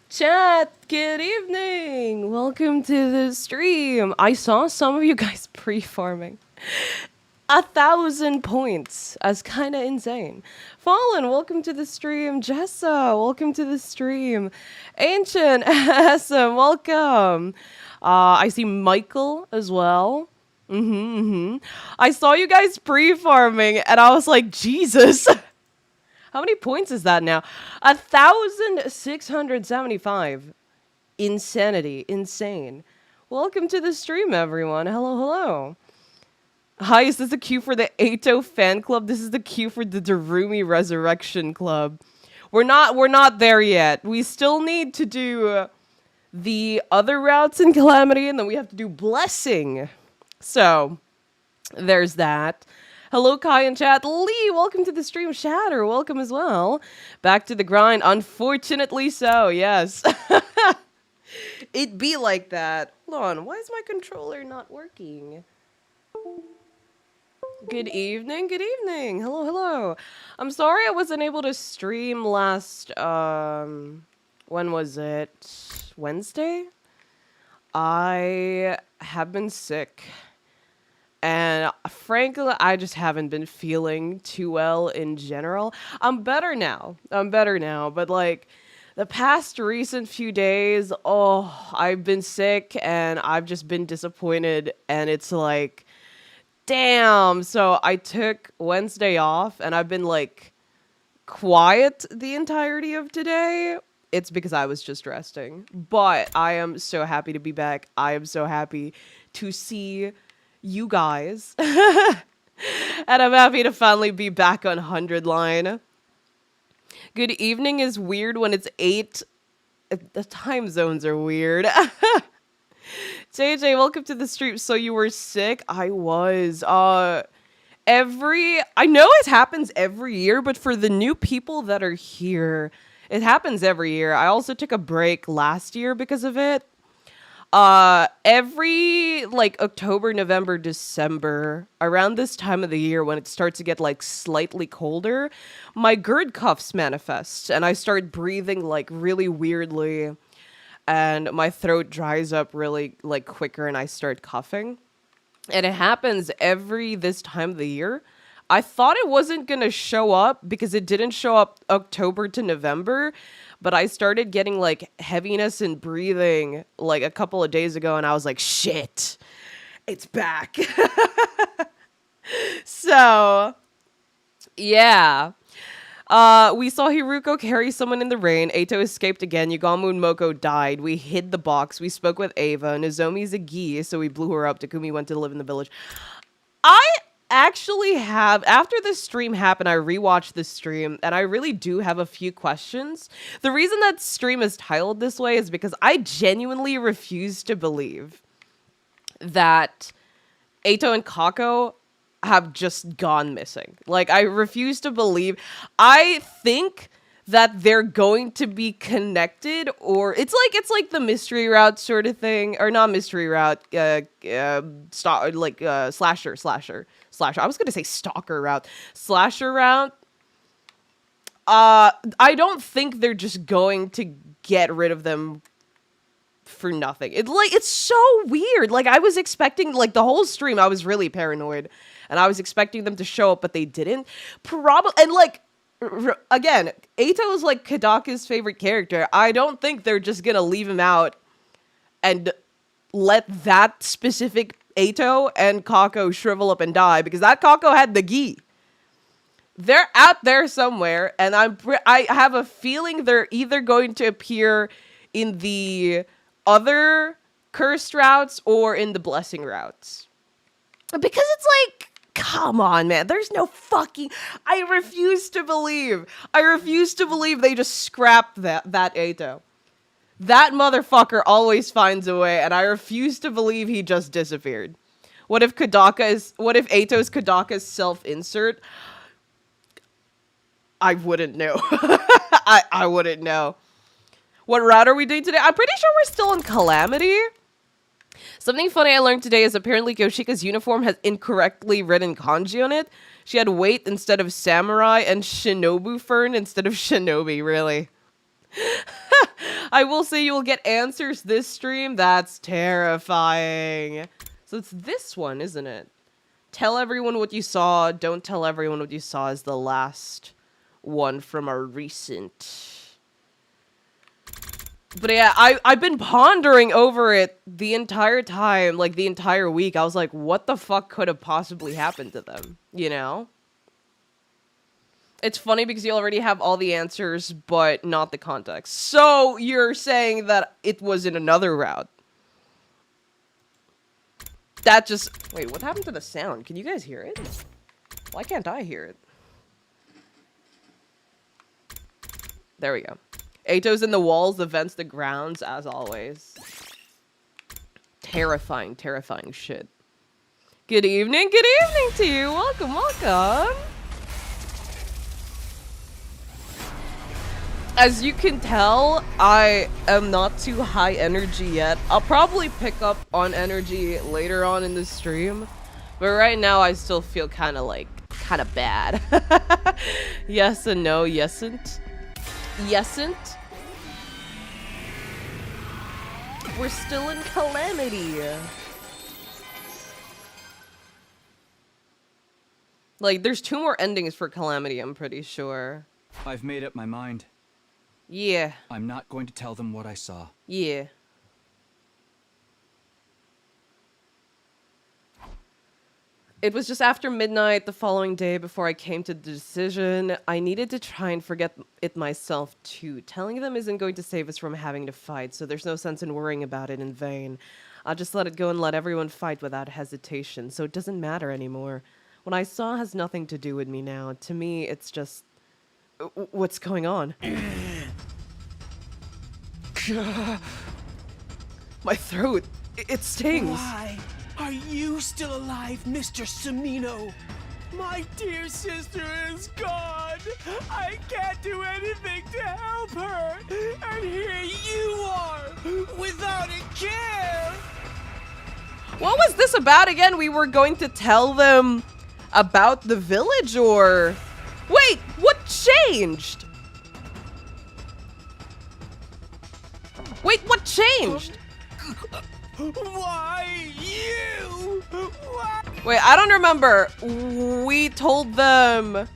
Chat, good evening. Welcome to the stream. I saw some of you guys pre-farming 1,000 points. That's kind of insane. Fallen, welcome to the stream. Jessa, welcome to the stream. Ancient, awesome, welcome. I see Michael as well. I saw you guys pre-farming, and I was like, Jesus. How many points is that now? 1,675. Insanity. Insane. Welcome to the stream, everyone. Hello, hello. Hi, is this the queue for the Ato fan club? This is the queue for the Darumi Resurrection Club. We're not there yet. We still need to do the other routes in Calamity, and then we have to do Blessing. So, there's that. Hello, Kai and chat. Lee, welcome to the stream. Shatter, welcome as well. Back to the grind. Unfortunately so, yes. It be like that. Hold on, why is my controller not working? Good evening, good evening. Hello, hello. I'm sorry I wasn't able to stream last, when was it? Wednesday? I have been sick. And frankly, I just haven't been feeling too well in general. I'm better now. But like the past recent few days, I've been sick and I've just been disappointed. And it's like, damn. So I took Wednesday off and I've been like quiet the entirety of today. It's because I was just resting. But I am so happy to be back. I am so happy to see you guys. And I'm happy to finally be back on 100 line. Good evening is weird when it's 8. The time zones are weird. JJ, welcome to the stream. So you were sick? I was. I know it happens every year, but for the new people that are here, it happens every year. I also took a break last year because of it. Every like October, November, December, around this time of the year when it starts to get like slightly colder, my GERD coughs manifest and I start breathing like really weirdly and my throat dries up really like quicker and I start coughing. And it happens every this time of the year. I thought it wasn't going to show up because it didn't show up October to November, but I started getting like heaviness and breathing like a couple of days ago and I was like, shit, it's back. So, yeah. We saw Hiruko carry someone in the rain. Ato escaped again. Yugamu and Moko died. We hid the box. We spoke with Ava. Nozomi's a gi, so we blew her up. Takumi went to live in the village. I actually have, after this stream happened, I rewatched the stream and I really do have a few questions. The reason that stream is titled this way is because I genuinely refuse to believe that Ato and Kako have just gone missing. Like, I refuse to believe. I think that they're going to be connected, or it's like the mystery route sort of thing, or not mystery route, slasher. I was gonna say stalker route, slasher route. I don't think they're just going to get rid of them for nothing. It's so weird. Like, I was expecting, like, the whole stream, I was really paranoid, and I was expecting them to show up, but they didn't. Probably, and like, again, Ato is like Kadaka's favorite character. I don't think they're just gonna leave him out and let that specific Ato and Kako shrivel up and die, because that Kako had the gi. They're out there somewhere, and I have a feeling they're either going to appear in the other cursed routes or in the blessing routes. Because it's like, come on, man. There's no fucking... I refuse to believe they just scrapped that Ato. That motherfucker always finds a way, and I refuse to believe he just disappeared. What if Ato's Kadaka's self-insert? I wouldn't know. I wouldn't know. What route are we doing today? I'm pretty sure we're still in Calamity. Something funny I learned today is apparently Yoshika's uniform has incorrectly written kanji on it. She had wait instead of samurai and shinobu fern instead of shinobi, really. I will say you will get answers this stream. That's terrifying. So it's this one, isn't it? Tell everyone what you saw. Don't tell everyone what you saw is the last one from our recent. But yeah, I've been pondering over it the entire time, like the entire week. I was like, what the fuck could have possibly happened to them? You know? It's funny because you already have all the answers, but not the context. So you're saying that it was in another route. That just... Wait, what happened to the sound? Can you guys hear it? Why can't I hear it? There we go. Ato's in the walls, the vents, the grounds, as always. Terrifying, terrifying shit. Good evening to you. Welcome, welcome. As you can tell, I am not too high energy yet. I'll probably pick up on energy later on in the stream. But right now, I still feel kind of bad. Yes and no, yesn't. Yesn't. We're still in Calamity. Like, there's 2 more endings for Calamity, I'm pretty sure. I've made up my mind. Yeah. I'm not going to tell them what I saw. Yeah. It was just after midnight the following day before I came to the decision. I needed to try and forget it myself too. Telling them isn't going to save us from having to fight, so there's no sense in worrying about it in vain. I'll just let it go and let everyone fight without hesitation, so it doesn't matter anymore. What I saw has nothing to do with me now. To me, it's just... What's going on? My throat, it stings. Why are you still alive, Mr. Samino? My dear sister is gone. I can't do anything to help her. And here you are, without a care. What was this about again? We were going to tell them about the village, or... Wait, what changed? Wait, what changed? Why you? Why? Wait, I don't remember. We told them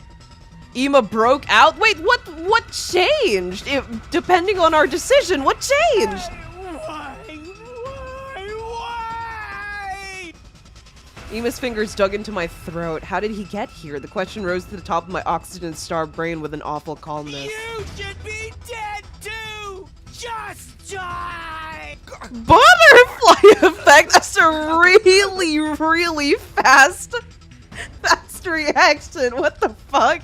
Ema broke out. Wait, what changed? Depending on our decision, what changed? Why? Ema's fingers dug into my throat. How did he get here? The question rose to the top of my oxygen-starved brain with an awful calmness. You should be dead too! Just die! Butterfly effect! That's a really, really fast reaction. What the fuck?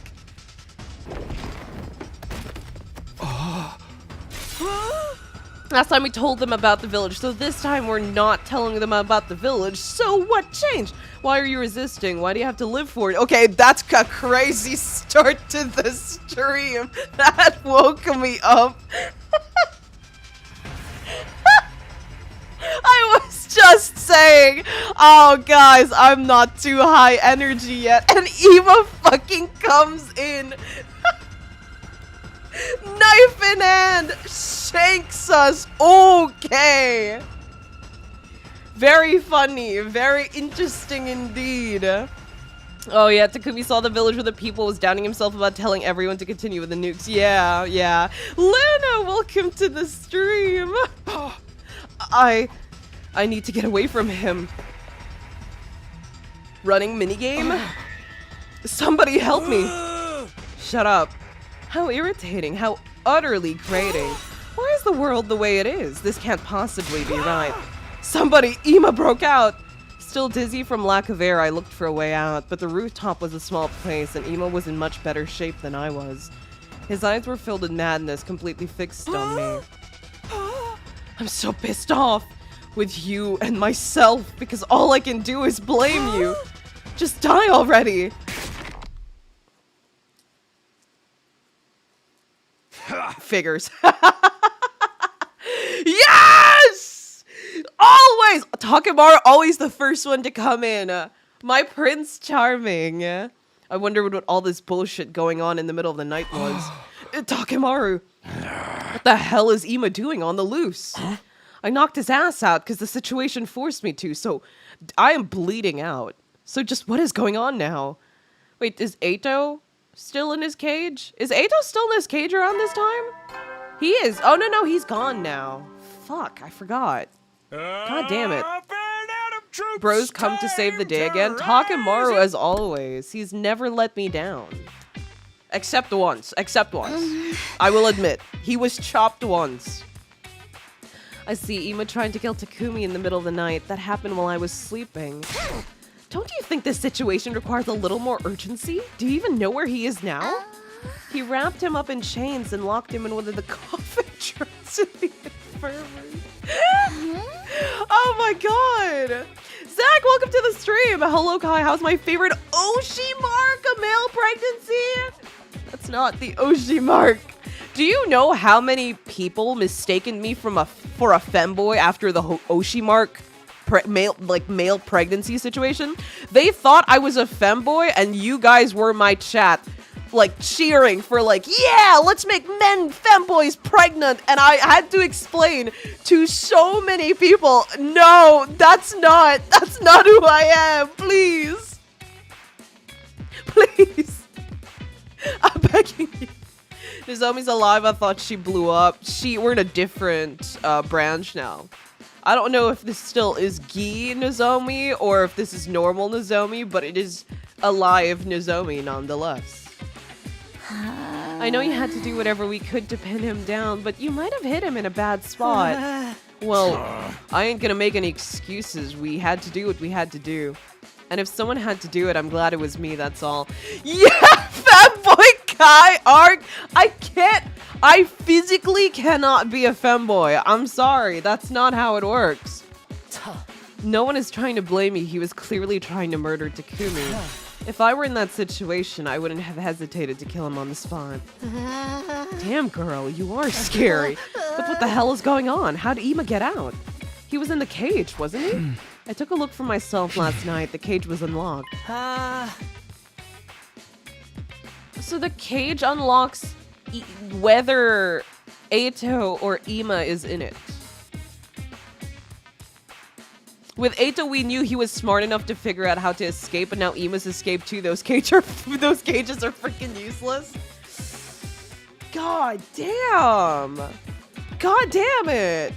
Last time we told them about the village, so this time we're not telling them about the village. So what changed? Why are you resisting? Why do you have to live for it? Okay, that's a crazy start to the stream. That woke me up. I was just saying, oh guys, I'm not too high energy yet, and Eva fucking comes in. Knife in hand, shanks us. Okay. Very funny, very interesting indeed. Oh yeah, Takumi saw the village where the people was downing himself about telling everyone to continue with the nukes. Yeah, yeah. Lena, welcome to the stream. I need to get away from him. Running minigame? Somebody help me. Shut up. How irritating, how utterly grating. Why is the world the way it is? This can't possibly be right. Somebody, Ema broke out. Still dizzy from lack of air, I looked for a way out, but the rooftop was a small place and Ema was in much better shape than I was. His eyes were filled with madness, completely fixed on me. I'm so pissed off with you and myself because all I can do is blame you. Just die already. Figures. Yes! Always! Takemaru, always the first one to come in. My Prince Charming. I wonder what all this bullshit going on in the middle of the night was. Takemaru, What the hell is Ima doing on the loose? I knocked his ass out because the situation forced me to, so I am bleeding out. So just what is going on now? Wait, is Eito still in his cage? Is Eito still in his cage around this time? He is. Oh, no, he's gone now. Fuck, I forgot. God damn it. Bros come to save the day again. Takemaru as always. He's never let me down. Except once. I will admit. He was chopped once. I see Ima trying to kill Takumi in the middle of the night. That happened while I was sleeping. Don't you think this situation requires a little more urgency? Do you even know where he is now? He wrapped him up in chains and locked him in one of the coffin trucks in the infirmary. Oh my god! Zach, welcome to the stream! Hello, Kai. How's my favorite Oshi mark? A male pregnancy? That's not the Oshi mark. Do you know how many people mistaken me for a femboy after the Oshi mark male pregnancy situation? They thought I was a femboy, and you guys were my chat, like cheering for yeah, let's make men femboys pregnant. And I had to explain to so many people, no, that's not who I am. Please, I'm begging you. Nozomi's alive. I thought she blew up. We're in a different branch now. I don't know if this still is Gi Nozomi or if this is normal Nozomi, but it is alive Nozomi nonetheless. I know you had to do whatever we could to pin him down, but you might have hit him in a bad spot. Well, I ain't gonna make any excuses. We had to do what we had to do. And if someone had to do it, I'm glad it was me, that's all. Yeah, Fanboy Kai arc! I physically cannot be a femboy. I'm sorry, that's not how it works. No one is trying to blame me. He was clearly trying to murder Takumi. If I were in that situation, I wouldn't have hesitated to kill him on the spot. Damn, girl, you are scary. But what the hell is going on? How did Ima get out? He was in the cage, wasn't he? I took a look for myself last night. The cage was unlocked. So the cage unlocks whether Eito or Ima is in it. With Eito, we knew he was smart enough to figure out how to escape, but now Ima's escaped too. Those cages are freaking useless. God damn. God damn it.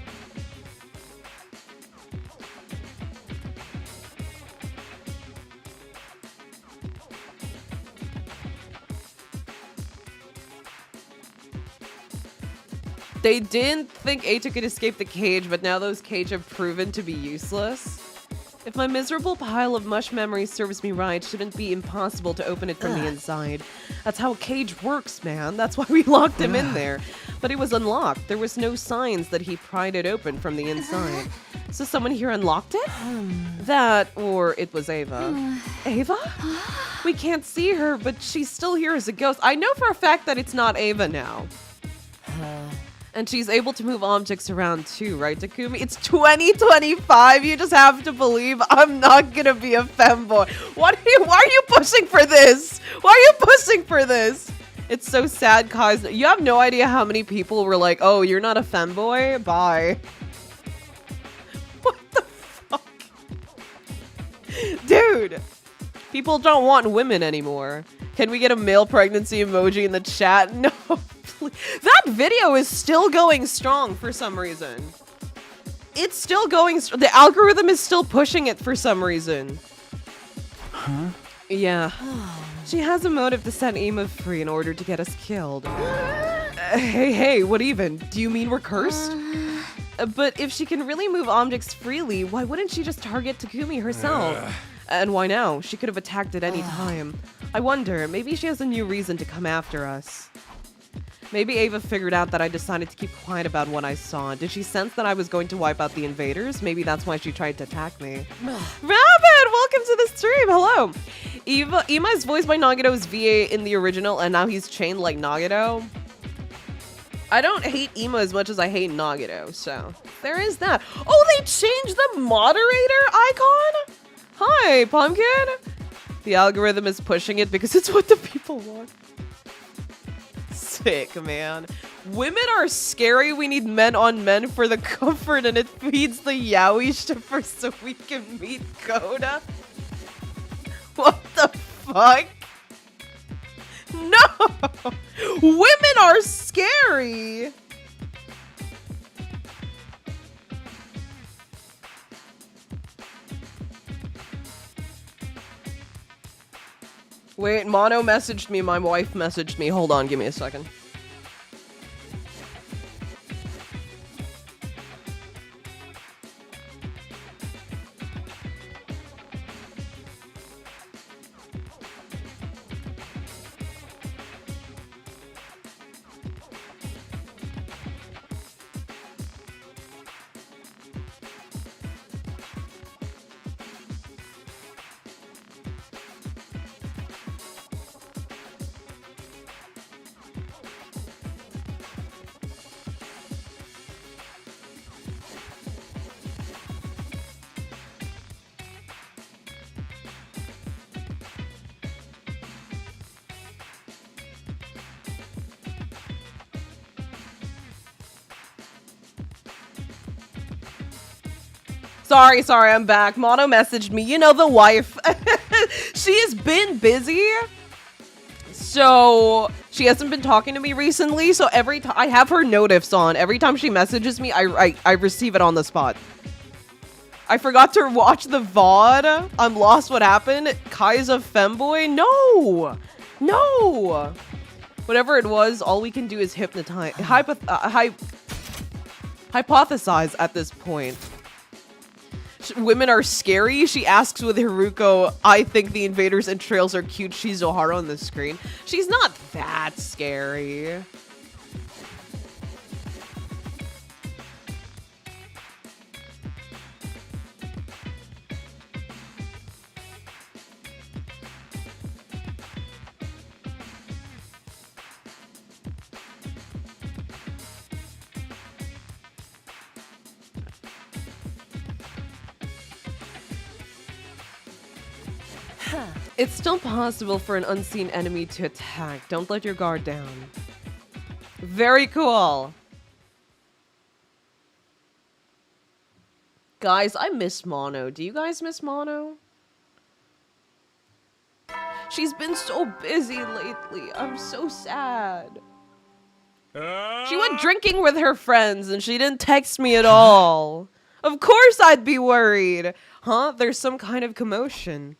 They didn't think Eito could escape the cage, but now those cages have proven to be useless. If my miserable pile of mush memories serves me right, shouldn't be impossible to open it from the inside. That's how a cage works, man. That's why we locked him in there. But it was unlocked. There was no signs that he pried it open from the inside. So someone here unlocked it? That, or it was Ava. Ava? We can't see her, but she's still here as a ghost. I know for a fact that it's not Ava now. And she's able to move objects around too, right, Takumi? It's 2025. You just have to believe I'm not gonna be a femboy. Why are you pushing for this? Why are you pushing for this? It's so sad, Kaz. You have no idea how many people were like, oh, you're not a femboy? Bye. What the fuck? Dude. People don't want women anymore. Can we get a male pregnancy emoji in the chat? No. That video is still going strong for some reason. It's still going. The algorithm is still pushing it for some reason. Huh? Yeah. She has a motive to set Ima free in order to get us killed. Hey, what even? Do you mean we're cursed? But if she can really move objects freely, why wouldn't she just target Takumi herself? And why now? She could have attacked at any time. I wonder, maybe she has a new reason to come after us. Maybe Ava figured out that I decided to keep quiet about what I saw. Did she sense that I was going to wipe out the invaders? Maybe that's why she tried to attack me. Rabbit, welcome to the stream. Hello. Ima is voiced by Nagato's VA in the original, and now he's chained like Nagato. I don't hate Ima as much as I hate Nagato, so there is that. Oh, they changed the moderator icon? Hi, Pumpkin. The algorithm is pushing it because it's what the people want. Sick, man. Women are scary. We need men on men for the comfort, and it feeds the yaoi shipper so we can meet Coda. What the fuck? No! Women are scary! Wait, Mono messaged me, my wife messaged me. Hold on, give me a second. Sorry, I'm back. Mono messaged me. You know, the wife. She has been busy. So, she hasn't been talking to me recently. So, every time I have her notifs on. Every time she messages me, I receive it on the spot. I forgot to watch the VOD. I'm lost. What happened? Kai's a femboy? No. No. Whatever it was, all we can do is hypnotize. Hypothesize at this point. Women are scary. She asks with Haruko, I think the invaders' entrails are cute. She's Zohara on the screen. She's not that scary. It's still possible for an unseen enemy to attack. Don't let your guard down. Very cool. Guys, I miss Mono. Do you guys miss Mono? She's been so busy lately. I'm so sad. She went drinking with her friends and she didn't text me at all. Of course I'd be worried. Huh? There's some kind of commotion.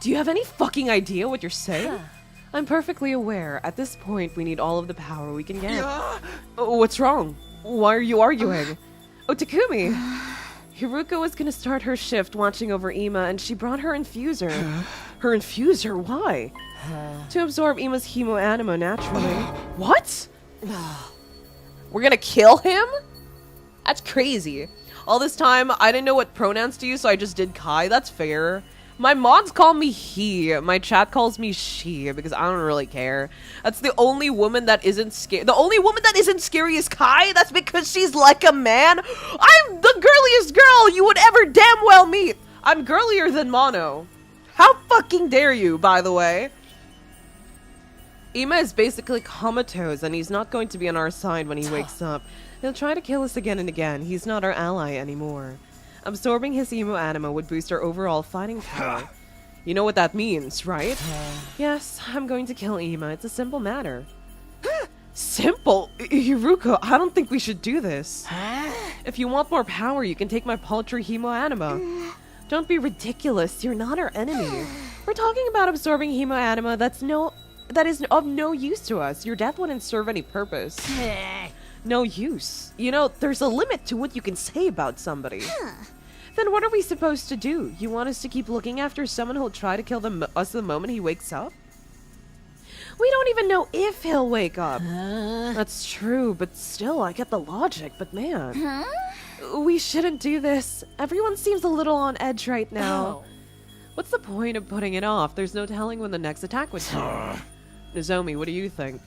Do you have any fucking idea what you're saying? I'm perfectly aware. At this point, we need all of the power we can get. What's wrong? Why are you arguing? Oh, Takumi! Haruko was gonna start her shift watching over Ima, and she brought her infuser. Her infuser? Why? To absorb Ima's hemoanima naturally. What? We're gonna kill him? That's crazy. All this time, I didn't know what pronouns to use, so I just did Kai. That's fair. My mods call me he. My chat calls me she because I don't really care. That's the only woman that isn't scary. The only woman that isn't scary is Kai. That's because she's like a man. I'm the girliest girl you would ever damn well meet. I'm girlier than Mono. How fucking dare you, by the way? Ima is basically comatose and he's not going to be on our side when he wakes up. He'll try to kill us again and again. He's not our ally anymore. Absorbing his hemoanima would boost our overall fighting power. You know what that means, right? Yes, I'm going to kill Ima. It's a simple matter. Simple? Haruko, I don't think we should do this. If you want more power, you can take my paltry hemoanima. Don't be ridiculous. You're not our enemy. We're talking about absorbing hemoanima that is of no use to us. Your death wouldn't serve any purpose. No use. You know, there's a limit to what you can say about somebody. Then what are we supposed to do? You want us to keep looking after someone who'll try to kill us the moment he wakes up? We don't even know if he'll wake up. That's true, but still, I get the logic, but man. We shouldn't do this. Everyone seems a little on edge right now. What's the point of putting it off? There's no telling when the next attack would come. Nozomi, what do you think?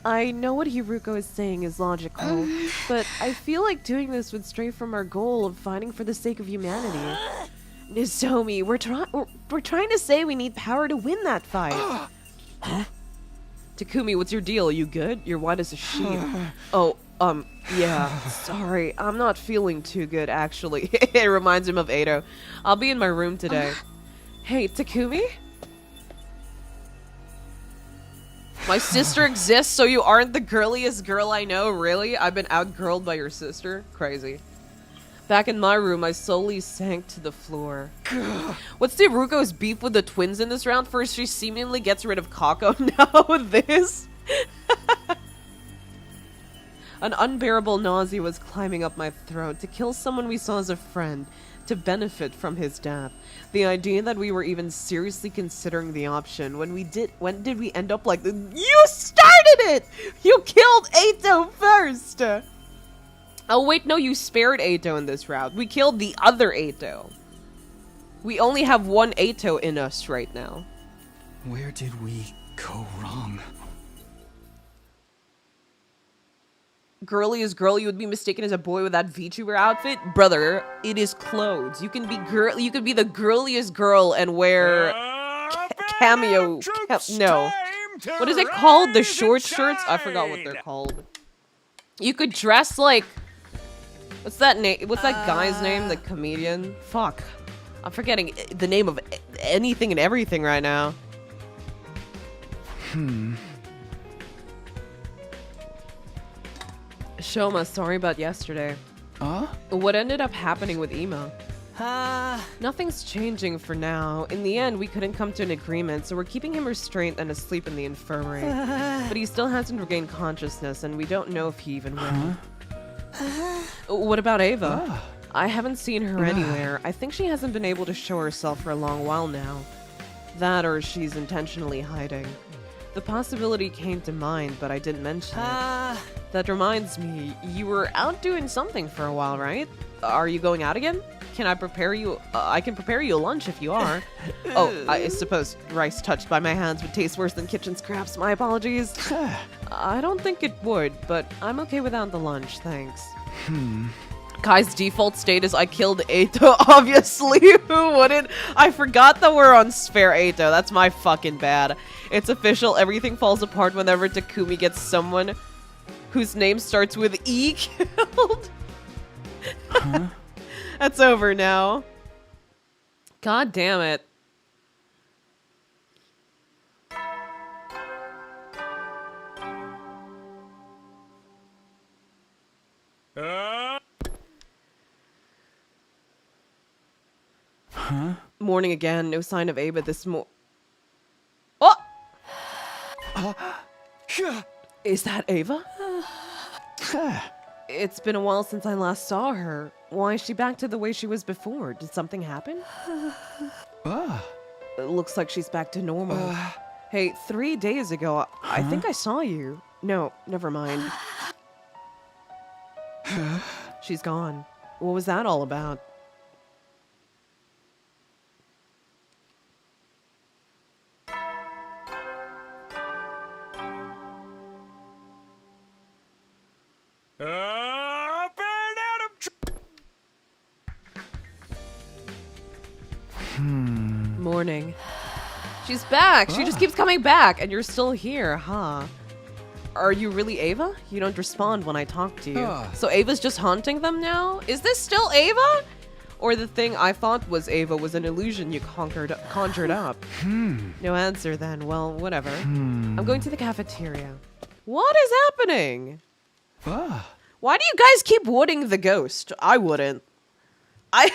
I know what Haruko is saying is logical, but I feel like doing this would stray from our goal of fighting for the sake of humanity. Nozomi, we're trying to say we need power to win that fight. Takumi, what's your deal? You good? You're white as a sheet. Oh, yeah. Sorry, I'm not feeling too good, actually. It reminds him of Ado. I'll be in my room today. Hey, Takumi? My sister exists, so you aren't the girliest girl I know, really? I've been outgirled by your sister? Crazy. Back in my room, I slowly sank to the floor. What's the Ruko's beef with the twins in this round? First, she seemingly gets rid of Kako. Now this? An unbearable nausea was climbing up my throat. To kill someone we saw as a friend, to benefit from his death. The idea that we were even seriously considering the option. When did we end up like this? You started it! You killed Ato first! Oh wait, no, you spared Ato in this round. We killed the other Ato. We only have one Ato in us right now. Where did we go wrong? Girly is girl, you would be mistaken as a boy with that Vtuber outfit? Brother, it is clothes. You can be you could be the girliest girl and wear cameo. No. What is it called? The short shirts? I forgot what they're called. You could dress like... What's that name? What's that guy's name? The comedian? Fuck. I'm forgetting the name of anything and everything right now. Shoma, sorry about yesterday. What ended up happening with Emo? Nothing's changing for now. In the end, we couldn't come to an agreement, so we're keeping him restrained and asleep in the infirmary. But he still hasn't regained consciousness, and we don't know if he even will. What about Ava? I haven't seen her anywhere. I think she hasn't been able to show herself for a long while now. That or she's intentionally hiding. The possibility came to mind, but I didn't mention it. That reminds me, you were out doing something for a while, right? Are you going out again? Can I prepare you? I can prepare you a lunch if you are. Oh, I suppose rice touched by my hands would taste worse than kitchen scraps. My apologies. I don't think it would, but I'm okay without the lunch, thanks. Kai's default state is I killed Ato, obviously. Who wouldn't? I forgot that we're on Spare Ato. That's my fucking bad. It's official. Everything falls apart whenever Takumi gets someone whose name starts with E killed. That's over now. God damn it. Morning again. No sign of Ava this Oh! Is that Ava? It's been a while since I last saw her. Why is she back to the way she was before? Did something happen? It looks like she's back to normal. Hey, 3 days ago, I think I saw you. No, never mind. She's gone. What was that all about? Morning. She's back! She just keeps coming back, and you're still here, huh? Are you really Ava? You don't respond when I talk to you. So Ava's just haunting them now? Is this still Ava? Or the thing I thought was Ava was an illusion you conjured up? No answer then. Well, whatever. I'm going to the cafeteria. What is happening? Why do you guys keep wooding the ghost? I wouldn't. I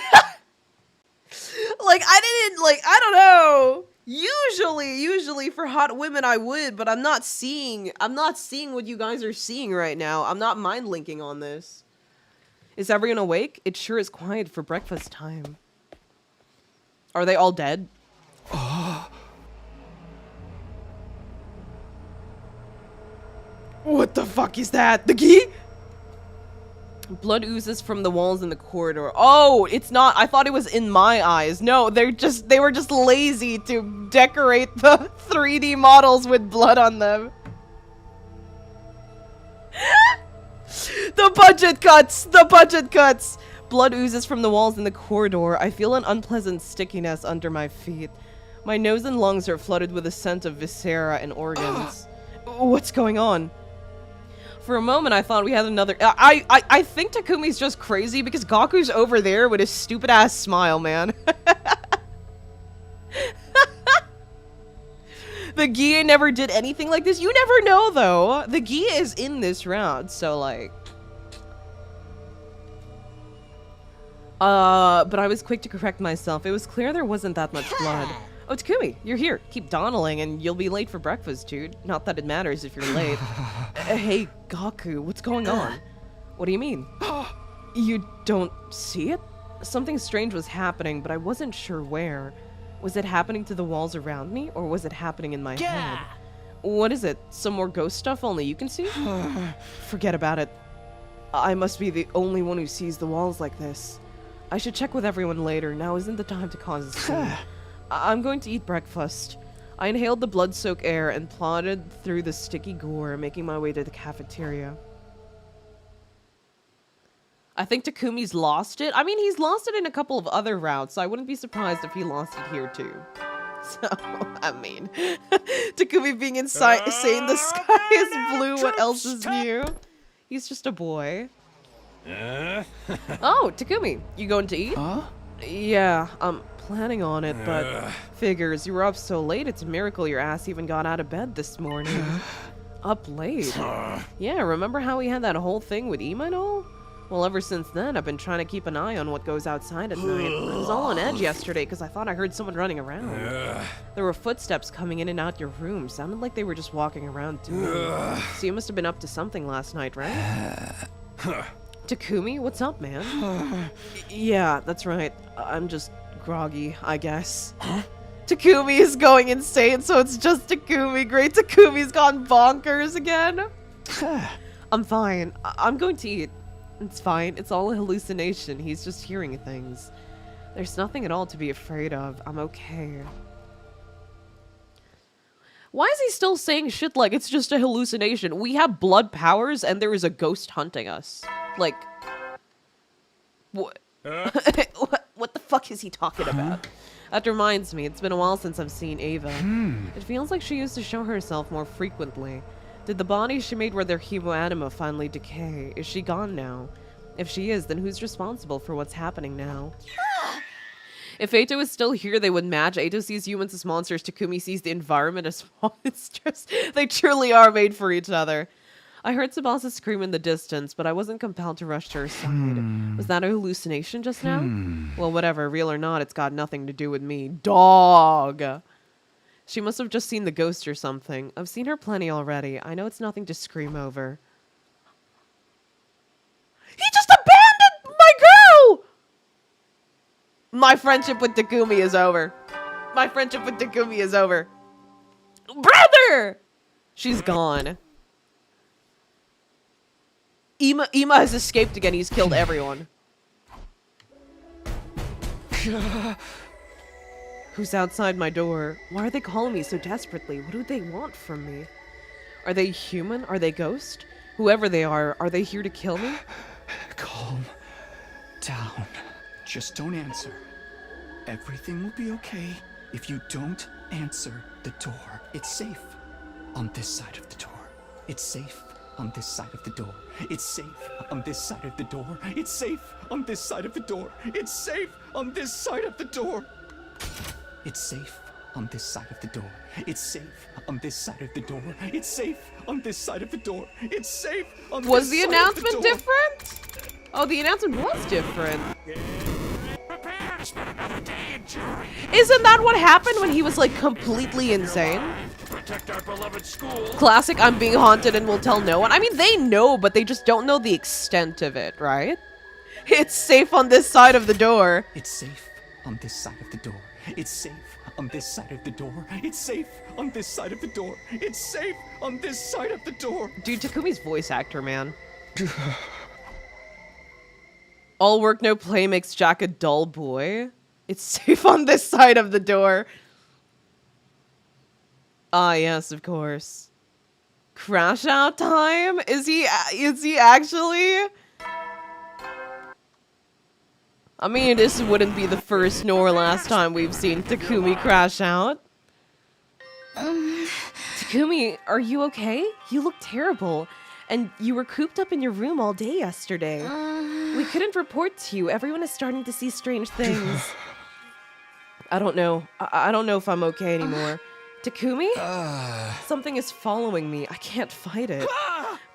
don't know. Usually for hot women I would, but I'm not seeing what you guys are seeing right now. I'm not mind linking on this. Is everyone awake? It sure is quiet for breakfast time. Are they all dead? What the fuck is that? The key? Blood oozes from the walls in the corridor. Oh, it's not. I thought it was in my eyes. No, they were just lazy to decorate the 3D models with blood on them. The budget cuts! The budget cuts! Blood oozes from the walls in the corridor. I feel an unpleasant stickiness under my feet. My nose and lungs are flooded with a scent of viscera and organs. What's going on? For a moment, I thought we had another. I think Takumi's just crazy because Gaku's over there with his stupid ass smile, man. The Gia never did anything like this. You never know, though. The Gia is in this round, so like. But I was quick to correct myself. It was clear there wasn't that much blood. Oh, Takumi, you're here. Keep dawdling and you'll be late for breakfast, dude. Not that it matters if you're late. Hey, Gaku, what's going on? What do you mean? You don't see it? Something strange was happening, but I wasn't sure where. Was it happening to the walls around me, or was it happening in my head? What is it? Some more ghost stuff only you can see? Forget about it. I must be the only one who sees the walls like this. I should check with everyone later. Now isn't the time to cause a scene. I'm going to eat breakfast. I inhaled the blood-soaked air and plodded through the sticky gore, making my way to the cafeteria. I think Takumi's lost it. I mean, he's lost it in a couple of other routes, so I wouldn't be surprised if he lost it here too. So, I mean, Takumi being inside saying the sky is blue, what else is new? He's just a boy. Oh, Takumi, you going to eat? Huh? Yeah, I'm planning on it, but figures you were up so late, it's a miracle your ass even got out of bed this morning. Up late? Yeah, remember how we had that whole thing with Ima and all? Well, ever since then, I've been trying to keep an eye on what goes outside at night. I was all on edge yesterday because I thought I heard someone running around. There were footsteps coming in and out your room. Sounded like they were just walking around too. So you must have been up to something last night, right? Takumi, what's up, man? Yeah, that's right. I'm just groggy, I guess. Takumi is going insane, so it's just Takumi. Great, Takumi's gone bonkers again. I'm fine. I'm going to eat. It's fine. It's all a hallucination. He's just hearing things. There's nothing at all to be afraid of. I'm okay. Why is he still saying shit like it's just a hallucination? We have blood powers and there is a ghost hunting us. Like, what? What the fuck is he talking about? That reminds me, it's been a while since I've seen Ava. It feels like she used to show herself more frequently. Did the bodies she made with their hemoanima finally decay? Is she gone now? If she is, then who's responsible for what's happening now? If Eito is still here, they would match. Eito sees humans as monsters. Takumi sees the environment as monsters. They truly are made for each other. I heard Tsubasa scream in the distance, but I wasn't compelled to rush to her side. Was that a hallucination just now? Well, whatever, real or not, it's got nothing to do with me. Dog! She must have just seen the ghost or something. I've seen her plenty already. I know it's nothing to scream over. He just abandoned my girl! My friendship with Takumi is over. My friendship with Takumi is over. Brother! She's gone. Ima has escaped again. He's killed everyone. Who's outside my door? Why are they calling me so desperately? What do they want from me? Are they human? Are they ghost? Whoever they are they here to kill me? Calm down. Just don't answer. Everything will be okay if you don't answer the door. It's safe on this side of the door. It's safe on this side of the door. It's safe on this side of the door. It's safe on this side of the door. It's safe on this side of the door. It's safe on this side of the door. It's safe on this side of the door. It's safe on this side of the door. It's safe on this side of the door. Was the announcement different? Oh, the announcement was different. Isn't that what happened when he was like completely insane? Protect our beloved school. Classic, I'm being haunted and will tell no one. I mean, they know, but they just don't know the extent of it, right? It's safe on this side of the door. It's safe on this side of the door. It's safe on this side of the door. It's safe on this side of the door. It's safe on this side of the door. Dude, Takumi's voice actor, man. All work, no play makes Jack a dull boy. It's safe on this side of the door. Ah, yes, of course. Crash out time? Is he actually? I mean, this wouldn't be the first nor last time we've seen Takumi crash out. Takumi, are you okay? You look terrible. And you were cooped up in your room all day yesterday. We couldn't report to you. Everyone is starting to see strange things. I don't know. I don't know if I'm okay anymore. Takumi? Something is following me. I can't fight it.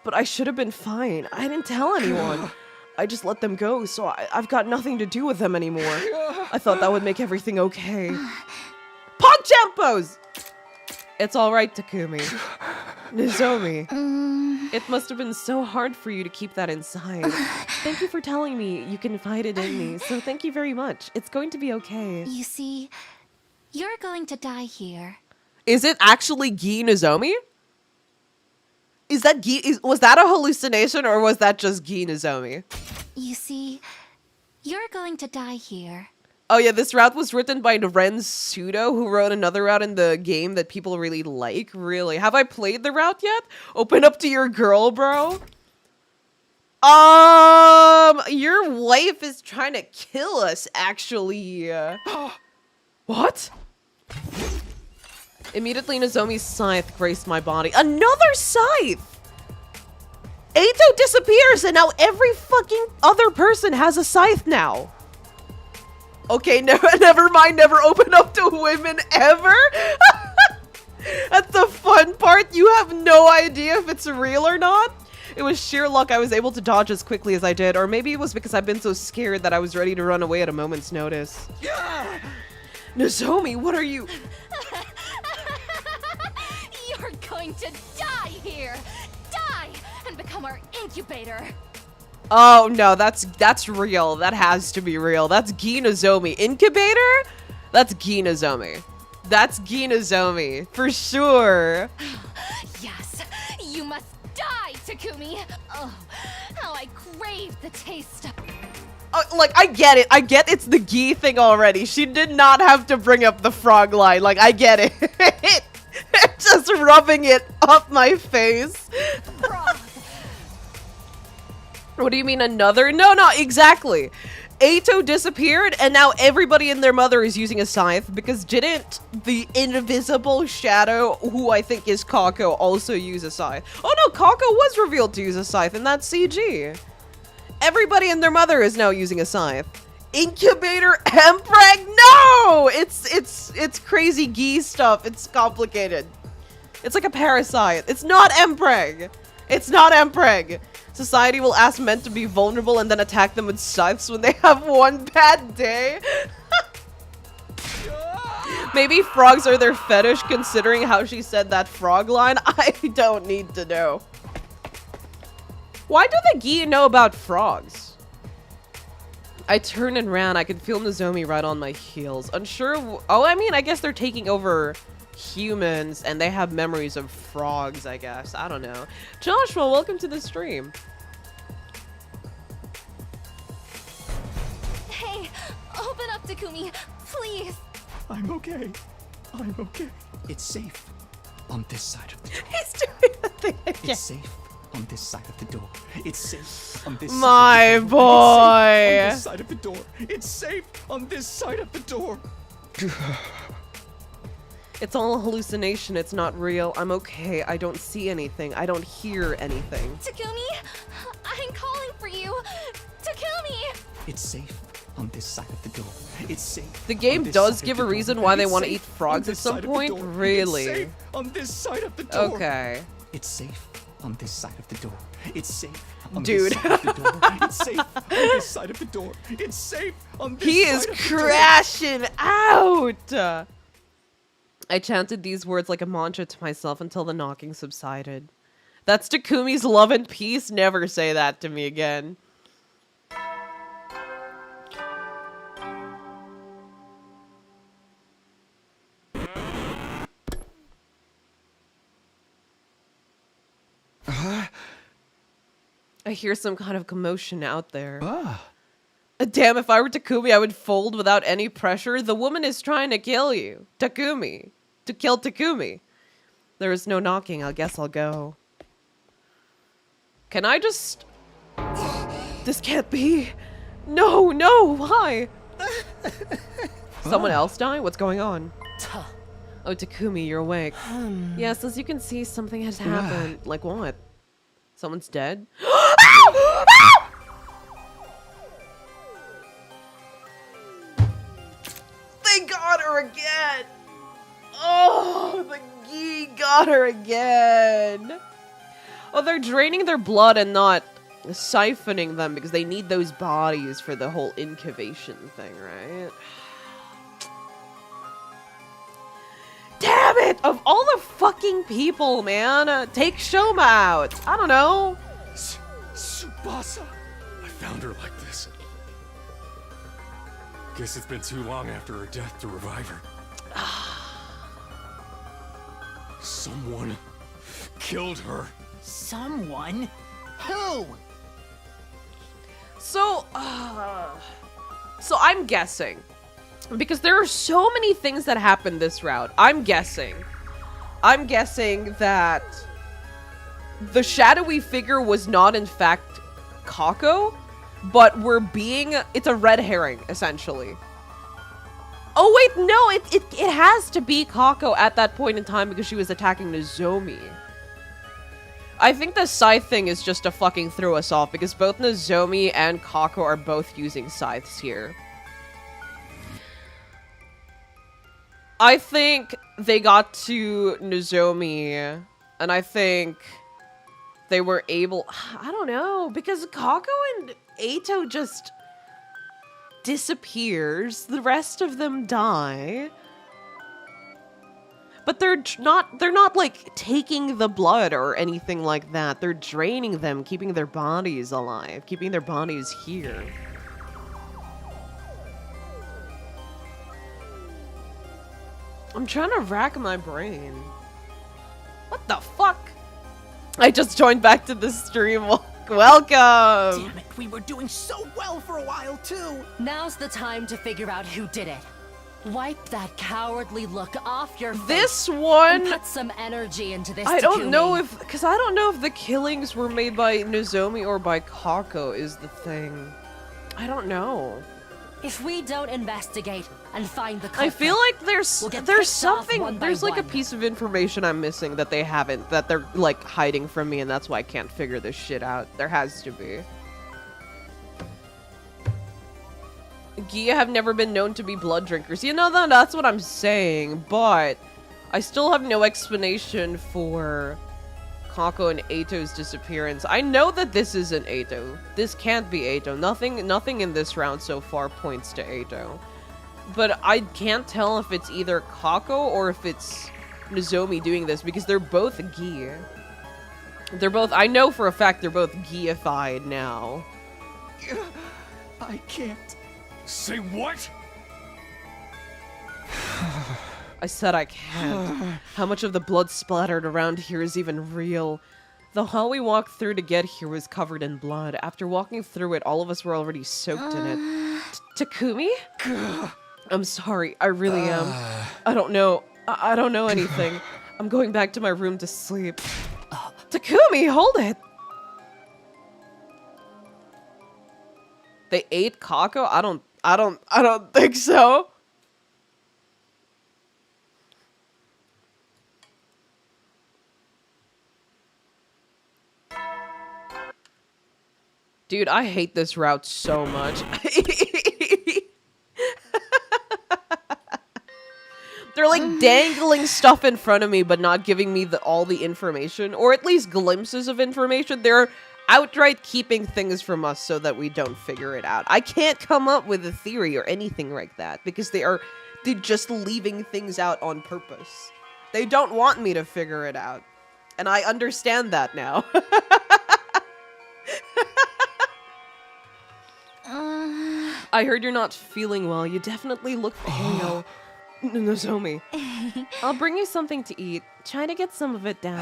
But I should have been fine. I didn't tell anyone. I just let them go, so I've got nothing to do with them anymore. I thought that would make everything okay. Pog pose! It's alright, Takumi. Nozomi. It must have been so hard for you to keep that inside. Thank you for telling me you confided in me, so thank you very much. It's going to be okay. You see, you're going to die here. Is it actually Gi Nozomi? Is that was that a hallucination or was that just Gi Nozomi? You see, you're going to die here. Oh yeah, this route was written by Ren Pseudo, who wrote another route in the game that people really like. Really? Have I played the route yet? Open up to your girl, bro. Your wife is trying to kill us, actually. What? Immediately, Nozomi's scythe graced my body. Another scythe! Eito disappears, and now every fucking other person has a scythe now. Okay, never mind. Never open up to women ever. That's the fun part. You have no idea if it's real or not. It was sheer luck I was able to dodge as quickly as I did, or maybe it was because I've been so scared that I was ready to run away at a moment's notice. Nozomi, what are you? You're going to die here. Die and become our incubator. Oh no, that's real. That has to be real. That's Gi Nozomi. Incubator? That's Gi Nozomi. That's Gi Nozomi for sure. Yes, you must die, Takumi. Oh, how I crave the taste. Like, I get it. I get it's the Gi thing already. She did not have to bring up the frog line. Like, I get it. Just rubbing it up my face. Frog. What do you mean another? No, exactly. Eito disappeared, and now everybody and their mother is using a scythe, because didn't the invisible shadow, who I think is Kako, also use a scythe? Oh no, Kako was revealed to use a scythe, and that's CG. Everybody and their mother is now using a scythe. Incubator Empreg? No! It's crazy Gi stuff. It's complicated. It's like a parasite. It's not Empreg. It's not Empreg. Society will ask men to be vulnerable and then attack them with scythes when they have one bad day. Maybe frogs are their fetish, considering how she said that frog line. I don't need to know. Why do the Gi know about frogs? I turned and ran. I could feel Nozomi right on my heels. Unsure. Oh, I mean, I guess they're taking over humans and they have memories of frogs, I guess. I don't know. Joshua, welcome to the stream. Hey, open up, Takumi, please. I'm okay. I'm okay. It's safe on this side of the door. He's doing the thing again. It's safe on this side of the door. It's safe on this My side of the door. boy. It's safe on this side of the door. It's safe on this side of the door. It's all a hallucination. It's not real. I'm okay. I don't see anything. I don't hear anything. Takumi, I'm calling for you. Takumi. It's safe on this side of the door. It's safe. The game on this does side give of a the reason door. why they It's want to safe eat frogs on at this some side of the point. door. Really? It's safe on this side of the door. Okay. It's safe on this side of the door. It's safe on Dude. this side of the door. It's safe on this side of the door. It's safe on this He side is of the door. crashing out. I chanted these words like a mantra to myself until the knocking subsided. That's Takumi's love and peace. Never say that to me again. I hear some kind of commotion out there. Damn, if I were Takumi, I would fold without any pressure. The woman is trying to kill you. Takumi. To kill Takumi. There is no knocking. I guess I'll go. Can I just... This can't be. No, why? Someone else die? What's going on? Oh, Takumi, you're awake. Yes, as you can see, something has happened. Like what? Someone's dead? They got her again! Oh, the Gi got her again! Oh, they're draining their blood and not siphoning them because they need those bodies for the whole incubation thing, right? Damn it! Of all the fucking people, man, take Shoma out. I don't know. Tsubasa! I found her like this. Guess it's been too long after her death to revive her. Someone killed her. Someone? Who? So I'm guessing. Because there are so many things that happen this route. I'm guessing that the shadowy figure was not in fact Kako, but it's a red herring, essentially. Oh wait, no, it has to be Kako at that point in time because she was attacking Nozomi. I think the scythe thing is just to fucking throw us off because both Nozomi and Kako are both using scythes here. I think they got to Nozomi, and I think they were able... I don't know, because Kako and Eito just disappears. The rest of them die. But they're not, like, taking the blood or anything like that. They're draining them, keeping their bodies alive, keeping their bodies here. I'm trying to rack my brain. What the fuck? I just joined back to the stream. Welcome! Damn it, we were doing so well for a while, too! Now's the time to figure out who did it. Wipe that cowardly look off your face. This one... and put some energy into this, I don't Takumi. know if... Because I don't know if the killings were made by Nozomi or by Kako is the thing. I don't know. If we don't investigate and find the I culprit, feel like there's we'll get picked off something, one by there's like a one. piece of information I'm missing that they haven't, that they're like hiding from me, and that's why I can't figure this shit out. There has to be. Gia have never been known to be blood drinkers. You know, that's what I'm saying, but I still have no explanation for Kako and Eito's disappearance. I know that this isn't Eito. This can't be Eito. Nothing in this round so far points to Eito. But I can't tell if it's either Kako or if it's Nozomi doing this because they're both Gi. They're both, I know for a fact they're both Gi-ified now. I can't. Say what? I said I can't. How much of the blood splattered around here is even real? The hall we walked through to get here was covered in blood. After walking through it, all of us were already soaked in it. Takumi? I'm sorry, I really am. I don't know. I don't know anything. I'm going back to my room to sleep. Takumi, hold it! They ate Kako? I don't think so. Dude, I hate this route so much. They're like dangling stuff in front of me, but not giving me all the information, or at least glimpses of information. They're outright keeping things from us so that we don't figure it out. I can't come up with a theory or anything like that because they're just leaving things out on purpose. They don't want me to figure it out. And I understand that now. I heard you're not feeling well. You definitely look pale. Nozomi. I'll bring you something to eat. Try to get some of it down.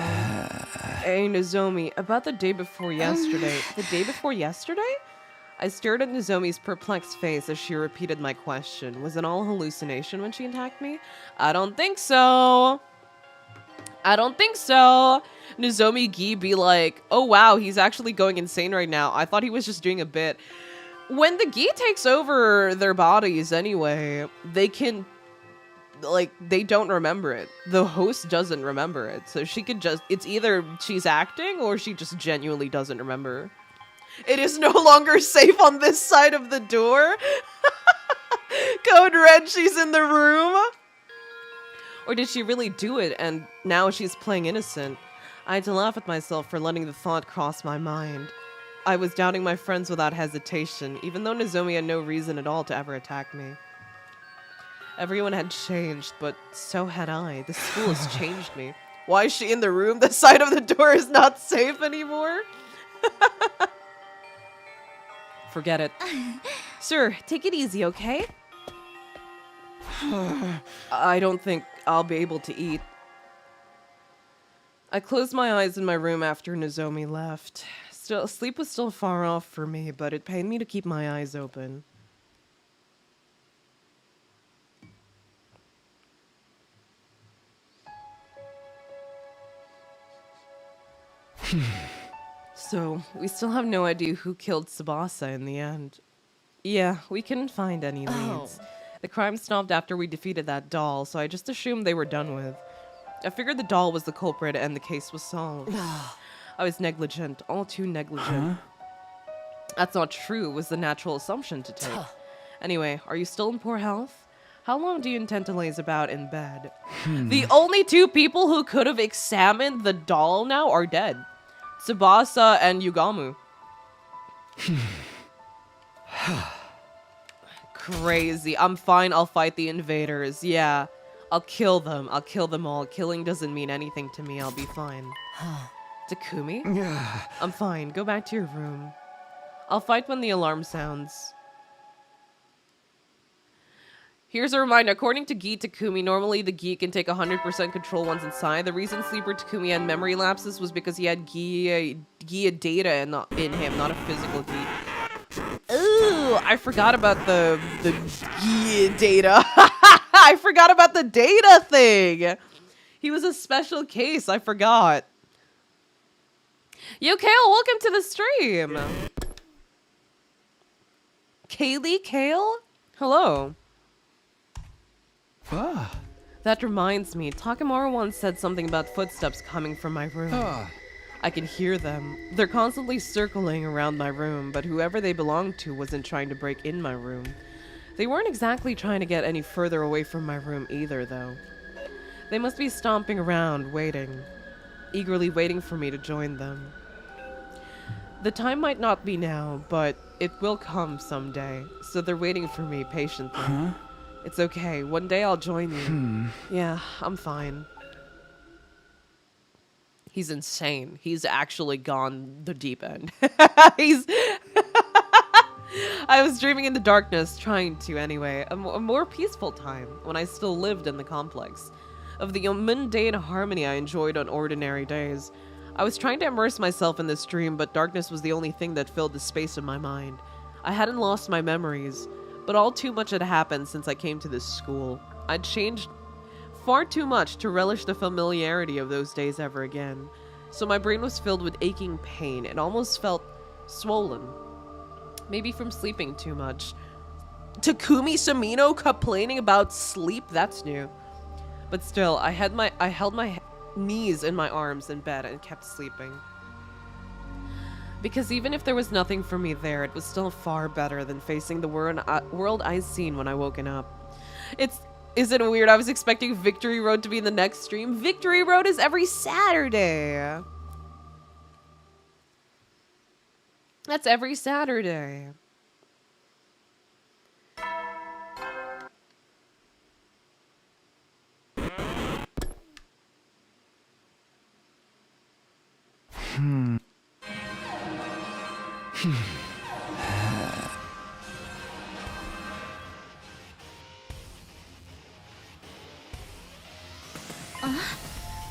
Hey, Nozomi, about the day before yesterday. The day before yesterday? I stared at Nozomi's perplexed face as she repeated my question. Was it all a hallucination when she attacked me? I don't think so. I don't think so. Nozomi Gi be like, oh wow, he's actually going insane right now. I thought he was just doing a bit. When the Gi takes over their bodies anyway, they can like, they don't remember it. The host doesn't remember it. So she could just, it's either she's acting or she just genuinely doesn't remember. It is no longer safe on this side of the door. Code red, she's in the room. Or did she really do it and now she's playing innocent? I had to laugh at myself for letting the thought cross my mind. I was doubting my friends without hesitation, even though Nozomi had no reason at all to ever attack me. Everyone had changed, but so had I. This school has changed me. Why is she in the room? The side of the door is not safe anymore? Forget it. Sir, take it easy, okay? I don't think I'll be able to eat. I closed my eyes in my room after Nozomi left. Still, sleep was still far off for me, but it pained me to keep my eyes open. So, we still have no idea who killed Tsubasa in the end. Yeah, we couldn't find any leads. The crime stopped after we defeated that doll, so I just assumed they were done with. I figured the doll was the culprit and the case was solved. I was negligent, all too negligent. That's not true, was the natural assumption to take. Anyway, are you still in poor health? How long do you intend to laze about in bed? The only two people who could have examined the doll now are dead. Tsubasa and Yugamu. Crazy. I'm fine, I'll fight the invaders. Yeah. I'll kill them. I'll kill them all. Killing doesn't mean anything to me. I'll be fine. Takumi? Yeah. I'm fine. Go back to your room. I'll fight when the alarm sounds. Here's a reminder. According to Gi Takumi, normally the Gi can take 100% control once inside. The reason Sleeper Takumi had memory lapses was because he had Gi data in him, not a physical Gi. Ooh, I forgot about the Gi data. I forgot about the data thing. He was a special case. I forgot. Yo, Kale, welcome to the stream. Kaylee Kale? Hello. That reminds me, Takemura once said something about footsteps coming from my room. I can hear them. They're constantly circling around my room, but whoever they belonged to wasn't trying to break in my room. They weren't exactly trying to get any further away from my room either, though. They must be stomping around, waiting. Eagerly waiting for me to join them. The time might not be now, but it will come someday, so they're waiting for me patiently. It's okay, one day I'll join you. Yeah, I'm fine. He's insane. He's actually gone the deep end. I was dreaming in the darkness, trying to anyway. A more peaceful time, when I still lived in the complex. Of the mundane harmony I enjoyed on ordinary days. I was trying to immerse myself in this dream, but darkness was the only thing that filled the space in my mind. I hadn't lost my memories, but all too much had happened since I came to this school. I'd changed far too much to relish the familiarity of those days ever again. So my brain was filled with aching pain. It almost felt swollen. Maybe from sleeping too much. Takumi Samino complaining about sleep? That's new. But still, I held my knees in my arms in bed and kept sleeping. Because even if there was nothing for me there, it was still far better than facing the world I'd seen when I woken up. Isn't it weird? I was expecting Victory Road to be in the next stream. Victory Road is every Saturday. That's every Saturday.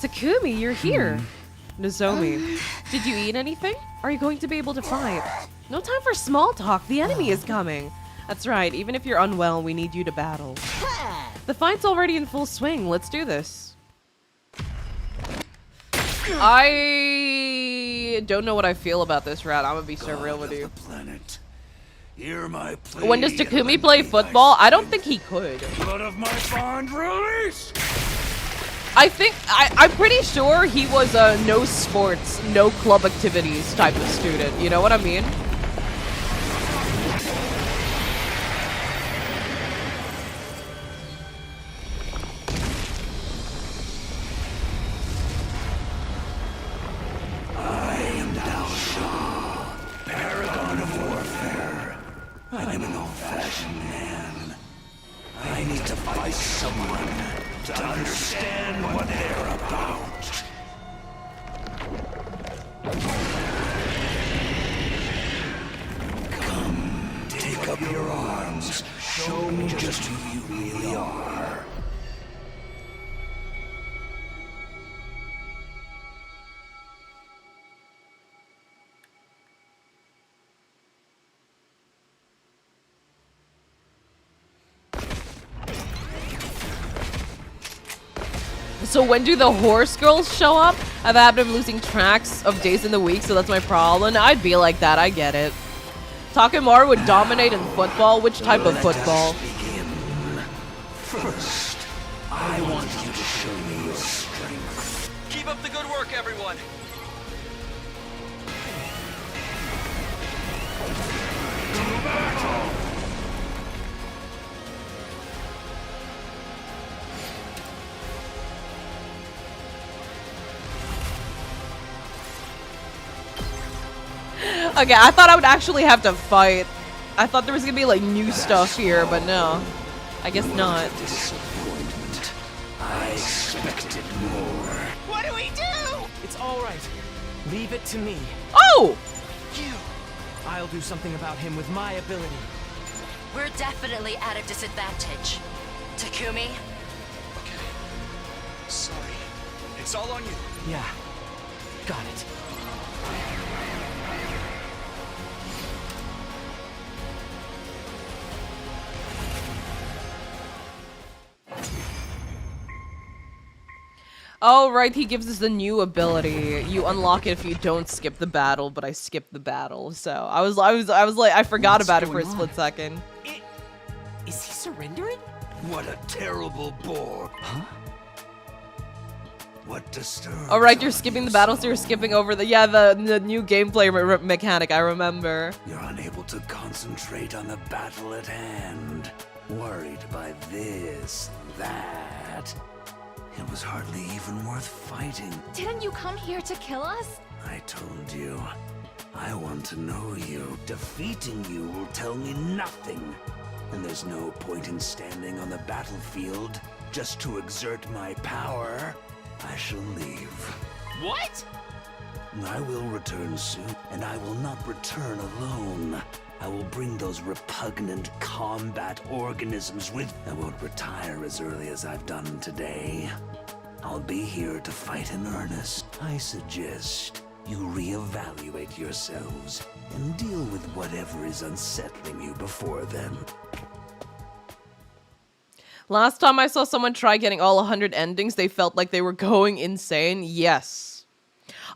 Takumi, you're here. Nozomi, did you eat anything? Are you going to be able to fight? No time for small talk. The enemy is coming. That's right. Even if you're unwell, we need you to battle. The fight's already in full swing. Let's do this. I don't know what I feel about this, Rat. I'm gonna be so real with you. The planet. Hear my plea. When does Takumi play football? I don't think he could. Blood of my bond release. I'm pretty sure he was a no sports, no club activities type of student. You know what I mean? I am Dao Shah, paragon of warfare. I'm an old-fashioned man. I need to fight someone to understand what they're about. Come, take up your arms. Show me just who you really are. So when do the horse girls show up? I've had been losing tracks of days in the week, so that's my problem. I'd be like that, I get it. Takemaru would dominate in football. Which type of football? Begin. First, I want you to show me your strength. Keep up the good work, everyone. Okay, I thought I would actually have to fight. I thought there was gonna be like new stuff here, but no. I guess not. Disappointment. I expected more. What do we do? It's all right. Leave it to me. Oh! I'll do something about him with my ability. We're definitely at a disadvantage. Takumi? Okay. Sorry. It's all on you. Yeah. Got it. Oh, right, he gives us the new ability. You unlock it if you don't skip the battle, but I skipped the battle, so I was like, I forgot about it for a split second. Is he surrendering? What a terrible bore. Huh? What disturbs? Oh, right, you're skipping the battle, so you're skipping over the the new gameplay mechanic. I remember. You're unable to concentrate on the battle at hand. Worried by this, that. It was hardly even worth fighting. Didn't you come here to kill us? I told you. I want to know you. Defeating you will tell me nothing. And there's no point in standing on the battlefield just to exert my power. I shall leave. What? I will return soon, and I will not return alone. I will bring those repugnant combat organisms with. I won't retire as early as I've done today. I'll be here to fight in earnest. I suggest you reevaluate yourselves and deal with whatever is unsettling you before then. Last time I saw someone try getting all 100 endings, they felt like they were going insane. Yes.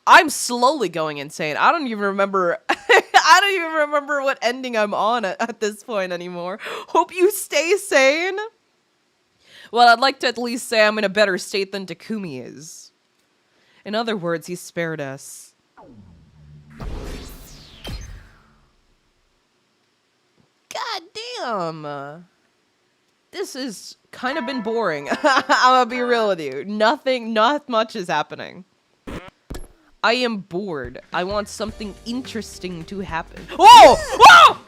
I'm slowly going insane. I don't even remember I don't even remember what ending I'm on at this point anymore. Hope you stay sane. Well, I'd like to at least say I'm in a better state than Takumi is. In other words, he spared us. God damn. This has kind of been boring. I'm gonna be real with you. Not much is happening. I am bored. I want something interesting to happen. Oh! Oh!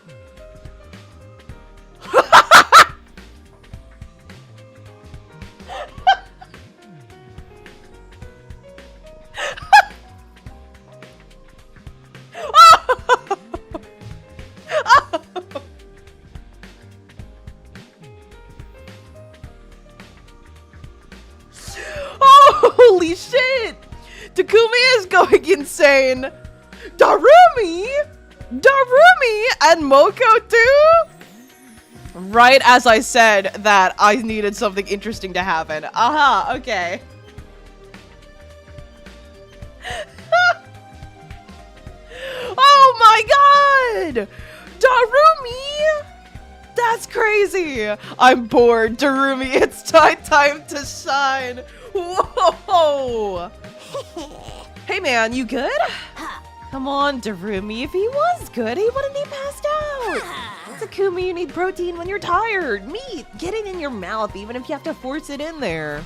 Holy shit! Takumi is going insane! Darumi! Darumi! And Moko too? Right as I said that I needed something interesting to happen. Aha, okay. Oh my god! Darumi! That's crazy! I'm bored, Darumi. It's time to shine. Whoa! Hey man, you good? Come on, Darumi. If he was good, he wouldn't be passed out. Takumi, you need protein when you're tired. Meat, get it in your mouth, even if you have to force it in there.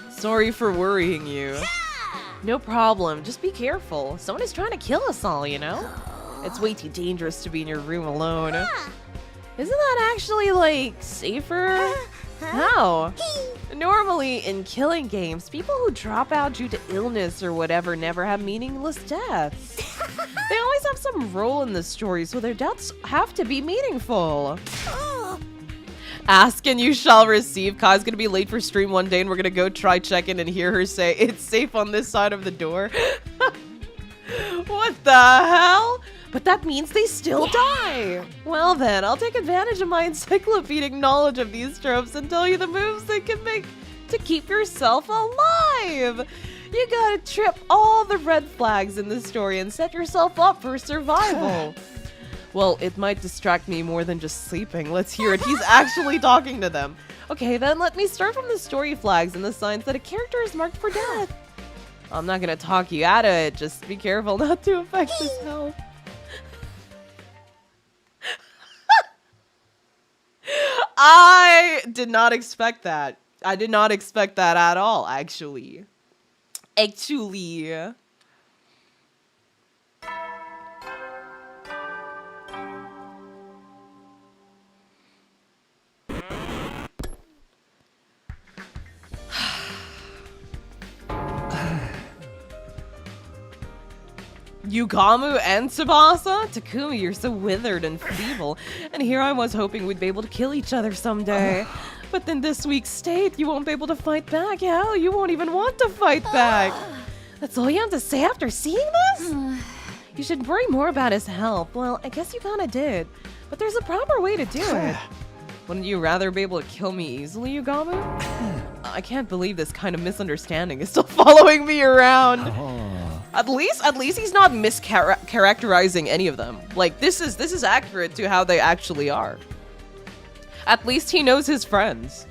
Sorry for worrying you. No problem. Just be careful. Someone is trying to kill us all, you know? It's way too dangerous to be in your room alone. Isn't that actually, like, safer? How? Normally, in killing games, people who drop out due to illness or whatever never have meaningless deaths. They always have some role in the story, so their deaths have to be meaningful. Ask and you shall receive. Kai's gonna be late for stream one day and we're gonna go try check in and hear her say, it's safe on this side of the door. What the hell? But that means they still die. Well then, I'll take advantage of my encyclopedic knowledge of these tropes and tell you the moves they can make to keep yourself alive. You gotta trip all the red flags in the story and set yourself up for survival. Well, it might distract me more than just sleeping. Let's hear it. He's actually talking to them. Okay, then let me start from the story flags and the signs that a character is marked for death. I'm not gonna talk you out of it. Just be careful not to affect his health. I did not expect that. I did not expect that at all, actually. Yugamu and Tsubasa? Takumi, you're so withered and feeble. And here I was hoping we'd be able to kill each other someday. But in this weak state, you won't be able to fight back. Hell, you won't even want to fight back. That's all you have to say after seeing this? You should worry more about his health. Well, I guess you kinda did. But there's a proper way to do it. Wouldn't you rather be able to kill me easily, Yugamu? I can't believe this kind of misunderstanding is still following me around. At least he's not mischaracterizing any of them. Like, this is accurate to how they actually are. At least he knows his friends.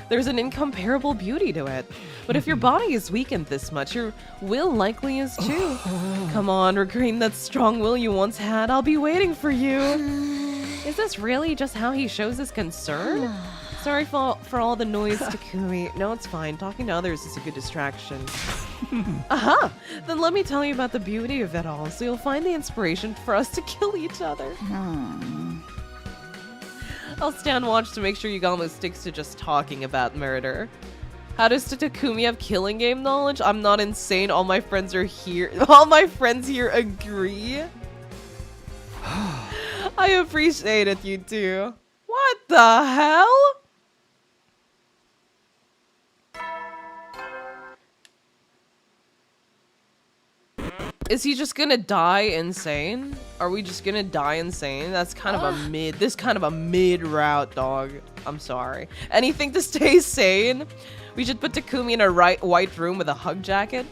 There's an incomparable beauty to it. But if your body is weakened this much, your will likely is too. Come on, regain that strong will you once had. I'll be waiting for you. Is this really just how he shows his concern? Sorry for all the noise, Takumi. No, it's fine. Talking to others is a good distraction. Aha! Then let me tell you about the beauty of it all, so you'll find the inspiration for us to kill each other. I'll stand watch to make sure Yugamu sticks to just talking about murder. How does Takumi have killing game knowledge? I'm not insane. All my friends are here. All my friends here agree. I appreciate it, you two. What the hell? Is he just gonna die insane? Are we just gonna die insane? That's kind of a mid route, dog. I'm sorry. Anything to stay sane? We should put Takumi in a white room with a hug jacket.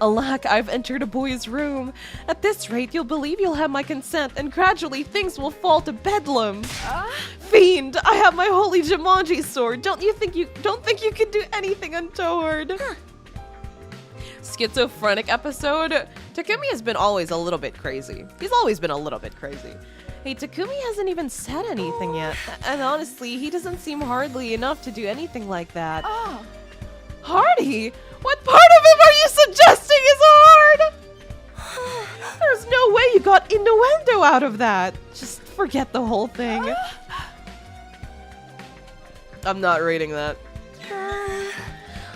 Alack, I've entered a boy's room. At this rate, you'll believe you'll have my consent, and gradually things will fall to bedlam. Fiend, I have my holy Jumanji sword. Don't think you can do anything untoward. Schizophrenic episode. Takumi has been always a little bit crazy. He's always been a little bit crazy. Hey, Takumi hasn't even said anything yet. And honestly, he doesn't seem hardly enough to do anything like that. Hardy? What part of him are you suggesting is hard? There's no way you got innuendo out of that. Just forget the whole thing. I'm not reading that.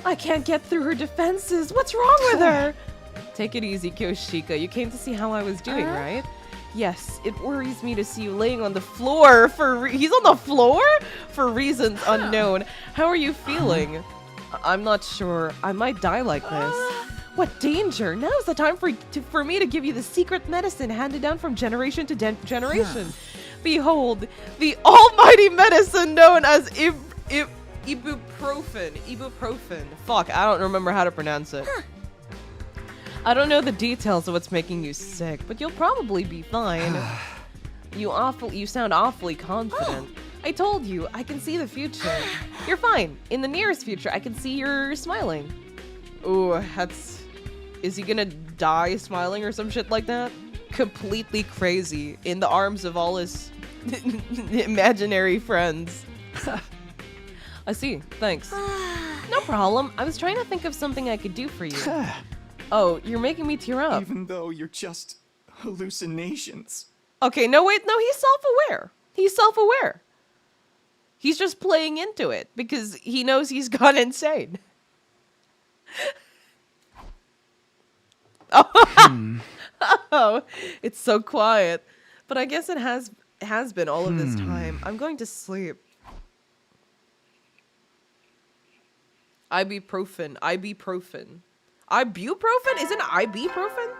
I can't get through her defenses. What's wrong with her? Take it easy, Kyoshika. You came to see how I was doing, right? Yes, it worries me to see you laying on the floor he's on the floor? For reasons unknown. How are you feeling? I'm not sure. I might die like this. What danger? Now's the time for me to give you the secret medicine handed down from generation to generation. Behold, the almighty medicine known as ibuprofen. Ibuprofen. Fuck, I don't remember how to pronounce it. I don't know the details of what's making you sick, but you'll probably be fine. You sound awfully confident. I told you, I can see the future. You're fine. In the nearest future, I can see you're smiling. Ooh, that's... Is he gonna die smiling or some shit like that? Completely crazy, in the arms of all his imaginary friends. I see, thanks. No problem. I was trying to think of something I could do for you. Oh, you're making me tear up. Even though you're just hallucinations. Okay, no, wait, no, he's self-aware. He's self-aware. He's just playing into it because he knows he's gone insane. Oh, it's so quiet. But I guess it has been all of this time. I'm going to sleep. Ibuprofen. Ibuprofen. Isn't ibuprofen?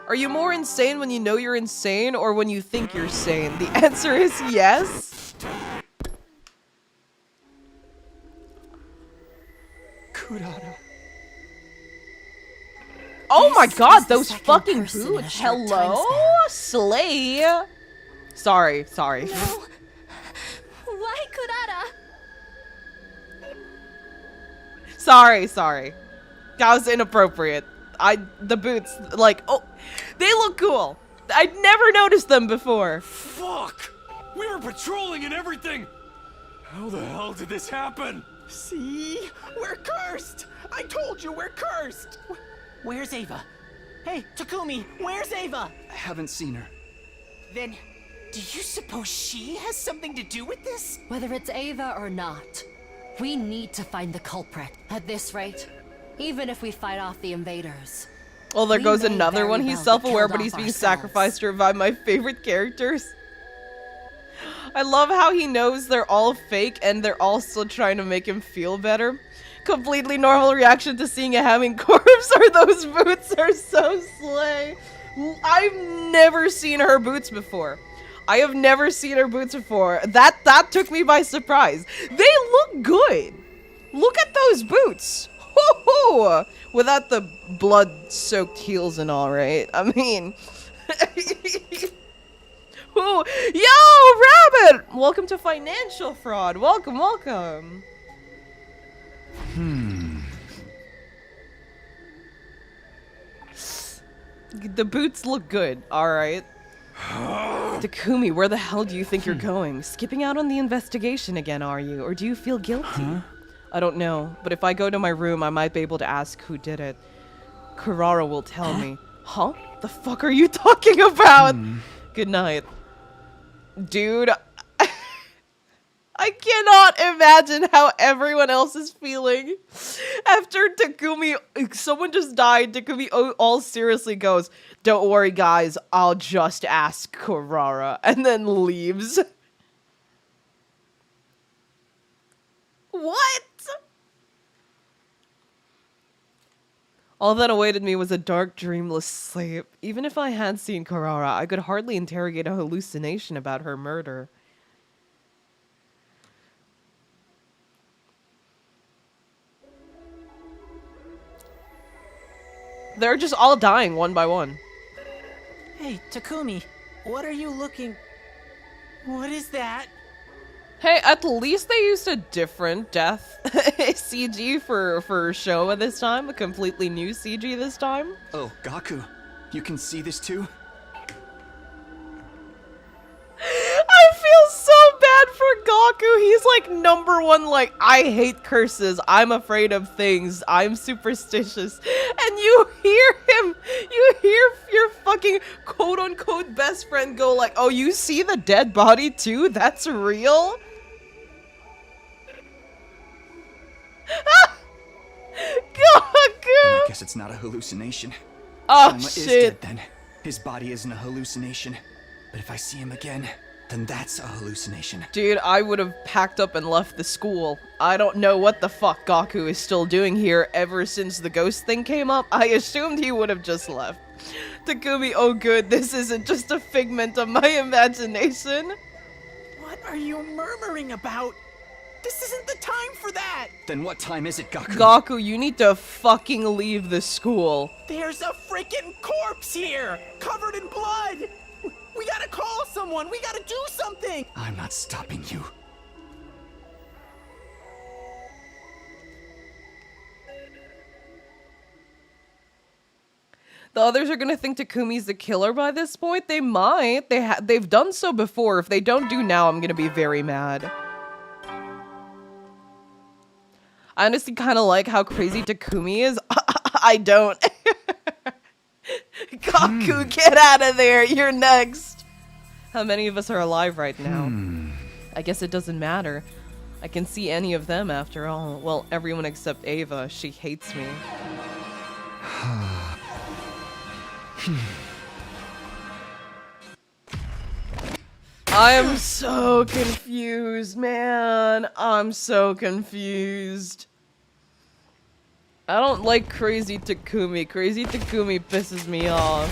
Are you more insane when you know you're insane or when you think you're sane? The answer is yes. Kurara. Oh my This god, is the those second fucking person in a boots. short time Hello? Slay. Sorry. No. Why, Kurara? Sorry. That was inappropriate. The boots, like, oh, they look cool. I'd never noticed them before. Fuck! We were patrolling and everything! How the hell did this happen? See? We're cursed! I told you we're cursed! Where's Ava? Hey, Takumi, where's Ava? I haven't seen her. Then, do you suppose she has something to do with this? Whether it's Ava or not, we need to find the culprit. At this rate, even if we fight off the invaders. Well, there We goes may another very one. well He's get self-aware, killed but he's off being ourselves. sacrificed to revive my favorite characters. I love how he knows they're all fake and they're all still trying to make him feel better. Completely normal reaction to seeing a having corpse or those boots are so slay. I've never seen her boots before. I have never seen her boots before. That took me by surprise. They look good. Look at those boots. Hoo-hoo! Without the blood-soaked heels and all, right? I mean... Ooh. Yo, Rabbit! Welcome to Financial Fraud. Welcome. The boots look good, alright. Takumi, where the hell do you think you're going? Skipping out on the investigation again, are you? Or do you feel guilty? I don't know, but if I go to my room, I might be able to ask who did it. Kurara will tell me. Huh? The fuck are you talking about? Good night. Dude, I cannot imagine how everyone else is feeling. After Takumi, someone just died, Takumi all seriously goes, "Don't worry guys, I'll just ask Kurara," and then leaves. What? All that awaited me was a dark, dreamless sleep. Even if I had seen Kurara, I could hardly interrogate a hallucination about her murder. They're just all dying one by one. Hey, Takumi, what are you looking... What is that? Hey, at least they used a different death CG for Showa this time. A completely new CG this time. Oh, Gaku, you can see this too? I feel so bad for Gaku. He's like #1, like, I hate curses. I'm afraid of things. I'm superstitious. And you hear him, you hear your fucking quote-unquote best friend go like, oh, you see the dead body too? That's real? Gaku! I guess it's not a hallucination. Oh, Shoma is shit. dead then. His body isn't a hallucination. But if I see him again, then that's a hallucination. Dude, I would have packed up and left the school. I don't know what the fuck Gaku is still doing here ever since the ghost thing came up. I assumed he would have just left. Takumi, oh good, this isn't just a figment of my imagination. What are you murmuring about? This isn't the time for that! Then what time is it, Gaku? Gaku, you need to fucking leave the school. There's a freaking corpse here! Covered in blood! We gotta call someone! We gotta do something! I'm not stopping you. The others are gonna think Takumi's the killer by this point. They might. They've done so before. If they don't do now, I'm gonna be very mad. I honestly kind of like how crazy Takumi is. I don't. Kaku, get out of there. You're next. How many of us are alive right now? I guess it doesn't matter. I can see any of them after all. Well, everyone except Ava. She hates me. I am so confused, man. I'm so confused. I don't like Crazy Takumi. Crazy Takumi pisses me off.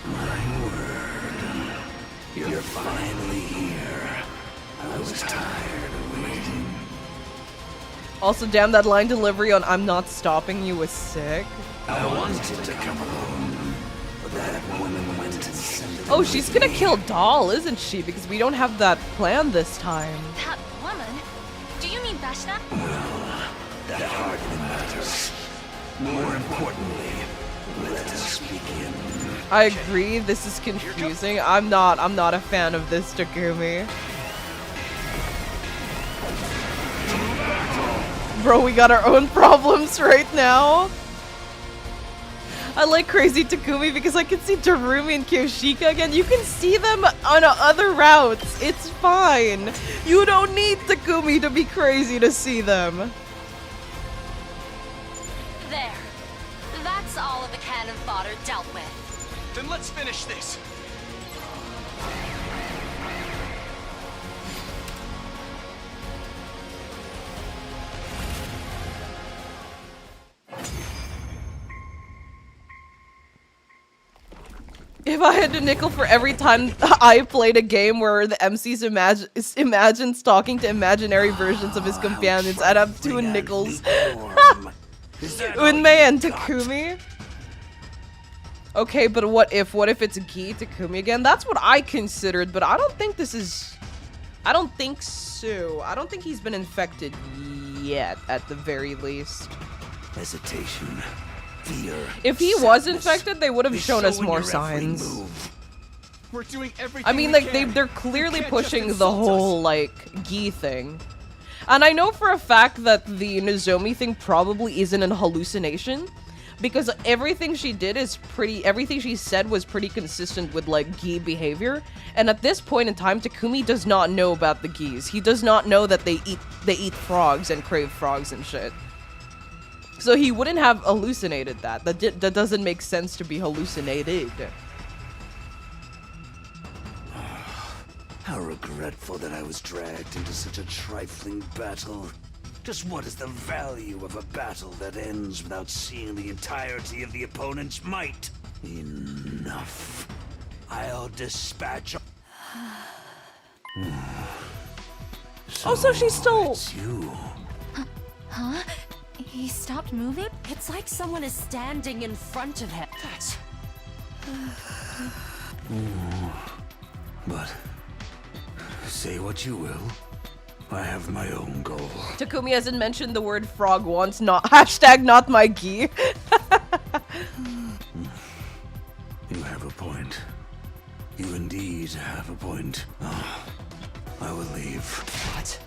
My word. You're finally here. I was tired of waiting. Also, damn, that line delivery on "I'm not stopping you" was sick. I wanted to come alone, but that woman went and sent it. Oh, she's gonna kill Doll, isn't she? Because we don't have that plan this time. That woman? Do you mean Vashna? That hardly matters. More importantly, let us begin. I agree, this is confusing. I'm not a fan of this Takumi. Bro, we got our own problems right now. I like Crazy Takumi because I can see Terumi and Kyoshika again. You can see them on other routes. It's fine. You don't need Takumi to be crazy to see them. There. That's all of the cannon fodder dealt with. Then let's finish this. If I had to nickel for every time I played a game where the MC's imagines talking to imaginary versions of his companions, I'd have 2 nickels. Unmei and Takumi. Okay, but what if it's Gi Takumi again? That's what I considered, but I don't think this is... I don't think so. I don't think he's been infected yet, at the very least. Hesitation. Fear, if he was infected, they would have shown us more signs. We're doing everything. I mean, like, they're clearly pushing the whole, like, Gi thing. And I know for a fact that the Nozomi thing probably isn't an hallucination, because everything she did is everything she said was pretty consistent with, like, Gi behavior. And at this point in time, Takumi does not know about the Gis. He does not know that they eat frogs and crave frogs and shit. So he wouldn't have hallucinated that. That doesn't make sense to be hallucinated. How regretful that I was dragged into such a trifling battle. Just what is the value of a battle that ends without seeing the entirety of the opponent's might? Enough. I'll dispatch... So she's still... It's you. Huh? He stopped moving? It's like someone is standing in front of him. That's... But... say what you will. I have my own goal. Takumi hasn't mentioned the word frog once. Not hashtag not my Gi. You have a point. You indeed have a point. I will leave. What?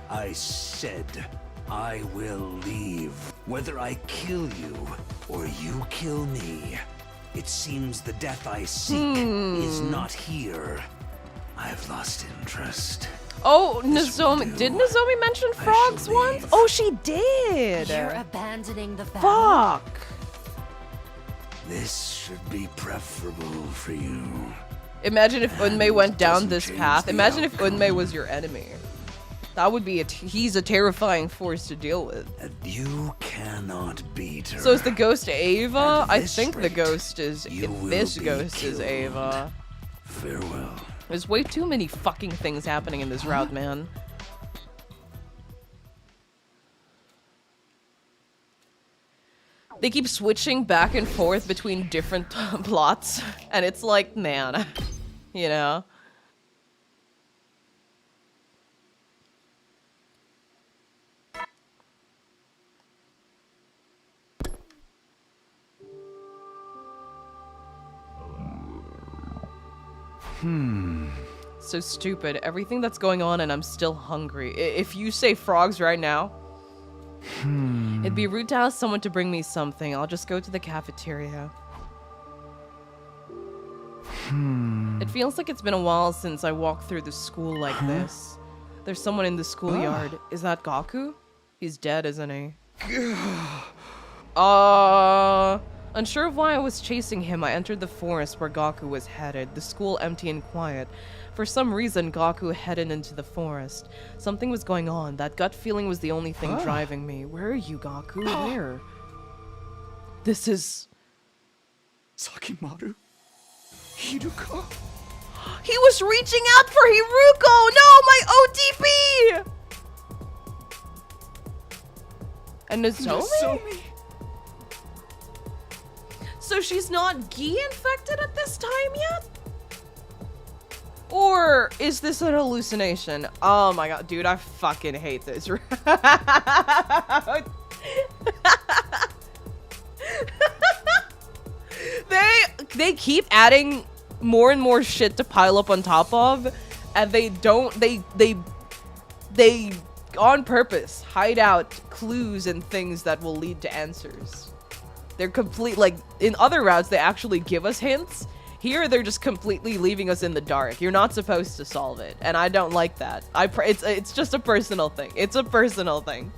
I said I will leave. Whether I kill you or you kill me, it seems the death I seek is not here. I have lost interest. Oh, Nozomi. Did Nozomi mention frogs once? Oh, she did. You're abandoning the battle. Fuck. This should be preferable for you. Imagine if Unmei went down doesn't this change path. the Imagine if outcome. Unmei was your enemy. That would be he's a terrifying force to deal with. And you cannot beat her. So is the ghost Ava? At I this think the rate, ghost is... you will This be ghost is killed. Ava. Farewell. There's way too many fucking things happening in this route, man. They keep switching back and forth between different plots, and it's like, man, you know? So stupid. Everything that's going on and I'm still hungry. If you say frogs right now, it'd be rude to ask someone to bring me something. I'll just go to the cafeteria. It feels like it's been a while since I walked through the school like this. There's someone in the schoolyard. Is that Gaku? He's dead, isn't he? Unsure of why I was chasing him, I entered the forest where Gaku was headed, the school empty and quiet. For some reason, Gaku headed into the forest. Something was going on. That gut feeling was the only thing driving me. Where are you, Gaku? Where? This is... Sakimaru? Hiruka? He was reaching out for Hiruko! No, my OTP! And Nozomi? So she's not Gi infected at this time yet? Or is this an hallucination? Oh my god, dude, I fucking hate this route. They keep adding more and more shit to pile up on top of, and they on purpose hide out clues and things that will lead to answers. They're complete, like, in other routes, they actually give us hints. Here, they're just completely leaving us in the dark. You're not supposed to solve it, and I don't like that. It's just a personal thing. It's a personal thing.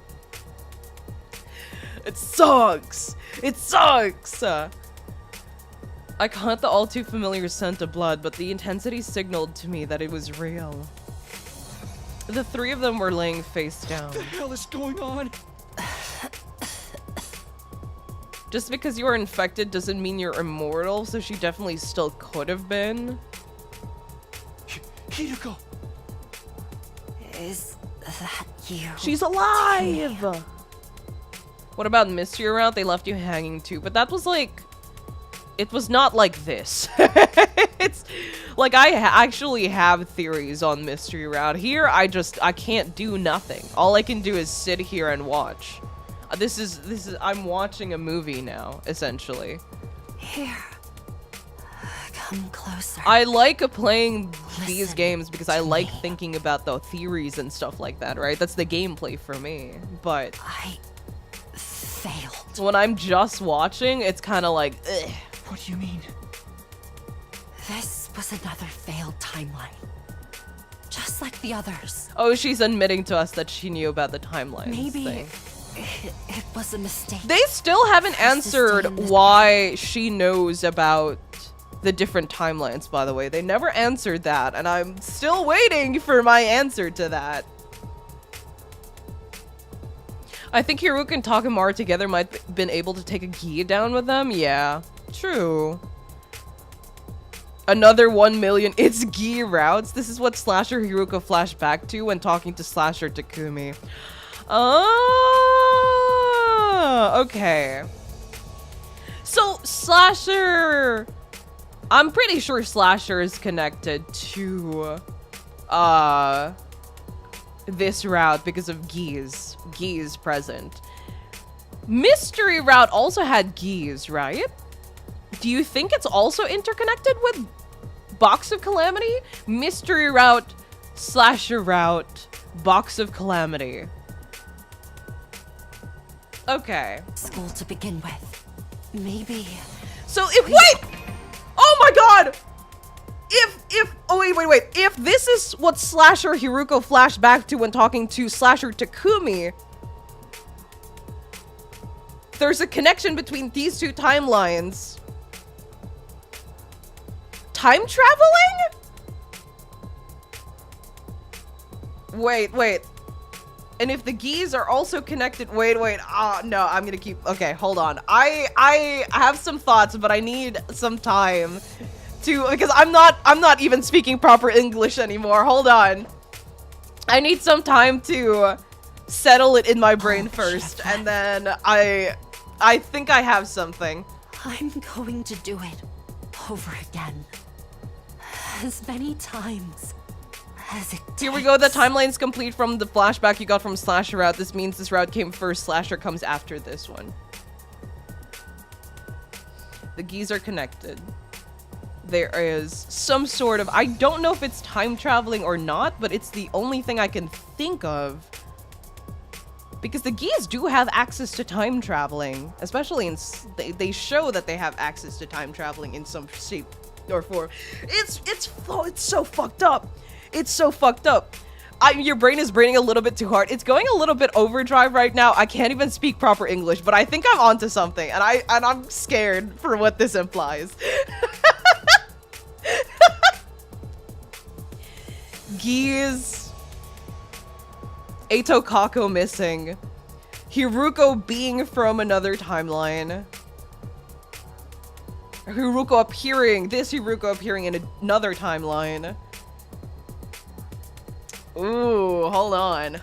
It sucks. It sucks. I caught the all too familiar scent of blood, but the intensity signaled to me that it was real. The three of them were laying face down. What the hell is going on? Just because you are infected doesn't mean you're immortal, so she definitely still could have been. Hiruko! Is that you? She's alive! What about Mystery Route? They left you hanging too, but that was like... It was not like this. It's like I actually have theories on Mystery Route. Here, I can't do nothing. All I can do is sit here and watch. This is I'm watching a movie now, essentially. Here. Come closer. I like playing these games because I like thinking about the theories and stuff like that, right? That's the gameplay for me. But I failed. when I'm just watching, it's kind of like, ugh. What do you mean? This was another failed timeline. Just like the others. Oh, she's admitting to us that she knew about the timelines Maybe thing. It was a mistake. They still haven't answered why she knows about the different timelines, by the way. They never answered that, and I'm still waiting for my answer to that. I think Hiruka and Takemaru together might have been able to take a Gi down with them. Yeah, true. Another 1 million. It's Gi routes. This is what Slasher Hiruka flashed back to when talking to Slasher Takumi. Oh, okay. So Slasher, I'm pretty sure Slasher is connected to this route because of Gi's present. Mystery Route also had Gi's, right? Do you think it's also interconnected with Box of Calamity? Mystery Route, Slasher Route, Box of Calamity. Okay. School to begin with. Maybe. So if wait! Oh my god! Oh wait. If this is what Slasher Hiruko flashed back to when talking to Slasher Takumi, there's a connection between these two timelines. Time traveling? Wait. And if the Gis are also connected, wait. No, I'm gonna keep. Okay, hold on. I have some thoughts, but I need some time to because I'm not even speaking proper English anymore. Hold on. I need some time to settle it in my brain first, and then I I think I have something. I'm going to do it over again. As many times as it Here we go. The takes. timeline's complete from the flashback you got from Slasher route. This means this route came first. Slasher comes after this one. The geese are connected. There is some sort of... I don't know if it's time traveling or not, but it's the only thing I can think of. Because the geese do have access to time traveling. Especially in... They show that they have access to time traveling in some shape or form. It's so fucked up. It's so fucked up. Your brain is braining a little bit too hard. It's going a little bit overdrive right now. I can't even speak proper English, but I think I'm onto something, and I'm scared for what this implies. Geese. Eito Kako missing. Hiruko being from another timeline. Hiruko appearing. This Hiruko appearing in another timeline. Ooh, hold on.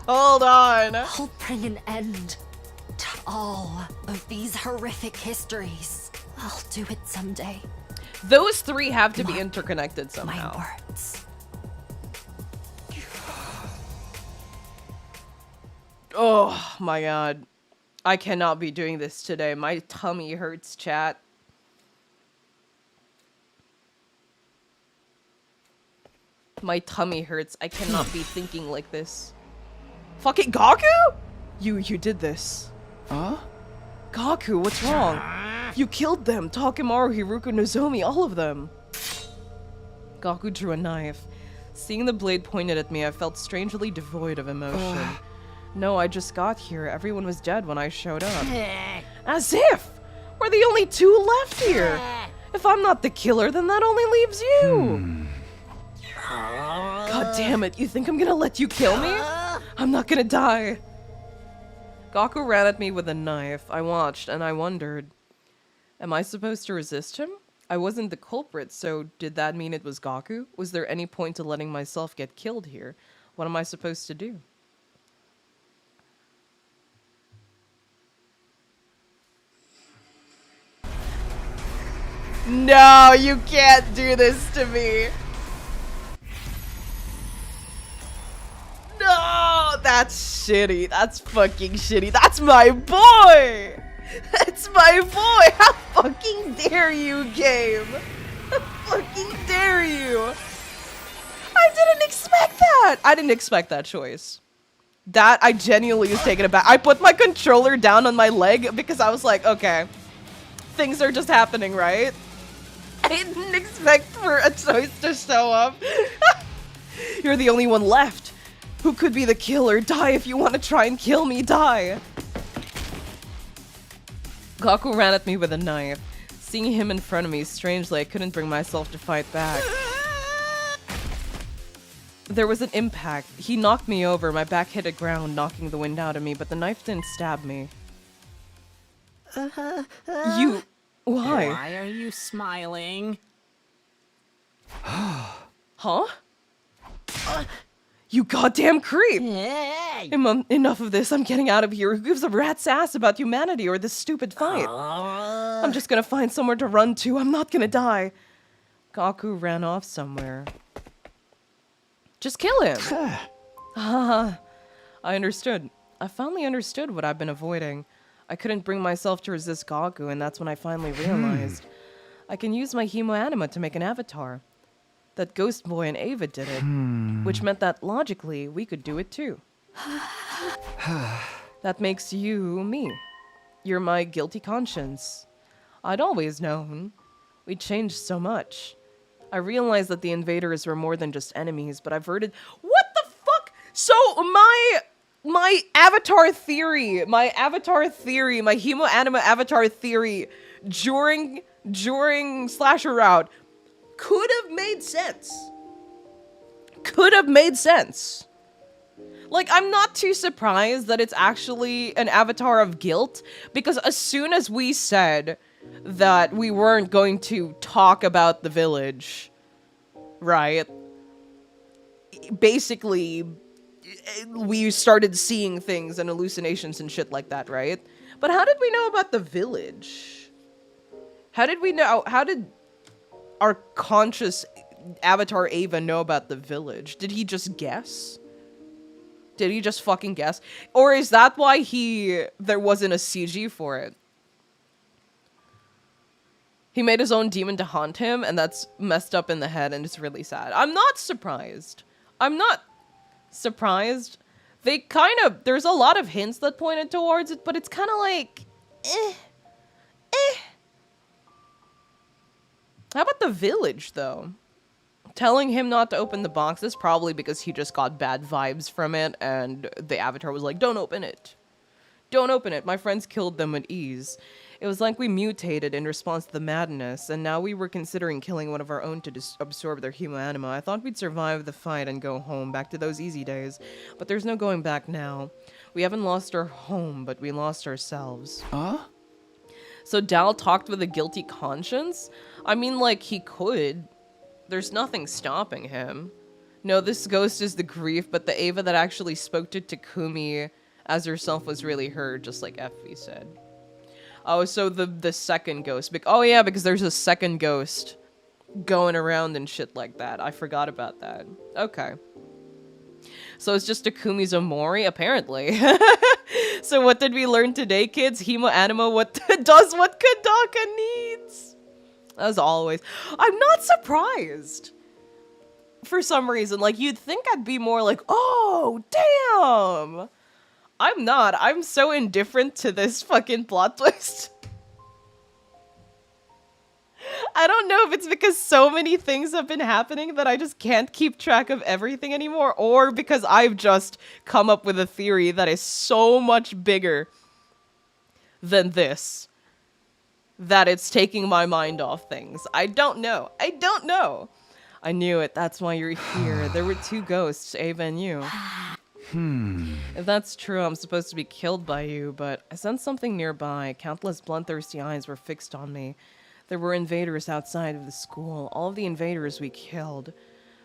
Hold on. I'll bring an end to all of these horrific histories. I'll do it someday. Those three have to be Mark interconnected somehow. My words. Oh my god. I cannot be doing this today. My tummy hurts, chat. My tummy hurts. I cannot be thinking like this. Fucking Gaku? You did this. Huh? Gaku, what's wrong? You killed them. Takemaru, Hiruko, Nozomi, all of them. Gaku drew a knife. Seeing the blade pointed at me, I felt strangely devoid of emotion. No, I just got here. Everyone was dead when I showed up. As if! We're the only two left here! If I'm not the killer, then that only leaves you! God damn it, you think I'm gonna let you kill me? I'm not gonna die. Gaku ran at me with a knife. I watched, and I wondered, am I supposed to resist him? I wasn't the culprit, so did that mean it was Gaku? Was there any point to letting myself get killed here? What am I supposed to do? No, you can't do this to me. No, that's shitty. That's fucking shitty. That's my boy. That's my boy. How fucking dare you, game? How fucking dare you? I didn't expect that. I didn't expect that choice. That I genuinely was taken aback. I put my controller down on my leg because I was like, okay, things are just happening, right? I didn't expect for a choice to show up. You're the only one left. Who could be the killer? Die if you want to try and kill me, die. Gaku ran at me with a knife. Seeing him in front of me, strangely, I couldn't bring myself to fight back. There was an impact. He knocked me over. My back hit the ground, knocking the wind out of me, but the knife didn't stab me. You... Why? Why are you smiling? Huh? You goddamn creep! Hey! Enough of this. I'm getting out of here. Who gives a rat's ass about humanity or this stupid fight? I'm just gonna find somewhere to run to. I'm not gonna die. Gaku ran off somewhere. Just kill him. I understood. I finally understood what I've been avoiding. I couldn't bring myself to resist Gaku, and that's when I finally realized I can use my hemoanima to make an avatar. That Ghost Boy and Ava did it, which meant that logically we could do it too. That makes you me. You're my guilty conscience. I'd always known. We changed so much. I realized that the invaders were more than just enemies, but I've heard it. What the fuck? So my avatar theory, my hemoanima avatar theory during Slasher Route could have made sense. Could have made sense. Like, I'm not too surprised that it's actually an avatar of guilt, because as soon as we said that we weren't going to talk about the village, right? Basically, we started seeing things and hallucinations and shit like that, right? But how did we know about the village? How did we know? How did our conscious Avatar Ava know about the village? Did he just guess? Did he just fucking guess? Or is that why there wasn't a CG for it? He made his own demon to haunt him, and that's messed up in the head, and it's really sad. I'm not surprised. I'm not surprised. They kind of... There's a lot of hints that pointed towards it, but it's kind of like... How about the village, though? Telling him not to open the box is probably because he just got bad vibes from it, and the Avatar was like, don't open it. Don't open it. My friends killed them with ease. It was like we mutated in response to the madness, and now we were considering killing one of our own to absorb their human anima. I thought we'd survive the fight and go home, back to those easy days. But there's no going back now. We haven't lost our home, but we lost ourselves. Huh? So Dal talked with a guilty conscience? I mean, like, he could. There's nothing stopping him. No, this ghost is the grief, but the Ava that actually spoke to Takumi as herself was really her, just like Effie said. Oh, so the second ghost. Oh yeah, because there's a second ghost going around and shit like that. I forgot about that. Okay. So it's just Takumi's Omori, apparently. So what did we learn today, kids? Hemo Anima does what Kadaka needs. As always. I'm not surprised. For some reason. Like, you'd think I'd be more like, oh, damn. I'm not. I'm so indifferent to this fucking plot twist. I don't know if it's because so many things have been happening that I just can't keep track of everything anymore, or because I've just come up with a theory that is so much bigger than this, that it's taking my mind off things. I don't know. I don't know. I knew it. That's why you're here. There were two ghosts, Ava and you. If that's true, I'm supposed to be killed by you, but I sensed something nearby. Countless bloodthirsty eyes were fixed on me. There were invaders outside of the school. All of the invaders we killed.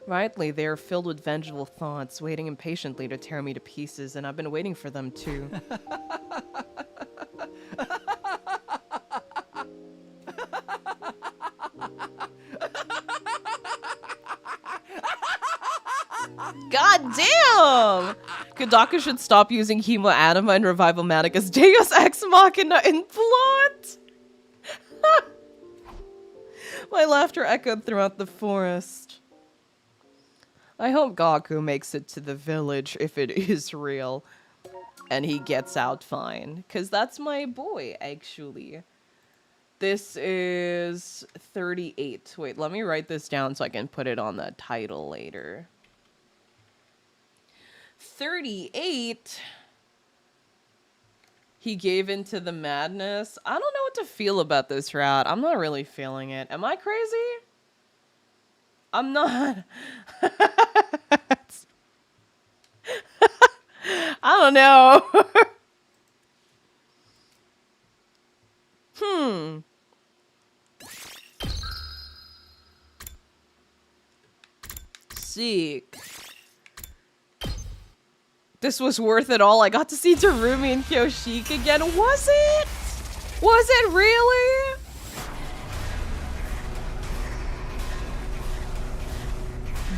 Rightly, they are filled with vengeful thoughts, waiting impatiently to tear me to pieces, and I've been waiting for them too. God damn! Kadaka should stop using Hemo Anima and Revival Manic as Deus Ex Machina in plot! My laughter echoed throughout the forest. I hope Gaku makes it to the village if it is real. And he gets out fine. Because that's my boy, actually. This is 38. Wait, let me write this down so I can put it on the title later. 38. He gave into the madness. I don't know what to feel about this route. I'm not really feeling it. Am I crazy? I'm not. I don't know. Seek. This was worth it all. I got to see Terumi and Kyoshik again. Was it? Was it really?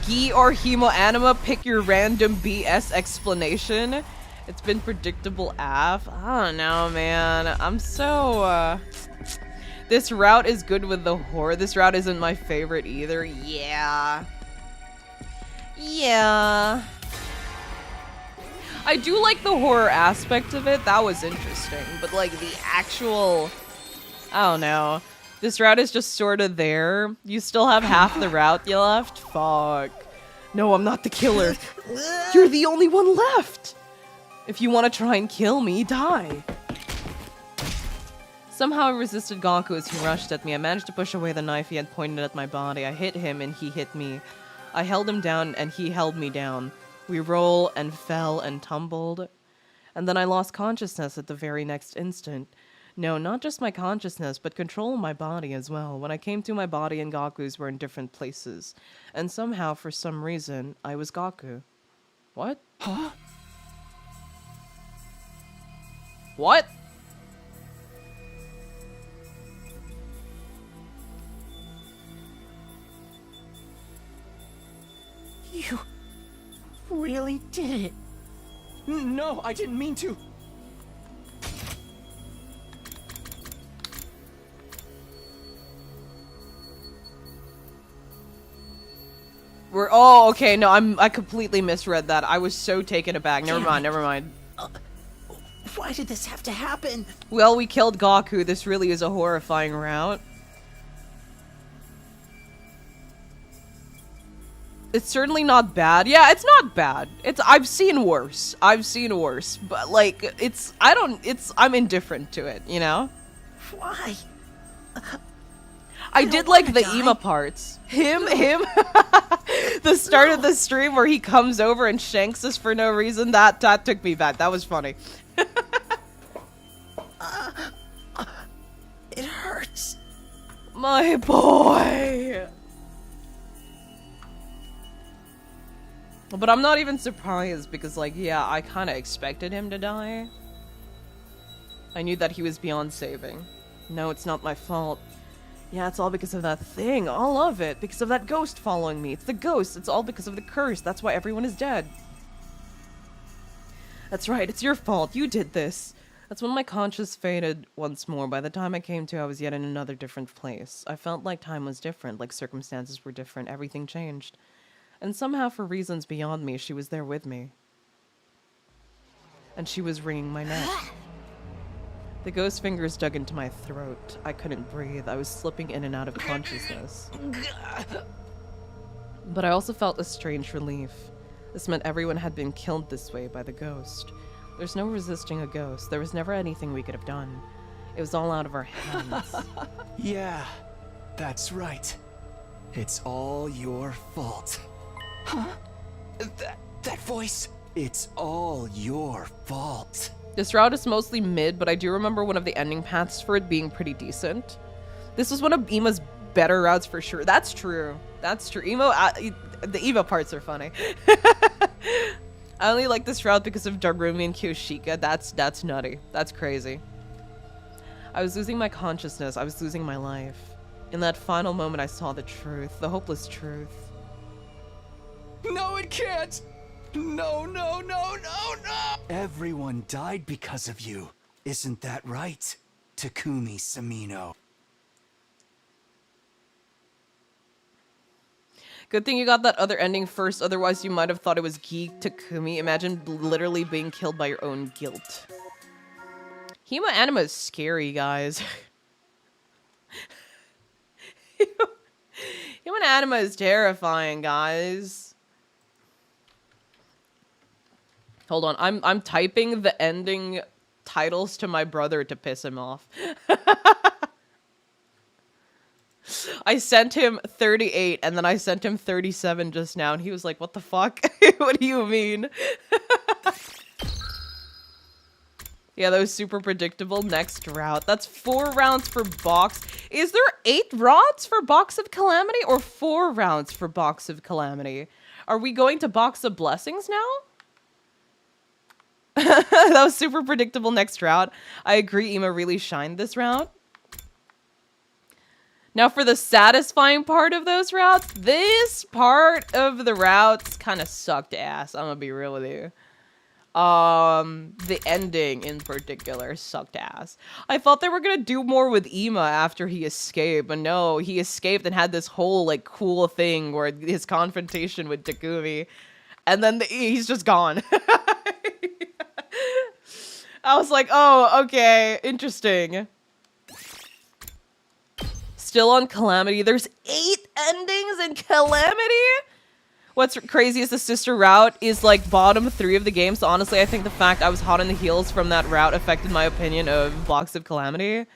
Gi or Hemo Anima, pick your random BS explanation. It's been predictable AF. I don't know, man. I'm so, This route is good with the horror. This route isn't my favorite either. Yeah. Yeah. I do like the horror aspect of it. That was interesting. But, like, the actual... I don't know. This route is just sort of there. You still have half the route you left? Fuck. No, I'm not the killer. You're the only one left! If you want to try and kill me, die. Somehow I resisted Gaku as he rushed at me. I managed to push away the knife he had pointed at my body. I hit him and he hit me. I held him down and he held me down. We roll and fell and tumbled. And then I lost consciousness at the very next instant. No, not just my consciousness, but control of my body as well. When I came to, my body and Gaku's were in different places. And somehow, for some reason, I was Gaku. What? Huh? What? really did it. No, I didn't mean to. Oh, okay, no, I completely misread that. I was so taken aback. Never mind, never mind. Why did this have to happen? Well, we killed Gaku. This really is a horrifying route. It's certainly not bad. Yeah, it's not bad. I've seen worse. I've seen worse. But, like, I'm indifferent to it, you know? Why? I did like the Ema parts. Him, the start of the stream where he comes over and shanks us for no reason, that took me back. That was funny. It hurts. My boy. But I'm not even surprised because, like, yeah, I kind of expected him to die. I knew that he was beyond saving. No, it's not my fault. Yeah, it's all because of that thing. All of it. Because of that ghost following me. It's the ghost. It's all because of the curse. That's why everyone is dead. That's right. It's your fault. You did this. That's when my conscience faded once more. By the time I came to, I was yet in another different place. I felt like time was different, like circumstances were different. Everything changed. And somehow, for reasons beyond me, she was there with me. And she was wringing my neck. The ghost fingers dug into my throat. I couldn't breathe. I was slipping in and out of consciousness. But I also felt a strange relief. This meant everyone had been killed this way by the ghost. There's no resisting a ghost. There was never anything we could have done. It was all out of our hands. Yeah, that's right. It's all your fault. Huh? That voice. It's all your fault. This route is mostly mid, but I do remember one of the ending paths for it being pretty decent. This was one of Ema's better routes for sure. That's true. That's true. The Ema parts are funny. I only like this route because of Darumi and Kyoshika. That's nutty. That's crazy. I was losing my consciousness. I was losing my life. In that final moment, I saw the truth. The hopeless truth. No, it can't! No, no, no, no, no! Everyone died because of you. Isn't that right, Takumi Samino? Good thing you got that other ending first, otherwise you might have thought it was Geek Takumi. Imagine literally being killed by your own guilt. Hema Anima is scary, guys. Hema Anima is terrifying, guys. Hold on, I'm typing the ending titles to my brother to piss him off. I sent him 38 and then I sent him 37 just now and he was like, what the fuck? What do you mean? Yeah, that was super predictable. Next route. That's 4 rounds for Box. Is there 8 routes for Box of Calamity or 4 rounds for Box of Calamity? Are we going to Box of Blessings now? That was super predictable. Next route. I agree, Ema really shined this route. Now for the satisfying part of those routes, this part of the routes kind of sucked ass. I'm gonna be real with you. The ending in particular sucked ass. I thought they were gonna do more with Ema after he escaped, but no, he escaped and had this whole like cool thing where his confrontation with Takumi, and then he's just gone. I was like, oh, okay, interesting. Still on Calamity. There's 8 endings in Calamity? What's crazy is the sister route is like bottom 3 of the game. So honestly, I think the fact I was hot on the heels from that route affected my opinion of Box of Calamity.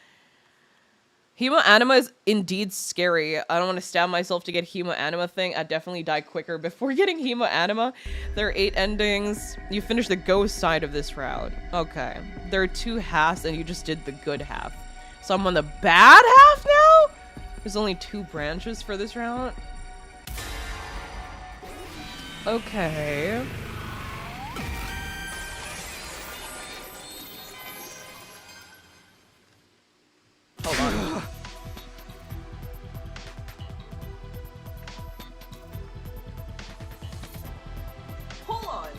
Hema Anima is indeed scary. I don't want to stab myself to get Hema Anima thing. I'd definitely die quicker before getting Hema Anima. There are 8 endings. You finish the ghost side of this route. Okay. There are 2 halves and you just did the good half. So I'm on the bad half now? There's only 2 branches for this route. Okay. Hold on. Hold on.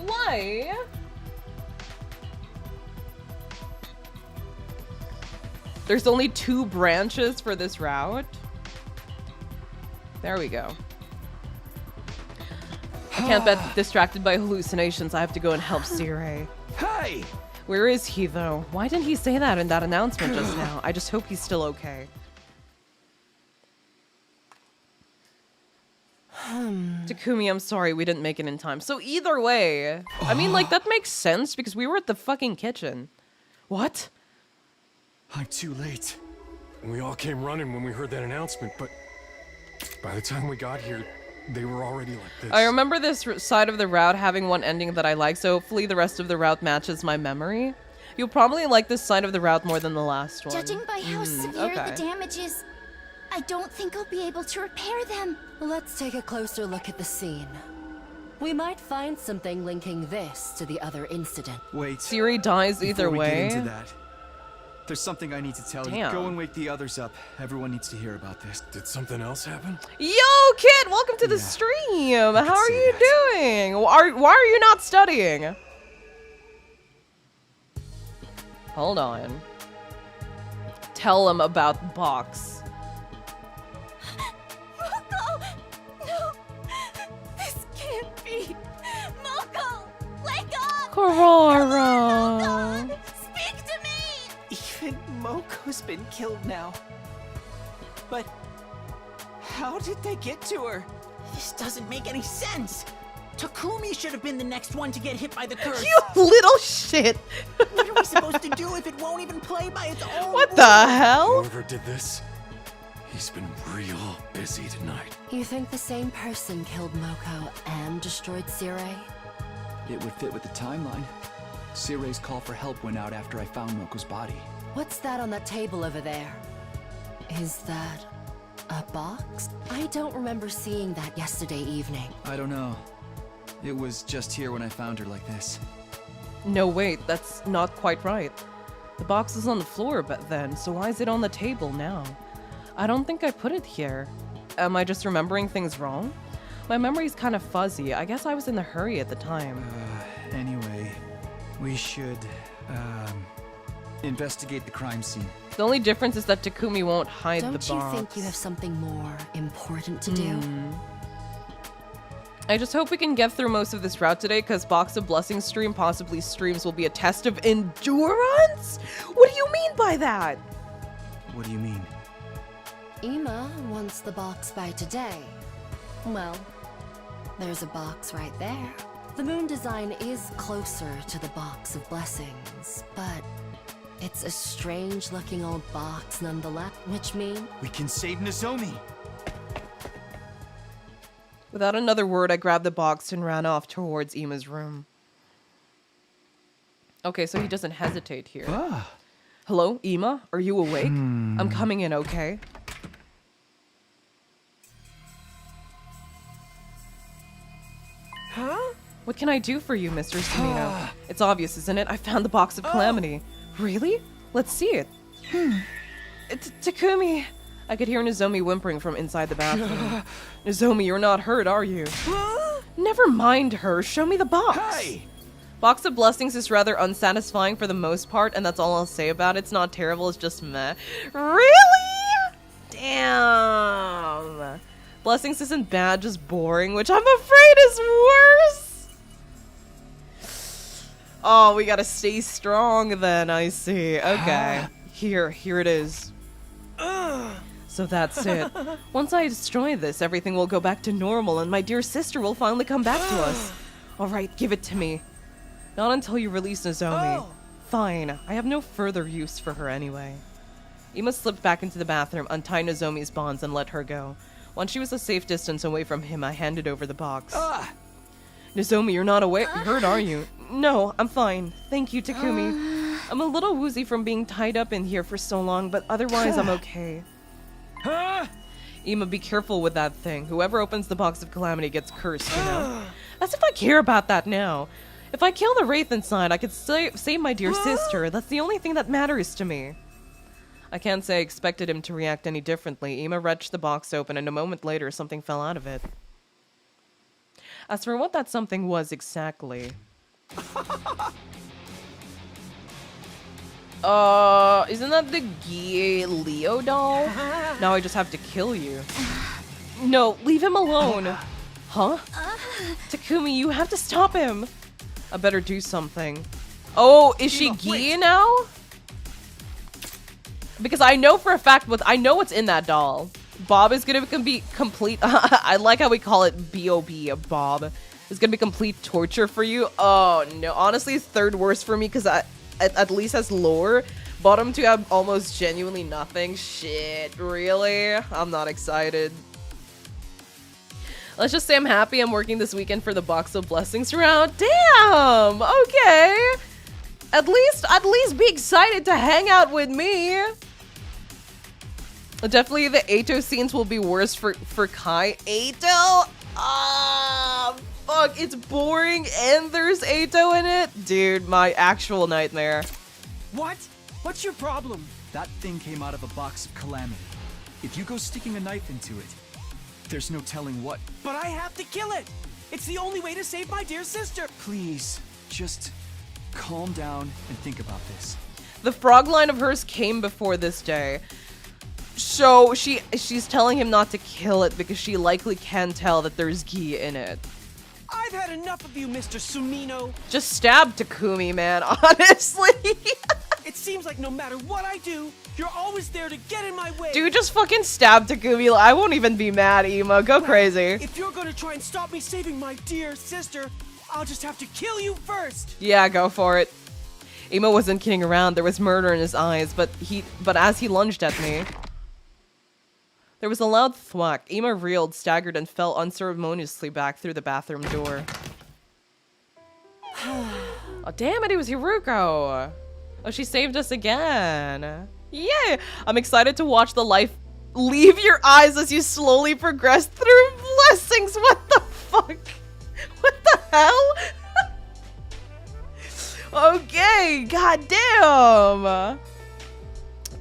Why? There's only 2 branches for this route. There we go. I can't get distracted by hallucinations. I have to go and help Sire. Hey! Where is he, though? Why didn't he say that in that announcement just now? I just hope he's still okay. Takumi, I'm sorry, we didn't make it in time. So either way, I mean, like, that makes sense because we were at the fucking kitchen. What? I'm too late. We all came running when we heard that announcement, but by the time we got here, they were already like this. I remember this side of the route having one ending that I like, so hopefully the rest of the route matches my memory. You'll probably like this side of the route more than the last one. Judging by how severe the damage is, I don't think I'll be able to repair them. Let's take a closer look at the scene. We might find something linking this to the other incident. Wait. Siri dies either Before we way. get into that, there's something I need to tell you. Go and wake the others up. Everyone needs to hear about this. Did something else happen? Yo, kid, welcome to the stream. How are you doing? Why are you not studying? Hold on. Tell him about the box. Moko! No! This can't be! Moko! Wake up! Kororo! Speak to me! Even Moko's been killed now. But how did they get to her? This doesn't make any sense. Takumi should have been the next one to get hit by the curse. You little shit! What are we supposed to do if it won't even play by its own What the hell? Whoever did this, he's been real busy tonight. You think the same person killed Moko and destroyed Sire? It would fit with the timeline. Sire's call for help went out after I found Moko's body. What's that on that table over there? Is that a box? I don't remember seeing that yesterday evening. I don't know. It was just here when I found her like this. No, wait, that's not quite right. The box is on the floor but then, so why is it on the table now? I don't think I put it here. Am I just remembering things wrong? My memory's kind of fuzzy. I guess I was in a hurry at the time. Anyway, we should, investigate the crime scene. The only difference is that Takumi won't hide the box. Don't you think you have something more important to do? I just hope we can get through most of this route today, because Box of Blessings stream, possibly streams, will be a test of endurance? What do you mean by that? What do you mean? Ima wants the box by today. Well, there's a box right there. The moon design is closer to the Box of Blessings, but it's a strange-looking old box nonetheless, which means We can save Nozomi! Without another word, I grabbed the box and ran off towards Ima's room. Okay, so he doesn't hesitate here. Hello, Ima? Are you awake? I'm coming in, okay? Huh? What can I do for you, Mr. Sumino? It's obvious, isn't it? I found the box of Calamity. Really? Let's see it. It's Takumi. I could hear Nozomi whimpering from inside the bathroom. Nozomi, you're not hurt, are you? Never mind her. Show me the box. Hey! Box of Blessings is rather unsatisfying for the most part, and that's all I'll say about it. It's not terrible, it's just meh. Really? Damn. Blessings isn't bad, just boring, which I'm afraid is worse. Oh, we gotta stay strong then, I see. Okay. Here it is. So that's it. Once I destroy this, everything will go back to normal and my dear sister will finally come back to us. Alright, give it to me. Not until you release Nozomi. Fine, I have no further use for her anyway. Ima slipped back into the bathroom, untied Nozomi's bonds, and let her go. Once she was a safe distance away from him, I handed over the box. Nozomi, you're not hurt, are you? No, I'm fine. Thank you, Takumi. I'm a little woozy from being tied up in here for so long, but otherwise I'm okay. Ima, be careful with that thing. Whoever opens the box of Calamity gets cursed, you know? As if I care about that now. If I kill the wraith inside, I could save my dear sister. That's the only thing that matters to me. I can't say I expected him to react any differently. Ima wrenched the box open, and a moment later, something fell out of it. As for what that something was exactly, Isn't that the Guy Leo doll? Now I just have to kill you. No, leave him alone. Huh? Takumi, you have to stop him. I better do something. Oh, is she Guy now? Because I know for a fact I know what's in that doll. Bob is gonna be complete. I like how we call it B.O.B. Bob. It's gonna be complete torture for you. Oh no, honestly, it's third worst for me because at least has lore. Bottom two have almost genuinely nothing. Shit, really? I'm not excited. Let's just say I'm happy I'm working this weekend for the Box of Blessings round. Damn! Okay. At least be excited to hang out with me. Definitely the Ato scenes will be worse for Kai. Ato? Ah, fuck, it's boring and there's Ato in it? Dude, my actual nightmare. What? What's your problem? That thing came out of a box of Calamity. If you go sticking a knife into it, there's no telling what. But I have to kill it! It's the only way to save my dear sister! Please, just calm down and think about this. The frog line of hers came before this day. So she's telling him not to kill it because she likely can tell that there's Gi in it. I've had enough of you, Mr. Sumino. Just stab Takumi, man, honestly. It seems like no matter what I do, you're always there to get in my way. Dude, just fucking stab Takumi. I won't even be mad, Emo. Go crazy. If you're gonna try and stop me saving my dear sister, I'll just have to kill you first. Yeah, go for it. Emo wasn't kidding around. There was murder in his eyes, but as he lunged at me, there was a loud thwack. Emo reeled, staggered, and fell unceremoniously back through the bathroom door. Oh, damn it, it was Hiruko. Oh, she saved us again. Yay! I'm excited to watch the life leave your eyes as you slowly progress through blessings. What the fuck? What the hell? Okay, goddamn.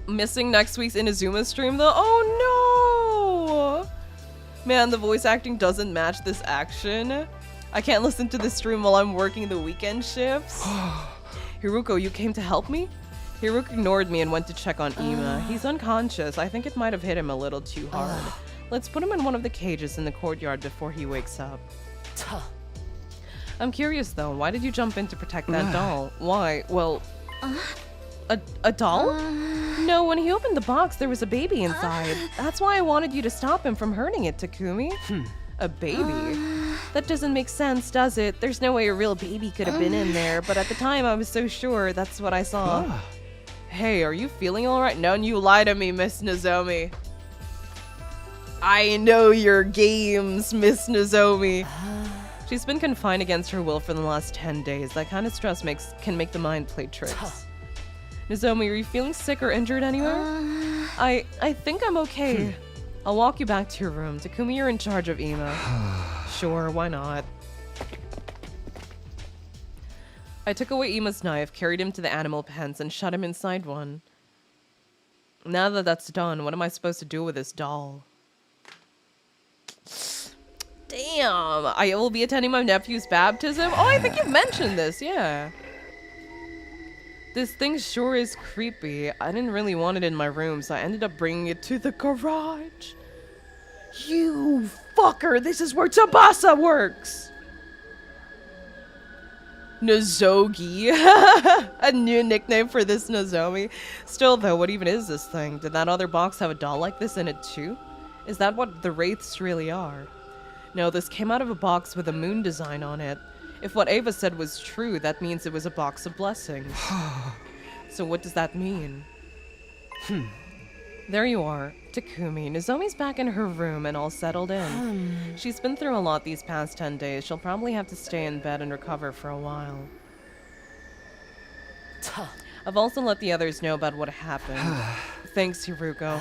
Missing next week's Inazuma stream though. Oh no! Man, the voice acting doesn't match this action. I can't listen to the stream while I'm working the weekend shifts. Hiruko, you came to help me? Hiruko ignored me and went to check on Ima. He's unconscious. I think it might have hit him a little too hard. Let's put him in one of the cages in the courtyard before he wakes up. I'm curious though, why did you jump in to protect that doll? Why? Well, a doll? No, when he opened the box, there was a baby inside. That's why I wanted you to stop him from hurting it, Takumi. A baby? That doesn't make sense, does it? There's no way a real baby could have been in there, but at the time I was so sure that's what I saw. Hey, are you feeling alright? No, you lie to me, Miss Nozomi. I know your games, Miss Nozomi. She's been confined against her will for the last 10 days. That kind of stress can make the mind play tricks. Nozomi, are you feeling sick or injured anywhere? I think I'm okay. I'll walk you back to your room. Takumi, you're in charge of Ima. Sure, why not? I took away Ima's knife, carried him to the animal pens, and shut him inside one. Now that that's done, what am I supposed to do with this doll? Damn, I will be attending my nephew's baptism? Oh, I think you mentioned this, yeah. This thing sure is creepy. I didn't really want it in my room, so I ended up bringing it to the garage. You fucker, this is where Tsubasa works! Nozogi. A new nickname for this Nozomi. Still though, what even is this thing? Did that other box have a doll like this in it too? Is that what the wraiths really are? No, this came out of a box with a moon design on it. If what Ava said was true, that means it was a box of blessings. So what does that mean? There you are, Takumi. Nozomi's back in her room and all settled in. She's been through a lot these past 10 days. She'll probably have to stay in bed and recover for a while. I've also let the others know about what happened. Thanks, Hiruko.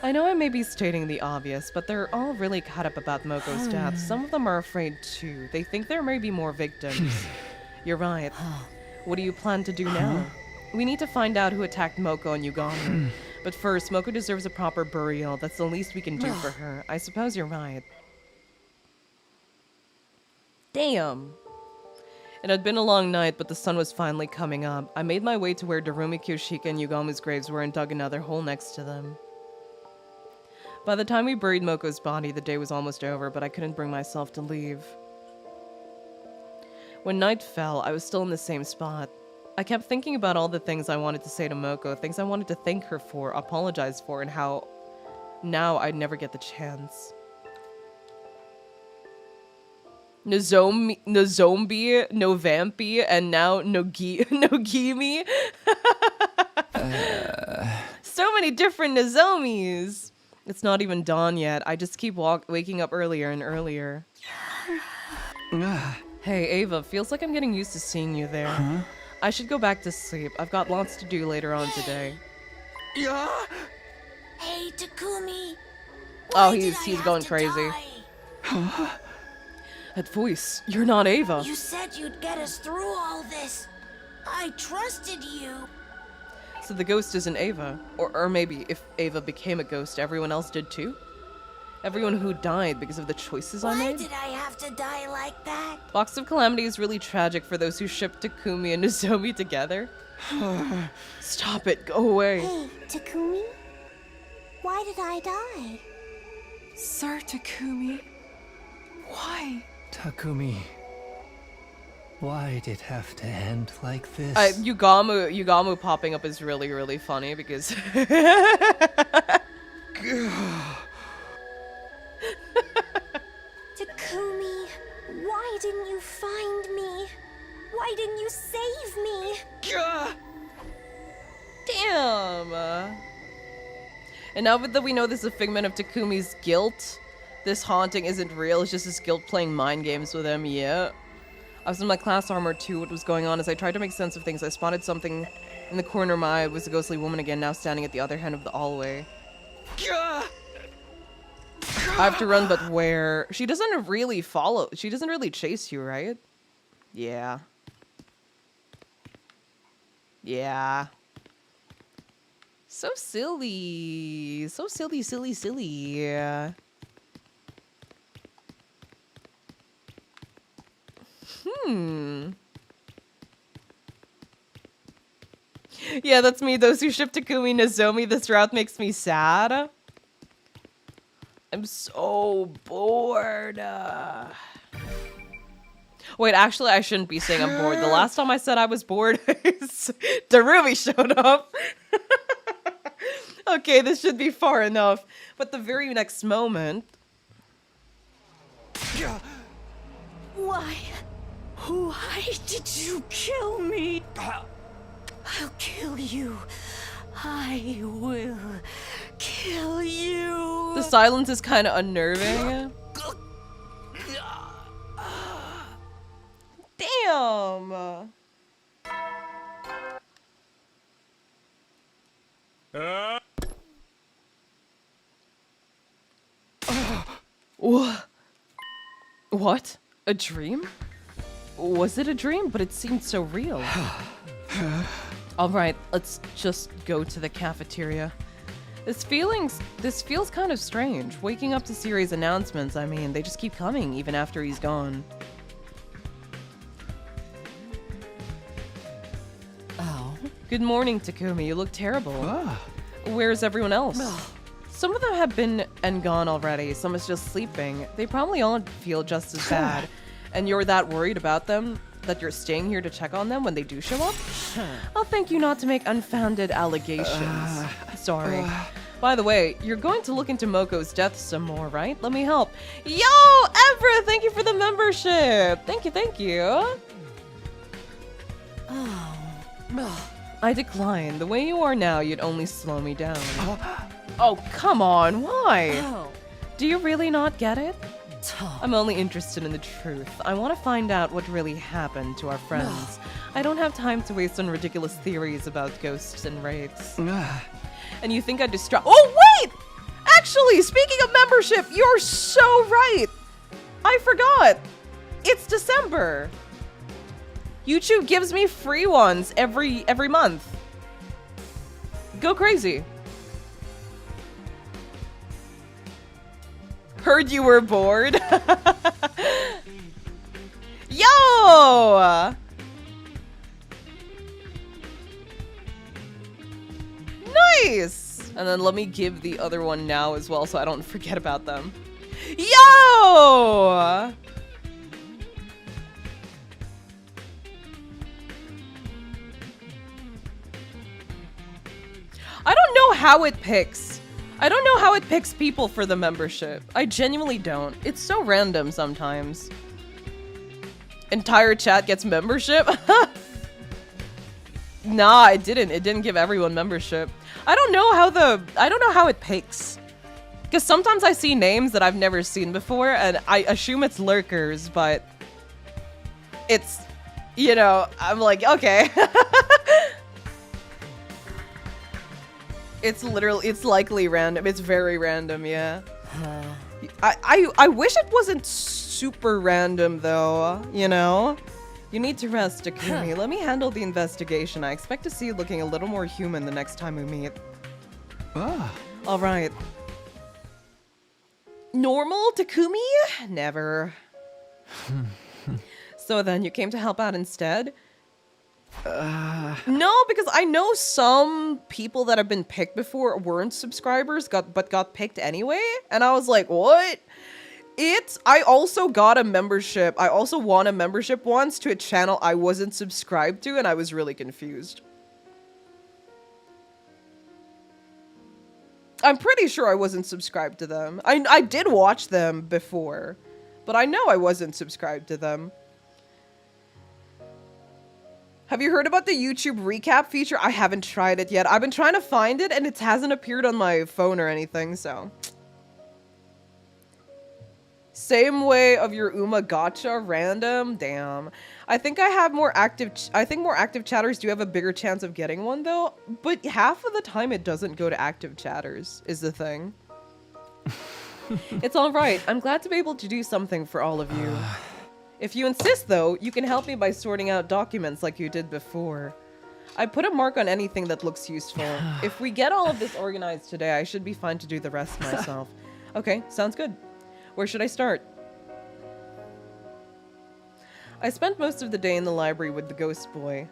I know I may be stating the obvious, but they're all really caught up about Moko's death. Some of them are afraid too. They think there may be more victims. You're right. What do you plan to do now? We need to find out who attacked Moko and Yugami. But first, Moko deserves a proper burial. That's the least we can do for her. I suppose you're right. Damn. It had been a long night, but the sun was finally coming up. I made my way to where Darumi, Kyoshika, and Yugamu's graves were and dug another hole next to them. By the time we buried Moko's body, the day was almost over, but I couldn't bring myself to leave. When night fell, I was still in the same spot. I kept thinking about all the things I wanted to say to Moko, things I wanted to thank her for, apologize for, and how now I'd never get the chance. No zombie, no vampy, and now no gimi. So many different Nozomis. It's not even dawn yet. I just keep waking up earlier and earlier. Hey, Ava, feels like I'm getting used to seeing you there. Huh? I should go back to sleep. I've got lots to do later on today. Yeah? Hey, Takumi. Oh, Why he's did I going have to crazy. die? Huh? That voice, you're not Ava. You said you'd get us through all this. I trusted you. So the ghost isn't Ava. Or maybe if Ava became a ghost, everyone else did too? Everyone who died because of the choices I Why made? did I have to die like that? Box of Calamity is really tragic for those who ship Takumi and Nozomi together. Stop it, go away. Hey, Takumi? Why did I die? Sir Takumi, why? Takumi, why'd it have to end like this? Yugamu popping up is really, really funny because... Takumi, why didn't you find me? Why didn't you save me? Damn. And now that we know this is a figment of Takumi's guilt, this haunting isn't real, it's just his guilt playing mind games with him, yeah. I was in my class armor too. What was going on as I tried to make sense of things. I spotted something in the corner of my eye. It was a ghostly woman again, now standing at the other end of the hallway. I have to run, but where? She doesn't really chase you, right? Yeah. Yeah. So silly. So silly, silly, silly. Yeah. Yeah, that's me. Those who ship Takumi Nozomi, this route makes me sad. I'm so bored. Wait, actually, I shouldn't be saying I'm bored. The last time I said I was bored, Darumi showed up. Okay, this should be far enough. But the very next moment... Why? Why did you kill me? I'll kill you. I will kill you. The silence is kind of unnerving. Damn. What? A dream? Was it a dream? But it seemed so real. Alright, let's just go to the cafeteria. This feels kind of strange. Waking up to Siri's announcements, I mean, they just keep coming even after he's gone. Oh. Good morning, Takumi. You look terrible. Where's everyone else? Some of them have been and gone already. Some is just sleeping. They probably all feel just as bad. And you're that worried about them that you're staying here to check on them when they do show up? I'll thank you not to make unfounded allegations. Sorry. By the way, you're going to look into Moko's death some more, right? Let me help. Yo, Evra, thank you for the membership. Thank you, thank you. I decline. The way you are now, you'd only slow me down. Oh, come on. Why? Do you really not get it? I'm only interested in the truth. I want to find out what really happened to our friends. I don't have time to waste on ridiculous theories about ghosts and wraiths. And you think I'd Oh, wait! Actually, speaking of membership, you're so right! I forgot! It's December! YouTube gives me free ones every month. Go crazy. Heard you were bored. Yo! Yo! Nice! And then let me give the other one now as well so I don't forget about them. Yo! I don't know how it picks. I don't know how it picks people for the membership. I genuinely don't. It's so random sometimes. Entire chat gets membership? Nah, it didn't. It didn't give everyone membership. I don't know how it picks. Because sometimes I see names that I've never seen before, and I assume it's lurkers, but it's, you know, I'm like, okay. It's likely random. It's very random, yeah. I wish it wasn't super random, though, you know? You need to rest, Takumi. Let me handle the investigation. I expect to see you looking a little more human the next time we meet. All right. Normal, Takumi? Never. So then, you came to help out instead? No, because I know some people that have been picked before weren't subscribers, but got picked anyway, and I was like, what? I also got a membership. I also won a membership once to a channel I wasn't subscribed to, and I was really confused. I'm pretty sure I wasn't subscribed to them. I did watch them before, but I know I wasn't subscribed to them. Have you heard about the YouTube recap feature? I haven't tried it yet. I've been trying to find it, and it hasn't appeared on my phone or anything, so. Same way of your Uma Gotcha random? Damn. I think more active chatters do have a bigger chance of getting one, though. But half of the time, it doesn't go to active chatters, is the thing. It's alright. I'm glad to be able to do something for all of you. If you insist, though, you can help me by sorting out documents like you did before. I put a mark on anything that looks useful. If we get all of this organized today, I should be fine to do the rest myself. Okay, sounds good. Where should I start? I spent most of the day in the library with the ghost boy.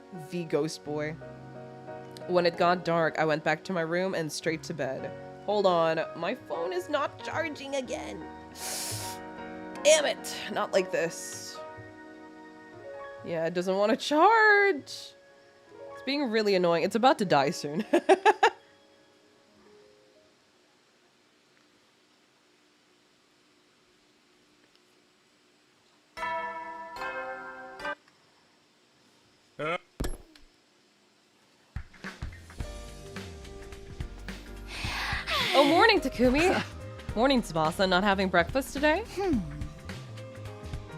When it got dark, I went back to my room and straight to bed. Hold on, my phone is not charging again. Damn it, not like this. Yeah, it doesn't want to charge. It's being really annoying. It's about to die soon. Oh, morning, Takumi. Morning, Tsubasa. Not having breakfast today?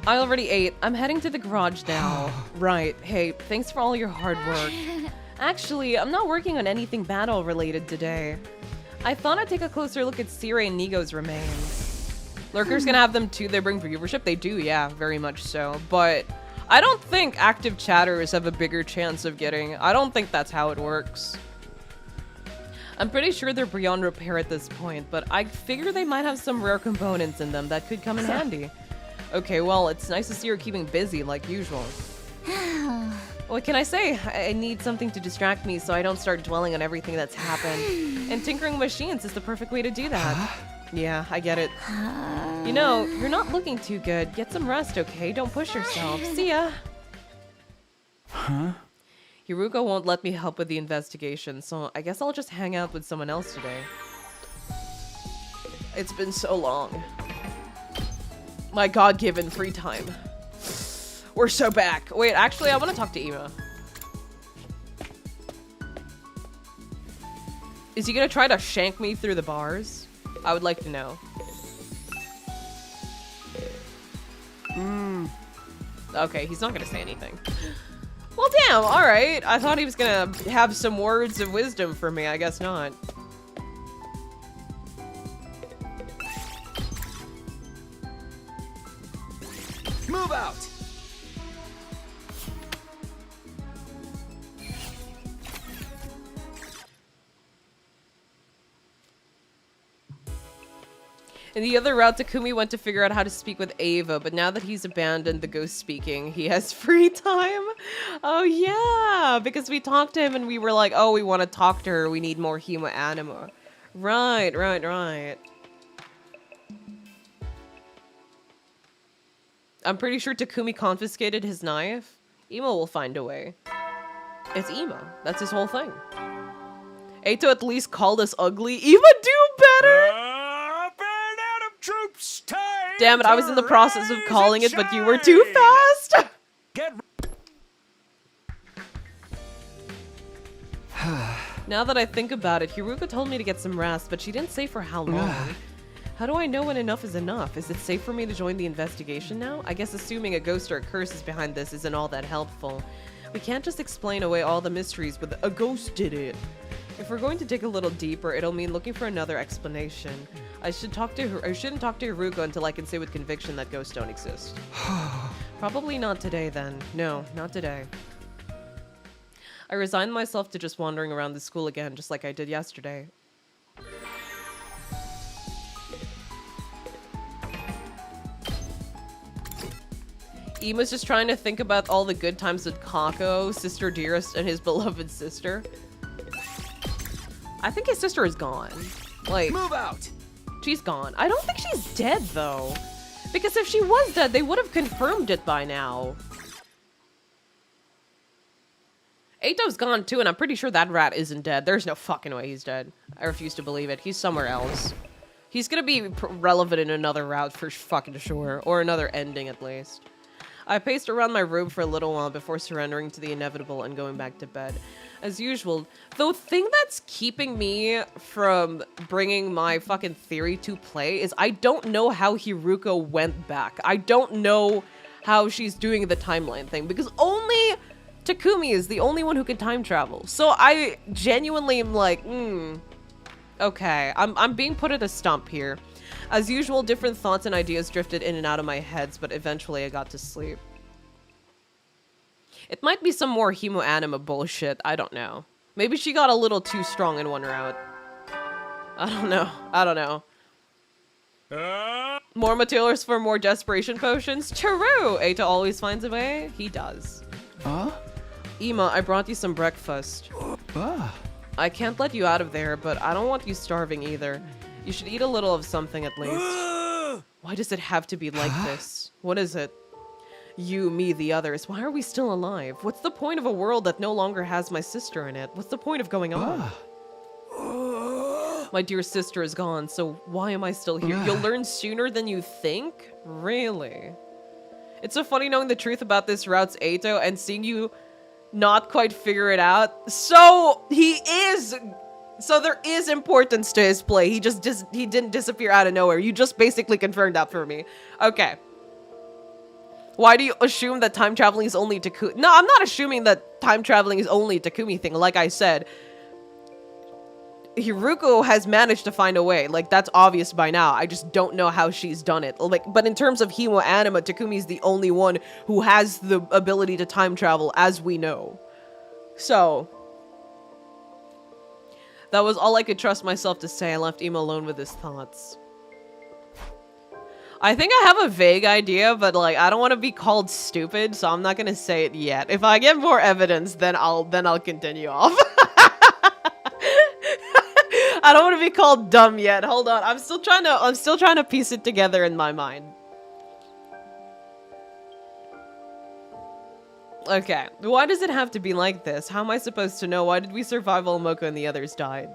I already ate. I'm heading to the garage now. Right. Hey, thanks for all your hard work. Actually, I'm not working on anything battle-related today. I thought I'd take a closer look at Sire and Nigo's remains. Lurkers gonna have them too. They bring viewership. They do, yeah, very much so. But I don't think active chatters have a bigger chance of getting. I don't think that's how it works. I'm pretty sure they're beyond repair at this point, but I figure they might have some rare components in them that could come in handy. Okay, well, it's nice to see her keeping busy like usual. What can I say? I need something to distract me so I don't start dwelling on everything that's happened. And tinkering machines is the perfect way to do that. Yeah, I get it. You know, you're not looking too good. Get some rest, okay? Don't push yourself. See ya. Hiruko won't let me help with the investigation, so I guess I'll just hang out with someone else today. It's been so long. My God-given free time. We're so back. Wait, actually, I want to talk to Ima. Is he gonna try to shank me through the bars? I would like to know. Okay, he's not gonna say anything. Well, damn, alright. I thought he was gonna have some words of wisdom for me. I guess not. Move out! In the other route, Takumi went to figure out how to speak with Ava, but now that he's abandoned the ghost speaking, he has free time. Oh yeah, because we talked to him and we were like, oh, we want to talk to her, we need more Himo Anima. Right. I'm pretty sure Takumi confiscated his knife. Imo will find a way. It's Imo. That's his whole thing. Eito at least called us ugly. Eva, do better! Troops, time Damn it, I was in the process of calling it, but you were too fast! Get Now that I think about it, Hiruka told me to get some rest, but she didn't say for how long. How do I know when enough is enough? Is it safe for me to join the investigation now? I guess assuming a ghost or a curse is behind this isn't all that helpful. We can't just explain away all the mysteries with a ghost did it. If we're going to dig a little deeper, it'll mean looking for another explanation. I shouldn't talk to Hiruka until I can say with conviction that ghosts don't exist. Probably not today then. No, not today. I resigned myself to just wandering around the school again, just like I did yesterday. Ima's just trying to think about all the good times with Kako, Sister Dearest, and his beloved sister. I think his sister is gone. Like, move out. She's gone. I don't think she's dead though, because if she was dead, they would have confirmed it by now. Eito's gone too, and I'm pretty sure that rat isn't dead. There's no fucking way he's dead. I refuse to believe it. He's somewhere else. He's gonna be relevant in another route for fucking sure, or another ending at least. I paced around my room for a little while before surrendering to the inevitable and going back to bed. As usual, the thing that's keeping me from bringing my fucking theory to play is I don't know how Hiruka went back. I don't know how she's doing the timeline thing, because only Takumi is the only one who can time travel. So I genuinely am like, okay, I'm being put at a stump here. As usual, different thoughts and ideas drifted in and out of my heads, but eventually I got to sleep. It might be some more Himo Anima bullshit, I don't know. Maybe she got a little too strong in one route. I don't know. More materials for more desperation potions? True! Eita always finds a way. He does. Ima, I brought you some breakfast. I can't let you out of there, but I don't want you starving either. You should eat a little of something at least. Why does it have to be like this? What is it? You, me, the others. Why are we still alive? What's the point of a world that no longer has my sister in it? What's the point of going on? My dear sister is gone, so why am I still here? You'll learn sooner than you think? Really? It's so funny knowing the truth about this route's Eito and seeing you not quite figure it out. So there is importance to his play. He didn't disappear out of nowhere. You just basically confirmed that for me. Okay. Why do you assume that time traveling is only Takumi? No, I'm not assuming that time traveling is only a Takumi thing. Like I said, Hiruko has managed to find a way. Like, that's obvious by now. I just don't know how she's done it. Like, but in terms of Himo Anima, Takumi's the only one who has the ability to time travel, as we know. So that was all I could trust myself to say. I left Imo alone with his thoughts. I think I have a vague idea, but like I don't want to be called stupid, so I'm not gonna say it yet. If I get more evidence, then I'll continue off. I don't want to be called dumb yet. Hold on, I'm still trying to piece it together in my mind. Okay, why does it have to be like this? How am I supposed to know? Why did we survive while Moko and the others died?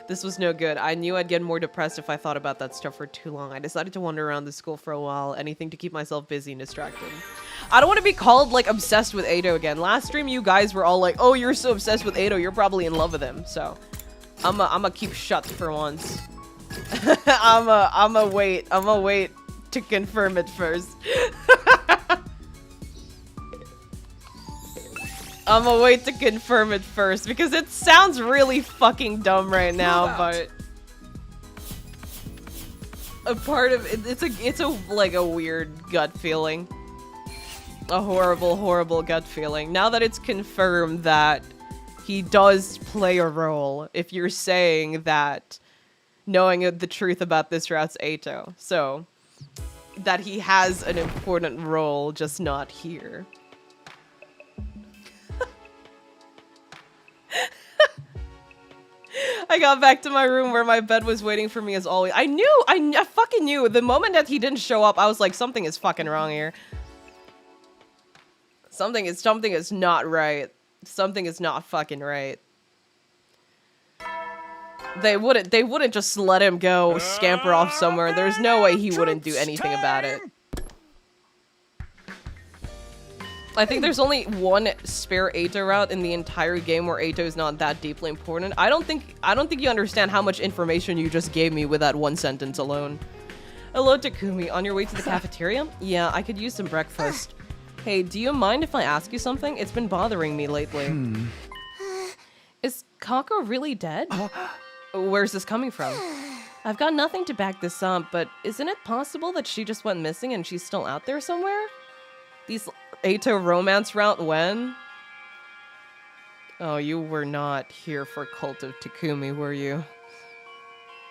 This was no good. I knew I'd get more depressed if I thought about that stuff for too long. I decided to wander around the school for a while, anything to keep myself busy and distracted. I don't want to be called, like, obsessed with Eito again. Last stream, you guys were all like, oh, you're so obsessed with Eito, you're probably in love with him. So, I'ma keep shut for once. I'ma wait to confirm it first. I'm gonna wait to confirm it first because it sounds really fucking dumb right now, but a part of it, it's a like a weird gut feeling, a horrible gut feeling. Now that it's confirmed that he does play a role, if you're saying that knowing the truth about this route's Eito. So, that he has an important role, just not here. I got back to my room where my bed was waiting for me as always. I fucking knew. The moment that he didn't show up, I was like, something is fucking wrong here. Something is not right. Something is not fucking right. They wouldn't just let him go scamper off somewhere. There's no way he wouldn't do anything about it. I think there's only one spare Eito route in the entire game where Eito is not that deeply important. I don't think you understand how much information you just gave me with that one sentence alone. Hello, Takumi. On your way to the cafeteria? Yeah, I could use some breakfast. Hey, do you mind if I ask you something? It's been bothering me lately. Is Kako really dead? Where's this coming from? I've got nothing to back this up, but isn't it possible that she just went missing and she's still out there somewhere? These Eito romance route when? Oh, you were not here for Cult of Takumi, were you?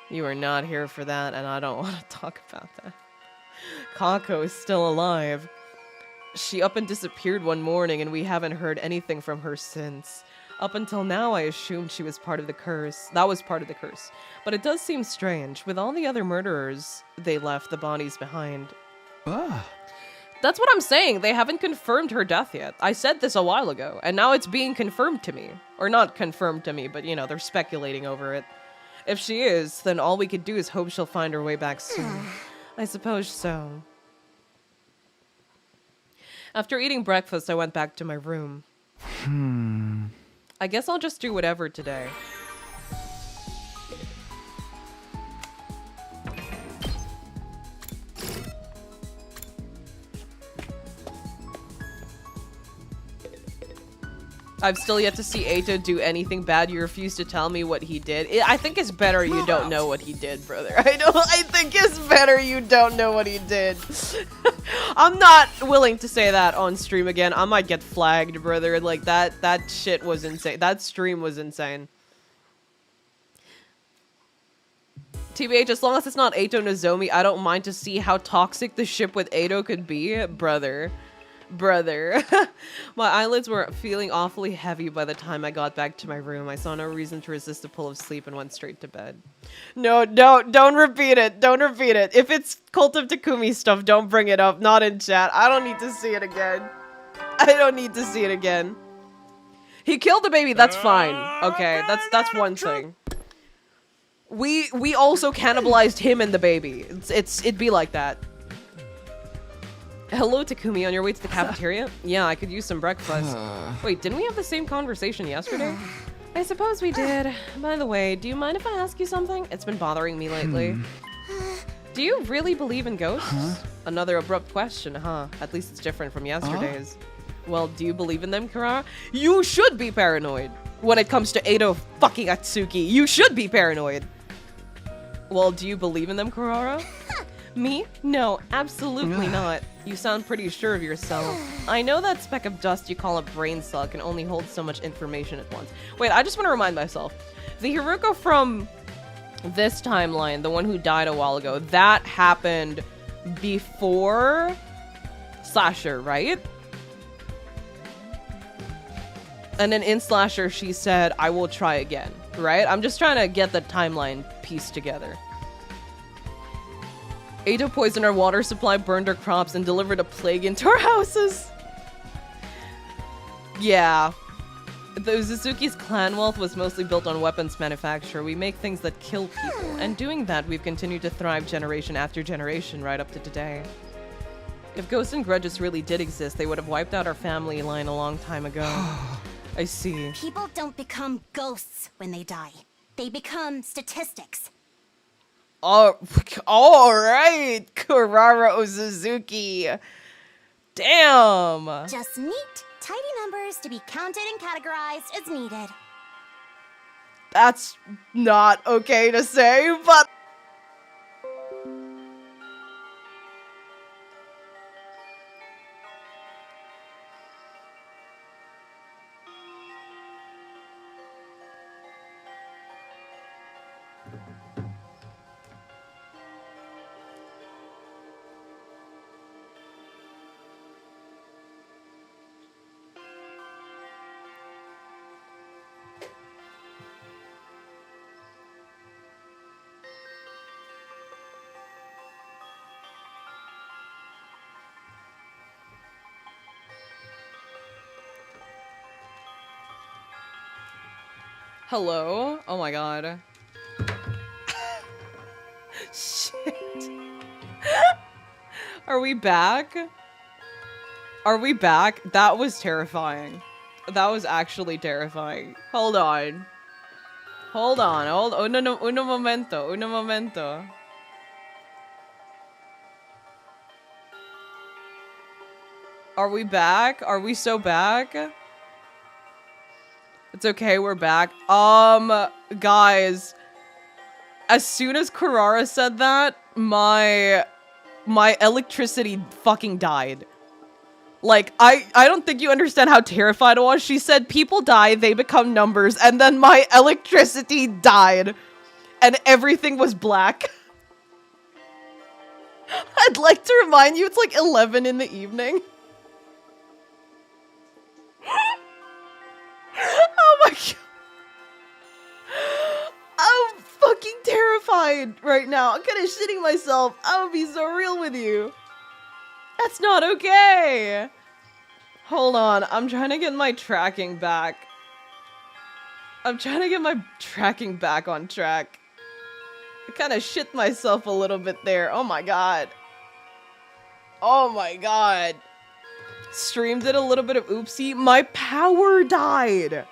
You were not here for that, and I don't want to talk about that. Kako is still alive. She up and disappeared one morning, and we haven't heard anything from her since. Up until now, I assumed she was part of the curse. That was part of the curse. But it does seem strange. With all the other murderers, they left the bodies behind. That's what I'm saying. They haven't confirmed her death yet. I said this a while ago, and now it's being confirmed to me. Or not confirmed to me, but, you know, they're speculating over it. If she is, then all we could do is hope she'll find her way back soon. I suppose so. After eating breakfast, I went back to my room. I guess I'll just do whatever today. I've still yet to see Eito do anything bad. You refuse to tell me what he did. I think it's better you don't know what he did, brother. I think it's better you don't know what he did. I'm not willing to say that on stream again. I might get flagged, brother. Like, that shit was insane. That stream was insane. TBH, as long as it's not Eito Nozomi, I don't mind to see how toxic the ship with Eito could be. Brother. My eyelids were feeling awfully heavy by the time I got back to my room. I saw no reason to resist a pull of sleep and went straight to bed. No, don't repeat it. Don't repeat it. If it's Cult of Takumi stuff, don't bring it up. Not in chat. I don't need to see it again. I don't need to see it again. He killed the baby. That's fine. Okay, that's one thing. We also cannibalized him and the baby. It'd be like that. Hello, Takumi, on your way to the cafeteria? Yeah, I could use some breakfast. Wait, didn't we have the same conversation yesterday? I suppose we did. By the way, do you mind if I ask you something? It's been bothering me lately. Do you really believe in ghosts? Another abrupt question, huh? At least it's different from yesterday's. Well, do you believe in them, Kurara? You should be paranoid. When it comes to Eito fucking Atsuki, you should be paranoid. Well, do you believe in them, Kurara? Me? No, absolutely not. You sound pretty sure of yourself. I know that speck of dust you call a brain cell can only hold so much information at once. Wait, I just want to remind myself. The Haruko from this timeline, the one who died a while ago, that happened before Slasher, right? And then in Slasher, she said, I will try again, right? I'm just trying to get the timeline pieced together. Eito poisoned our water supply, burned our crops, and delivered a plague into our houses. Yeah. The Uzuzuki's clan wealth was mostly built on weapons manufacture. We make things that kill people, and doing that, we've continued to thrive generation after generation right up to today. If ghosts and grudges really did exist, they would have wiped out our family line a long time ago. I see. People don't become ghosts when they die. They become statistics. All right, Kurara Uzuzuki. Damn. Just neat, tidy numbers to be counted and categorized as needed. That's not okay to say, but... Hello? Oh my god. Shit. Are we back? Are we back? That was terrifying. That was actually terrifying. Hold on. Hold on. Uno momento. Uno momento. Are we back? Are we so back? It's okay, we're back. Guys. As soon as Karara said that, my electricity fucking died. Like, I don't think you understand how terrified I was. She said people die, they become numbers, and then my electricity died. And everything was black. I'd like to remind you, it's like 11 in the evening. Oh my god. I'm fucking terrified right now. I'm kind of shitting myself. I'm gonna be so real with you. That's not okay. Hold on. I'm trying to get my tracking back. I'm trying to get my tracking back on track. I kind of shit myself a little bit there. Oh my god. Oh my god. Stream did a little bit of oopsie. My power died.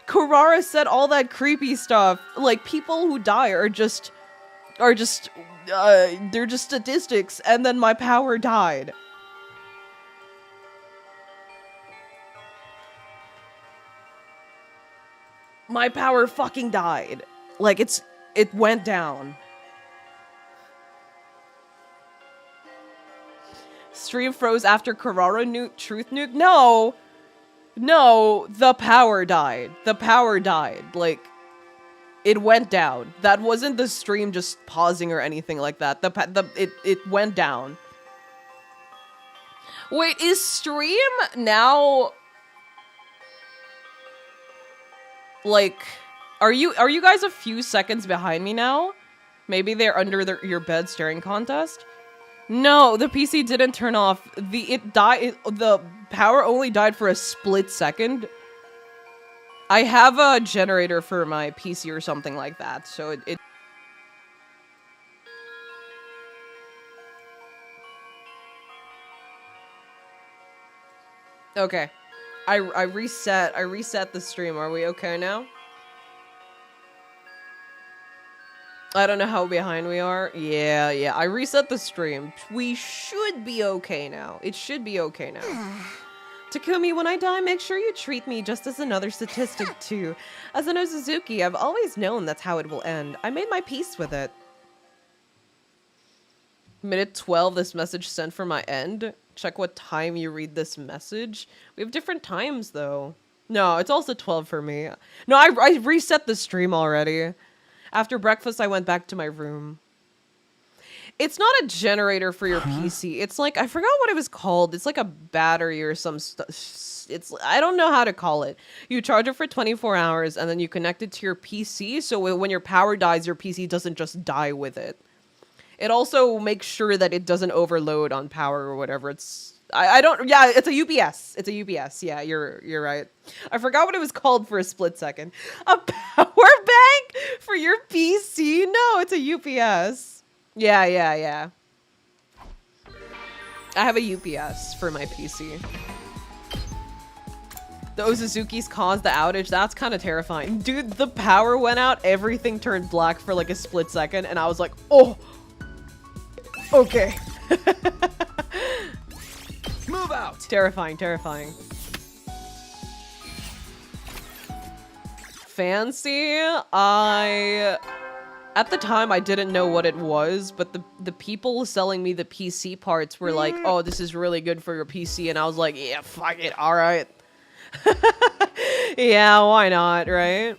Karara said all that creepy stuff. Like, people who die are just they're just statistics, and then my power died. My power fucking died. Like, it went down. Stream froze after Karara nuke, truth nuke? No! No, the power died. The power died. Like, it went down. That wasn't the stream just pausing or anything like that. It went down. Wait, is stream now... Like, are you guys a few seconds behind me now? Maybe they're under your bed staring contest? No, the PC didn't turn off. The power only died for a split second. I have a generator for my PC or something like that, so it Okay. I reset the stream. Are we okay now? I don't know how behind we are. Yeah. I reset the stream. We should be okay now. It should be okay now. Takumi, when I die, make sure you treat me just as another statistic too. As an Ozuzuki, I've always known that's how it will end. I made my peace with it. Minute 12, this message sent for my end. Check what time you read this message. We have different times though. No, it's also 12 for me. No, I reset the stream already. After breakfast, I went back to my room. It's not a generator for your PC. It's like, I forgot what it was called. It's like a battery or some stuff. I don't know how to call it. You charge it for 24 hours and then you connect it to your PC. So when your power dies, your PC doesn't just die with it. It also makes sure that it doesn't overload on power or whatever. It's a UPS. It's a UPS. Yeah, you're right. I forgot what it was called for a split second. A power bank for your PC? No, it's a UPS. Yeah. I have a UPS for my PC. The Ozuzukis caused the outage. That's kind of terrifying. Dude, the power went out. Everything turned black for like a split second. And I was like, oh. Okay. Move out! Terrifying. Fancy? At the time, I didn't know what it was, but the people selling me the PC parts were like, oh, this is really good for your PC, and I was like, yeah, fuck it, alright. Yeah, why not, right?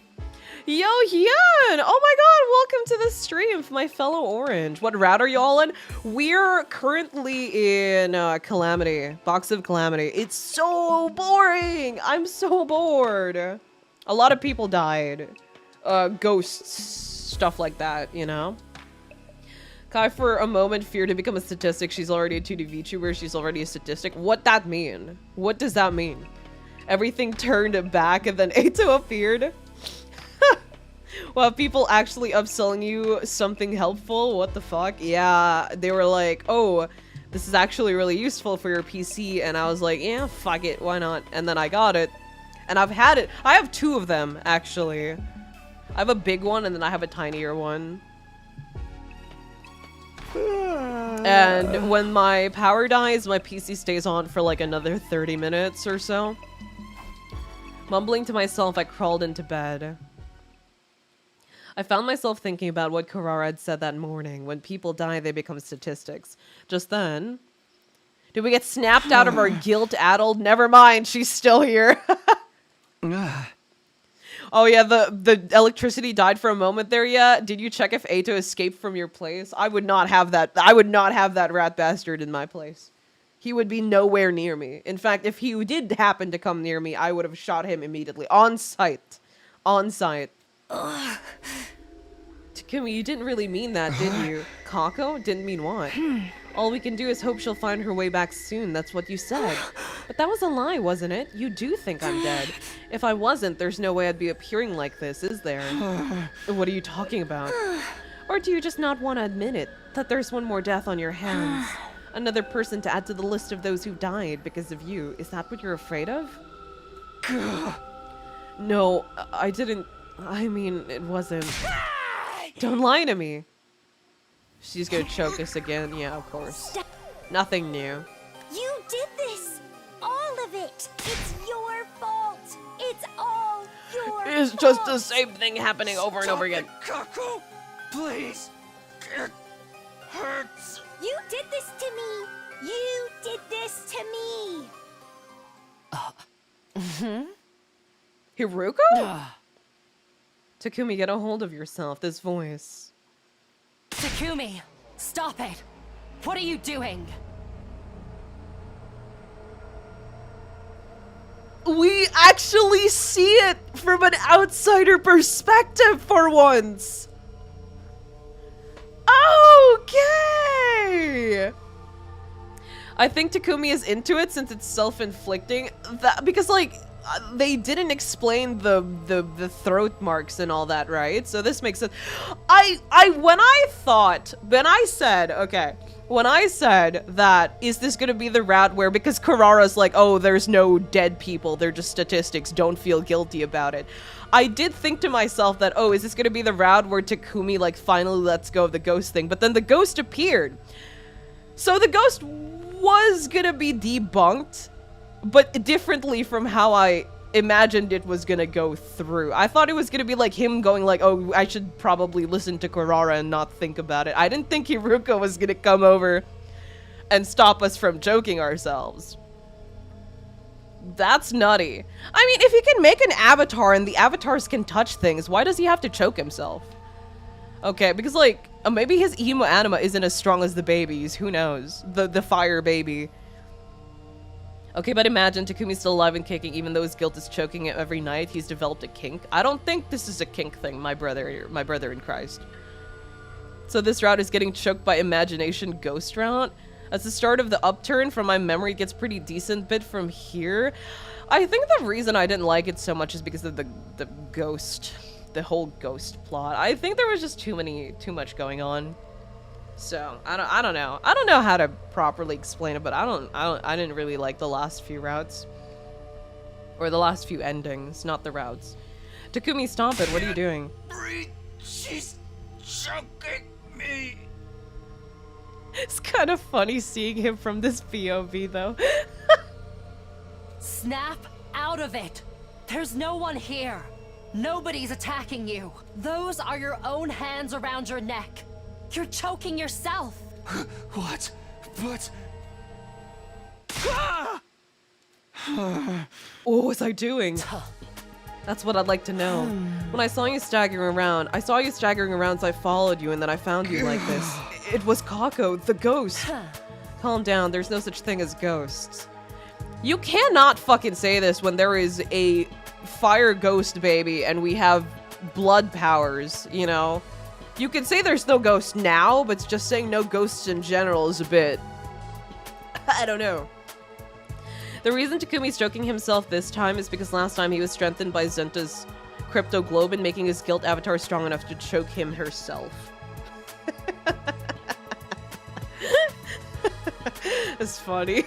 Yo, Hyun! Oh my god, welcome to the stream, my fellow Orange. What route are y'all in? We're currently in Calamity, Box of Calamity. It's so boring! I'm so bored. A lot of people died. Ghosts, stuff like that, you know? Kai for a moment feared to become a statistic. She's already a 2D VTuber. She's already a statistic. What that mean? What does that mean? Everything turned back and then Ato appeared? Well, people actually upselling you something helpful? What the fuck? Yeah, they were like, oh, this is actually really useful for your PC, and I was like, yeah, fuck it, why not? And then I got it. And I've had it. I have 2 of them, actually. I have a big one, and then I have a tinier one. And when my power dies, my PC stays on for like another 30 minutes or so. Mumbling to myself, I crawled into bed. I found myself thinking about what Carrara had said that morning. When people die, they become statistics. Just then... Did we get snapped out of our guilt-addled? Never mind, she's still here. Oh yeah, the electricity died for a moment there, yeah? Did you check if Ato escaped from your place? I would not have that. I would not have that rat bastard in my place. He would be nowhere near me. In fact, if he did happen to come near me, I would have shot him immediately. On sight. On sight. Takumi, you didn't really mean that, did you? Kako? Didn't mean what? All we can do is hope she'll find her way back soon. That's what you said. But that was a lie, wasn't it? You do think I'm dead. If I wasn't, there's no way I'd be appearing like this, is there? What are you talking about? Or do you just not want to admit it? That there's one more death on your hands? Another person to add to the list of those who died because of you. Is that what you're afraid of? No, I didn't... I mean, it wasn't... Don't lie to me. She's gonna choke us again. Yeah, of course. Nothing new. You did this! All of it! It's your fault! It's all your It's fault! just the same thing happening over and over again. Kako! Please! It hurts! You did this to me! You did this to me! Hiruko? Takumi, get a hold of yourself. This voice. Takumi, stop it! What are you doing? We actually see it from an outsider perspective for once. Okay. I think Takumi is into it since it's self-inflicting. That because like they didn't explain the throat marks and all that, right? So this makes sense. When I said that, is this gonna be the route where, because Carrara's like, oh, there's no dead people, they're just statistics, don't feel guilty about it. I did think to myself that, oh, is this gonna be the route where Takumi like finally lets go of the ghost thing? But then the ghost appeared. So the ghost was gonna be debunked, but differently from how I imagined it was gonna go through. I thought it was gonna be like him going like, oh, I should probably listen to Carrara and not think about it. I didn't think Hiruko was gonna come over and stop us from joking ourselves. That's nutty. I mean, if he can make an avatar and the avatars can touch things, why does he have to choke himself? Okay, because like, maybe his emo anima isn't as strong as the baby's. Who knows? The fire baby. Okay, but imagine Takumi's still alive and kicking, even though his guilt is choking him every night. He's developed a kink. I don't think this is a kink thing, my brother in Christ. So this route is getting choked by imagination ghost route. That's the start of the upturn. From my memory, it gets pretty decent bit from here. I think the reason I didn't like it so much is because of the ghost, the whole ghost plot. I think there was just too much going on. So I don't know. I don't know how to properly explain it, but I didn't really like the last few routes. Or the last few endings, not the routes. Takumi, stop it. What are you doing? Breathe. She's choking me. It's kind of funny seeing him from this POV though. Snap out of it! There's no one here. Nobody's attacking you. Those are your own hands around your neck. You're choking yourself. What? But... What was I doing? That's what I'd like to know. When I saw you staggering around, so I followed you and then I found you like this. It was Kako, the ghost. Calm down, there's no such thing as ghosts. You cannot fucking say this when there is a fire ghost baby and we have blood powers, you know? You can say there's no ghost now, but just saying no ghosts in general is a bit... I don't know. The reason Takumi's choking himself this time is because last time he was strengthened by Zenta's crypto globe and making his guilt avatar strong enough to choke him herself. It's funny.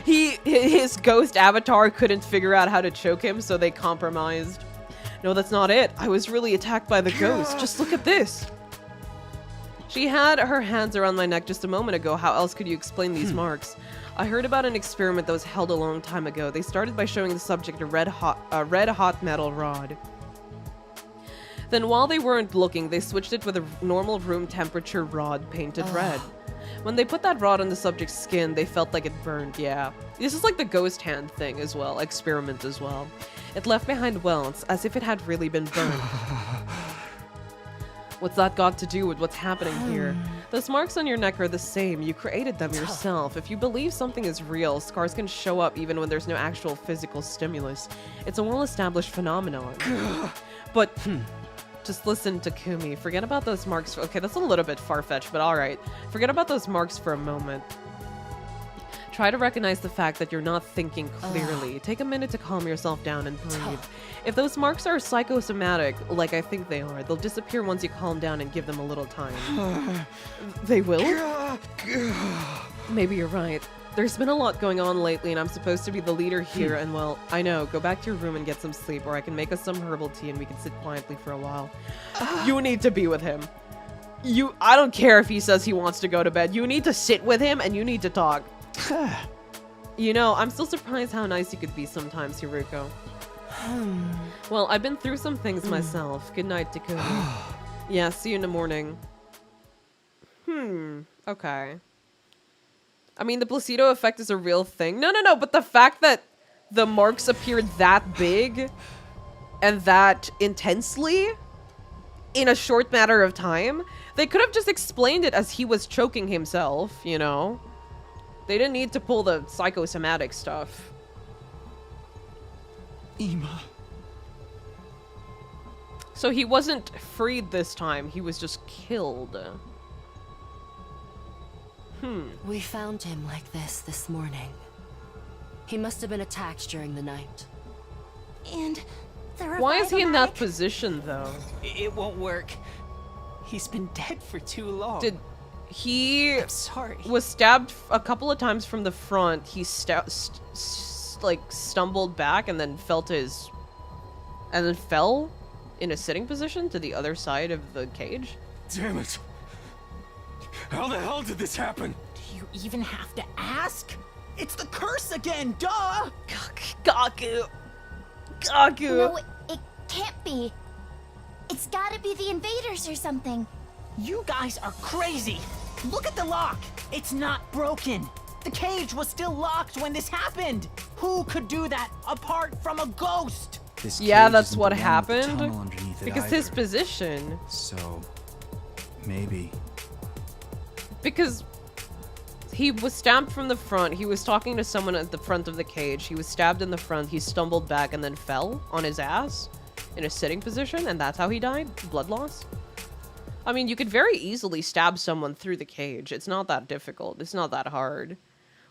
His ghost avatar couldn't figure out how to choke him, so they compromised. No, that's not it. I was really attacked by the ghost. Just look at this. She had her hands around my neck just a moment ago. How else could you explain these marks? I heard about an experiment that was held a long time ago. They started by showing the subject a red hot metal rod. Then while they weren't looking, they switched it with a normal room temperature rod painted red. When they put that rod on the subject's skin, they felt like it burned, yeah. This is like the ghost hand thing as well, experiment as well. It left behind welts, as if it had really been burned. What's that got to do with what's happening here? Those marks on your neck are the same. You created them yourself. If you believe something is real, scars can show up even when there's no actual physical stimulus. It's a well-established phenomenon. But, just listen to Kumi. Forget about those marks. Okay, that's a little bit far-fetched, but alright. Forget about those marks for a moment. Try to recognize the fact that you're not thinking clearly. Take a minute to calm yourself down and breathe. If those marks are psychosomatic, like I think they are, they'll disappear once you calm down and give them a little time. They will? Maybe you're right. There's been a lot going on lately, and I'm supposed to be the leader here, and well, I know. Go back to your room and get some sleep, or I can make us some herbal tea and we can sit quietly for a while. You need to be with him. I don't care if he says he wants to go to bed. You need to sit with him and you need to talk. You know, I'm still surprised how nice you could be sometimes, Hiruko. Well, I've been through some things myself. Good night, Takumi. Yeah, see you in the morning. Okay. I mean, the placebo effect is a real thing. No, but the fact that the marks appeared that big and that intensely in a short matter of time, they could have just explained it as he was choking himself, you know? They didn't need to pull the psychosomatic stuff. Ima. So he wasn't freed this time, he was just killed. We found him like this morning. He must have been attacked during the night. And the Why is he in that Revival-matic? position, though? It won't work. He's been dead for too long. He I'm sorry. was stabbed a couple of times from the front. He stumbled back and then fell in a sitting position to the other side of the cage. Damn it! How the hell did this happen? Do you even have to ask? It's the curse again, duh! Gaku. No, it can't be. It's gotta be the invaders or something. You guys are crazy! Look at the lock! It's not broken! The cage was still locked when this happened! Who could do that apart from a ghost? This Yeah, cage that's isn't what the one with the happened. tunnel underneath it Because his either. position. So, maybe. Because he was stabbed from the front. He was talking to someone at the front of the cage. He was stabbed in the front. He stumbled back and then fell on his ass in a sitting position, and that's how he died? Blood loss? I mean, you could very easily stab someone through the cage. It's not that difficult. It's not that hard.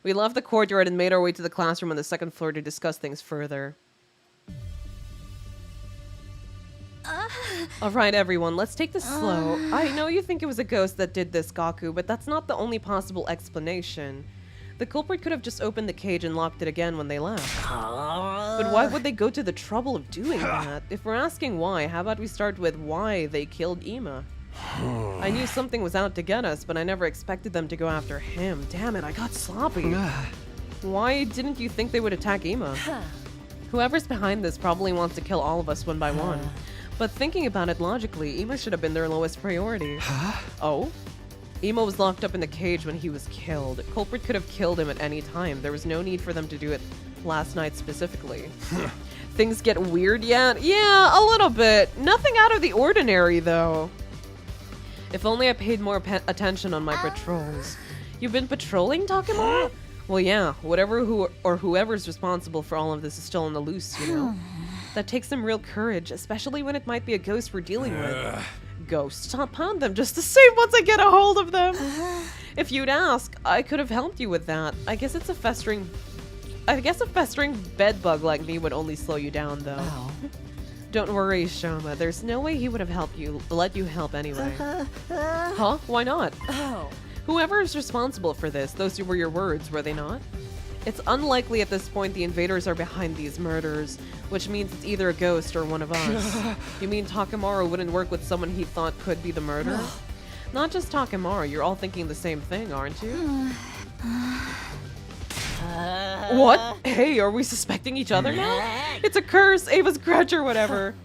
We left the courtyard and made our way to the classroom on the second floor to discuss things further. Alright, everyone, let's take this slow. I know you think it was a ghost that did this, Gaku, but that's not the only possible explanation. The culprit could have just opened the cage and locked it again when they left. But why would they go to the trouble of doing that? If we're asking why, how about we start with why they killed Ima? I knew something was out to get us, but I never expected them to go after him. Damn it, I got sloppy. Why didn't you think they would attack Ima? Whoever's behind this probably wants to kill all of us one by one. But thinking about it logically, Ima should have been their lowest priority. Oh? Ima was locked up in the cage when he was killed. Culprit could have killed him at any time. There was no need for them to do it last night specifically. Things get weird yet? Yeah, a little bit. Nothing out of the ordinary, though. If only I paid more attention on my patrols. You've been patrolling, Takemura? Well, yeah. Whoever's responsible for all of this is still on the loose, you know? That takes some real courage, especially when it might be a ghost we're dealing with. Ghosts. I'll pound them just the same once I get a hold of them. If you'd ask, I could have helped you with that. I guess it's a festering I guess a festering bedbug like me would only slow you down, though. Oh. Don't worry, Shoma. There's no way he would have let you help anyway. Huh? Why not? Oh. Whoever is responsible for this, those were your words, were they not? It's unlikely at this point the invaders are behind these murders, which means it's either a ghost or one of us. You mean Takemaru wouldn't work with someone he thought could be the murderer? Not just Takemaru, you're all thinking the same thing, aren't you? What? Hey, are we suspecting each other now? It's a curse, Ava's grudge or whatever.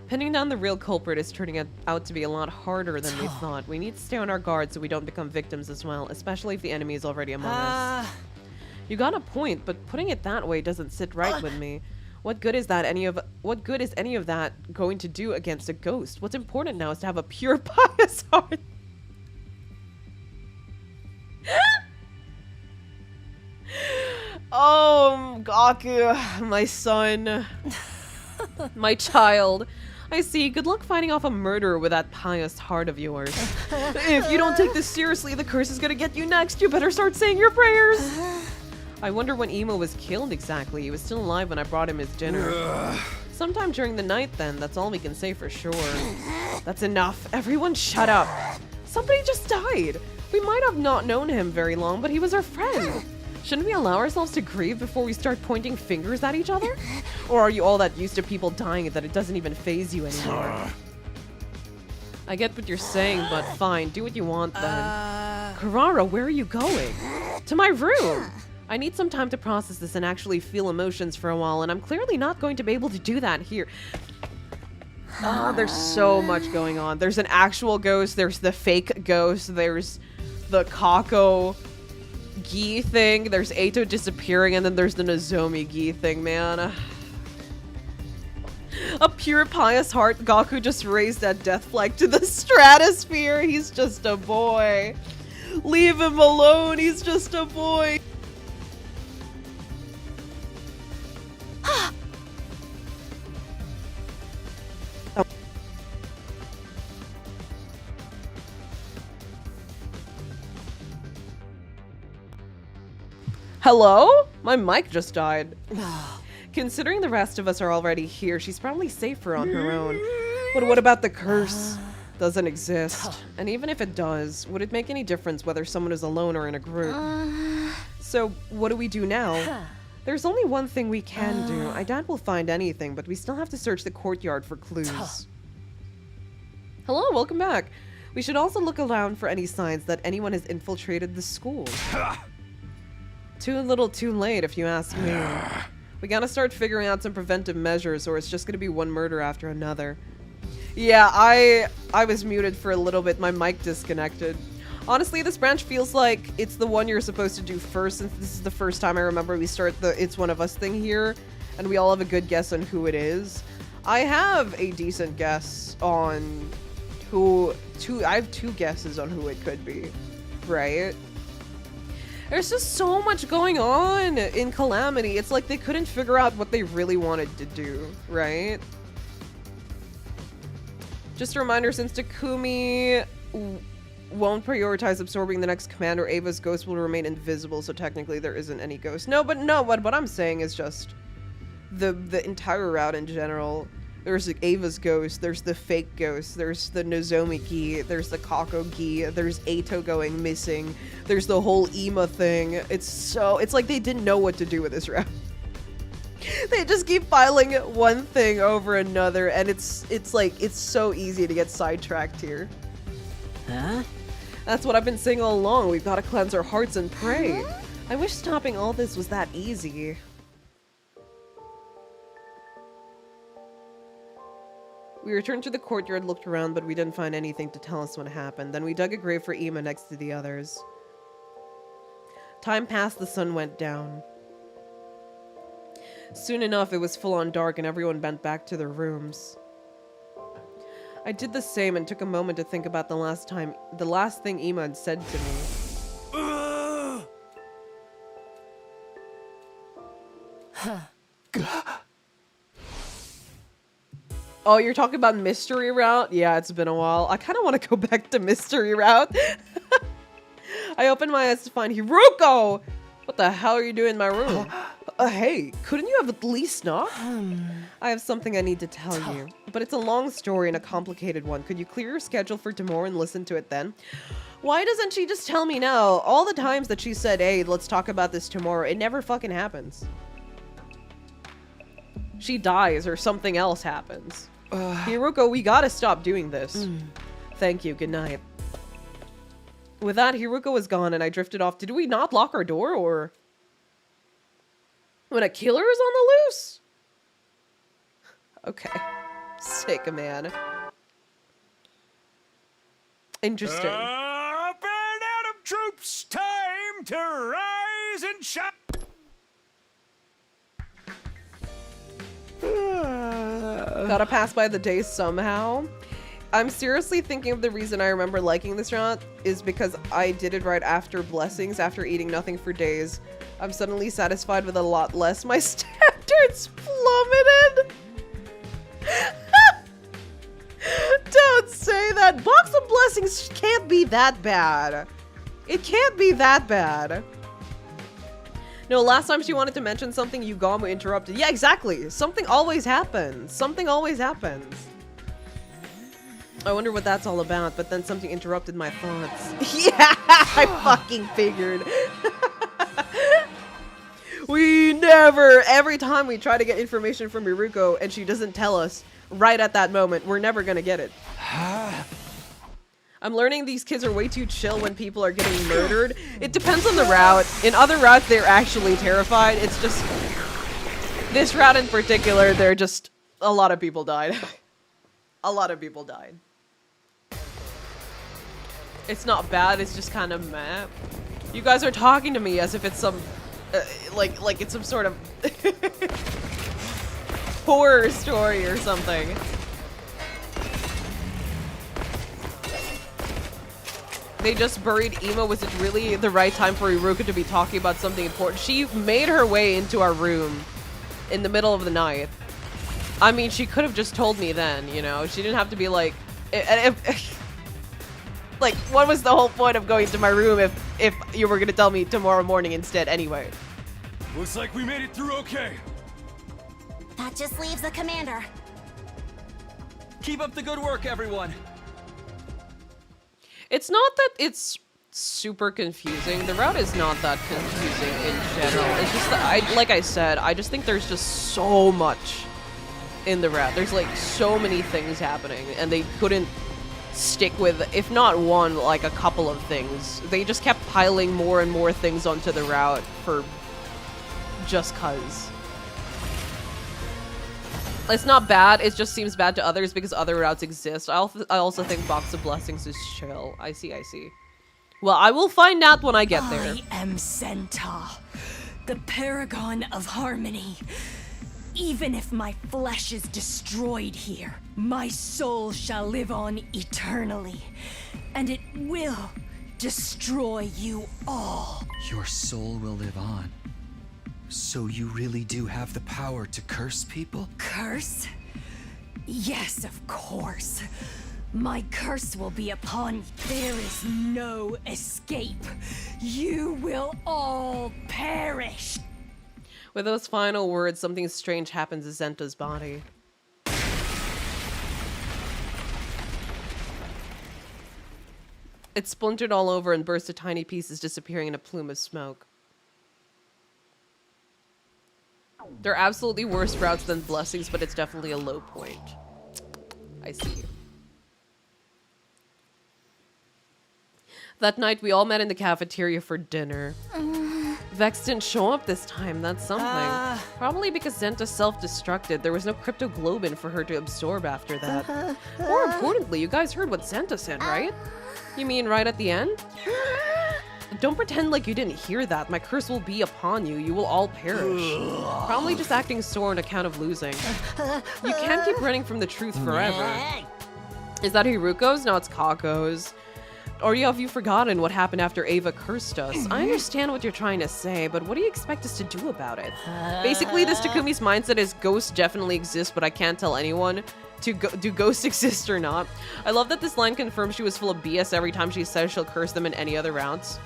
Pinning down the real culprit is turning out to be a lot harder than we thought. We need to stay on our guard so we don't become victims as well, especially if the enemy is already among us. You got a point, but putting it that way doesn't sit right with me. What good is any of that going to do against a ghost? What's important now is to have a pure pious heart. Oh, Gaku, my son, my child. I see. Good luck fighting off a murderer with that pious heart of yours. If you don't take this seriously, the curse is gonna get you next. You better start saying your prayers. I wonder when Emo was killed exactly. He was still alive when I brought him his dinner. Sometime during the night then, that's all we can say for sure. That's enough. Everyone shut up. Somebody just died. We might have not known him very long, but he was our friend. Shouldn't we allow ourselves to grieve before we start pointing fingers at each other? Or are you all that used to people dying that it doesn't even faze you anymore? I get what you're saying, but fine, do what you want then. Karara, where are you going? To my room! I need some time to process this and actually feel emotions for a while, and I'm clearly not going to be able to do that here. Oh, there's so much going on. There's an actual ghost, there's the fake ghost, there's the Kako Gi thing, there's Eito disappearing, and then there's the Nozomi Gi thing, man. A pure pious heart, Gaku just raised that death flag to the stratosphere. He's just a boy. Leave him alone, he's just a boy. Hello? My mic just died. Considering the rest of us are already here, she's probably safer on her own. But what about the curse? Doesn't exist. And even if it does, would it make any difference whether someone is alone or in a group? So, what do we do now? There's only one thing we can do. I doubt we'll find anything, but we still have to search the courtyard for clues. Hello, welcome back. We should also look around for any signs that anyone has infiltrated the school. Too little too late, if you ask me. We gotta start figuring out some preventive measures, or it's just gonna be one murder after another. Yeah, I was muted for a little bit. My mic disconnected. Honestly, this branch feels like it's the one you're supposed to do first, since this is the first time I remember we start the It's One of Us thing here, and we all have a good guess on who it is. I have a decent guess on I have two guesses on who it could be, right? There's just so much going on in Calamity. It's like they couldn't figure out what they really wanted to do, right? Just a reminder, since Takumi won't prioritize absorbing the next commander, Ava's ghost will remain invisible, so technically there isn't any ghost. What I'm saying is just the entire route in general. There's Ava's ghost, there's the fake ghost, there's the Nozomi Gi, there's the Kako Gi, there's Eito going missing, there's the whole Ima thing. It's like they didn't know what to do with this route. They just keep filing one thing over another, and it's so easy to get sidetracked here. Huh? That's what I've been saying all along. We've got to cleanse our hearts and pray. I wish stopping all this was that easy. We returned to the courtyard, looked around, but we didn't find anything to tell us what happened. Then we dug a grave for Ima next to the others. Time passed, the sun went down. Soon enough, it was full on dark and everyone bent back to their rooms. I did the same and took a moment to think about the last thing Ima had said to me. Oh, you're talking about Mystery Route? Yeah, it's been a while. I kind of want to go back to Mystery Route. I opened my eyes to find Hiruko! What the hell are you doing in my room? Hey, couldn't you have at least knocked? I have something I need to tell you, but it's a long story and a complicated one. Could you clear your schedule for tomorrow and listen to it then? Why doesn't she just tell me now? All the times that she said, hey, let's talk about this tomorrow, it never fucking happens. She dies or something else happens. Hiruko, we gotta stop doing this. Thank you, good night. With that, Hiruko was gone and I drifted off. Did we not lock our door, or... when a killer is on the loose? Okay. Sick, man. Interesting. Up and out of troops, time to rise and shine. Gotta pass by the day somehow. I'm seriously thinking of the reason I remember liking this route is because I did it right after Blessings, after eating nothing for days. I'm suddenly satisfied with a lot less. My standards plummeted. Don't say that. Box of Blessings can't be that bad. It can't be that bad. No, last time she wanted to mention something, Yugamo interrupted. Yeah, exactly. Something always happens. Something always happens. I wonder what that's all about, but then something interrupted my thoughts. Yeah, I fucking figured. We never, every time we try to get information from Miruko and she doesn't tell us right at that moment, we're never gonna get it. I'm learning these kids are way too chill when people are getting murdered. It depends on the route. In other routes, they're actually terrified. It's just, this route in particular, they're just, a lot of people died. A lot of people died. It's not bad, it's just kind of meh. You guys are talking to me as if it's some, like it's some sort of horror story or something. They just buried Ema. Was it really the right time for Iruka to be talking about something important? She made her way into our room in the middle of the night. I mean, she could have just told me then, you know? She didn't have to be like... like, what was the whole point of going to my room if you were gonna tell me tomorrow morning instead anyway? Looks like we made it through okay. That just leaves the commander. Keep up the good work, everyone. It's not that it's super confusing. The route is not that confusing in general. It's just that, like I said, I just think there's just so much in the route. There's like so many things happening and they couldn't stick with, if not one, like a couple of things. They just kept piling more and more things onto the route for just cuz. It's not bad, it just seems bad to others because other routes exist. I also think Box of Blessings is chill. I see. Well, I will find out when I get there. I am Centaur, the paragon of harmony. Even if my flesh is destroyed here, my soul shall live on eternally, and it will destroy you all. Your soul will live on. So you really do have the power to curse people? Curse? Yes, of course. My curse will be upon you. There is no escape. You will all perish. With those final words, something strange happens to Zenta's body. It splintered all over and burst to tiny pieces, disappearing in a plume of smoke. They're absolutely worse routes than Blessings, but it's definitely a low point. I see. That night, we all met in the cafeteria for dinner. Vex didn't show up this time, that's something. Probably because Zenta self-destructed. There was no cryptoglobin for her to absorb after that. More importantly, you guys heard what Zenta said, right? You mean right at the end? Don't pretend like you didn't hear that. My curse will be upon you. You will all perish. Probably just acting sore on account of losing. You can't keep running from the truth forever. Is that Hiruko's? No, it's Kako's. Or have you forgotten what happened after Ava cursed us? I understand what you're trying to say, but what do you expect us to do about it? Basically, this Takumi's mindset is ghosts definitely exist, but I can't tell anyone. Do ghosts exist or not? I love that this line confirms she was full of BS every time she says she'll curse them in any other rounds.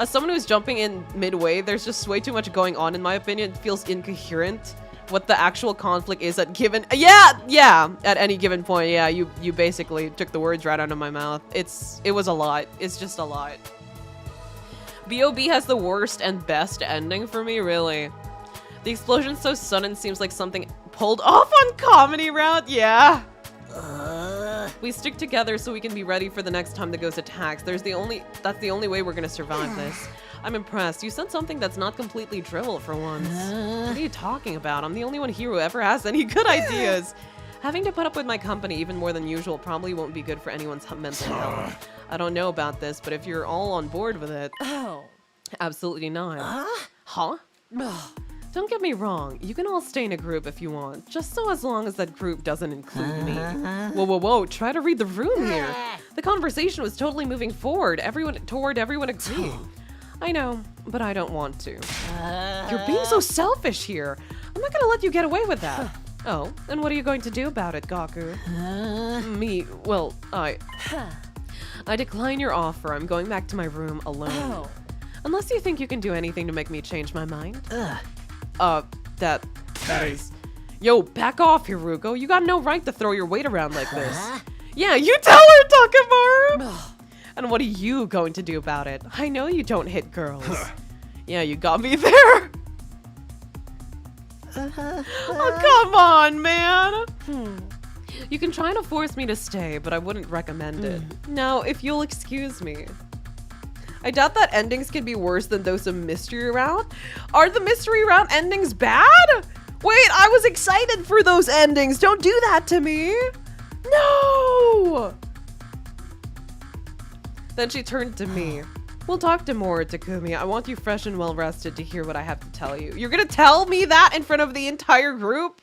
As someone who's jumping in midway, there's just way too much going on in my opinion. It feels incoherent what the actual conflict is at given at any given point. Yeah, you basically took the words right out of my mouth. It was a lot. It's just a lot. B.O.B. has the worst and best ending for me, really. The explosion's so sudden, seems like something pulled off on comedy route. Yeah. We stick together so we can be ready for the next time the ghost attacks. That's the only way we're gonna survive this. I'm impressed. You said something that's not completely drivel for once. What are you talking about? I'm the only one here who ever has any good ideas. Having to put up with my company even more than usual probably won't be good for anyone's mental health. I don't know about this, but if you're all on board with it... Oh. Absolutely not. Huh? Don't get me wrong, you can all stay in a group if you want, just so as long as that group doesn't include me. Whoa, try to read the room here. The conversation was totally moving forward, everyone agreeing. I know, but I don't want to. You're being so selfish here. I'm not gonna let you get away with that. Oh, and what are you going to do about it, Gaku? I decline your offer. I'm going back to my room alone. Unless you think you can do anything to make me change my mind. That is... Yo, back off, Hiruko. You got no right to throw your weight around like this. Yeah, you tell her, Takemaru! And what are you going to do about it? I know you don't hit girls. Yeah, you got me there. Oh, come on, man. You can try to force me to stay, but I wouldn't recommend it. Now, if you'll excuse me. I doubt that endings can be worse than those of Mystery Route. Are the Mystery Route endings bad? Wait, I was excited for those endings. Don't do that to me. No! Then she turned to me. We'll talk tomorrow, Takumi. I want you fresh and well rested to hear what I have to tell you. You're gonna tell me that in front of the entire group?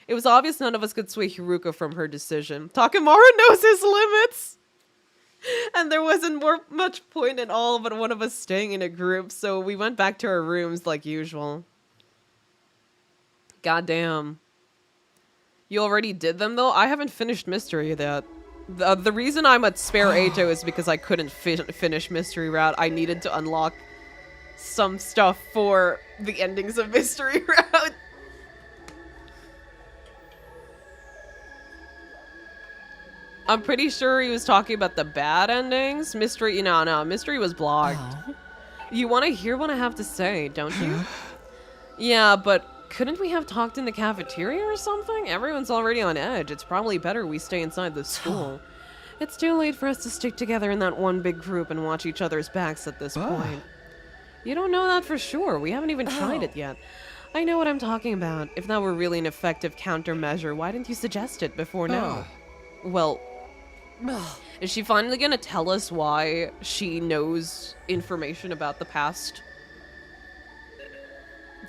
It was obvious none of us could sway Hiruko from her decision. Takemaru knows his limits! And there wasn't much point in all but one of us staying in a group, so we went back to our rooms like usual. Goddamn. You already did them, though? I haven't finished Mystery yet. The reason I'm at Spare Ato is because I couldn't finish Mystery Route. I needed to unlock some stuff for the endings of Mystery Route. I'm pretty sure he was talking about the bad endings. Mystery, no, Mystery was blocked. You want to hear what I have to say, don't you? Yeah, but couldn't we have talked in the cafeteria or something? Everyone's already on edge. It's probably better we stay inside the school. It's too late for us to stick together in that one big group and watch each other's backs at this point. You don't know that for sure. We haven't even tried it yet. I know what I'm talking about. If that were really an effective countermeasure, why didn't you suggest it before now? Well... Is she finally gonna tell us why she knows information about the past?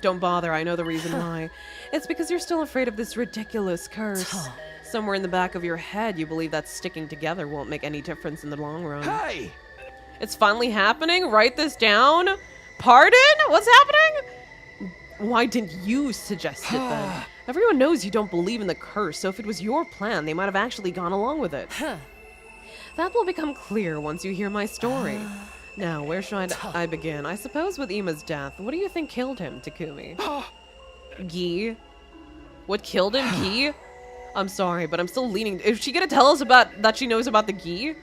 Don't bother, I know the reason why. It's because you're still afraid of this ridiculous curse. Somewhere in the back of your head, you believe that sticking together won't make any difference in the long run. Hey! It's finally happening? Write this down? Pardon? What's happening? Why didn't you suggest it then? Everyone knows you don't believe in the curse, so if it was your plan, they might have actually gone along with it. That will become clear once you hear my story. Now, where should I begin? I suppose with Ima's death. What do you think killed him, Takumi? Gi? What killed him, Gi? I'm sorry, but I'm still leaning... Is she gonna tell us that she knows about the Gi?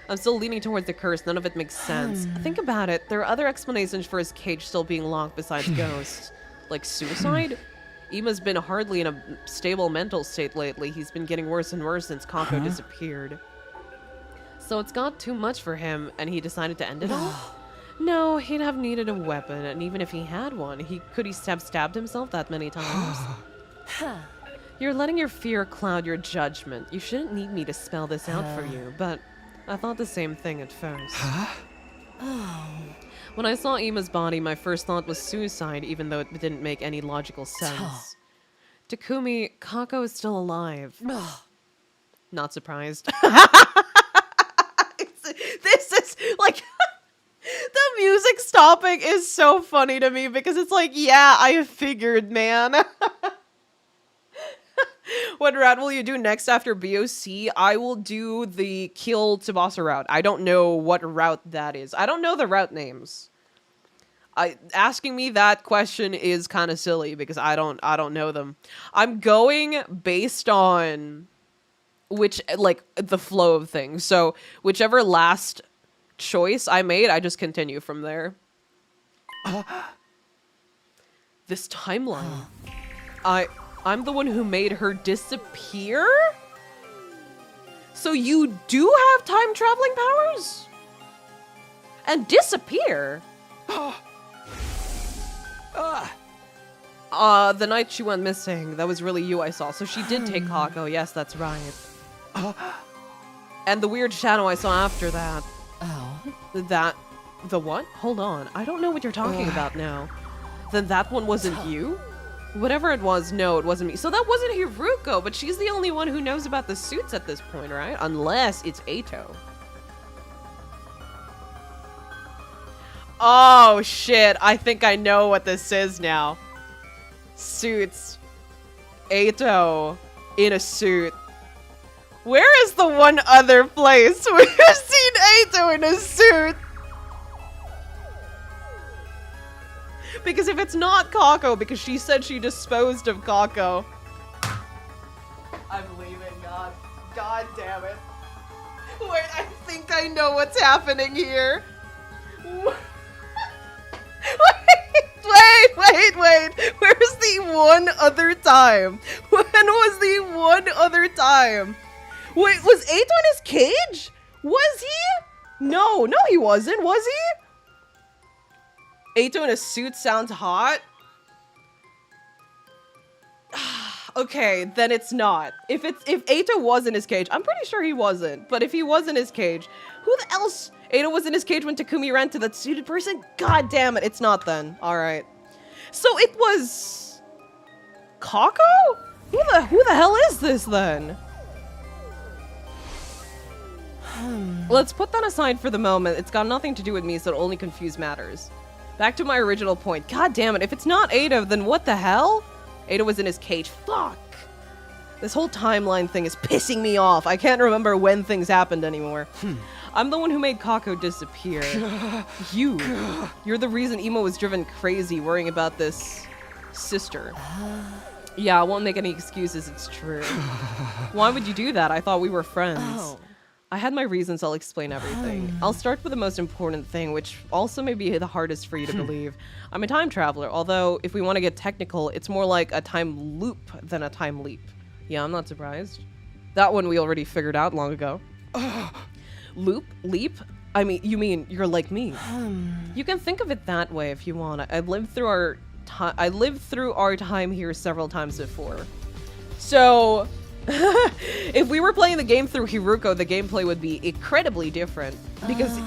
I'm still leaning towards the curse. None of it makes sense. Think about it. There are other explanations for his cage still being locked besides ghosts. Like suicide? Ima's been hardly in a stable mental state lately. He's been getting worse and worse since Kako disappeared. So it's got too much for him, and he decided to end it all? No, he'd have needed a weapon, and even if he had one, could he have stabbed himself that many times? You're letting your fear cloud your judgment. You shouldn't need me to spell this out for you, but I thought the same thing at first. When I saw Ima's body, my first thought was suicide, even though it didn't make any logical sense. Takumi, Kako is still alive. Not surprised. This is like the music stopping is so funny to me because it's like, yeah, I figured, man. What route will you do next after BOC? I will do the kill Tsubasa route. I don't know what route that is. I don't know the route names. Asking me that question is kind of silly because I don't know them. I'm going based on which, like, the flow of things. So whichever last choice I made, I just continue from there. This timeline. I'm the one who made her disappear? So you do have time traveling powers? And disappear? The night she went missing, that was really you I saw. So she did take Kako, yes, that's right. And the weird shadow I saw after that. Oh. The what? Hold on, I don't know what you're talking about now. Then that one wasn't you? Whatever it was, no, it wasn't me. So that wasn't Hiruko, but she's the only one who knows about the suits at this point, right? Unless it's Eito. Oh, shit. I think I know what this is now. Suits. Eito in a suit. Where is the one other place where I've seen Eito in a suit? Because if it's not Kako, because she said she disposed of Kako. I'm leaving, God. God damn it. Wait, I think I know what's happening here. Wait. Where's the one other time? When was the one other time? Wait, was Eito in his cage? Was he? No, he wasn't. Was he? Eito in a suit sounds hot. Okay, then it's not. If Eito was in his cage, I'm pretty sure he wasn't. But if he was in his cage, who the else? Eito was in his cage when Takumi ran to that suited person? God damn it, it's not then. Alright. So it was Kako? Who the hell is this then? Let's put that aside for the moment. It's got nothing to do with me, so it'll only confuse matters. Back to my original point. God damn it, if it's not Eito, then what the hell? Eito was in his cage. Fuck! This whole timeline thing is pissing me off. I can't remember when things happened anymore. I'm the one who made Kako disappear. You're the reason Imo was driven crazy worrying about this sister. Yeah, I won't make any excuses, it's true. Why would you do that? I thought we were friends. Oh. I had my reasons, I'll explain everything. I'll start with the most important thing, which also may be the hardest for you to believe. I'm a time traveler, although if we want to get technical, it's more like a time loop than a time leap. Yeah, I'm not surprised. That one we already figured out long ago. Loop? Leap? I mean, you mean you're like me. You can think of it that way if you want. I lived through our time here several times before. So if we were playing the game through Hiruko, the gameplay would be incredibly different because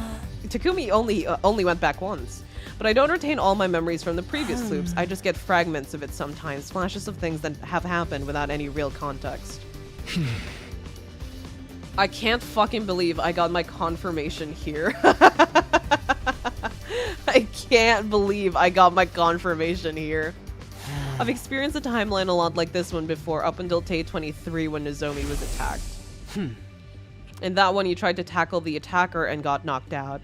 Takumi only went back once. But I don't retain all my memories from the previous loops. I just get fragments of it sometimes, flashes of things that have happened without any real context. I can't fucking believe I got my confirmation here. I can't believe I got my confirmation here. I've experienced a timeline a lot like this one before, up until day 23 when Nozomi was attacked. In that one, you tried to tackle the attacker and got knocked out.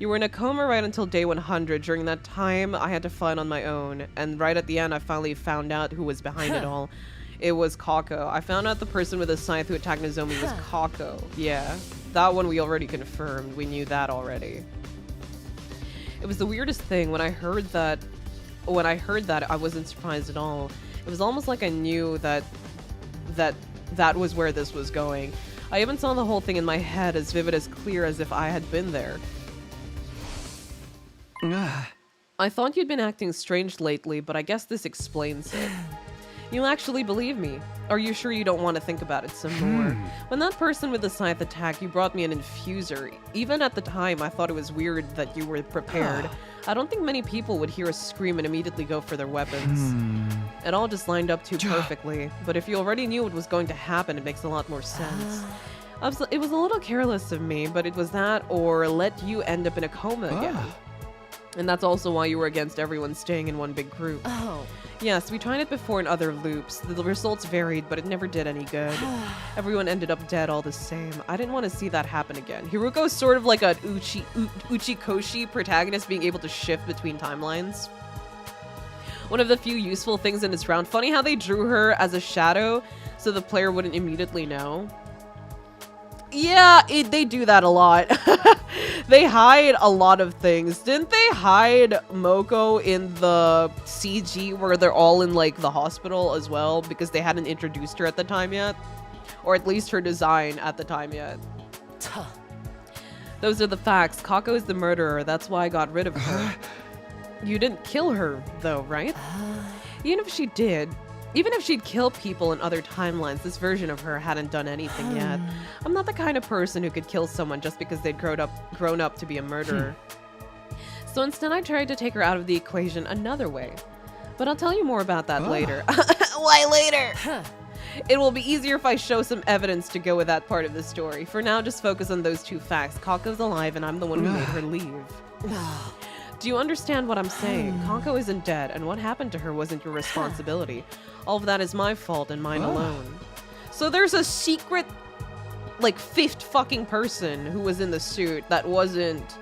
You were in a coma right until day 100. During that time, I had to fight on my own. And right at the end, I finally found out who was behind it all. It was Kako. I found out the person with the scythe who attacked Nozomi was Kako. Yeah, that one we already confirmed. We knew that already. It was the weirdest thing when I heard that. I wasn't surprised at all. It was almost like I knew that was where this was going. I even saw the whole thing in my head as vivid as clear as if I had been there. I thought you'd been acting strange lately, but I guess this explains it. You'll actually believe me. Are you sure you don't want to think about it some more? When that person with the scythe attacked, you brought me an infuser. Even at the time, I thought it was weird that you were prepared. I don't think many people would hear us scream and immediately go for their weapons. It all just lined up too perfectly. But if you already knew what was going to happen, it makes a lot more sense. It was a little careless of me, but it was that or let you end up in a coma again. And that's also why you were against everyone staying in one big group. Oh. Yes, we tried it before in other loops. The results varied, but it never did any good. Everyone ended up dead all the same. I didn't want to see that happen again. Hiruko's sort of like an Uchikoshi protagonist being able to shift between timelines. One of the few useful things in this round. Funny how they drew her as a shadow so the player wouldn't immediately know. Yeah, they do that a lot. They hide a lot of things. Didn't they hide Moko in the CG where they're all in like the hospital as well because they hadn't introduced her at the time yet? Or at least her design at the time yet. Those are the facts. Kako is the murderer. That's why I got rid of her. You didn't kill her though, right? Even if she did, even if she'd kill people in other timelines, this version of her hadn't done anything yet. I'm not the kind of person who could kill someone just because they'd grown up to be a murderer. So instead I tried to take her out of the equation another way. But I'll tell you more about that later. Why later? It will be easier if I show some evidence to go with that part of the story. For now, just focus on those two facts. Kako's alive and I'm the one who made her leave. Do you understand what I'm saying? Kako isn't dead, and what happened to her wasn't your responsibility. All of that is my fault and mine alone. So there's a secret, like, fifth fucking person who was in the suit that wasn't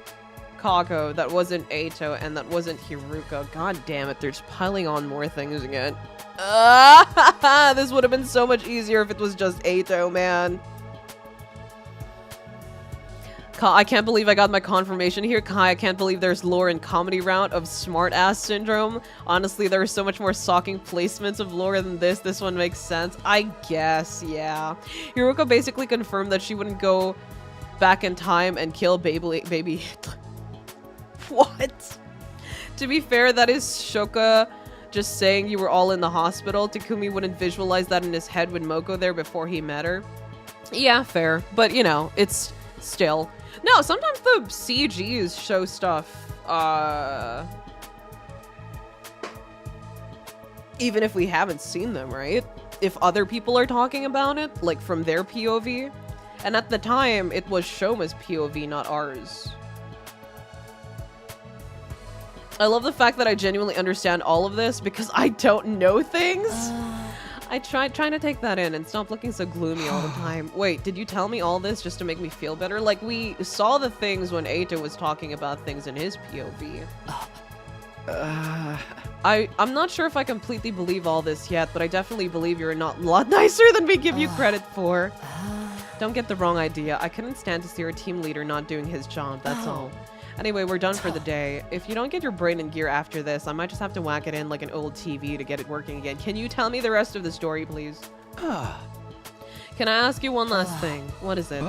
Kako, that wasn't Eito, and that wasn't Hiruko. God damn it, they're just piling on more things again. This would have been so much easier if it was just Eito, man. I can't believe I got my confirmation here. Kai, I can't believe there's lore and comedy route of smart-ass syndrome. Honestly, there are so much more socking placements of lore than this. This one makes sense. I guess, yeah. Hiruko basically confirmed that she wouldn't go back in time and kill baby. What? To be fair, that is Shoka just saying you were all in the hospital. Takumi wouldn't visualize that in his head with Moko there before he met her. Yeah, fair. But, you know, it's still... No, sometimes the CGs show stuff, even if we haven't seen them, right? If other people are talking about it, like from their POV. And at the time, it was Shoma's POV, not ours. I love the fact that I genuinely understand all of this because I don't know things. I trying to take that in and stop looking so gloomy all the time. Wait, did you tell me all this just to make me feel better? Like, we saw the things when Eito was talking about things in his POV. I'm not sure if I completely believe all this yet, but I definitely believe you're not a lot nicer than we give you credit for. Don't get the wrong idea. I couldn't stand to see our team leader not doing his job, that's all. Anyway, we're done for the day. If you don't get your brain in gear after this, I might just have to whack it in like an old TV to get it working again. Can you tell me the rest of the story, please? Can I ask you one last thing? What is it?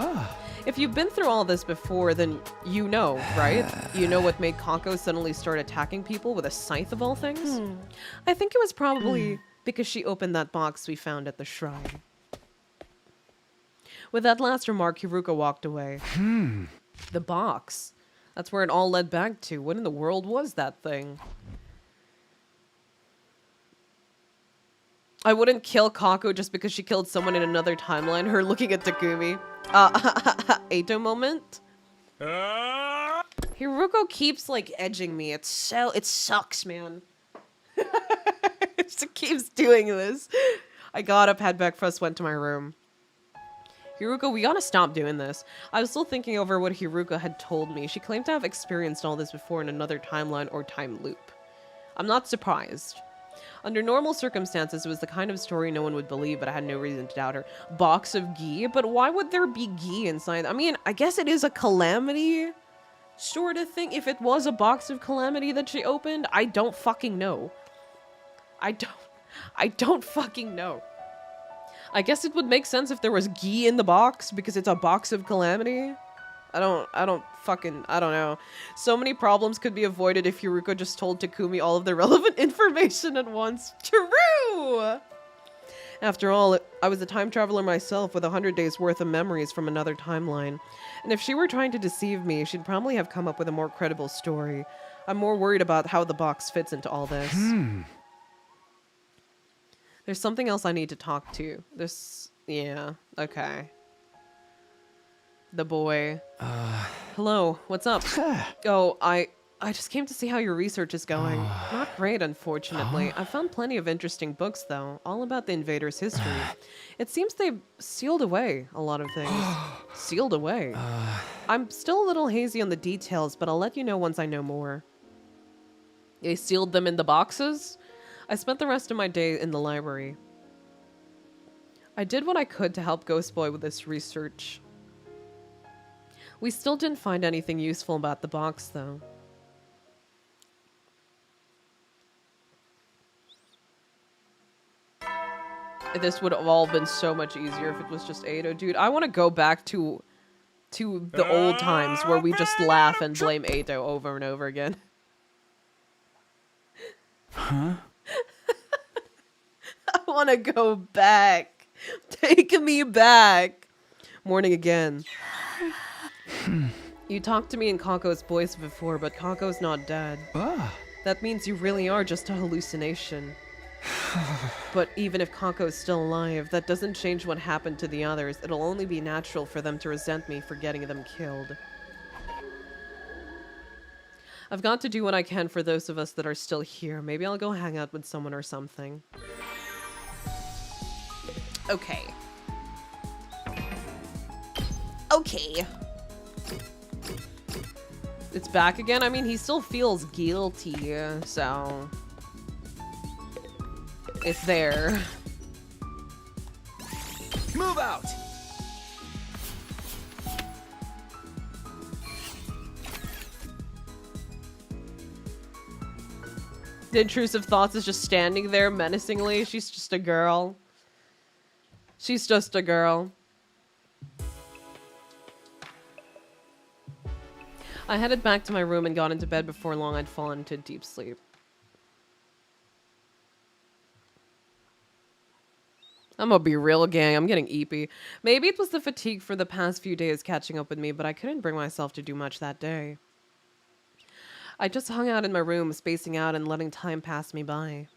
If you've been through all this before, then you know, right? You know what made Kako suddenly start attacking people with a scythe of all things? I think it was probably because she opened that box we found at the shrine. With that last remark, Hiruko walked away. The box. That's where it all led back to. What in the world was that thing? I wouldn't kill Kako just because she killed someone in another timeline. Her looking at Takumi. Eito moment? Hiruko keeps, like, edging me. It sucks, man. It just keeps doing this. I got up, had breakfast, went to my room. Hiruko, we gotta stop doing this. I was still thinking over what Hiruko had told me. She claimed to have experienced all this before in another timeline or time loop. I'm not surprised. Under normal circumstances, it was the kind of story no one would believe, but I had no reason to doubt her. Box of ghee? But why would there be ghee inside? I mean, I guess it is a Calamity sort of thing. If it was a box of Calamity that she opened, I don't fucking know. I don't fucking know. I guess it would make sense if there was ghee in the box because it's a box of Calamity. I don't know. So many problems could be avoided if Hiruko just told Takumi all of the relevant information at once. True! After all, I was a time traveler myself with 100 days worth of memories from another timeline. And if she were trying to deceive me, she'd probably have come up with a more credible story. I'm more worried about how the box fits into all this. There's something else I need to talk to. Yeah, okay. The boy. Hello, what's up? Oh, I just came to see how your research is going. Not great, unfortunately. I found plenty of interesting books, though, all about the invaders' history. It seems they've sealed away a lot of things. Sealed away. I'm still a little hazy on the details, but I'll let you know once I know more. They sealed them in the boxes? I spent the rest of my day in the library. I did what I could to help Ghost Boy with this research. We still didn't find anything useful about the box, though. This would have all been so much easier if it was just Ado. Dude, I want to go back to the old times where we just laugh and blame Ado over and over again. Huh? I want to go back. Take me back. Morning again. You talked to me in Kako's voice before, but Kako's not dead. That means you really are just a hallucination. But even if Kako's still alive, that doesn't change what happened to the others. It'll only be natural for them to resent me for getting them killed. I've got to do what I can for those of us that are still here. Maybe I'll go hang out with someone or something. Okay. Okay. It's back again? I mean, he still feels guilty, so... It's there. Move out! The intrusive thoughts is just standing there menacingly. She's just a girl. She's just a girl. I headed back to my room and got into bed before long. I'd fallen into deep sleep. I'm gonna be real, gang. I'm getting eepy. Maybe it was the fatigue for the past few days catching up with me, but I couldn't bring myself to do much that day. I just hung out in my room, spacing out and letting time pass me by.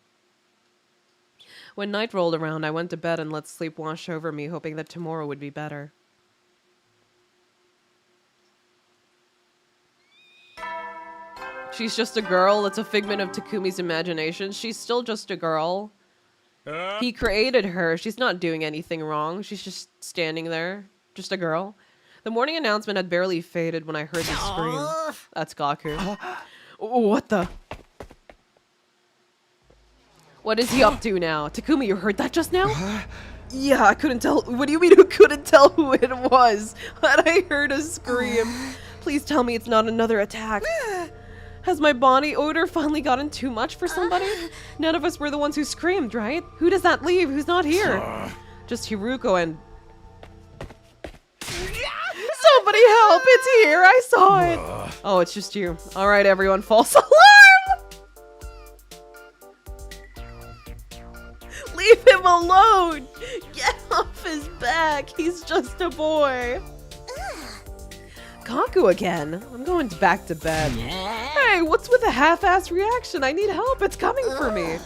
When night rolled around, I went to bed and let sleep wash over me, hoping that tomorrow would be better. She's just a girl. It's a figment of Takumi's imagination. She's still just a girl. He created her. She's not doing anything wrong. She's just standing there. Just a girl. The morning announcement had barely faded when I heard the scream. That's Gaku. What the? What is he up to now? Takumi, you heard that just now? Yeah, I couldn't tell. What do you mean you couldn't tell who it was? But I heard a scream. Please tell me it's not another attack. Has my body odor finally gotten too much for somebody? None of us were the ones who screamed, right? Who does that leave? Who's not here? Just Hiruko and... Somebody help! It's here! I saw it! Oh, it's just you. Alright, everyone, false alarm! Leave him alone! Get off his back! He's just a boy! Kaku again. I'm going back to bed. Hey, what's with the half-assed reaction? I need help. It's coming for me.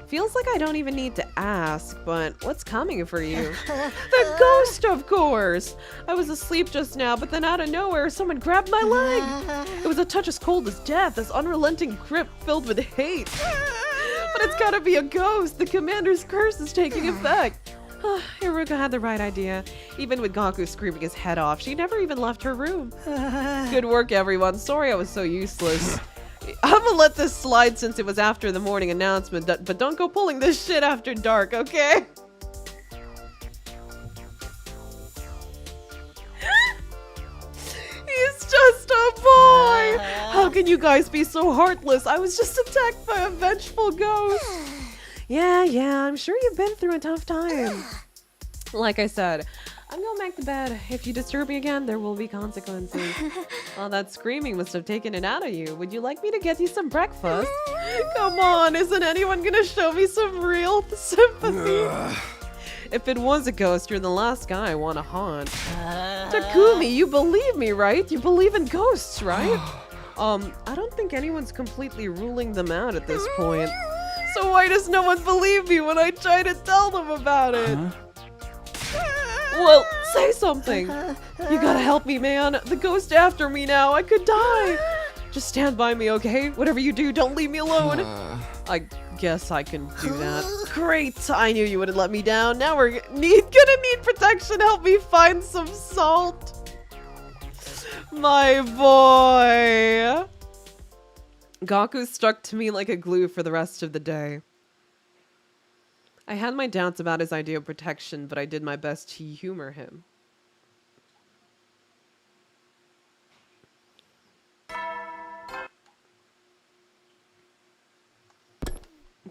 Feels like I don't even need to ask, but what's coming for you? The ghost, of course. I was asleep just now, but then out of nowhere, someone grabbed my leg. It was a touch as cold as death, this unrelenting grip filled with hate. But it's gotta be a ghost. The commander's curse is taking effect. Hiruko had the right idea. Even with Gaku screaming his head off, she never even left her room. Good work, everyone. Sorry I was so useless. I'm gonna let this slide since it was after the morning announcement, but don't go pulling this shit after dark, okay? He's just a boy! How can you guys be so heartless? I was just attacked by a vengeful ghost. Yeah, I'm sure you've been through a tough time. Like I said, I'm going back to bed. If you disturb me again, there will be consequences. All that screaming must have taken it out of you. Would you like me to get you some breakfast? Come on, isn't anyone gonna show me some real sympathy? If it was a ghost, you're the last guy I want to haunt. Takumi, you believe me, right? You believe in ghosts, right? I don't think anyone's completely ruling them out at this point. So why does no one believe me when I try to tell them about it? Well, say something. You gotta help me, man. The ghost after me now. I could die. Just stand by me, okay? Whatever you do, don't leave me alone. I guess I can do that. Great! I knew you wouldn't let me down. Now we're gonna need protection. Help me find some salt. My boy. Gaku stuck to me like a glue for the rest of the day. I had my doubts about his idea of protection, but I did my best to humor him.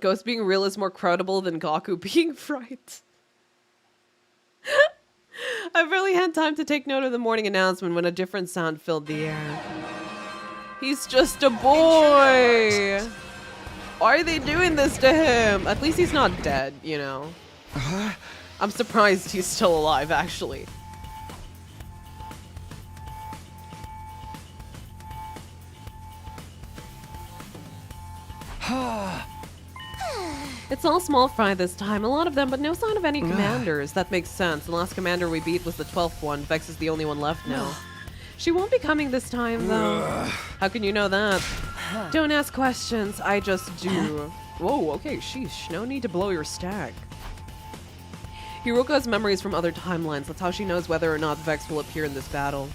Ghost being real is more credible than Gaku being right. I barely had time to take note of the morning announcement when a different sound filled the air. He's just a boy! Why are they doing this to him? At least he's not dead, you know. I'm surprised he's still alive, actually. It's all small fry this time, a lot of them, but no sign of any commanders. That makes sense. The last commander we beat was the 12th one. Vex is the only one left now. She won't be coming this time, though. How can you know that? Don't ask questions, I just do. Whoa, okay, sheesh. No need to blow your stack. Hiruko has memories from other timelines. That's how she knows whether or not Vex will appear in this battle.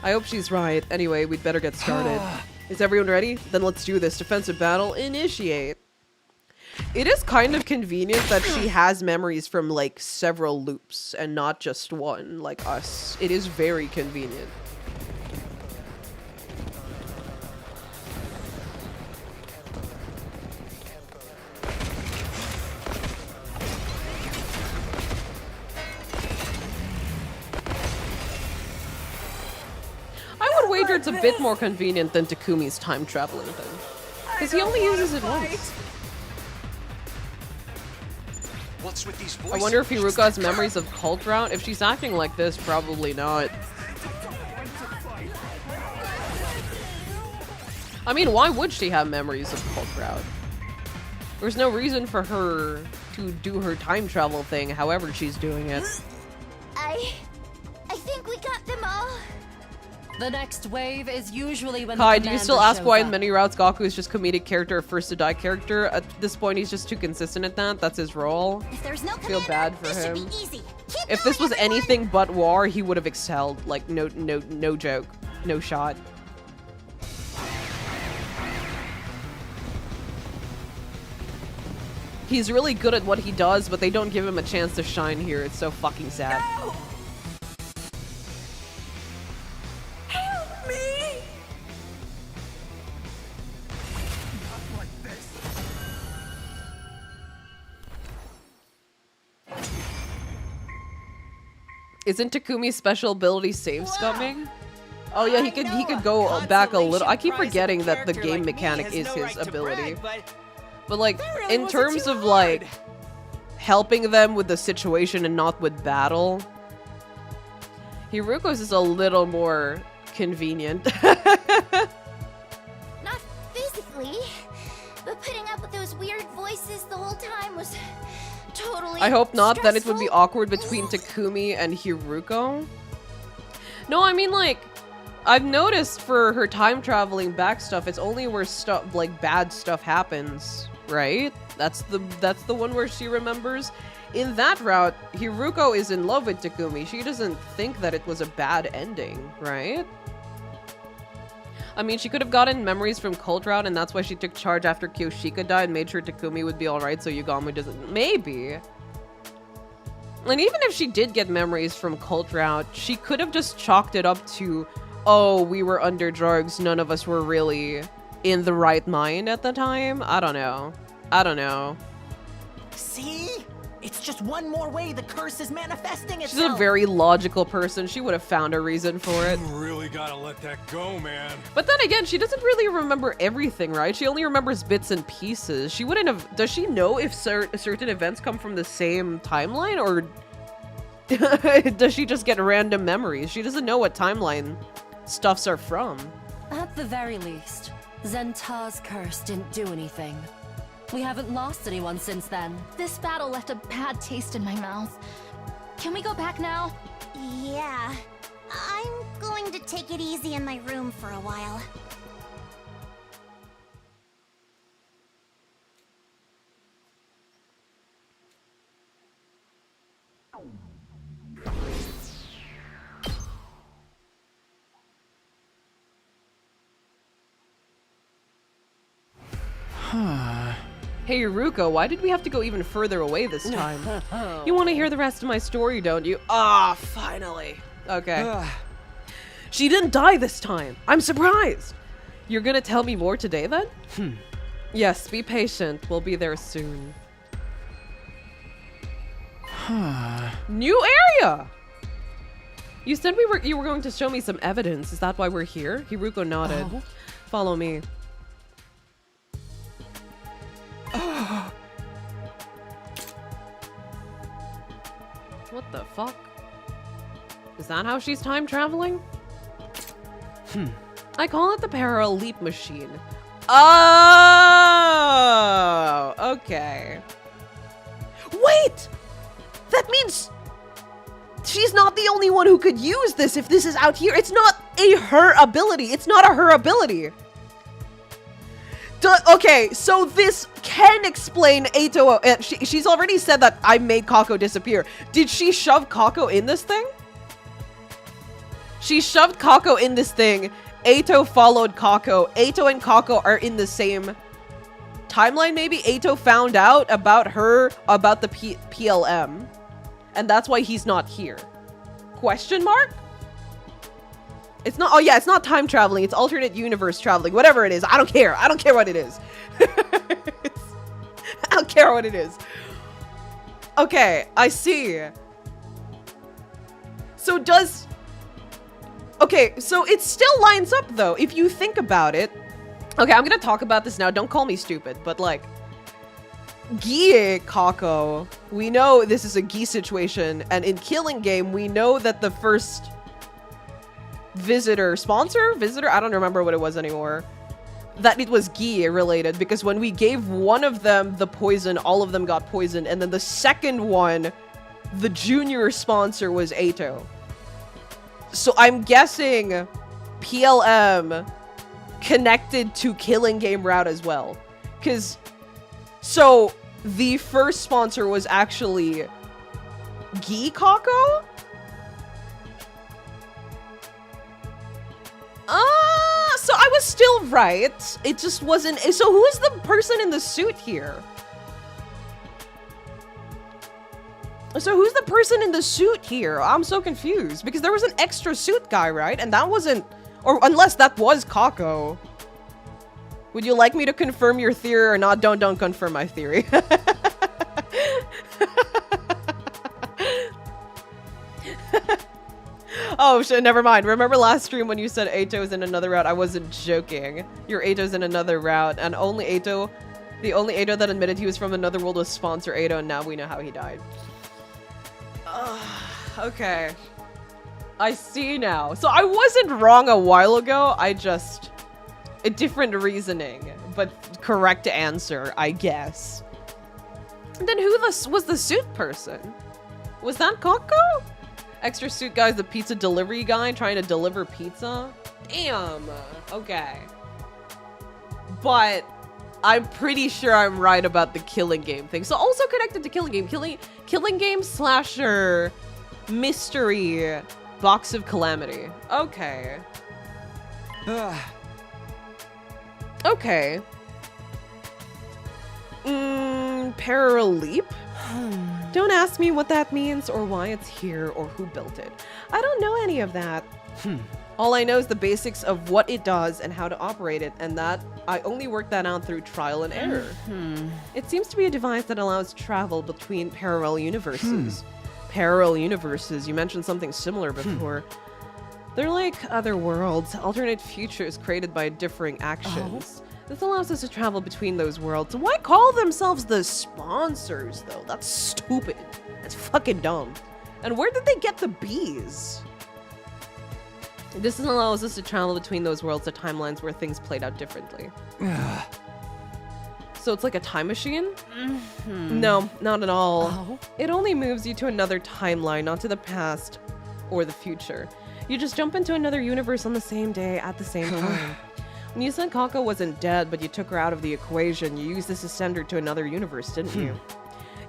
I hope she's right. Anyway, we'd better get started. Is everyone ready? Then let's do this. Defensive battle, initiate. It is kind of convenient that she has memories from, like, several loops and not just one, like us. It is very convenient. I would wager it's a bit more convenient than Takumi's time traveling thing. Because he only uses it once. What's with these I wonder if Hiruko has memories of Cult Route. If she's acting like this, probably not. I mean, why would she have memories of Cult Route? There's no reason for her to do her time travel thing, however she's doing it. I think we got them all. The next wave is usually when Kai, the do you still ask why in many routes Gaku is just comedic character, first to die character? At this point, he's just too consistent at that. That's his role. If there's no Feel bad for him. easy. If this was anything but war, he would have excelled. Like, no joke. No shot. He's really good at what he does, but they don't give him a chance to shine here. It's so fucking sad. No! Help me! Not like this. Isn't Takumi's special ability save scumming? Oh yeah, he could go back a little. I keep forgetting that the game mechanic is his ability. But like, in terms of like helping them with the situation and not with battle, Hiruko's is a little more convenient. Not physically, but putting up with those weird voices the whole time was totally I hope not, then it would be stressful. awkward between Takumi and Hiruko. No, I mean like, I've noticed for her time traveling back stuff, it's only where stuff like bad stuff happens, right? That's the one where she remembers. In that route, Hiruko is in love with Takumi. She doesn't think that it was a bad ending, right? I mean, she could have gotten memories from Cult Route, and that's why she took charge after Kyoshika died and made sure Takumi would be alright so Yugami doesn't. Maybe. And even if she did get memories from Cult Route, she could have just chalked it up to, oh, we were under drugs, none of us were really in the right mind at the time. I don't know. See? It's just one more way the curse is manifesting She's itself. a very logical person. She would have found a reason for it. You really gotta let that go, man. But then again, she doesn't really remember everything, right? She only remembers bits and pieces. She wouldn't have... Does she know if certain events come from the same timeline, or does she just get random memories? She doesn't know what timeline stuffs are from. At the very least, Zenta's curse didn't do anything. We haven't lost anyone since then. This battle left a bad taste in my mouth. Can we go back now? Yeah. I'm going to take it easy in my room for a while. Hey, Ruko, why did we have to go even further away this time? You want to hear the rest of my story, don't you? Ah, finally. Okay. She didn't die this time. I'm surprised. You're gonna tell me more today, then? Yes, be patient. We'll be there soon. New area! You said you were going to show me some evidence. Is that why we're here? Hiruko nodded. Follow me. What the fuck? Is that how she's time traveling? I call it the parallel leap machine. Oh, okay. Wait! That means she's not the only one who could use this if this is out here. It's not her ability. It's not her ability. Okay, so this can explain Eito. She's already said that I made Kako disappear. Did she shove Kako in this thing? She shoved Kako in this thing. Eito followed Kako. Eito and Kako are in the same timeline, maybe? Eito found out about her, about the PLM. And that's why he's not here. Question mark? It's not, oh yeah, it's not time traveling. It's alternate universe traveling. Whatever it is. I don't care. I don't care what it is. I don't care what it is. Okay, I see. So does... Okay, so it still lines up though, if you think about it. Okay, I'm gonna talk about this now. Don't call me stupid, but like... Gie Kako, we know this is a Gie situation, and in Killing Game, we know that the first... sponsor? I don't remember what it was anymore. That it was Gie related, because when we gave one of them the poison, all of them got poisoned, and then the second one, the junior sponsor was Eito. So I'm guessing PLM connected to Killing Game route as well. Because, so the first sponsor was actually Gie Kako? So I was still right. It just wasn't. So who is the person in the suit here? So who's the person in the suit here? I'm so confused because there was an extra suit guy, right? And that wasn't, or unless that was Kako. Would you like me to confirm your theory or not? Don't confirm my theory. Oh shit, never mind. Remember last stream when you said Eito's in another route? I wasn't joking. Your Eito's in another route, and the only Eito that admitted he was from another world was sponsor Eito, and now we know how he died. Okay. I see now. So I wasn't wrong a while ago, I just... A different reasoning, but correct answer, I guess. And then who was the suit person? Was that Kako? Extra suit guy's the pizza delivery guy trying to deliver pizza? Damn. Okay. But I'm pretty sure I'm right about the Killing Game thing. So also connected to Killing Game. Killing Game slasher mystery box of Calamity. Okay. Okay. Parallel leap? Don't ask me what that means or why it's here or who built it. I don't know any of that. All I know is the basics of what it does and how to operate it, and that I only worked that out through trial and error. It seems to be a device that allows travel between parallel universes. Parallel universes, you mentioned something similar before. They're like other worlds, alternate futures created by differing actions. This allows us to travel between those worlds. Why call themselves the sponsors, though? That's stupid. That's fucking dumb. And where did they get the bees? This allows us to travel between those worlds to timelines where things played out differently. So it's like a time machine? No, not at all. It only moves you to another timeline, not to the past or the future. You just jump into another universe on the same day at the same time. When you said Kako wasn't dead, but you took her out of the equation, you used this to send her to another universe, didn't you?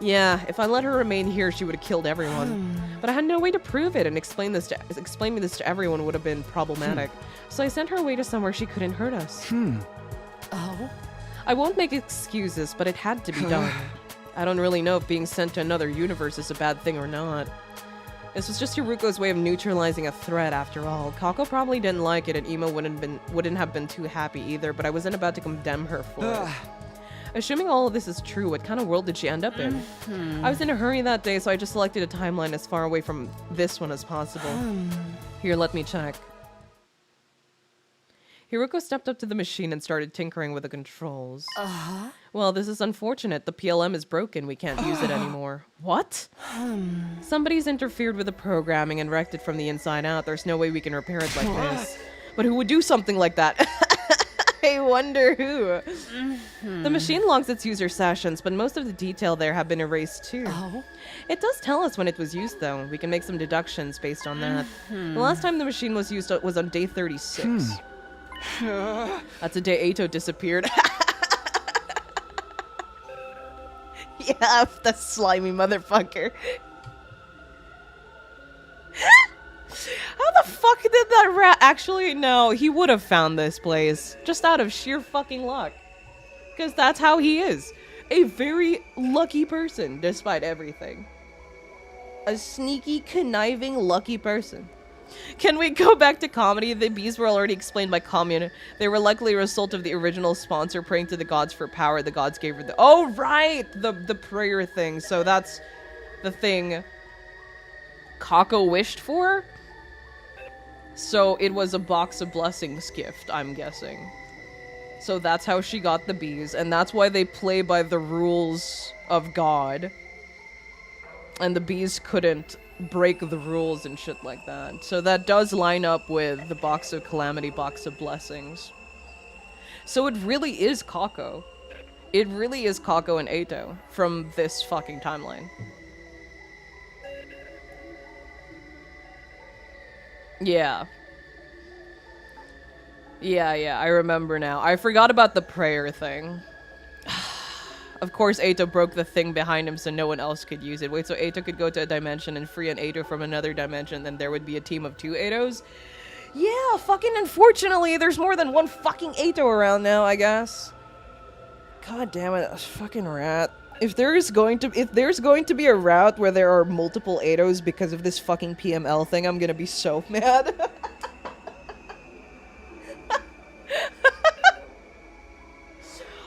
Yeah, if I let her remain here, she would have killed everyone. But I had no way to prove it, and explaining this to everyone would have been problematic. So I sent her away to somewhere she couldn't hurt us. I won't make excuses, but it had to be done. I don't really know if being sent to another universe is a bad thing or not. This was just Hiruko's way of neutralizing a threat after all. Kako probably didn't like it and Imo wouldn't have been too happy either, but I wasn't about to condemn her for it. Assuming all of this is true, what kind of world did she end up in? I was in a hurry that day, so I just selected a timeline as far away from this one as possible. Here, let me check. Hiruko stepped up to the machine and started tinkering with the controls. Well, this is unfortunate. The PLM is broken. We can't use it anymore. What? Somebody's interfered with the programming and wrecked it from the inside out. There's no way we can repair it like this. But who would do something like that? I wonder who. The machine logs its user sessions, but most of the detail there have been erased too. It does tell us when it was used, though. We can make some deductions based on that. The last time the machine was used was on day 36. That's the day Eito disappeared. Yeah, the slimy motherfucker. How the fuck did that rat actually? No, he would have found this place just out of sheer fucking luck. Because that's how he is. A very lucky person, despite everything. A sneaky, conniving, lucky person. Can we go back to comedy? The bees were already explained by Commune. They were likely a result of the original sponsor praying to the gods for power. The gods gave her the— oh, right! The prayer thing. So that's the thing Kako wished for? So it was a box of blessings gift, I'm guessing. So that's how she got the bees, and that's why they play by the rules of God. And the bees couldn't break the rules and shit like that. So that does line up with the box of calamity, box of blessings. So it really is Kako. It really is Kako and Eito from this fucking timeline. Yeah. Yeah, I remember now. I forgot about the prayer thing. Of course, Eito broke the thing behind him so no one else could use it. Wait, so Eito could go to a dimension and free an Eito from another dimension, then there would be a team of 2 Eitos? Yeah, fucking unfortunately, there's more than one fucking Eito around now, I guess. God damn it, that fucking rat. If there's going to be a route where there are multiple Eitos because of this fucking PML thing, I'm gonna be so mad.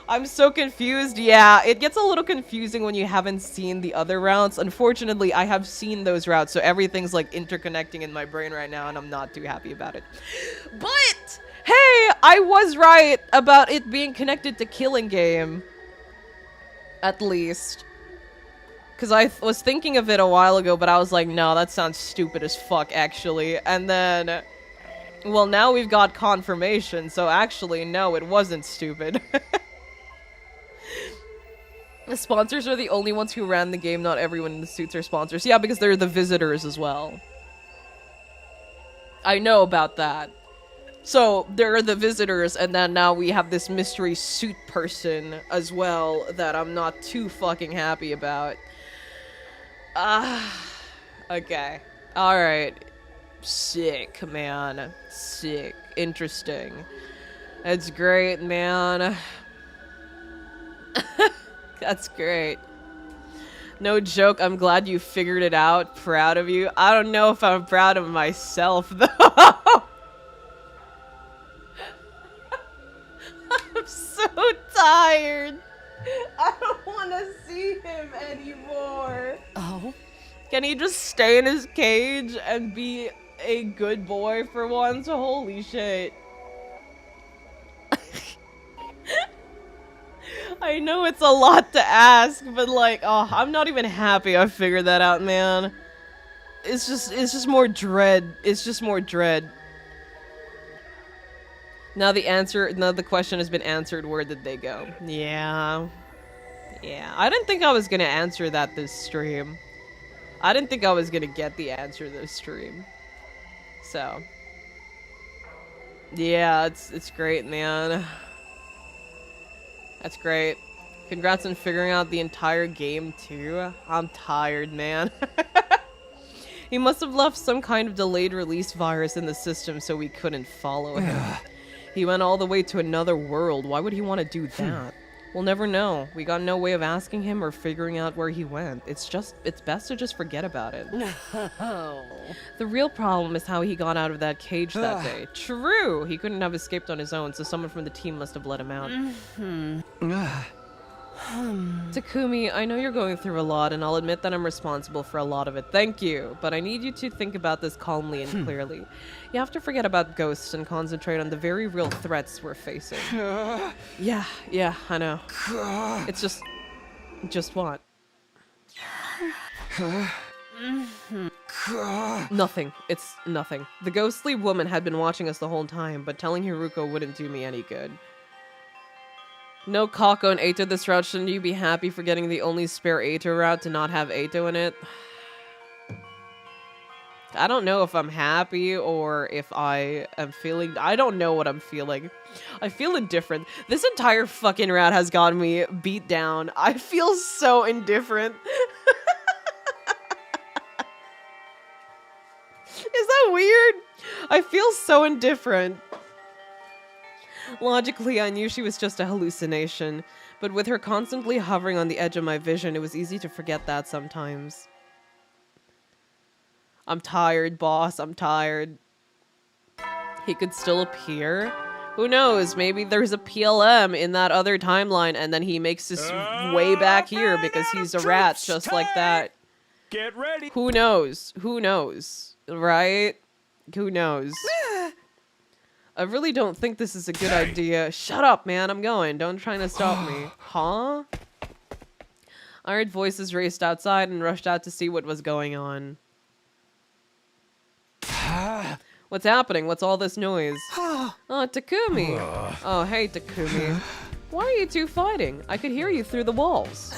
I'm so confused. Yeah, it gets a little confusing when you haven't seen the other routes. Unfortunately, I have seen those routes, so everything's like interconnecting in my brain right now, and I'm not too happy about it. But, hey, I was right about it being connected to Killing Game. At least. Because I was thinking of it a while ago, but I was like, no, that sounds stupid as fuck, actually. And then, well, now we've got confirmation, so actually, no, it wasn't stupid. The sponsors are the only ones who ran the game, not everyone in the suits are sponsors. Yeah, because they're the visitors as well. I know about that. So, there are the visitors, and then now we have this mystery suit person as well that I'm not too fucking happy about. Okay. Alright. Sick, man. Sick. Interesting. That's great, man. That's great. No joke, I'm glad you figured it out. Proud of you. I don't know if I'm proud of myself, though. I'm so tired. I don't want to see him anymore. Oh? Can he just stay in his cage and be a good boy for once? Holy shit. I know it's a lot to ask, but like, oh, I'm not even happy I figured that out, man. It's just more dread. It's just more dread. Now the question has been answered. Where did they go? Yeah. I didn't think I was gonna answer that this stream. I didn't think I was gonna get the answer this stream. So. Yeah, it's great, man. That's great. Congrats on figuring out the entire game, too. I'm tired, man. He must have left some kind of delayed release virus in the system so we couldn't follow him. He went all the way to another world. Why would he want to do that? We'll never know. We got no way of asking him or figuring out where he went. It's best to just forget about it. No. The real problem is how he got out of that cage that day. True! He couldn't have escaped on his own, so someone from the team must have let him out. Takumi, I know you're going through a lot, and I'll admit that I'm responsible for a lot of it. Thank you. But I need you to think about this calmly and clearly. You have to forget about ghosts and concentrate on the very real threats we're facing. Yeah, I know. It's just what? Nothing. It's nothing. The ghostly woman had been watching us the whole time, but telling Haruko wouldn't do me any good. No Kako and Eito this route. Shouldn't you be happy for getting the only spare Eito route to not have Eito in it? I don't know if I'm happy or if I am feeling... I don't know what I'm feeling. I feel indifferent. This entire fucking route has gotten me beat down. I feel so indifferent. Is that weird? I feel so indifferent. Logically, I knew she was just a hallucination, but with her constantly hovering on the edge of my vision, it was easy to forget that sometimes. I'm tired, boss. I'm tired. He could still appear. Who knows? Maybe there's a PLM in that other timeline, and then he makes his way back here because he's a rat just like that. Get ready. Who knows? Who knows? Right? Who knows? I really don't think this is a good idea. Shut up, man. I'm going. Don't try to stop me. Huh? I heard voices raced outside and rushed out to see what was going on. What's happening? What's all this noise? Oh, Takumi. Oh, hey, Takumi. Why are you two fighting? I could hear you through the walls.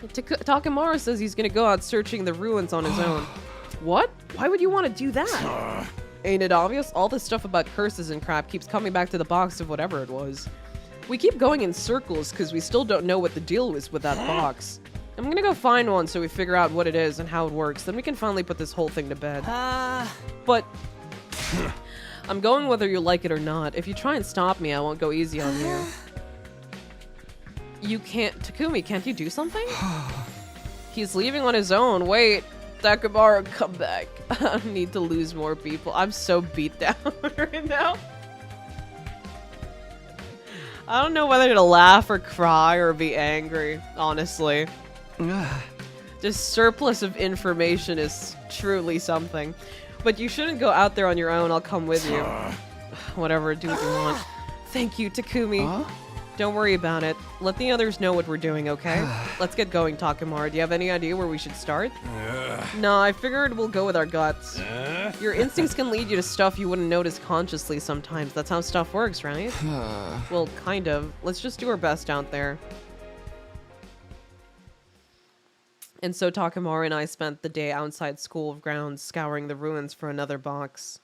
Takemura says he's gonna go out searching the ruins on his own. What? Why would you want to do that? Ain't it obvious? All this stuff about curses and crap keeps coming back to the box of whatever it was. We keep going in circles because we still don't know what the deal is with that box. I'm gonna go find one so we figure out what it is and how it works. Then we can finally put this whole thing to bed. But I'm going whether you like it or not. If you try and stop me, I won't go easy on you. You can't... Takumi, can't you do something? He's leaving on his own. Wait. Takemura, come back. I need to lose more people. I'm so beat down right now. I don't know whether to laugh or cry or be angry, honestly. This surplus of information is truly something. But you shouldn't go out there on your own. I'll come with you. Whatever, do what you want. Thank you, Takumi. Don't worry about it. Let the others know what we're doing, okay? Let's get going, Takemura. Do you have any idea where we should start? No, I figured we'll go with our guts. Your instincts can lead you to stuff you wouldn't notice consciously sometimes. That's how stuff works, right? Well, kind of. Let's just do our best out there. And so Takemura and I spent the day outside school grounds scouring the ruins for another box.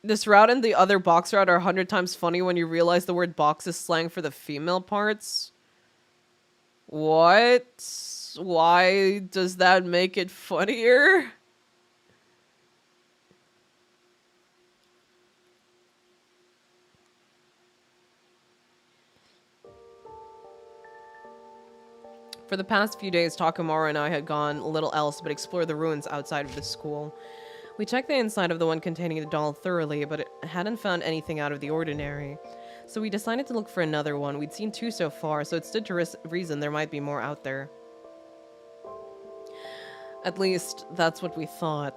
This route and the other box route are 100 times funny when you realize the word box is slang for the female parts. What? Why does that make it funnier? For the past few days, Takemura and I had gone little else but explore the ruins outside of the school. We checked the inside of the one containing the doll thoroughly, but it hadn't found anything out of the ordinary. So we decided to look for another one. We'd seen 2 so far, so it stood to reason there might be more out there. At least, that's what we thought.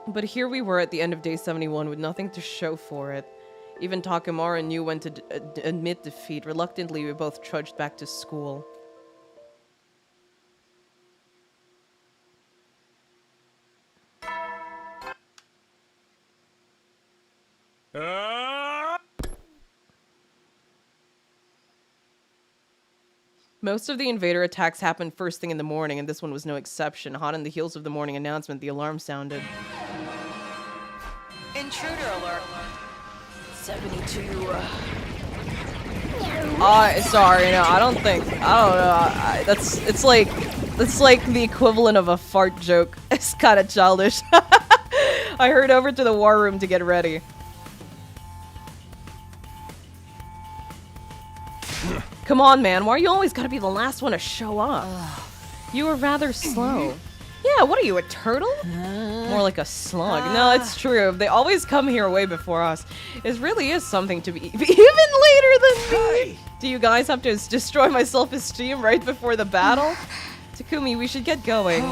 But here we were at the end of day 71 with nothing to show for it. Even Takemura knew when to admit defeat. Reluctantly, we both trudged back to school. Most of the invader attacks happened first thing in the morning, and this one was no exception. Hot on the heels of the morning announcement, the alarm sounded. Intruder alert. 72. Sorry, no, I don't know. It's like the equivalent of a fart joke. It's kind of childish. I hurried over to the war room to get ready. Come on, man. Why are you always gotta be the last one to show up? You were rather slow. Yeah, what are you, a turtle? More like a slug. No, it's true. They always come here way before us. It really is something to be even later than me. Do you guys have to destroy my self-esteem right before the battle? Takumi, we should get going.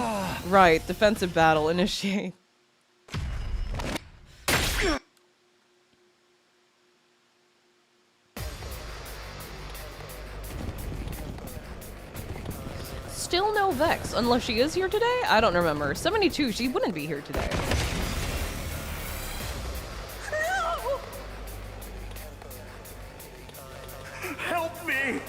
Right, defensive battle, initiate. Still no Vex, unless she is here today? I don't remember. 72, she wouldn't be here today. No! Help me!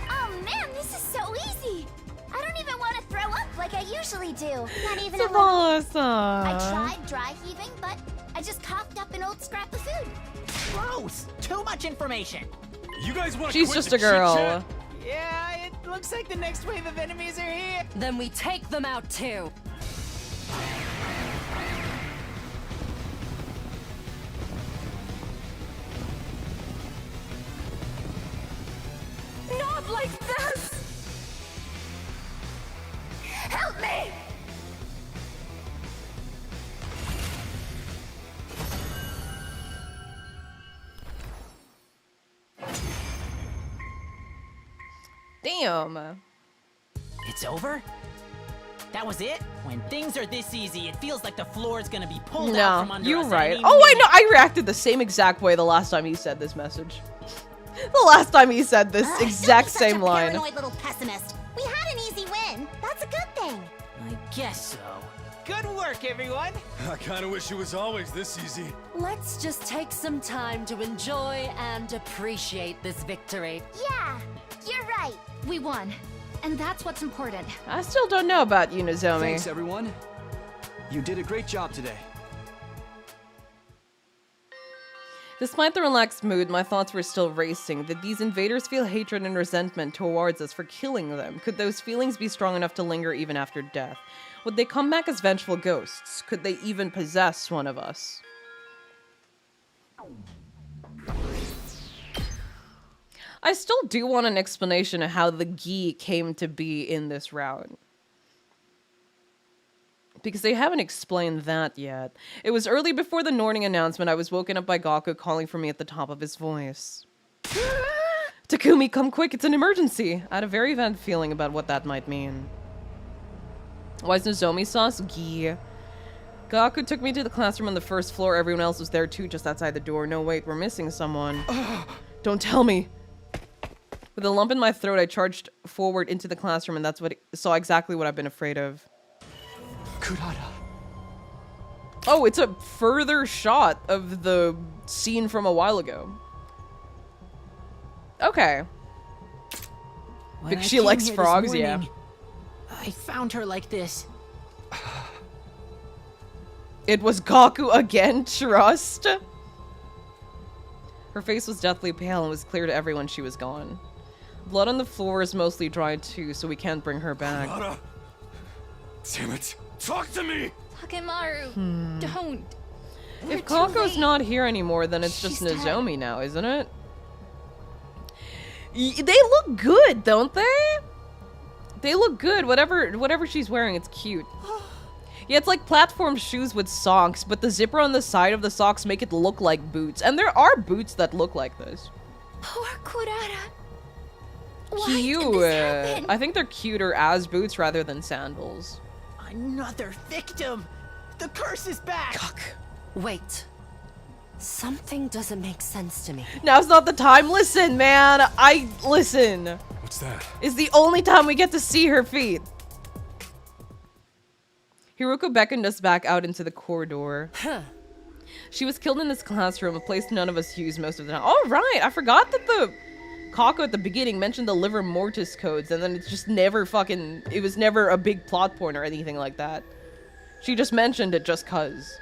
Oh man, this is so easy. I don't even want to throw up like I usually do. Not even a It's little. awesome. I tried dry heaving, but I just coughed up an old scrap of food. Gross! Too much information. You guys want to She's just a girl. Yeah, it looks like the next wave of enemies are here. Then we take them out too. Not like this! Help me! Damn. It's over? That was it? When things are this easy, it feels like the floor is gonna be pulled out from No, under you're us right. at any Oh, I minute. know. I reacted the same exact way the last time he said this message. The last time he said this exact Don't be same such a line. paranoid little pessimist. We had an easy win. That's a good thing. I guess so. Good work, everyone. I kind of wish it was always this easy. Let's just take some time to enjoy and appreciate this victory. Yeah, you're right. We won. And that's what's important. I still don't know about you, Nozomi. Thanks, everyone. You did a great job today. Despite the relaxed mood, my thoughts were still racing. Did these invaders feel hatred and resentment towards us for killing them? Could those feelings be strong enough to linger even after death? Would they come back as vengeful ghosts? Could they even possess one of us? I still do want an explanation of how the Gi came to be in this route. Because they haven't explained that yet. It was early before the morning announcement. I was woken up by Gaku calling for me at the top of his voice. Takumi, come quick, it's an emergency. I had a very bad feeling about what that might mean. Why is Nozomi sauce? Gi. Gaku took me to the classroom on the first floor. Everyone else was there too, just outside the door. No, wait, we're missing someone. Don't tell me. With a lump in my throat, I charged forward into the classroom, and that's what saw exactly what I've been afraid of. Kurata. Oh, it's a further shot of the scene from a while ago. Okay. When Because I she came likes here this frogs, yeah. morning, I found her like this. It was Gaku again, trust? Her face was deathly pale and was clear to everyone she was gone. Blood on the floor is mostly dried too, so we can't bring her back. Kurata. Damn it. Talk to me! Takemaru, don't. If Kako's not here anymore, then it's just She's Nozomi now, isn't it? They look good, don't they? They look good. Whatever she's wearing, it's cute. Yeah, it's like platform shoes with socks, but the zipper on the side of the socks make it look like boots. And there are boots that look like this. Poor Kurata. Why did Cute. this happen? I think they're cuter as boots rather than sandals. Another victim! The curse is back! Wait. Something doesn't make sense to me. Now's not the time. Listen, man. Listen. What's that? It's the only time we get to see her feet. Hiruko beckoned us back out into the corridor. She was killed in this classroom, a place none of us use most of the time. Oh, right. I forgot that the Kako at the beginning mentioned the livor mortis codes, and then it's just never fucking... It was never a big plot point or anything like that. She just mentioned it just cuz.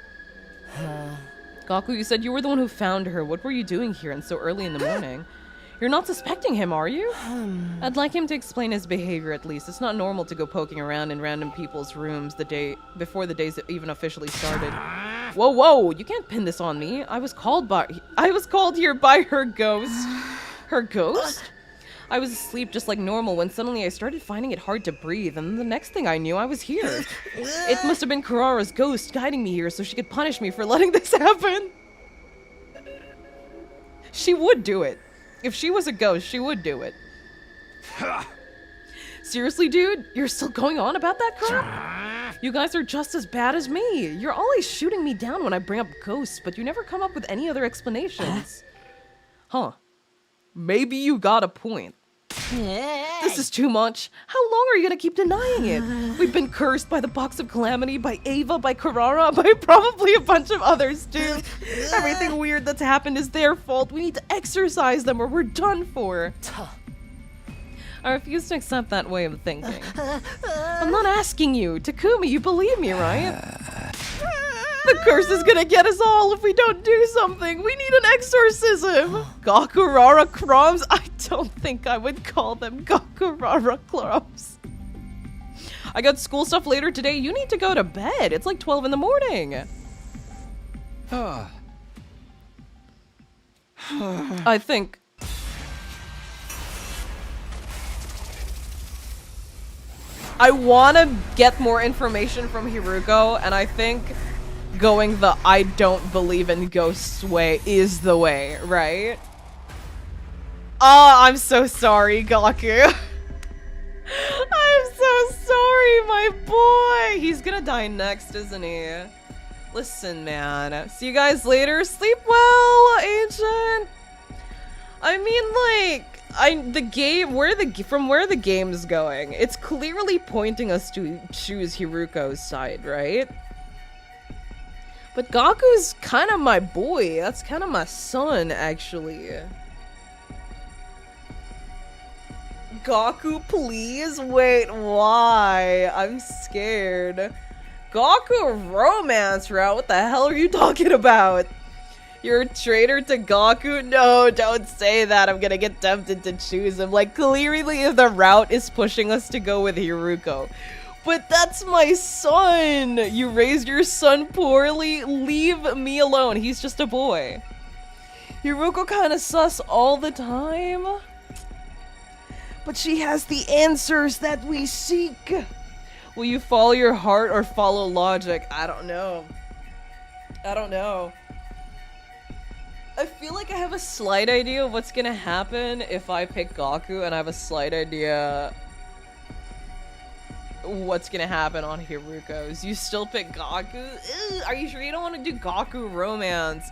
Gaku, you said you were the one who found her. What were you doing here and so early in the morning? You're not suspecting him, are you? I'd like him to explain his behavior at least. It's not normal to go poking around in random people's rooms the day before the days even officially started. Whoa, whoa! You can't pin this on me. I was called here by her ghost. Her ghost? I was asleep just like normal when suddenly I started finding it hard to breathe, and the next thing I knew, I was here. It must have been Karara's ghost guiding me here so she could punish me for letting this happen. She would do it. If she was a ghost, she would do it. Seriously, dude? You're still going on about that crap? You guys are just as bad as me. You're always shooting me down when I bring up ghosts, but you never come up with any other explanations. Huh. Maybe you got a point. This is too much. How long are you gonna keep denying it? We've been cursed by the box of Calamity, by Ava, by Karara, by probably a bunch of others too. Everything weird that's happened is their fault. We need to exorcise them or we're done for. I refuse to accept that way of thinking. I'm not asking you. Takumi, you believe me, right? The curse is gonna get us all if we don't do something. We need an exorcism. Gakurara crumbs? I don't think I would call them Gakurara crumbs. I got school stuff later today. You need to go to bed. It's like 12 in the morning. I think... I want to get more information from Hiruko, and I think going the I don't believe in ghosts way is the way, right? Oh, I'm so sorry, Gaku. I'm so sorry, my boy. He's gonna die next, isn't he? Listen, man. See you guys later. Sleep well, Ancient. I mean, like... from where the game's going, it's clearly pointing us to choose Hiruko's side, right? But Gaku's kind of my boy. That's kind of my son, actually. Gaku, please? Wait, why? I'm scared. Gaku romance route? What the hell are you talking about? You're a traitor to Gaku? No, don't say that. I'm gonna get tempted to choose him. Like, clearly the route is pushing us to go with Hiruko. But that's my son! You raised your son poorly? Leave me alone. He's just a boy. Hiruko kinda sus all the time. But she has the answers that we seek. Will you follow your heart or follow logic? I don't know. I don't know. I feel like I have a slight idea of what's gonna happen if I pick Gaku, and I have a slight idea what's gonna happen on Hiruko's. You still pick Gaku? Ew, are you sure you don't want to do Gaku romance?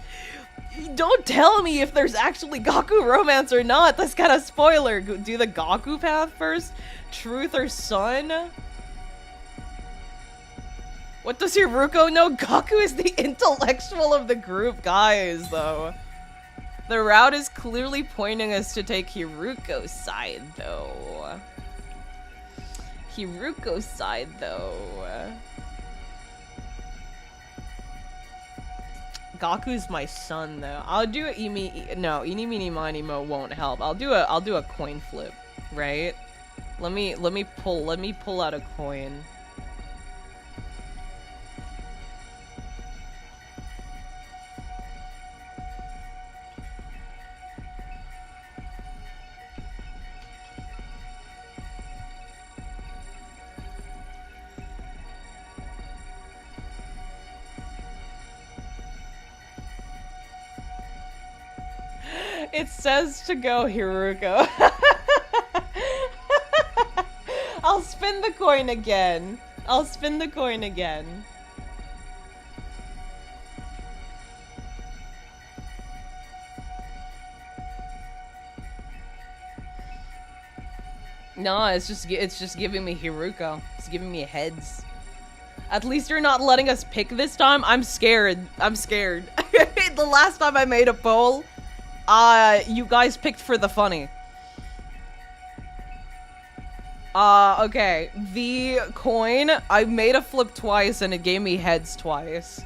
Don't tell me if there's actually Gaku romance or not. That's kind of spoiler. Do the Gaku path first? Truth or Sun? What does Hiruko know? Gaku is the intellectual of the group, guys, though. The route is clearly pointing us to take Hiruko's side, though. Hiruko's side, though. Gaku's my son, though. I'll do a no, Eeny Meeny Miny Mo won't help. I'll do a coin flip, right? Let me pull out a coin. It says to go Hiruko. I'll spin the coin again. I'll spin the coin again. No, it's just giving me Hiruko. It's giving me heads. At least you're not letting us pick this time. I'm scared. I'm scared. The last time I made a poll, you guys picked for the funny. Okay. The coin, I made a flip twice and it gave me heads twice.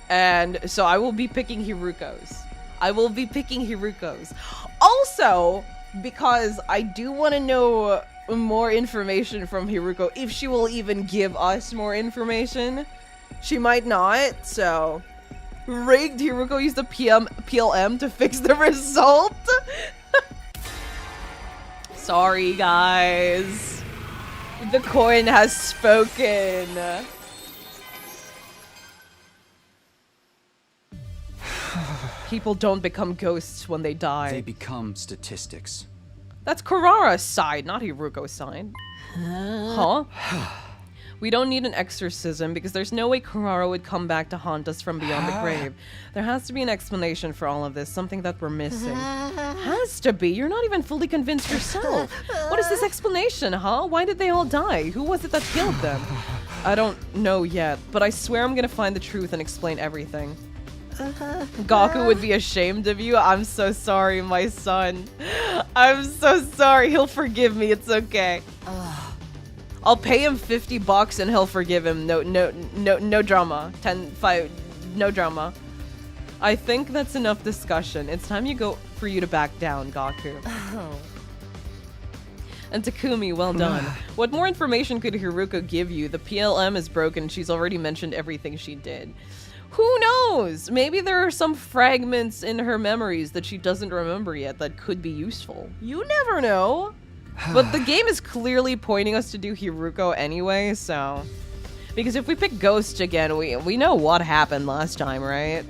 And so I will be picking Hiruko's. I will be picking Hiruko's. Oh, also, because I do want to know more information from Hiruko, if she will even give us more information. She might not, so... Rigged, Hiruko used the PLM to fix the result? Sorry, guys. The coin has spoken. People don't become ghosts when they die. They become statistics. That's Kurara's side, not Hiruko's side. Huh? We don't need an exorcism because there's no way Kurara would come back to haunt us from beyond the grave. There has to be an explanation for all of this, something that we're missing. Has to be. You're not even fully convinced yourself. What is this explanation, huh? Why did they all die? Who was it that killed them? I don't know yet, but I swear I'm gonna find the truth and explain everything. Gaku would be ashamed of you. I'm so sorry, my son. I'm so sorry. He'll forgive me. It's okay. I'll pay him $50 and he'll forgive him. No drama. 5, no drama. I think that's enough discussion. It's time for you to back down, Gaku. And Takumi, well done. What more information could Hiruko give you? The PLM is broken. She's already mentioned everything she did. Who knows? Maybe there are some fragments in her memories that she doesn't remember yet that could be useful. You never know. But the game is clearly pointing us to do Hiruko anyway, so... Because if we pick Ghost again, we know what happened last time, right?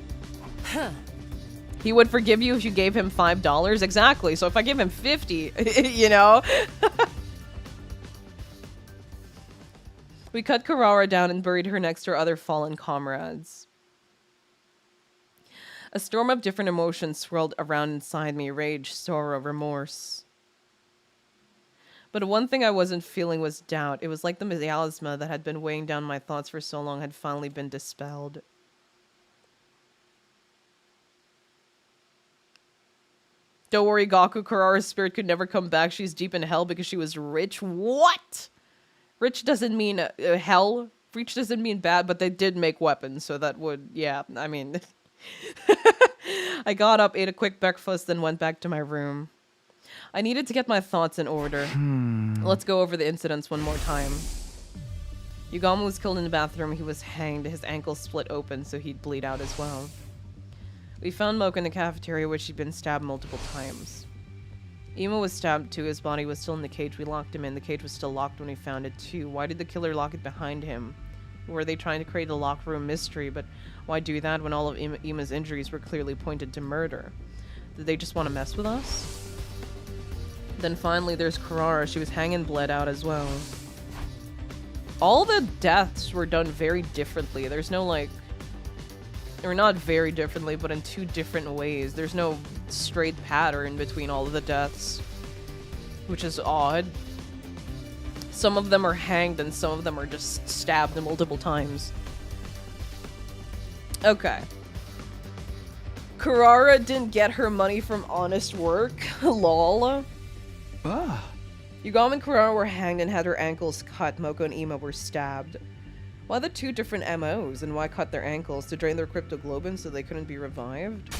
He would forgive you if you gave him $5? Exactly, so if I give him 50, you know? We cut Kurara down and buried her next to her other fallen comrades. A storm of different emotions swirled around inside me, rage, sorrow, remorse. But one thing I wasn't feeling was doubt. It was like the miasma that had been weighing down my thoughts for so long had finally been dispelled. Don't worry, Gaku, Kurara's spirit could never come back. She's deep in hell because she was rich. What? Rich doesn't mean hell. Rich doesn't mean bad, but they did make weapons, so that would, yeah, I mean... I got up, ate a quick breakfast, then went back to my room. I needed to get my thoughts in order. Let's go over the incidents one more time. Yugama was killed in the bathroom. He was hanged. His ankle split open, so he'd bleed out as well. We found Mocha in the cafeteria, where she'd been stabbed multiple times. Ima was stabbed too. His body was still in the cage. We locked him in. The cage was still locked when we found it too. Why did the killer lock it behind him? Were they trying to create a locked room mystery? But why do that when all of Ima's injuries were clearly pointed to murder? Did they just want to mess with us? Then finally there's Kurara. She was hanging bled out as well. All the deaths were done very differently. There's no like... Or not very differently, but in two different ways. There's no straight pattern between all of the deaths. Which is odd. Some of them are hanged and some of them are just stabbed multiple times. Okay. Kurara didn't get her money from honest work. Lol. Yugama and Kurara were hanged and had their ankles cut. Moko and Ima were stabbed. Why the two different MOs and why cut their ankles? To drain their cryptoglobin so they couldn't be revived?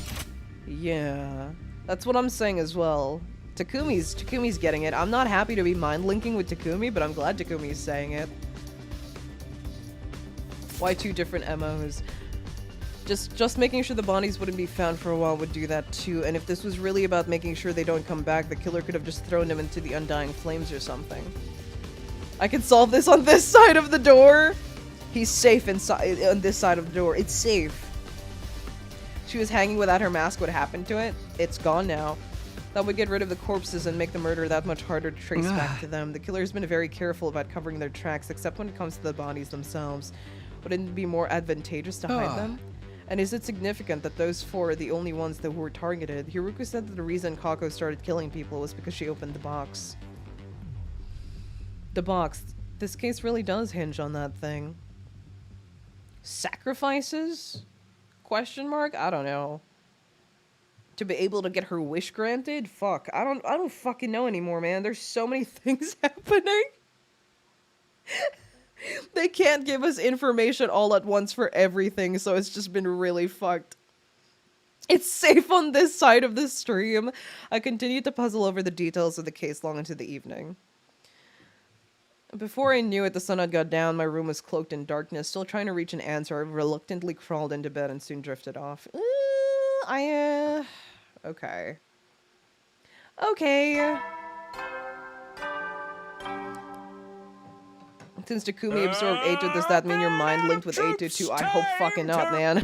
Yeah. That's what I'm saying as well. Takumi's getting it. I'm not happy to be mind linking with Takumi, but I'm glad Takumi's saying it. Why two different MOs? Just making sure the bodies wouldn't be found for a while would do that too, and if this was really about making sure they don't come back, the killer could have just thrown them into the undying flames or something. I can solve this on this side of the door! He's safe inside on this side of the door. It's safe. She was hanging without her mask. What happened to it? It's gone now. That would get rid of the corpses and make the murder that much harder to trace back to them. The killer's been very careful about covering their tracks, except when it comes to the bodies themselves. Wouldn't it be more advantageous to hide them? And is it significant that those four are the only ones that were targeted? Hiruko said that the reason Kako started killing people was because she opened the box. The box. This case really does hinge on that thing. Sacrifices? Question mark? I don't know. To be able to get her wish granted? Fuck. I don't fucking know anymore, man. There's so many things happening. They can't give us information all at once for everything, so it's just been really fucked. It's safe on this side of the stream. I continued to puzzle over the details of the case long into the evening. Before I knew it, the sun had got down. My room was cloaked in darkness. Still trying to reach an answer, I reluctantly crawled into bed and soon drifted off. Okay. Okay. Since Takumi absorbed A2, does that mean your mind linked with A2 too? I hope fucking not, man.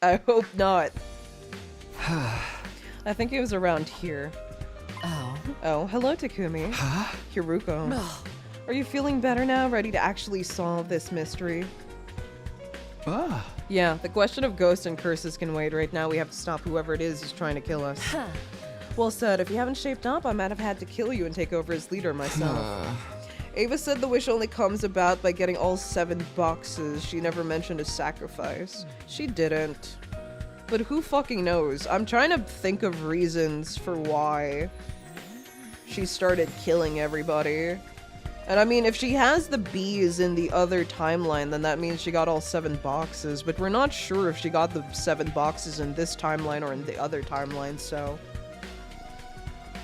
I hope not. I think it was around here. Oh, hello, Takumi. Huh? Hiruko. Are you feeling better now? Ready to actually solve this mystery? Yeah, the question of ghosts and curses can wait. Right now we have to stop whoever it is who's trying to kill us. Well said. If you haven't shaped up, I might have had to kill you and take over as leader myself. Ava said the wish only comes about by getting all 7 boxes. She never mentioned a sacrifice. She didn't. But who fucking knows? I'm trying to think of reasons for why she started killing everybody. And I mean, if she has the bees in the other timeline, then that means she got all 7 boxes. But we're not sure if she got the 7 boxes in this timeline or in the other timeline, so...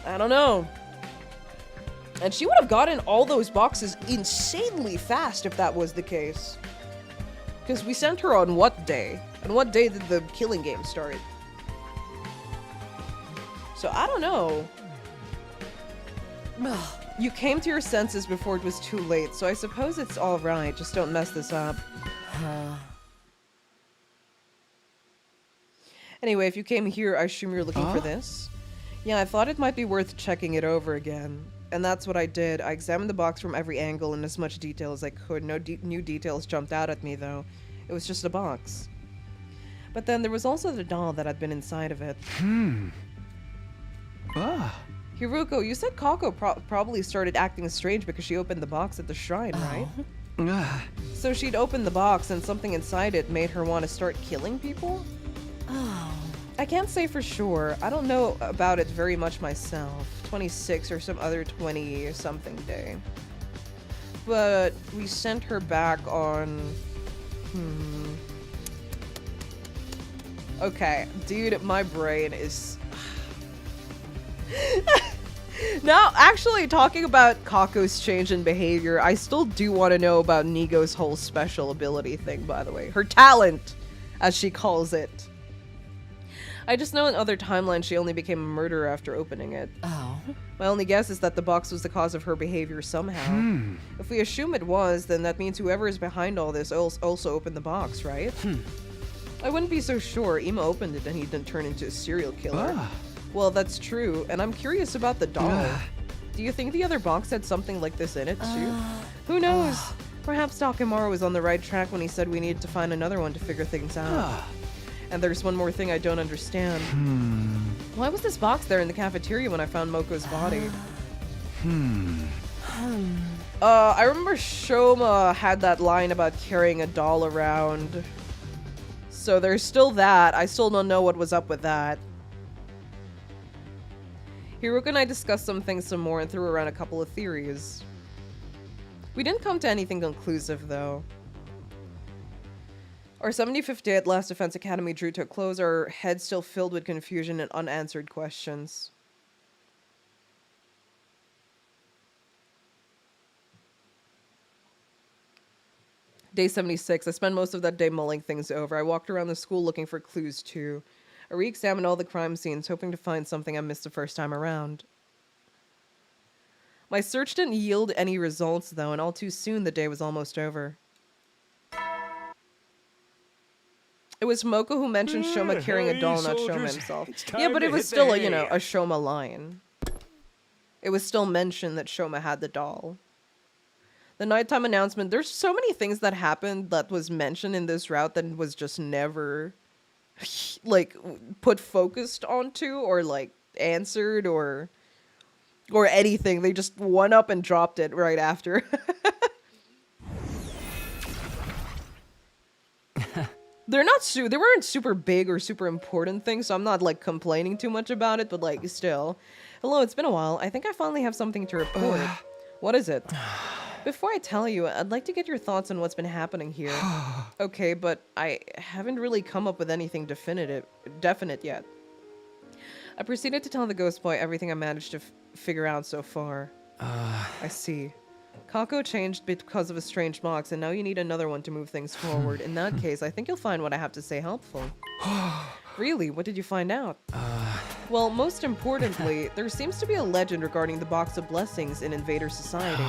I don't know. And she would have gotten all those boxes insanely fast if that was the case. Because we sent her on what day? And what day did the killing game start? So I don't know. You came to your senses before it was too late, so I suppose it's alright. Just don't mess this up. Anyway, if you came here, I assume you're looking for this? Yeah, I thought it might be worth checking it over again. And that's what I did. I examined the box from every angle in as much detail as I could. No new details jumped out at me, though. It was just a box. But then there was also the doll that had been inside of it. Hiruko, you said Kako probably started acting strange because she opened the box at the shrine, right? So she'd opened the box and something inside it made her want to start killing people? I can't say for sure. I don't know about it very much myself. 26 or some other 20-something day. But we sent her back on... Okay, dude, my brain is... Now, actually, talking about Kako's change in behavior, I still do want to know about Nigo's whole special ability thing, by the way. Her talent, as she calls it. I just know in other timelines she only became a murderer after opening it. My only guess is that the box was the cause of her behavior somehow. If we assume it was, then that means whoever is behind all this also opened the box, right? I wouldn't be so sure. Ima opened it and he didn't turn into a serial killer. Well, that's true, and I'm curious about the doll. Do you think the other box had something like this in it, too? Who knows? Perhaps Takemura was on the right track when he said we needed to find another one to figure things out. And there's one more thing I don't understand. Why was this box there in the cafeteria when I found Moko's body? I remember Shoma had that line about carrying a doll around. So there's still that. I still don't know what was up with that. Hiruko and I discussed some things some more and threw around a couple of theories. We didn't come to anything conclusive, though. Our 75th day at Last Defense Academy drew to a close, our heads still filled with confusion and unanswered questions. Day 76. I spent most of that day mulling things over. I walked around the school looking for clues, too. I re-examined all the crime scenes, hoping to find something I missed the first time around. My search didn't yield any results, though, and all too soon the day was almost over. It was Moko who mentioned Shoma carrying a doll, not Shoma himself. Yeah, but it was still, a Shoma line. It was still mentioned that Shoma had the doll. The nighttime announcement, there's so many things that happened that was mentioned in this route that was just never, like, put focused onto or, like, answered or anything. They just went up and dropped it right after. They weren't super big or super important things, so I'm not, like, complaining too much about it, but, like, still. Hello, it's been a while. I think I finally have something to report. What is it? Before I tell you, I'd like to get your thoughts on what's been happening here. Okay, but I haven't really come up with anything definite yet. I proceeded to tell the ghost boy everything I managed to figure out so far. I see. Kako changed because of a strange box, and now you need another one to move things forward. In that case, I think you'll find what I have to say helpful. Really? What did you find out? Well, most importantly, there seems to be a legend regarding the Box of Blessings in Invader Society.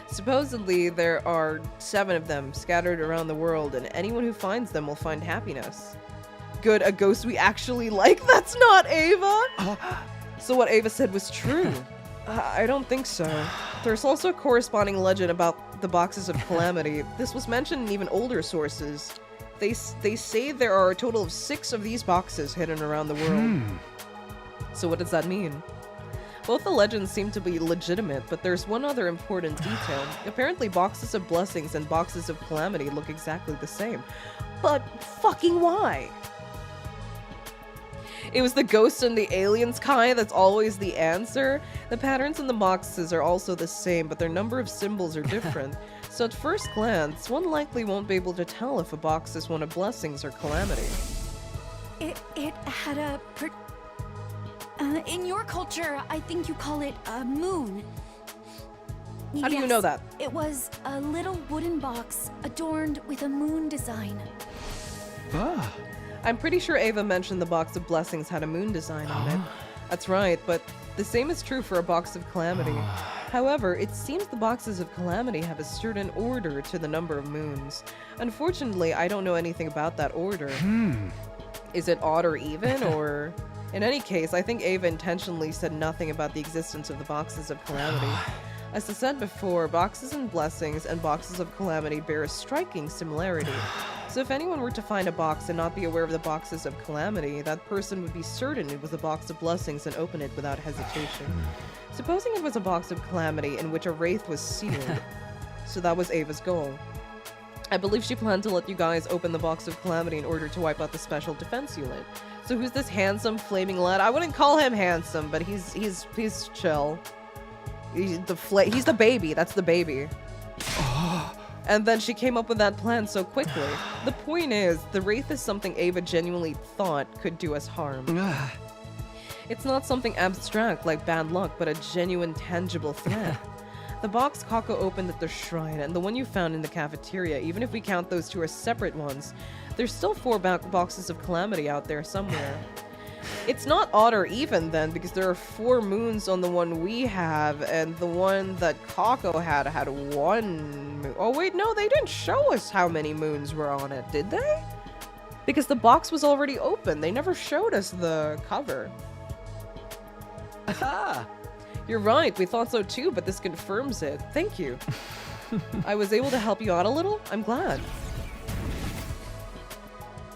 Supposedly, there are 7 of them scattered around the world, and anyone who finds them will find happiness. Good, a ghost we actually like? That's not Ava! So what Ava said was true. I don't think so. There's also a corresponding legend about the Boxes of Calamity. This was mentioned in even older sources. They say there are a total of 6 of these boxes hidden around the world. So what does that mean? Both the legends seem to be legitimate, but there's one other important detail. Apparently Boxes of Blessings and Boxes of Calamity look exactly the same. But fucking why? It was the ghosts and the aliens, Kai, that's always the answer. The patterns in the boxes are also the same, but their number of symbols are different. So at first glance, one likely won't be able to tell if a box is one of Blessings or Calamity. It had a in your culture, I think you call it a moon. How do you know that? It was a little wooden box adorned with a moon design. I'm pretty sure Ava mentioned the Box of Blessings had a moon design on it. That's right, but the same is true for a Box of Calamity. However, it seems the Boxes of Calamity have a certain order to the number of moons. Unfortunately, I don't know anything about that order. Is it odd or even, or... In any case, I think Ava intentionally said nothing about the existence of the Boxes of Calamity. As I said before, Boxes and Blessings and Boxes of Calamity bear a striking similarity. So if anyone were to find a box and not be aware of the Boxes of Calamity, that person would be certain it was a Box of Blessings and open it without hesitation. Supposing it was a Box of Calamity in which a wraith was sealed, so that was Ava's goal. I believe she planned to let you guys open the Box of Calamity in order to wipe out the special defense unit. So who's this handsome flaming lad? I wouldn't call him handsome, but he's chill. He's the baby. That's the baby. And then she came up with that plan so quickly. The point is, the wraith is something Ava genuinely thought could do us harm. It's not something abstract like bad luck, but a genuine, tangible threat. The box Kako opened at the shrine, and the one you found in the cafeteria, even if we count those 2 as separate ones, there's still 4 Boxes of Calamity out there somewhere. It's not odd or even then, because there are 4 moons on the one we have, and the one that Kako had 1 moon. Oh wait, no, they didn't show us how many moons were on it, did they? Because the box was already open. They never showed us the cover. Aha! You're right, we thought so too, but this confirms it. Thank you. I was able to help you out a little? I'm glad.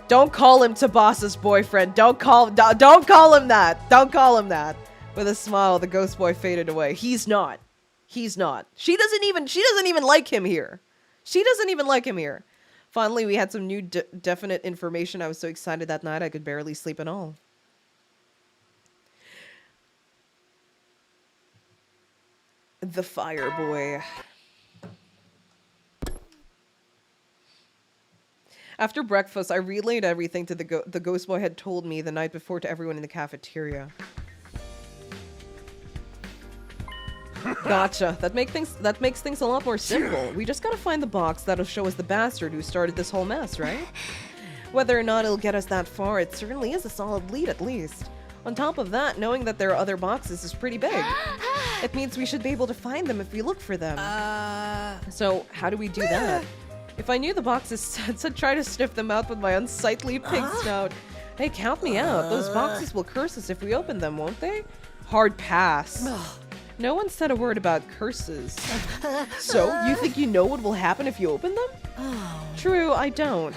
Don't call him Tabas's boyfriend. Don't call him that. Don't call him that. With a smile, the ghost boy faded away. He's not. She doesn't even like him here. Finally, we had some new definite information. I was so excited that night I could barely sleep at all. The fire boy. After breakfast, I relayed everything to the ghost boy had told me the night before to everyone in the cafeteria. Gotcha. That makes things a lot more simple. We just gotta find the box that'll show us the bastard who started this whole mess, right? Whether or not it'll get us that far, it certainly is a solid lead at least. On top of that, knowing that there are other boxes is pretty big. It means we should be able to find them if we look for them. So, how do we do that? If I knew the boxes said, I'd try to sniff them out with my unsightly pig snout. Hey, count me out. Those boxes will curse us if we open them, won't they? Hard pass. No one said a word about curses. So, you think you know what will happen if you open them? True, I don't.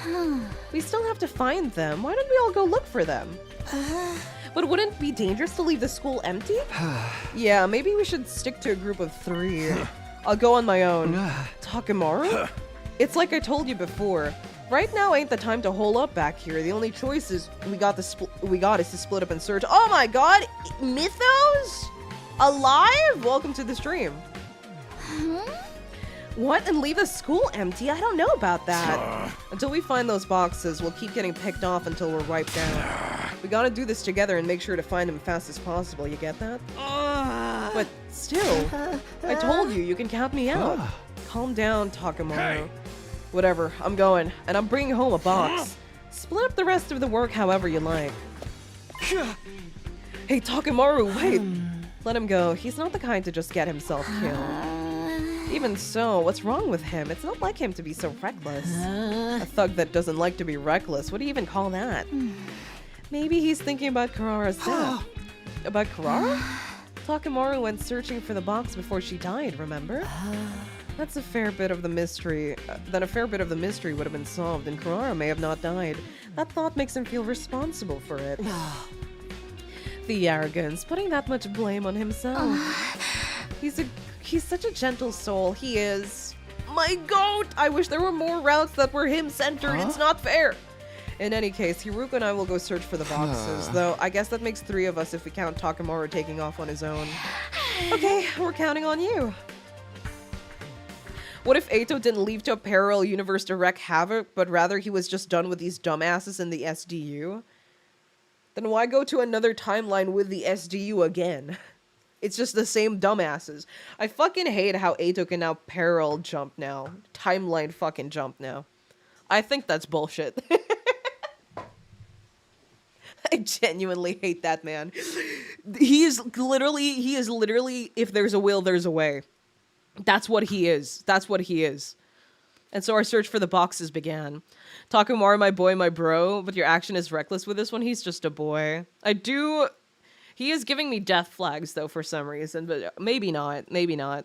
We still have to find them. Why don't we all go look for them? But wouldn't it be dangerous to leave the school empty? Yeah, maybe we should stick to a group of 3. I'll go on my own. Takemaru? It's like I told you before. Right now ain't the time to hole up back here. The only choice is we got is to split up and search. Oh my god! Mythos? Alive? Welcome to the stream. What? And leave the school empty? I don't know about that. Until we find those boxes, we'll keep getting picked off until we're wiped out. We gotta do this together and make sure to find them fast as possible, you get that? But still, I told you can count me out. Calm down, Takamaru. Hey. Whatever, I'm going, and I'm bringing home a box. Split up the rest of the work however you like. Hey, Takamaru, wait! Let him go. He's not the kind to just get himself killed. Even so, what's wrong with him? It's not like him to be so reckless. A thug that doesn't like to be reckless. What do you even call that? Maybe he's thinking about Karara's death. About Karara? Takamaru went searching for the box before she died, remember? That's a fair bit of the mystery. Then a fair bit of the mystery would have been solved, and Karara may have not died. That thought makes him feel responsible for it. The arrogance, putting that much blame on himself. He's such a gentle soul. He is. My goat! I wish there were more routes that were him-centered. It's not fair. In any case, Hiruko and I will go search for the boxes, though I guess that makes 3 of us if we count Takamaru taking off on his own. Okay, we're counting on you. What if Eito didn't leave to a parallel universe to wreak havoc, but rather he was just done with these dumbasses in the SDU? Then why go to another timeline with the SDU again? It's just the same dumbasses. I fucking hate how Eito can now parallel jump now. Timeline fucking jump now. I think that's bullshit. I genuinely hate that man. He is literally, if there's a will, there's a way. That's what he is. That's what he is. And so our search for the boxes began. Takamaru, my boy, my bro, but your action is reckless with this one. He's just a boy. He is giving me death flags, though, for some reason, but maybe not. Maybe not.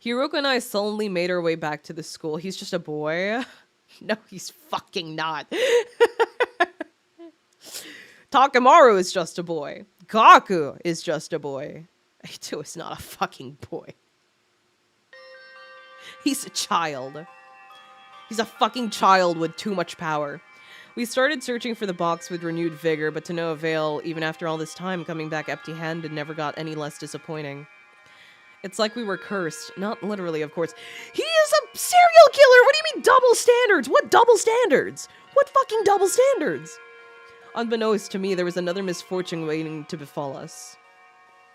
Hiruko and I sullenly made our way back to the school. He's just a boy. No, he's fucking not. Takamaru is just a boy. Gaku is just a boy. Eito is not a fucking boy. He's a child. He's a fucking child with too much power. We started searching for the box with renewed vigor, but to no avail. Even after all this time, coming back empty-handed never got any less disappointing. It's like we were cursed. Not literally, of course. He is a serial killer! What do you mean double standards? What double standards? What fucking double standards? Unbeknownst to me, there was another misfortune waiting to befall us.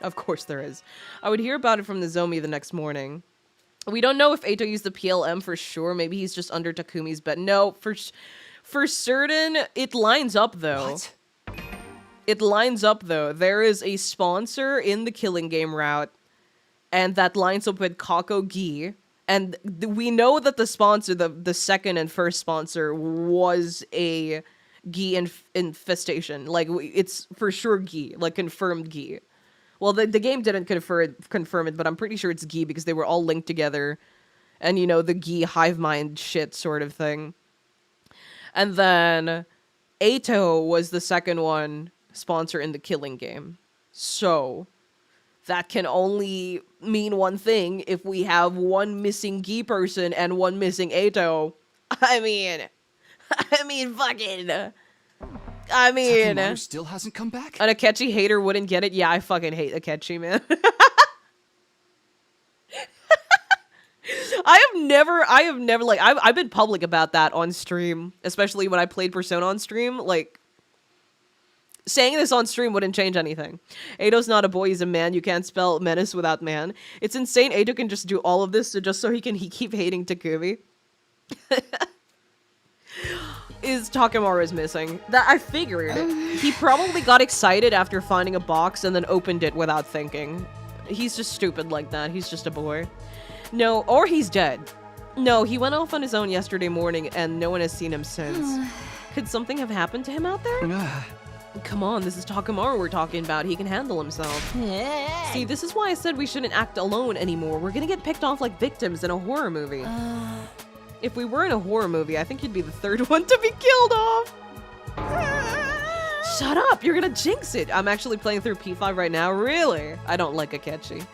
Of course there is. I would hear about it from Nozomi the next morning. We don't know if Eito used the PLM for sure. Maybe he's just under Takumi's bed. No, for certain, it lines up though. What? It lines up though. There is a sponsor in the Killing Game route, and that lines up with Kako Gi. And we know that the sponsor, the second and first sponsor, was a Gi infestation. Like, it's for sure Gi, like confirmed Gi. Well, the game didn't confirm it, but I'm pretty sure it's Gi because they were all linked together. And, you know, the Gi hive mind shit sort of thing. And then Eito was the second one sponsor in the Killing Game. So that can only mean one thing. If we have one missing Gi person and one missing Eito, I mean, Takamaru still hasn't come back? An Akechi hater wouldn't get it. Yeah, I fucking hate Akechi, man. I have never, like, I've been public about that on stream, especially when I played Persona on stream. Like, saying this on stream wouldn't change anything. Eito's not a boy, he's a man. You can't spell menace without man. It's insane Eito can just do all of this just so he keep hating Takumi. Is Takamaru is missing. That I figured. He probably got excited after finding a box and then opened it without thinking. He's just stupid like that. He's just a boy. No, or he's dead. No, he went off on his own yesterday morning and no one has seen him since. Could something have happened to him out there? Come on, this is Takamaru we're talking about. He can handle himself. See, this is why I said we shouldn't act alone anymore. We're gonna get picked off like victims in a horror movie. If we were in a horror movie, I think you'd be the third one to be killed off. Shut up, you're gonna jinx it. I'm actually playing through P5 right now. Really? I don't like Akechi.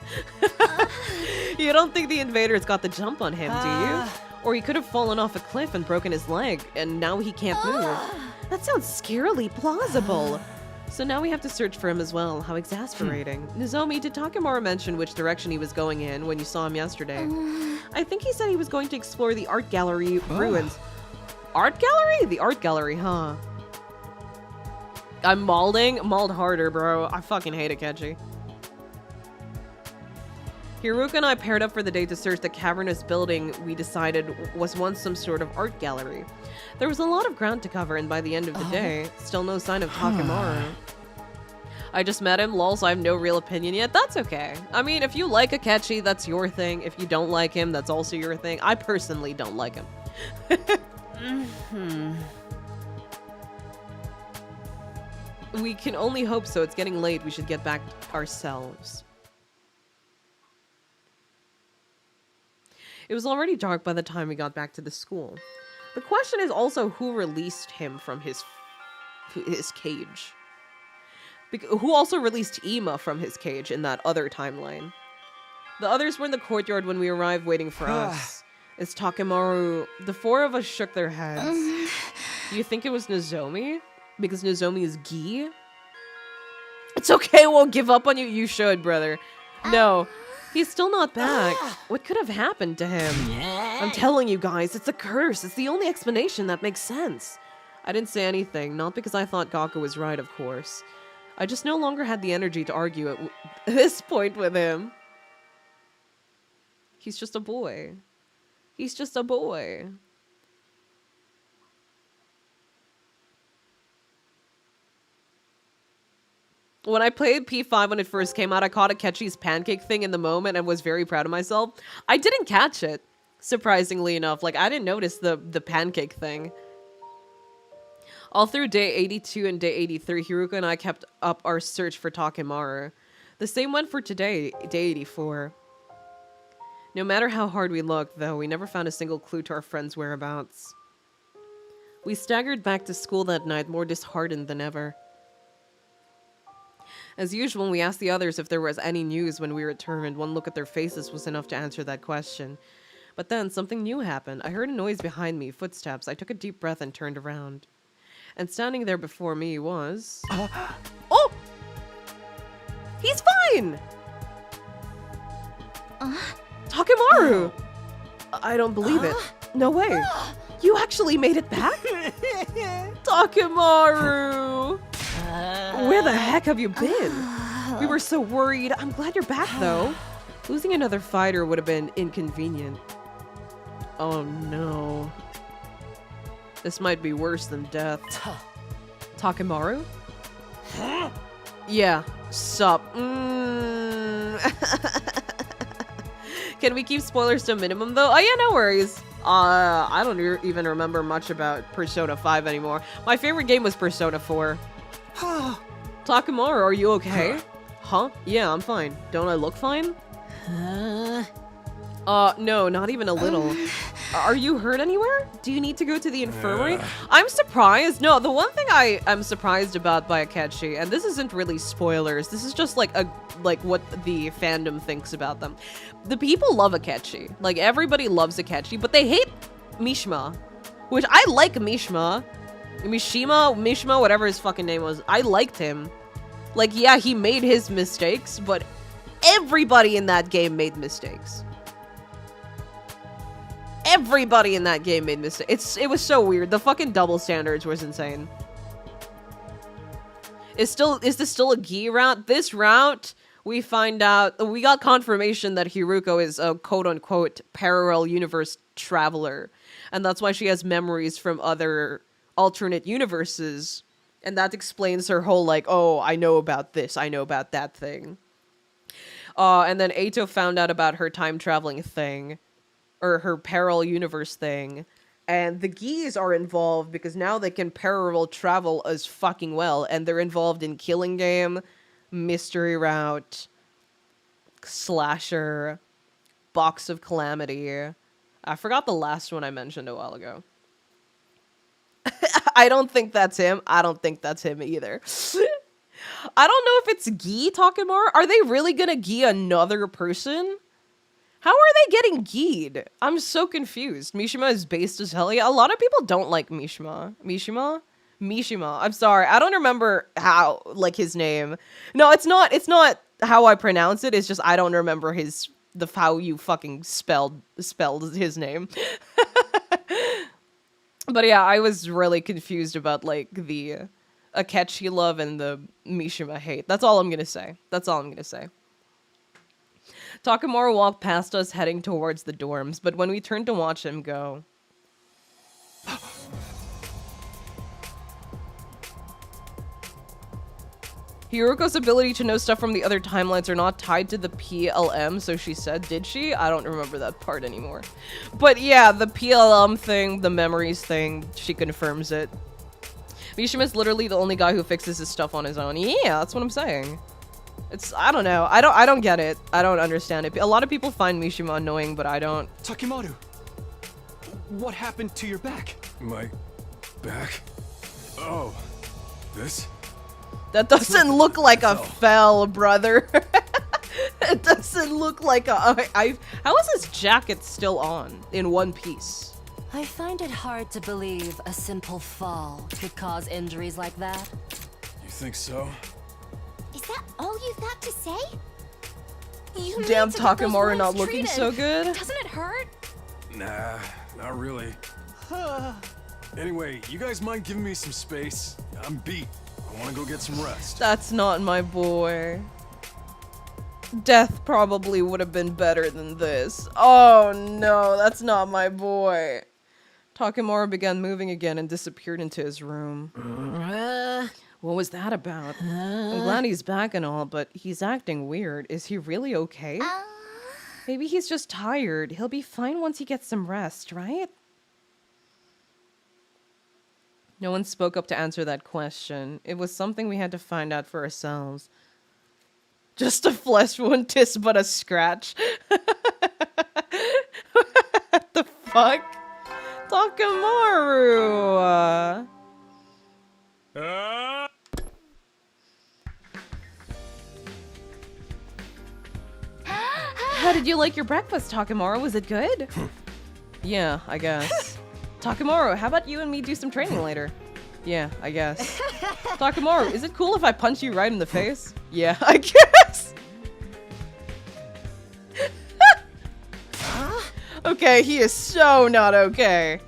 You don't think the invader's got the jump on him, do you? Or he could have fallen off a cliff and broken his leg, and now he can't move. That sounds scarily plausible. So now we have to search for him as well. How exasperating. Nozomi, did Takemura mention which direction he was going in when you saw him yesterday? I think he said he was going to explore the art gallery ruins. Art gallery? The art gallery, huh? I'm malding? Mauled harder, bro. I fucking hate Akechi. Hiruka and I paired up for the day to search the cavernous building we decided was once some sort of art gallery. There was a lot of ground to cover, and by the end of the day, still no sign of Takemaru. I just met him, lol, so I have no real opinion yet. That's okay. I mean, if you like Akechi, that's your thing. If you don't like him, that's also your thing. I personally don't like him. We can only hope so. It's getting late. We should get back ourselves. It was already dark by the time we got back to the school. The question is also who released him from his cage. Who also released Ima from his cage in that other timeline. The others were in the courtyard when we arrived waiting for us. It's Takemaru. The four of us shook their heads. Do you think it was Nozomi? Because Nozomi is Gi? It's okay, won't give up on you. You should, brother. No. He's still not back. What could have happened to him? I'm telling you guys, it's a curse. It's the only explanation that makes sense. I didn't say anything, not because I thought Gaku was right, of course. I just no longer had the energy to argue at this point with him. He's just a boy. He's just a boy. When I played P5 when it first came out, I caught Akechi's pancake thing in the moment and was very proud of myself. I didn't catch it, surprisingly enough. Like, I didn't notice the pancake thing. All through day 82 and day 83, Hiruka and I kept up our search for Takemaru. The same went for today, day 84. No matter how hard we looked, though, we never found a single clue to our friend's whereabouts. We staggered back to school that night, more disheartened than ever. As usual, we asked the others if there was any news when we returned. One look at their faces was enough to answer that question. But then, something new happened. I heard a noise behind me, footsteps. I took a deep breath and turned around. And standing there before me was... Oh! He's fine! Takemaru! I don't believe it. No way. You actually made it back? Takemaru! Where the heck have you been? We were so worried. I'm glad you're back, though. Losing another fighter would have been inconvenient. Oh, no. This might be worse than death. Takemaru? Yeah. Sup. Can we keep spoilers to a minimum, though? Oh, yeah, no worries. I don't even remember much about Persona 5 anymore. My favorite game was Persona 4. Takemaru, are you okay? Huh? Yeah, I'm fine. Don't I look fine? No, not even a little. Are you hurt anywhere? Do you need to go to the infirmary? I'm surprised. No, the one thing I'm surprised about by Akechi, and this isn't really spoilers, this is just like what the fandom thinks about them. The people love Akechi. Like, everybody loves Akechi, but they hate Mishima. Which, I like Mishima. Mishima, whatever his fucking name was. I liked him. Like, yeah, he made his mistakes, but everybody in that game made mistakes. Everybody in that game made mistakes. It was so weird. The fucking double standards was insane. Is this still a Gi route? This route, we find out, we got confirmation that Hiruko is a quote-unquote parallel universe traveler. And that's why she has memories from other alternate universes. And that explains her whole, like, oh, I know about this, I know about that thing. And then Eito found out about her time-traveling thing. Or her parallel universe thing. And the Gis are involved because now they can parallel travel as fucking well. And they're involved in Killing Game, Mystery Route, Slasher, Box of Calamity. I forgot the last one I mentioned a while ago. I don't think that's him. I don't think that's him either. I don't know if it's Gi Takemaru. Are they really gonna Gi another person? How are they getting Gi'd? I'm so confused. Mishima is based as hell. Yeah, a lot of people don't like Mishima. Mishima. I'm sorry. I don't remember how, like, his name. No, it's not how I pronounce it. It's just I don't remember how you fucking spelled his name. But yeah, I was really confused about, like, the Akechi love and the Mishima hate. That's all I'm gonna say. Takamaru walked past us heading towards the dorms, but when we turned to watch him go... Hiruko's ability to know stuff from the other timelines are not tied to the PLM, so she said. Did she? I don't remember that part anymore. But yeah, the PLM thing, the memories thing, she confirms it. Mishima's literally the only guy who fixes his stuff on his own. Yeah, that's what I'm saying. I don't know. I don't get it. I don't understand it. A lot of people find Mishima annoying, but I don't. Takimaru, what happened to your back? My back? Oh, this? That doesn't look like a fell, brother. It doesn't look like a... How is his jacket still on in one piece? I find it hard to believe a simple fall could cause injuries like that. You think so? Is that all you thought to say? You Damn, need to get those Takamaru not wounds looking treated. so good. Doesn't it hurt? Nah, not really. Anyway, you guys mind giving me some space? I'm beat. I want to go get some rest. That's not my boy. Death probably would have been better than this. Oh no, that's not my boy. Takamaru began moving again and disappeared into his room. What was that about? I'm glad he's back and all, but he's acting weird. Is he really okay? Maybe he's just tired. He'll be fine once he gets some rest, right? No one spoke up to answer that question. It was something we had to find out for ourselves. Just a flesh wound, 'tis but a scratch. What the fuck? Takamaru! How did you like your breakfast, Takamaru? Was it good? Yeah, I guess. Takamaru, how about you and me do some training later? Yeah, I guess. Takamaru, is it cool if I punch you right in the face? Yeah, I guess. Okay, he is so not okay.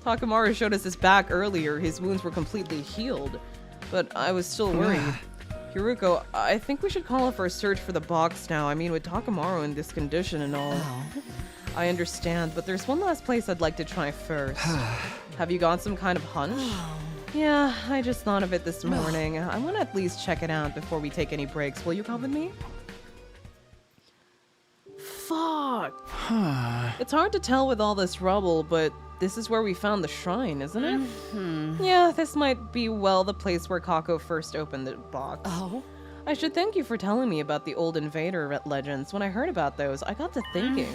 Takamaru showed us his back earlier. His wounds were completely healed, but I was still worried. Hiruko, I think we should call for a search for the box now. I mean, with Takamaru in this condition and all. I understand, but there's one last place I'd like to try first. Have you got some kind of hunch? Yeah, I just thought of it this morning. I want to at least check it out before we take any breaks. Will you come with me? Fuck. It's hard to tell with all this rubble, but this is where we found the shrine, isn't it? Yeah, this might be, well, the place where Kako first opened the box. Oh? I should thank you for telling me about the old invader legends. When I heard about those, I got to thinking.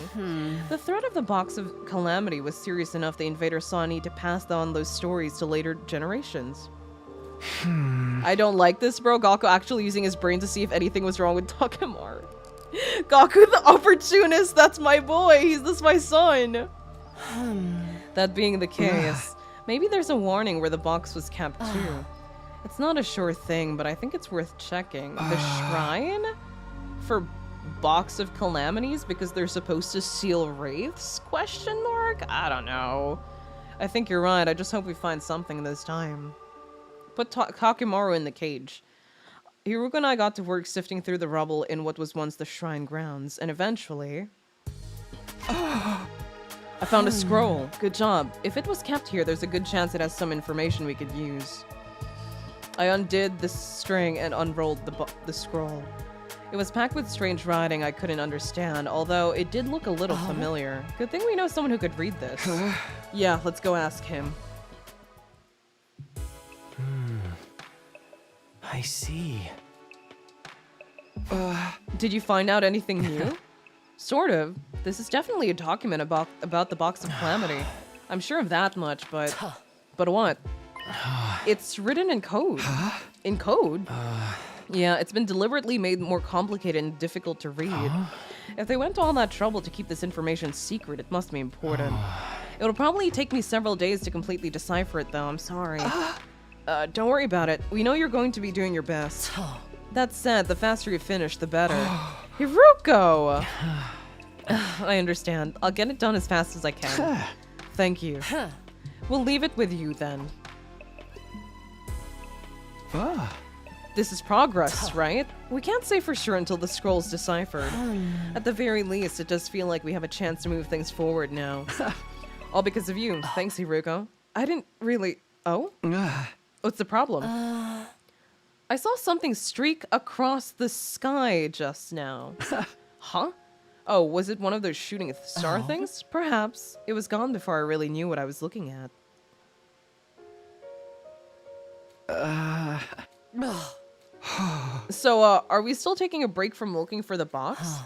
The threat of the box of Calamity was serious enough the invader saw a need to pass on those stories to later generations. I don't like this, bro. Gaku actually using his brain to see if anything was wrong with Takamaru. Gaku the opportunist, that's my boy. That's my son. That being the case, maybe there's a warning where the box was kept too. It's not a sure thing, but I think it's worth checking. The shrine? For box of calamities? Because they're supposed to seal wraiths? Question mark? I don't know. I think you're right. I just hope we find something this time. Put Takamaru in the cage. Hiruko and I got to work sifting through the rubble in what was once the shrine grounds, and eventually... I found a scroll. Good job. If it was kept here, there's a good chance it has some information we could use. I undid the string and unrolled the scroll. It was packed with strange writing I couldn't understand, although it did look a little familiar. Good thing we know someone who could read this. Yeah, let's go ask him. I see. Did you find out anything new? Sort of. This is definitely a document about the box of Calamity. I'm sure of that much, but... But what? It's written in code. In code? Yeah, it's been deliberately made more complicated and difficult to read. If they went to all that trouble to keep this information secret, it must be important. It'll probably take me several days to completely decipher it, though. I'm sorry. Don't worry about it. We know you're going to be doing your best. That said, the faster you finish, the better. Hiruko! I understand. I'll get it done as fast as I can. Thank you. We'll leave it with you then. This is progress, right? We can't say for sure until the scroll's deciphered. At the very least, it does feel like we have a chance to move things forward now. All because of you. Thanks, Hiruko. I didn't really... Oh? What's the problem? I saw something streak across the sky just now. Huh? Oh, was it one of those shooting star things? Perhaps. It was gone before I really knew what I was looking at. So, are we still taking a break from looking for the box?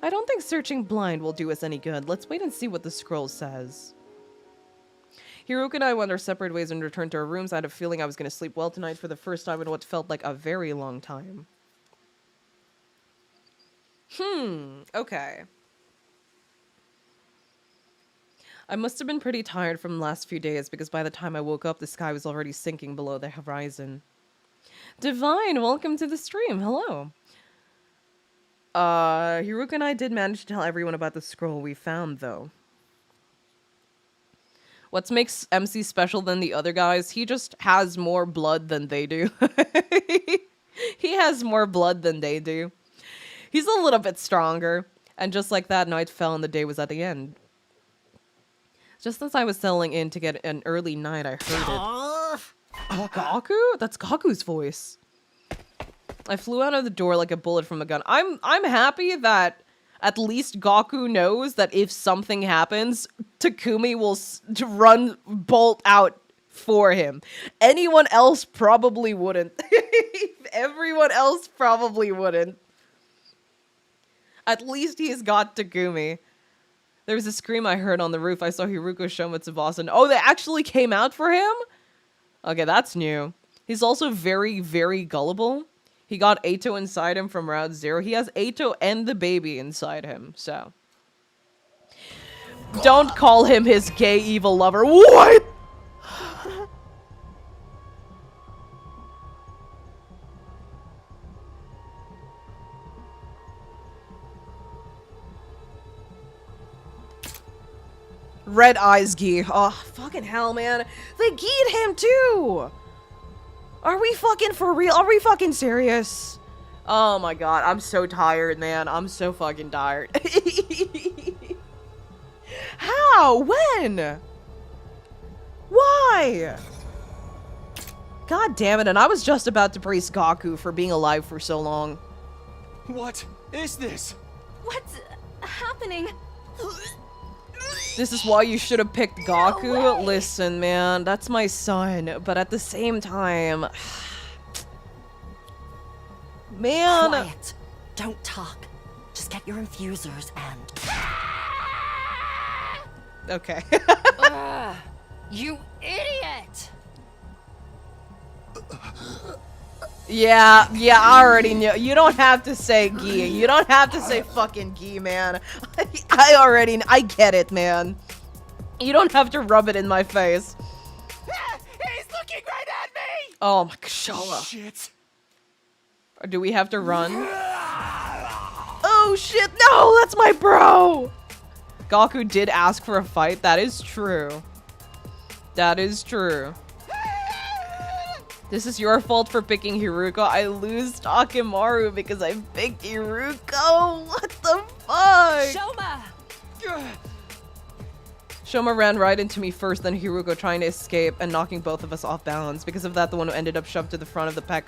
I don't think searching blind will do us any good. Let's wait and see what the scroll says. Hiruko and I went our separate ways and returned to our rooms. I had a feeling I was going to sleep well tonight for the first time in what felt like a very long time. Okay. I must have been pretty tired from the last few days because by the time I woke up, the sky was already sinking below the horizon. Divine, welcome to the stream. Hello. Hiruko and I did manage to tell everyone about the scroll we found, though. What makes MC special than the other guys? He just has more blood than they do. He has more blood than they do. He's a little bit stronger. And just like that, night fell and the day was at the end. Just as I was settling in to get an early night, I heard it. Gaku? That's Gaku's voice. I flew out of the door like a bullet from a gun. I'm happy that at least Gaku knows that if something happens, Takumi will bolt out for him. Anyone else probably wouldn't. Everyone else probably wouldn't. At least he's got Takumi. There was a scream I heard on the roof. I saw Hiruko, Shoma, Tsubasa. And oh, they actually came out for him? Okay, that's new. He's also very, very gullible. He got Eito inside him from Route Zero. He has Eito and the baby inside him, so. Don't call him his gay evil lover. What? Red Eyes Gi. Oh, fucking hell, man. They gied him too! Are we fucking for real? Are we fucking serious? Oh my god, I'm so tired, man. I'm so fucking tired. How? When? Why? God damn it, and I was just about to praise Gaku for being alive for so long. What is this? What's happening? This is why you should have picked Gaku. Listen, man, that's my son, but at the same time... Man... Quiet. Don't talk. Just get your infusers and... Okay. You idiot! Yeah, I already knew. You don't have to say Gi. You don't have to say fucking Gi, man. I get it, man. You don't have to rub it in my face. He's looking right at me! Oh my god. Shit. Or do we have to run? Oh shit, no, that's my bro! Gaku did ask for a fight. That is true. That is true. This is your fault for picking Hiruko. I lose Takimaru because I picked Hiruko. What the fuck? Shoma! Shoma ran right into me first, then Hiruko trying to escape and knocking both of us off balance. Because of that, the one who ended up shoved to the front of the pack.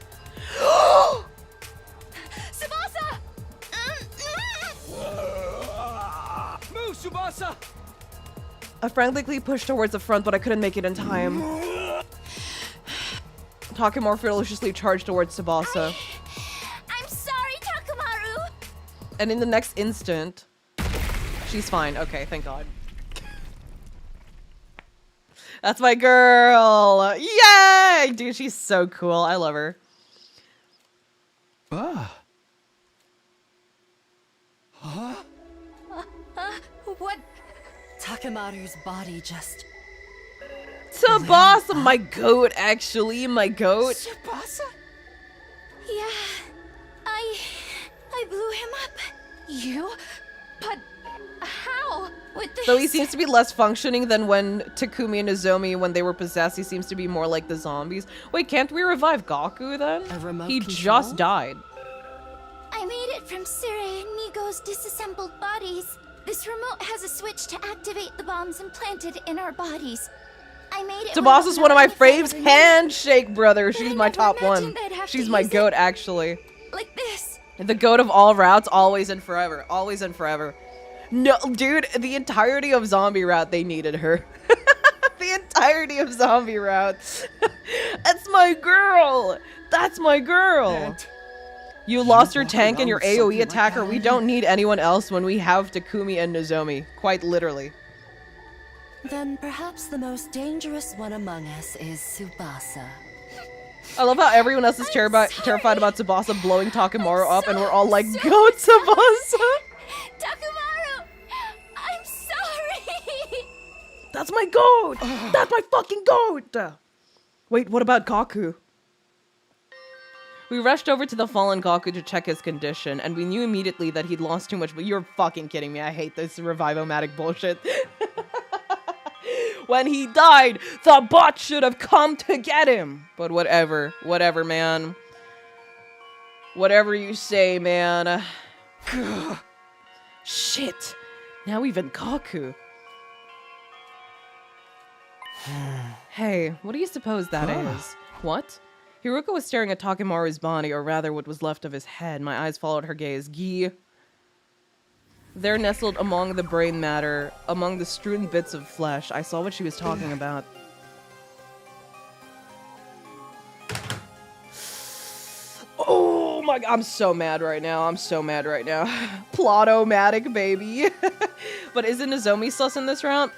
Tsubasa! Move, Tsubasa! I frantically pushed towards the front, but I couldn't make it in time. Takimaru ferociously charged towards Tsubasa. I'm sorry, Takumaru! And in the next instant... She's fine. Okay, thank God. That's my girl! Yay! Dude, she's so cool. I love her. What? Takemaru's body just Tsubasa, my goat, actually, my goat. Tsubasa? Yeah, I blew him up. You? But how? With this? Though he seems to be less functioning than when Takumi and Nozomi, when they were possessed, he seems to be more like the zombies. Wait, can't we revive Gaku then? A remote He control? just died. I made it from Sure and Nigo's disassembled bodies. This remote has a switch to activate the bombs implanted in our bodies. I made it. Tabasa's one of my faves. faves. Handshake, brother. She's I my never top one. imagined I'd have She's to my use it. goat, actually. Like this. The goat of all routes, always and forever. Always and forever. No, dude, the entirety of Zombie Route, they needed her. The entirety of Zombie Routes. That's my girl. That's my girl. And You lost your walk tank and your around with something AoE like attacker. that We on don't you? need anyone else when we have Takumi and Nozomi. Quite literally. Then perhaps the most dangerous one among us is Tsubasa. I love how everyone else is terrified about Tsubasa blowing Takemaru up, and we're all like, go Tsubasa! Takumaru, I'm sorry. That's my goat! That's my fucking goat! Wait, what about Gaku? We rushed over to the fallen Gaku to check his condition, and we knew immediately that he'd lost too much, but you're fucking kidding me. I hate this Revivomatic bullshit. When he died, the bot should have come to get him! But whatever. Whatever, man. Whatever you say, man. Shit. Now even Gaku. Hey, what do you suppose that is? What? Hiruka was staring at Takemaru's body, or rather what was left of his head. My eyes followed her gaze. Gee. There nestled among the brain matter, among the strewn bits of flesh. I saw what she was talking about. Oh my god, I'm so mad right now. I'm so mad right now. Plot-o-matic, baby. But isn't Nozomi sus in this round?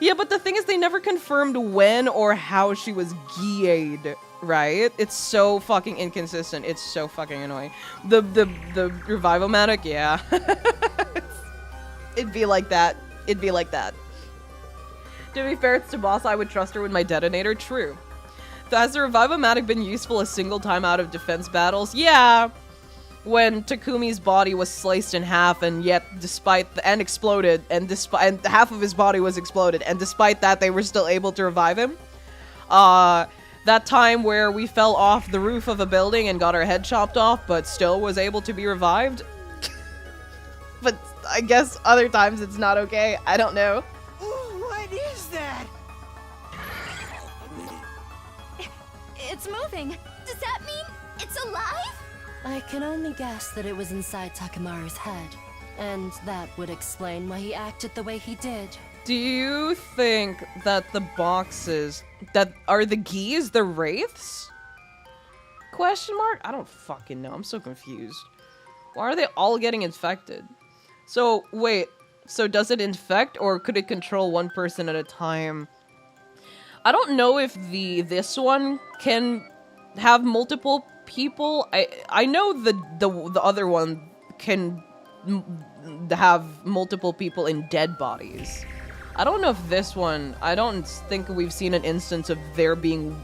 Yeah, but the thing is they never confirmed when or how she was Gia'd, right? It's so fucking inconsistent. It's so fucking annoying. The Revivomatic, yeah. It'd be like that. It'd be like that. To be fair, it's Tsubasa. I would trust her with my detonator. True. Has the Revivomatic been useful a single time out of defense battles? Yeah. When Takumi's body was sliced in half, and yet and exploded, and half of his body was exploded, and despite that, they were still able to revive him. That time where we fell off the roof of a building and got our head chopped off, but still was able to be revived. But I guess other times it's not okay. I don't know. What is that? It's moving. Does that mean it's alive? I can only guess that it was inside Takemaru's head, and that would explain why he acted the way he did. Do you think that the boxes that are the Gees, the Wraiths? Question mark? I don't fucking know. I'm so confused. Why are they all getting infected? So, wait. So does it infect, or could it control one person at a time? I don't know if this one can have multiple people. I know the other one can have multiple people in dead bodies. I don't know if this one, I don't think we've seen an instance of there being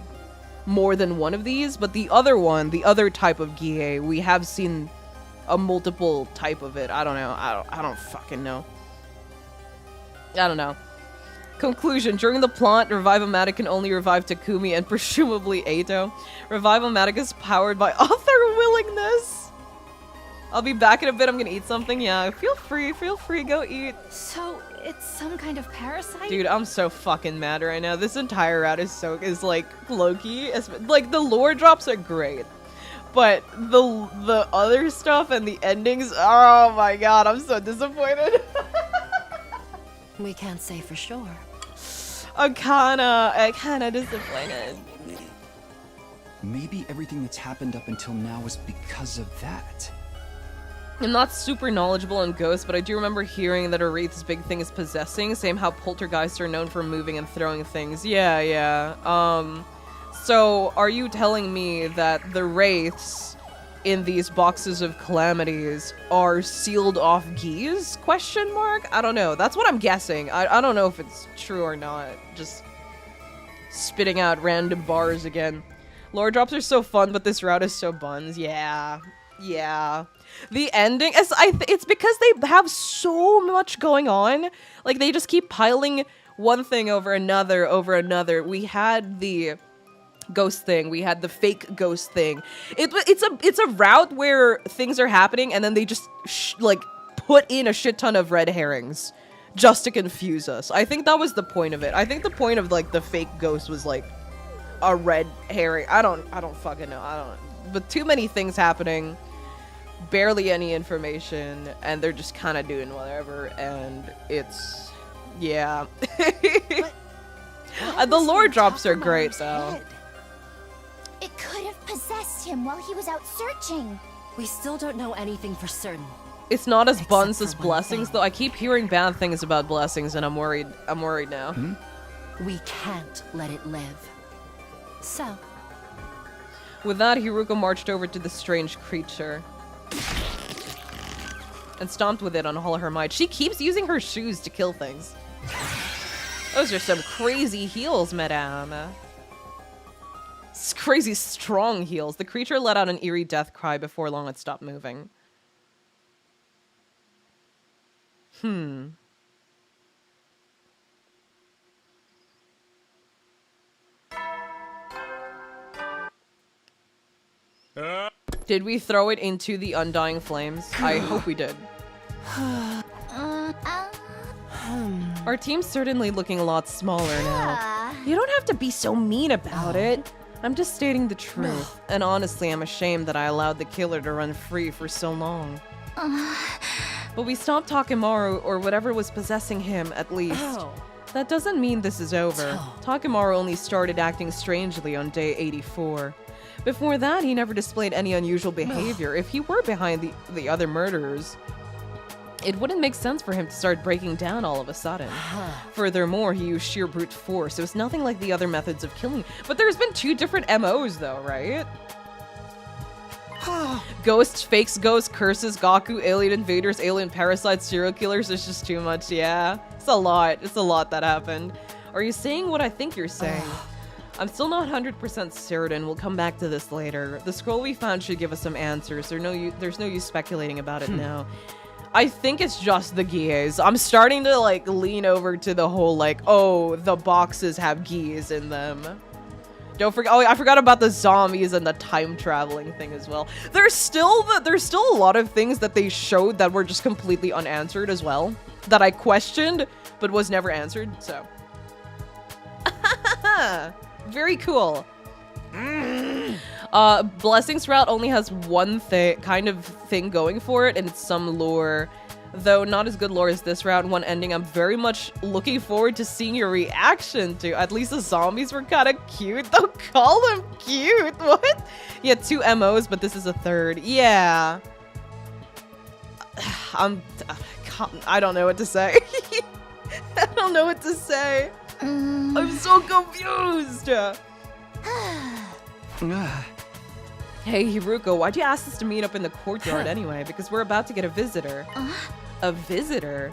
more than one of these, but the other one, the other type of Gie, we have seen a multiple type of it. I don't know. I don't fucking know. I don't know. Conclusion. During the plot, Revivomatic can only revive Takumi and presumably Eito. Revivomatic is powered by author willingness. I'll be back in a bit. I'm gonna eat something. Yeah, feel free. Go eat. So, it's some kind of parasite? Dude, I'm so fucking mad right now. This entire route is like Loki. Like the lore drops are great, but the other stuff and the endings. Oh my god, I'm so disappointed. We can't say for sure. I'm kinda disappointed. Maybe everything that's happened up until now is because of that. I'm not super knowledgeable on ghosts, but I do remember hearing that a wraith's big thing is possessing. Same how poltergeists are known for moving and throwing things. Yeah. So are you telling me that the wraiths in these boxes of calamities are sealed off Gees? Question mark? I don't know. That's what I'm guessing. I don't know if it's true or not. Just spitting out random bars again. Lore drops are so fun, but this route is so buns. Yeah. Yeah. The ending is it's because they have so much going on. Like they just keep piling one thing over another. We had the ghost thing. We had the fake ghost thing. It's a route where things are happening and then they just like put in a shit ton of red herrings just to confuse us. I think that was the point of it. I think the point of like the fake ghost was like a red herring. I don't fucking know. But too many things happening, barely any information, and they're just kind of doing whatever, and it's yeah. The lore drops are great though. It could have possessed him while he was out searching. We still don't know anything for certain. It's not as buns as blessings though. I keep hearing bad things about blessings and I'm worried now. We can't let it live. So, with that, Hiruko marched over to the strange creature and stomped with it on all her might. She keeps using her shoes to kill things. Those are some crazy heels, madame. It's crazy strong heels. The creature let out an eerie death cry. Before long it stopped moving. Did we throw it into the undying flames? I hope we did. Our team's certainly looking a lot smaller now. You don't have to be so mean about it. I'm just stating the truth. And honestly, I'm ashamed that I allowed the killer to run free for so long. But we stopped Takemaru, or whatever was possessing him, at least. That doesn't mean this is over. Takemaru only started acting strangely on day 84. Before that, he never displayed any unusual behavior. If he were behind the other murderers, it wouldn't make sense for him to start breaking down all of a sudden. Furthermore, he used sheer brute force. It was nothing like the other methods of killing. But there's been 2 different MOs though, right? Ghosts, fakes ghosts, curses, Gaku, alien invaders, alien parasites, serial killers. There's just too much, yeah. It's a lot. It's a lot that happened. Are you saying what I think you're saying? I'm still not 100% certain. We'll come back to this later. The scroll we found should give us some answers. There's no use speculating about it now. I think it's just the geese. I'm starting to like lean over to the whole like, oh, the boxes have geese in them. Don't forget. Oh, I forgot about the zombies and the time traveling thing as well. There's still a lot of things that they showed that were just completely unanswered as well, that I questioned but was never answered. So, very cool. Blessings route only has one kind of thing going for it, and it's some lore. Though not as good lore as this route, one ending I'm very much looking forward to seeing your reaction to. At least the zombies were kind of cute. Don't call them cute. What? Yeah, 2 MOs, but this is a 3rd. Yeah. I don't know what to say. I don't know what to say. I'm so confused. Hey, Hiruko, why'd you ask us to meet up in the courtyard anyway? Because we're about to get a visitor. A visitor?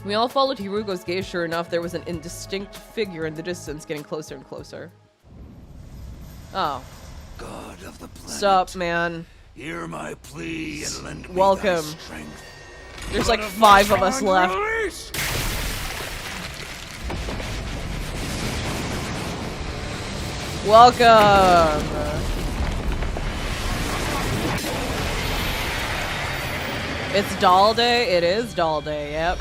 We all followed Hiruko's gaze. Sure enough, there was an indistinct figure in the distance getting closer and closer. Oh. God of the planet. Sup, man? Hear my plea and lend me welcome. Thy strength. There's like 5 of us left. Welcome. It's doll day? It is doll day, yep.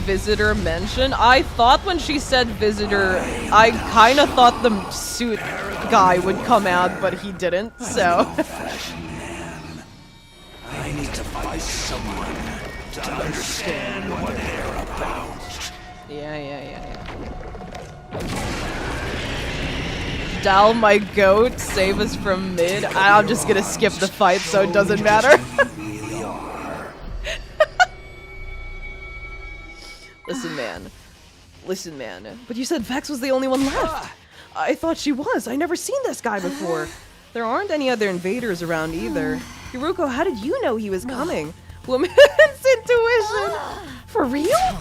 Visitor mentioned? I thought when she said visitor, I kind of thought the suit guy would come out, but he didn't, so. I need to fight someone to understand what they're about. Yeah. Dal, my goat, save us from mid. I'm just gonna skip the fight so it doesn't matter. Listen, man. But you said Vex was the only one left. I thought she was. I never seen this guy before. There aren't any other invaders around either. Hiruko, how did you know he was coming? Woman's intuition. For real?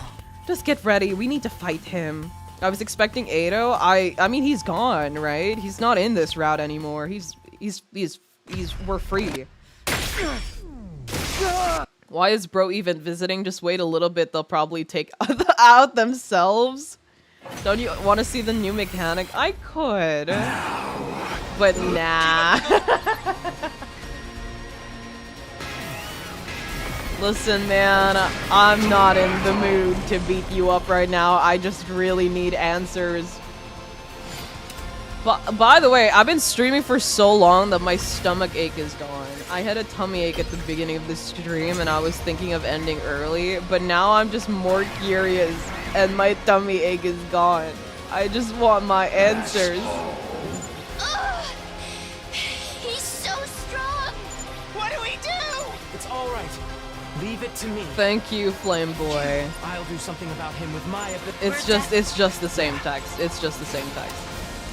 Just get ready. We need to fight him. I was expecting Ado. I mean, he's gone, right? He's not in this route anymore. We're free. Why is bro even visiting? Just wait a little bit. They'll probably take out themselves. Don't you want to see the new mechanic? I could. But nah. Listen, man, I'm not in the mood to beat you up right now. I just really need answers. But by the way, I've been streaming for so long that my stomach ache is gone. I had a tummy ache at the beginning of the stream and I was thinking of ending early, but now I'm just more curious and my tummy ache is gone. I just want my answers. He's so strong! What do we do? It's all right. Leave it to me. Thank you, Flame Boy. I'll do something about him with my ability. It's just the same text. It's just the same text.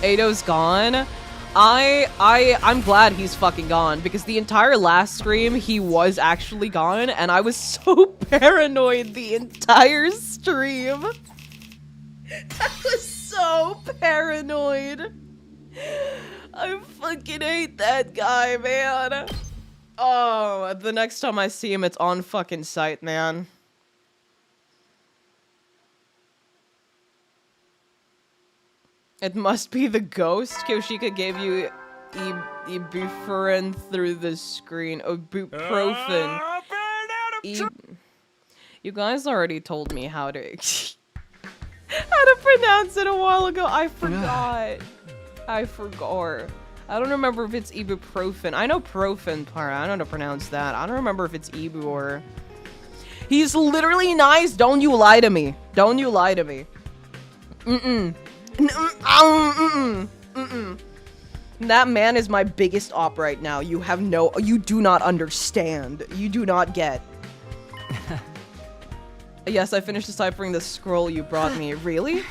Ado's gone. I'm glad he's fucking gone because the entire last stream he was actually gone and I was so paranoid the entire stream. I was so paranoid. I fucking hate that guy, man. Oh, the next time I see him, it's on fucking sight, man. It must be the ghost. Kyoshika gave you ibuprofen through the screen. Ibuprofen. You guys already told me how to how to pronounce it a while ago. I forgot. I forgot. I don't remember if it's ibuprofen. I know profen part. I don't know how to pronounce that. I don't remember if it's ibu or... He's literally nice. Don't you lie to me. Don't you lie to me. That man is my biggest op right now. You do not understand. You do not get. Yes, I finished deciphering the scroll you brought me. Really?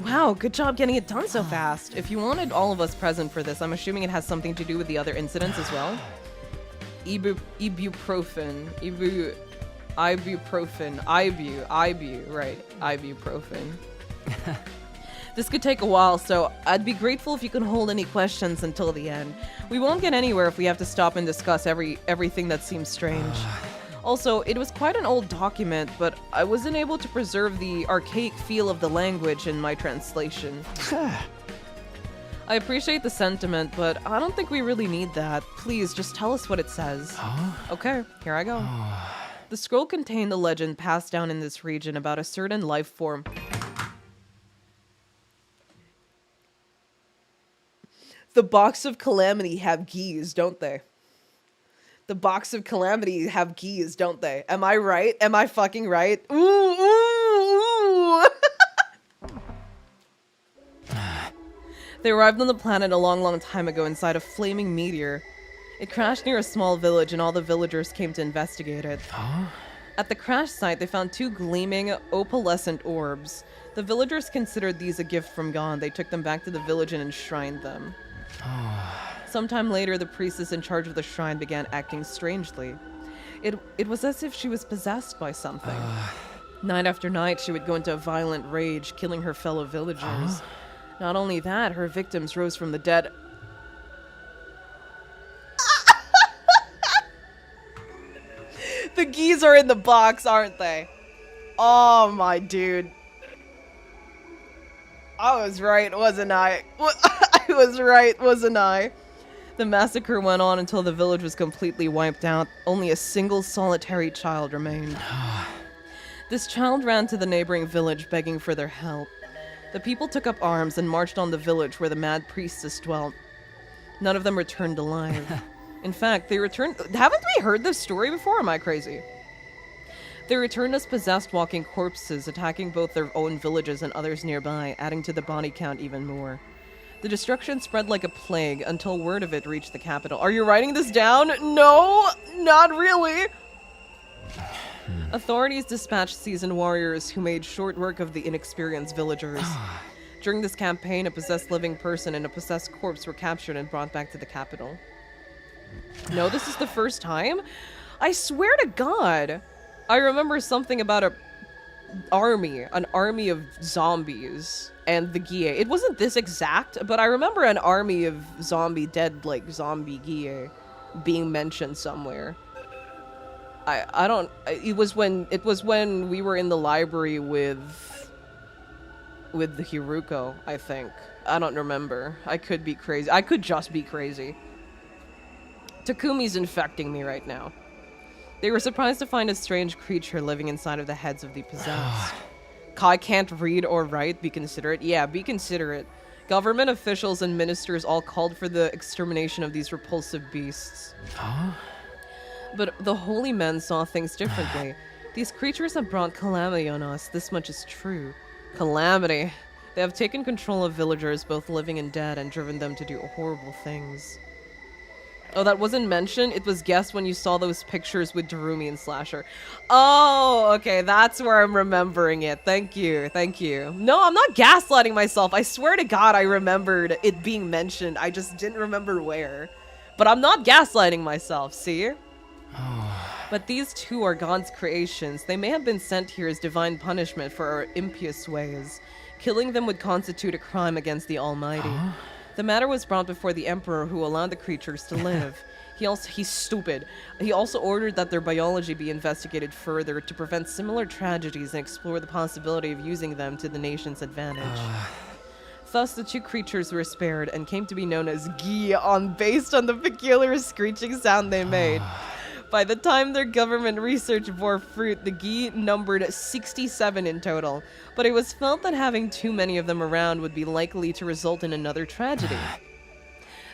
Wow, good job getting it done so fast. If you wanted all of us present for this, I'm assuming it has something to do with the other incidents as well. Ibuprofen. Ibuprofen. This could take a while, so I'd be grateful if you can hold any questions until the end. We won't get anywhere if we have to stop and discuss everything that seems strange. Also, it was quite an old document, but I wasn't able to preserve the archaic feel of the language in my translation. I appreciate the sentiment, but I don't think we really need that. Please, just tell us what it says. Okay, here I go. The scroll contained a legend passed down in this region about a certain life form. The Box of Calamity have geese, don't they? The Box of Calamity have geese, don't they? Am I right? Am I fucking right? Ooh, ooh, ooh. They arrived on the planet a long time ago inside a flaming meteor. It crashed near a small village and all the villagers came to investigate it. At the crash site, they found two gleaming, opalescent orbs. The villagers considered these a gift from God. They took them back to the village and enshrined them. Sometime later, the priestess in charge of the shrine began acting strangely. It was as if she was possessed by something. Night after night, she would go into a violent rage, killing her fellow villagers. Not only that, her victims rose from the dead. The geese are in the box, aren't they? Oh, my dude. I was right, wasn't I? I was right, wasn't I? The massacre went on until the village was completely wiped out. Only a single solitary child remained. This child ran to the neighboring village begging for their help. The people took up arms and marched on the village where the mad priestess dwelt. None of them returned alive. In fact, they returned... Haven't we heard this story before? Am I crazy? They returned as possessed walking corpses, attacking both their own villages and others nearby, adding to the body count even more. The destruction spread like a plague until word of it reached the capital. Are you writing this down? No, not really. Authorities dispatched seasoned warriors who made short work of the inexperienced villagers. During this campaign, a possessed living person and a possessed corpse were captured and brought back to the capital. No, this is the first time? I swear to God. I remember something about an army of zombies and the Gie. It wasn't this exact, but I remember an army of zombie Gie being mentioned somewhere. I don't. It was when we were in the library with the Hiruko, I think. I don't remember. I could be crazy. I could just be crazy. Takumi's infecting me right now. They were surprised to find a strange creature living inside of the heads of the possessed. Kai can't read or write. Be considerate. Yeah, be considerate. Government officials and ministers all called for the extermination of these repulsive beasts. But the holy men saw things differently. These creatures have brought calamity on us. This much is true. Calamity. They have taken control of villagers, both living and dead, and driven them to do horrible things. Oh, that wasn't mentioned? It was guessed when you saw those pictures with Darumi and Slasher. Oh, okay, that's where I'm remembering it. Thank you, thank you. No, I'm not gaslighting myself. I swear to God I remembered it being mentioned. I just didn't remember where. But I'm not gaslighting myself, see? But these two are God's creations. They may have been sent here as divine punishment for our impious ways. Killing them would constitute a crime against the Almighty. The matter was brought before the Emperor, who allowed the creatures to live. He's stupid. He also ordered that their biology be investigated further to prevent similar tragedies and explore the possibility of using them to the nation's advantage. Thus, the two creatures were spared and came to be known as Gi based on the peculiar screeching sound they made. By the time their government research bore fruit, the Gi numbered 67 in total, but it was felt that having too many of them around would be likely to result in another tragedy.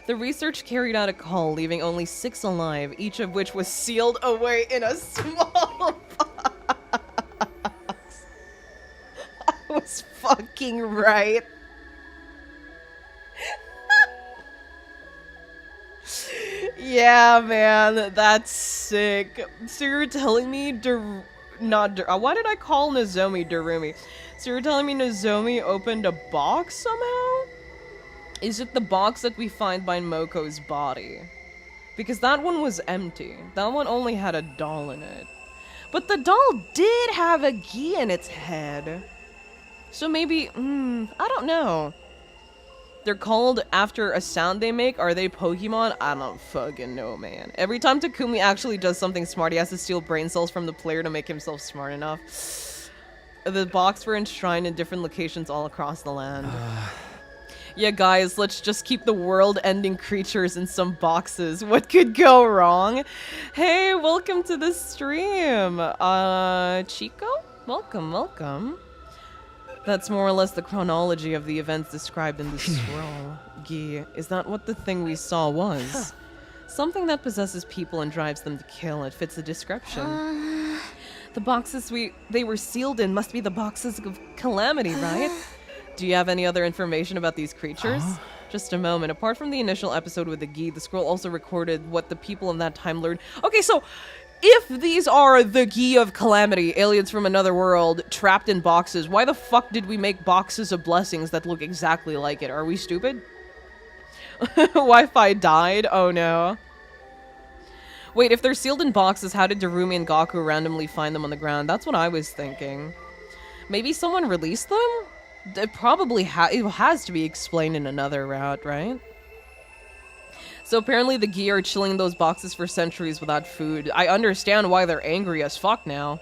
The research carried out a call, leaving only 6 alive, each of which was sealed away in a small box. I was fucking right. Yeah, man, that's sick. So you're telling me why did I call Nozomi Darumi? So you're telling me Nozomi opened a box somehow? Is it the box that we find by Moko's body? Because that one was empty. That one only had a doll in it. But the doll did have a Gi in its head. So maybe, I don't know. They're called after a sound they make. Are they Pokemon? I don't fucking know, man. Every time Takumi actually does something smart, he has to steal brain cells from the player to make himself smart enough. The box were enshrined in different locations all across the land. Yeah, guys, let's just keep the world-ending creatures in some boxes. What could go wrong? Hey, welcome to the stream. Chico? Welcome, welcome. That's more or less the chronology of the events described in the scroll. Gi, is that what the thing we saw was? Something that possesses people and drives them to kill. It fits the description. The boxes they were sealed in must be the boxes of Calamity, right? Do you have any other information about these creatures? Just a moment. Apart from the initial episode with the Gi, the scroll also recorded what the people of that time learned. Okay, so if these are the Gi of Calamity, aliens from another world, trapped in boxes, why the fuck did we make boxes of blessings that look exactly like it? Are we stupid? Wi-Fi died? Oh no. Wait, if they're sealed in boxes, how did Darumi and Gaku randomly find them on the ground? That's what I was thinking. Maybe someone released them? It probably it has to be explained in another route, right? So apparently the Gi are chilling in those boxes for centuries without food. I understand why they're angry as fuck now.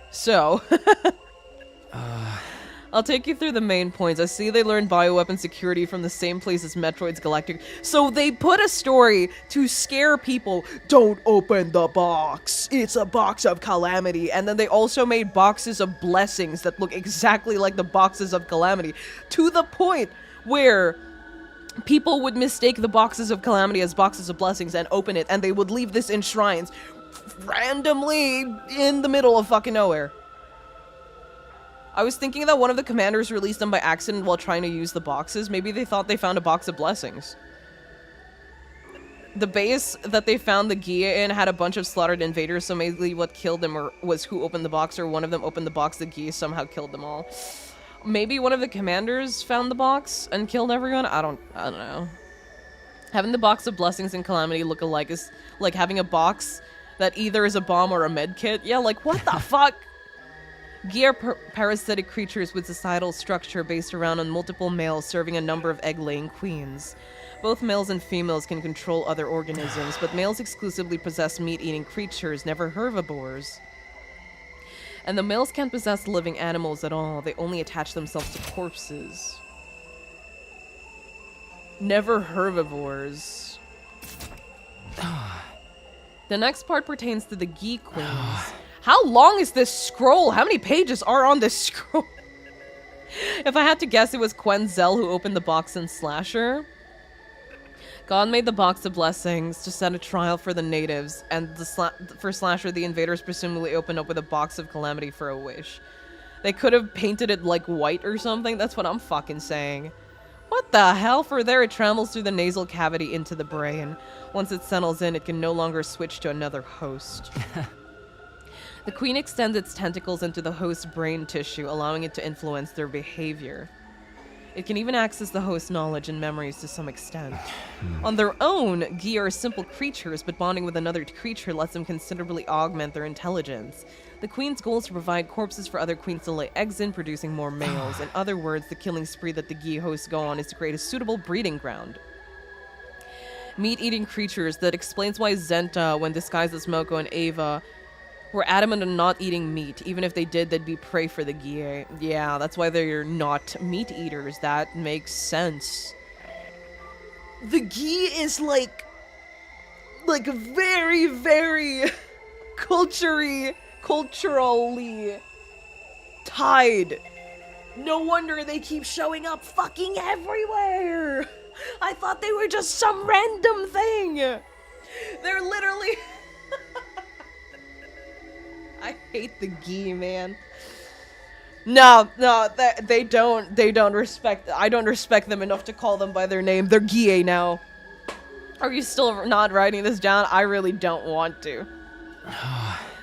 So, I'll take you through the main points. I see they learned bioweapon security from the same place as Metroid's Galactic. So they put a story to scare people. Don't open the box. It's a box of Calamity. And then they also made boxes of blessings that look exactly like the boxes of Calamity. To the point where people would mistake the boxes of Calamity as boxes of blessings and open it, and they would leave this in shrines randomly in the middle of fucking nowhere. I was thinking that one of the commanders released them by accident while trying to use the boxes. Maybe they thought they found a box of blessings. The base that they found the Gi in had a bunch of slaughtered invaders, so maybe what killed them was who opened the box, or one of them opened the box, the Gi somehow killed them all. Maybe one of the commanders found the box and killed everyone? I don't know. Having the box of blessings and Calamity look alike is like having a box that either is a bomb or a med kit. Yeah, like, what the fuck? Gi are parasitic creatures with societal structure based around on multiple males serving a number of egg-laying queens. Both males and females can control other organisms, but males exclusively possess meat-eating creatures, never herbivores. And the males can't possess living animals at all. They only attach themselves to corpses. Never herbivores. The next part pertains to the Gi queens. How long is this scroll? How many pages are on this scroll? If I had to guess, it was Quenzel who opened the box in Slasher. God made the box of blessings to set a trial for the natives, and for Slasher, the invaders presumably opened up with a box of Calamity for a wish. They could have painted it like white or something. That's what I'm fucking saying. What the hell? For there, it travels through the nasal cavity into the brain. Once it settles in, it can no longer switch to another host. The queen extends its tentacles into the host's brain tissue, allowing it to influence their behavior. It can even access the host's knowledge and memories to some extent. On their own, Gi are simple creatures, but bonding with another creature lets them considerably augment their intelligence. The queen's goal is to provide corpses for other queens to lay eggs in, producing more males. In other words, the killing spree that the Gi hosts go on is to create a suitable breeding ground. Meat-eating creatures. That explains why Zenta, when disguised as Moko and Ava, were adamant on not eating meat. Even if they did, they'd be prey for the Gi. Yeah, that's why they're not meat eaters. That makes sense. The Gi is like very, very culturally tied. No wonder they keep showing up fucking everywhere. I thought they were just some random thing. They're literally... I hate the Gi, man. No, they don't respect... I don't respect them enough to call them by their name. They're Gi now. Are you still not writing this down? I really don't want to.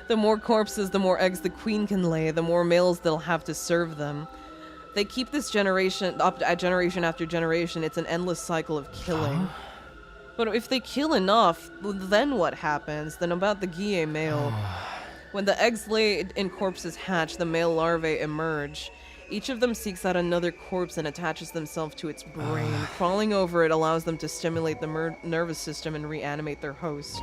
The more corpses, the more eggs the queen can lay, the more males they'll have to serve them. They keep this generation up generation after generation. It's an endless cycle of killing. But if they kill enough, then what happens? Then about the Gi male. When the eggs laid in corpses hatch, the male larvae emerge. Each of them seeks out another corpse and attaches themselves to its brain. Crawling over it allows them to stimulate the nervous system and reanimate their host.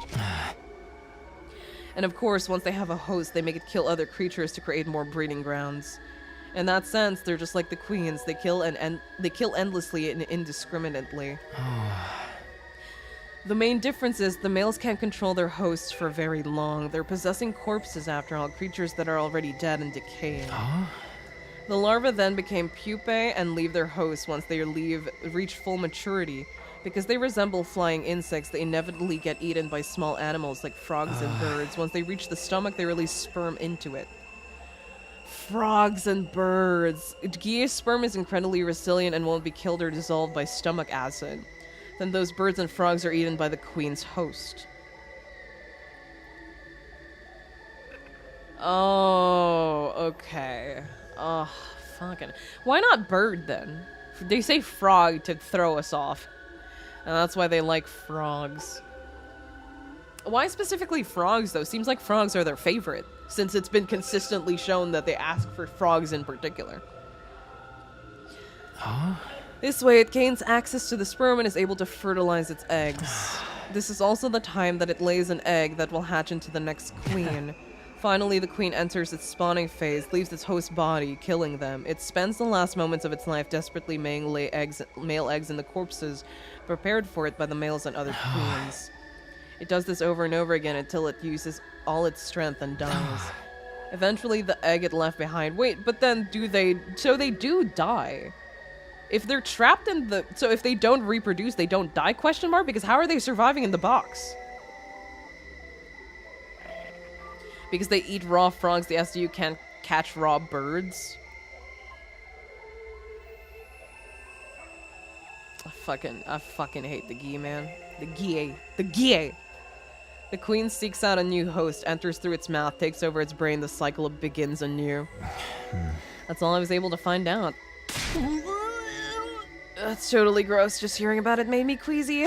And of course, once they have a host, they make it kill other creatures to create more breeding grounds. In that sense, they're just like the queens. They kill they kill endlessly and indiscriminately. The main difference is the males can't control their hosts for very long. They're possessing corpses, after all, creatures that are already dead and decaying. The larvae then became pupae and leave their hosts once they reach full maturity. Because they resemble flying insects, they inevitably get eaten by small animals like frogs and birds. Once they reach the stomach, they release sperm into it. Frogs and birds. Gi's sperm is incredibly resilient and won't be killed or dissolved by stomach acid. Then those birds and frogs are eaten by the queen's host. Oh, okay. Oh, fucking... Why not bird, then? They say frog to throw us off. And that's why they like frogs. Why specifically frogs, though? Seems like frogs are their favorite, since it's been consistently shown that they ask for frogs in particular. This way, it gains access to the sperm and is able to fertilize its eggs. This is also the time that it lays an egg that will hatch into the next queen. Finally, the queen enters its spawning phase, leaves its host body, killing them. It spends the last moments of its life desperately male eggs in the corpses prepared for it by the males and other queens. It does this over and over again until it uses all its strength and dies. Eventually, the egg is left behind. Wait, but then so they do die. If they're trapped in the... So if they don't reproduce, they don't die, question mark? Because how are they surviving in the box? Because they eat raw frogs, the SDU can't catch raw birds? I fucking hate the Gi, man. The Gi. The queen seeks out a new host, enters through its mouth, takes over its brain, the cycle begins anew. That's all I was able to find out. That's totally gross. Just hearing about it made me queasy.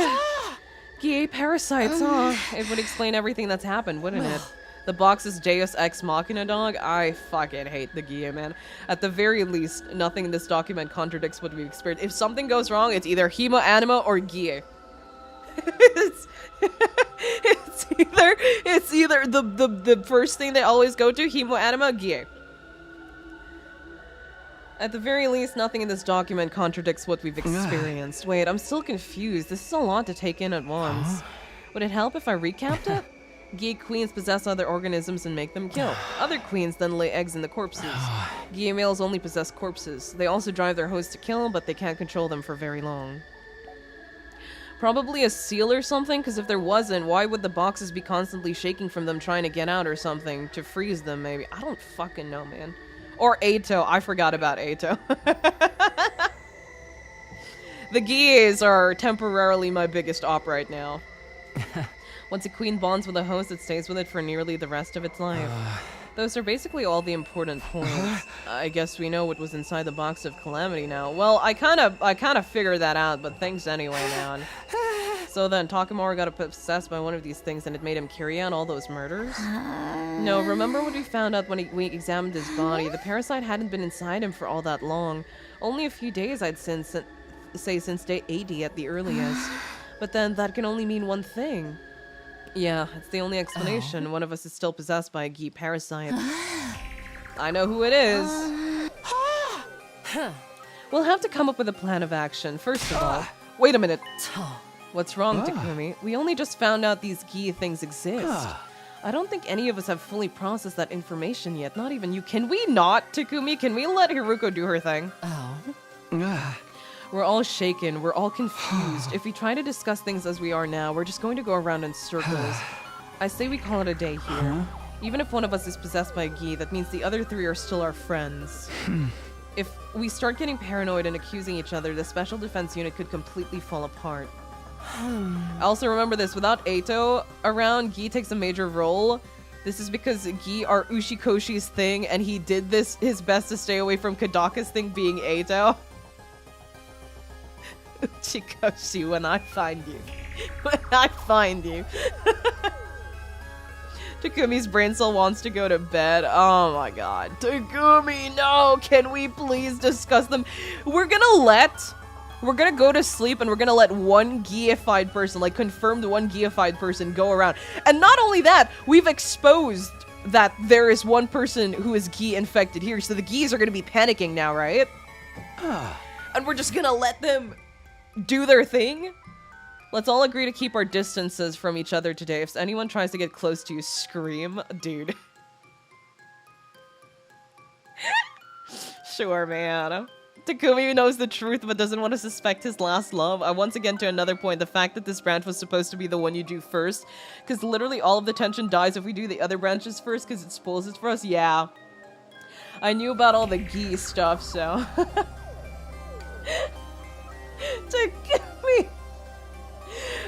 Gay parasites, huh? It would explain everything that's happened, wouldn't it? The box is Deus Ex Machina, dog. I fucking hate the Gia, man. At the very least, nothing in this document contradicts what we've experienced. If something goes wrong, it's either Hemo Anima or Gia. it's either the first thing they always go to, Hemo Anima, Gia. At the very least, nothing in this document contradicts what we've experienced. Wait, I'm still confused. This is a lot to take in at once. Would it help if I recapped it? Gia queens possess other organisms and make them kill. Other queens then lay eggs in the corpses. Gia males only possess corpses. They also drive their hosts to kill, but they can't control them for very long. Probably a seal or something, because if there wasn't, why would the boxes be constantly shaking from them trying to get out or something? To freeze them, maybe. I don't fucking know, man. Or Ato. I forgot about Ato. The Gies are temporarily my biggest op right now. Once a queen bonds with a host, it stays with it for nearly the rest of its life. Those are basically all the important points. I guess we know what was inside the box of Calamity now. Well, I kind of figured that out, but thanks anyway, man. So then, Takamaru got possessed by one of these things and it made him carry out all those murders? No, remember what we found out when we examined his body? The parasite hadn't been inside him for all that long. Only a few days, I'd say since day 80 at the earliest. But then, that can only mean one thing. Yeah, it's the only explanation. One of us is still possessed by a Gi parasite. I know who it is. We'll have to come up with a plan of action. First of all, wait a minute. What's wrong, Takumi? We only just found out these Gi things exist. I don't think any of us have fully processed that information yet. Not even you. Can we not, Takumi? Can we let Hiruko do her thing? We're all shaken. We're all confused. If we try to discuss things as we are now, we're just going to go around in circles. I say we call it a day here. Even if one of us is possessed by a Gi, that means the other three are still our friends. If we start getting paranoid and accusing each other, the special defense unit could completely fall apart. Also remember this, without Ato around, Gi takes a major role. This is because Gi are Ushikoshi's thing, and he did this his best to stay away from Kadaka's thing being Ato. Uchikoshi, when I find you. When I find you. Takumi's brain cell wants to go to bed. Oh my god. Takumi, no! Can we please discuss them? We're gonna go to sleep and we're gonna let one Giified person, like confirmed one Giified person, go around. And not only that, we've exposed that there is one person who is Gi infected here, so the Gis are gonna be panicking now, right? And we're just gonna let them do their thing? Let's all agree to keep our distances from each other today. If anyone tries to get close to you, scream. Dude. Sure, man. Takumi knows the truth but doesn't want to suspect his last love. Once again, to another point, the fact that this branch was supposed to be the one you do first, because literally all of the tension dies if we do the other branches first because it spoils it for us. Yeah. I knew about all the Gi stuff, so... Takumi!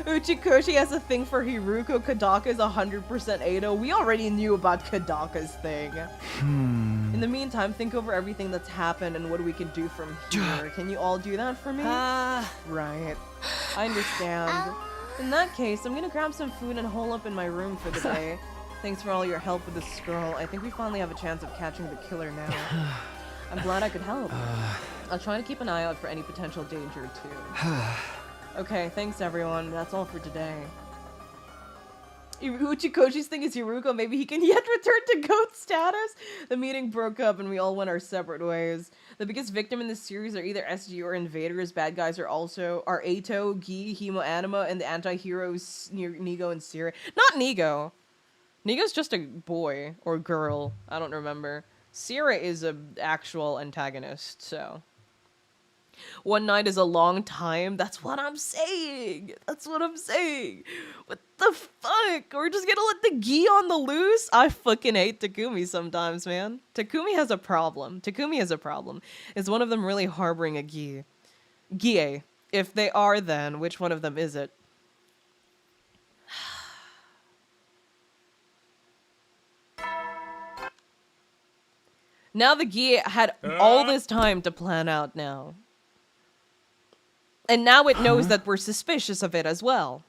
Uchikoshi has a thing for Hiruko. Kadaka is 100% Ado. We already knew about Kadaka's thing. In the meantime, think over everything that's happened and what we can do from here. Can you all do that for me? Right. I understand. In that case, I'm gonna grab some food and hole up in my room for the day. Thanks for all your help with this girl. I think we finally have a chance of catching the killer now. I'm glad I could help. I'll try to keep an eye out for any potential danger, too. Okay, thanks everyone. That's all for today. Uchikoshi's thing is Hiruko. Maybe he can yet return to goat status? The meeting broke up and we all went our separate ways. The biggest victim in this series are either SG or invaders. Bad guys are Ato, Gi, Hemo Anima, and the anti-heroes Nigo and Siri. Not Nigo. Nigo's just a boy or girl. I don't remember. Sierra is an actual antagonist, so... One night is a long time. That's what I'm saying. That's what I'm saying. What the fuck? We're just gonna let the Gi on the loose? I fucking hate Takumi sometimes, man. Takumi has a problem. Takumi has a problem. Is one of them really harboring a Gi? Gie. If they are, then which one of them is it? Now the Gi had all this time to plan out now. And now it knows that we're suspicious of it as well.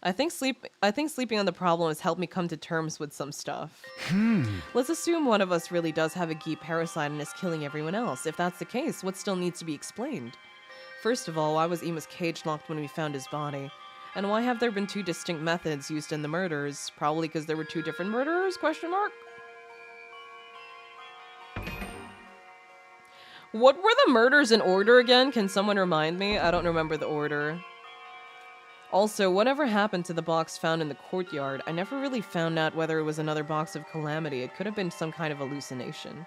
I think sleeping on the problem has helped me come to terms with some stuff. Let's assume one of us really does have a Gi parasite and is killing everyone else. If that's the case, what still needs to be explained? First of all, why was Ima's cage locked when we found his body? And why have there been two distinct methods used in the murders? Probably because there were two different murderers, question mark? What were the murders in order again? Can someone remind me? I don't remember the order. Also, whatever happened to the box found in the courtyard? I never really found out whether it was another box of Calamity. It could have been some kind of hallucination.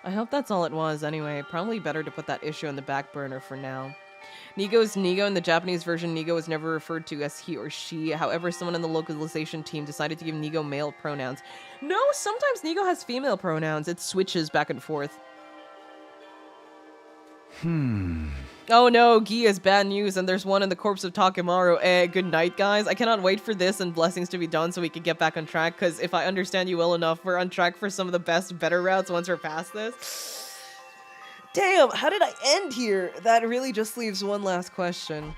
I hope that's all it was anyway. Probably better to put that issue on the back burner for now. Nigo is Nigo. In the Japanese version, Nigo is never referred to as he or she. However, someone in the localization team decided to give Nigo male pronouns. No, sometimes Nigo has female pronouns. It switches back and forth. Oh no, Gi is bad news, and there's one in the corpse of Takemaru. Good night, guys. I cannot wait for this and blessings to be done so we can get back on track, because if I understand you well enough, we're on track for some of the best, better routes once we're past this. Damn, how did I end here? That really just leaves one last question.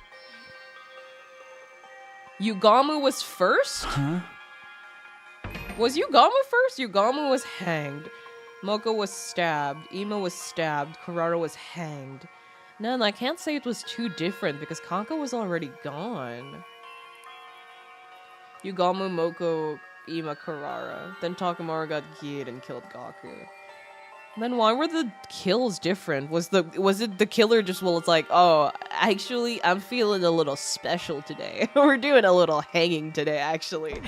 Yugamu was first? Huh? Was Yugamu first? Yugamu was hanged. Moko was stabbed. Ima was stabbed. Kurara was hanged. No, I can't say it was too different because Kanka was already gone. Yugamu, Moko, Ima, Kurara. Then Takemaru got Gied and killed Gaku. Then why were the kills different? Was it the killer just, well, it's like, oh, actually, I'm feeling a little special today. We're doing a little hanging today, actually.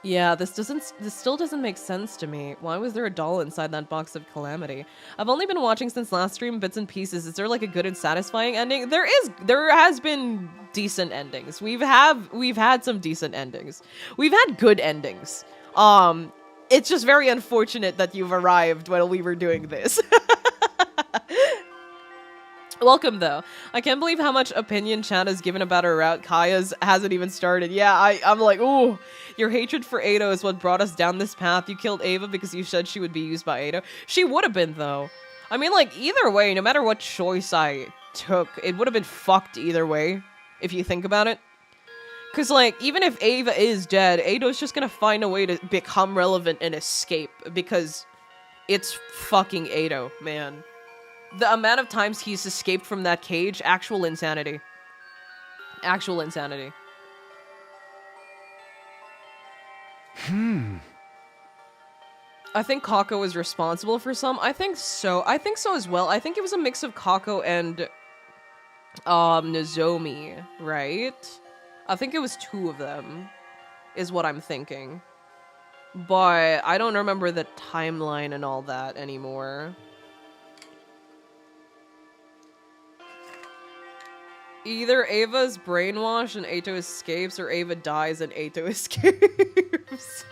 Yeah, this still doesn't make sense to me. Why was there a doll inside that box of Calamity? I've only been watching since last stream, bits and pieces. Is there like a good and satisfying ending? There has been decent endings. We've had some decent endings. We've had good endings. It's just very unfortunate that you've arrived while we were doing this. Welcome, though. I can't believe how much opinion chat has given about her route. Kaya's hasn't even started. Yeah, I'm like, ooh, your hatred for Ado is what brought us down this path. You killed Ava because you said she would be used by Ado. She would have been, though. I mean, like, either way, no matter what choice I took, it would have been fucked either way, if you think about it. Because, like, even if Ava is dead, Ado's just gonna find a way to become relevant and escape, because it's fucking Ado, man. The amount of times he's escaped from that cage, actual insanity. Actual insanity. I think Kako was responsible for some. I think so. I think so as well. I think it was a mix of Kako and Nozomi, right? I think it was two of them, is what I'm thinking. But I don't remember the timeline and all that anymore. Either Ava's brainwashed and Ato escapes, or Ava dies and Ato escapes. There's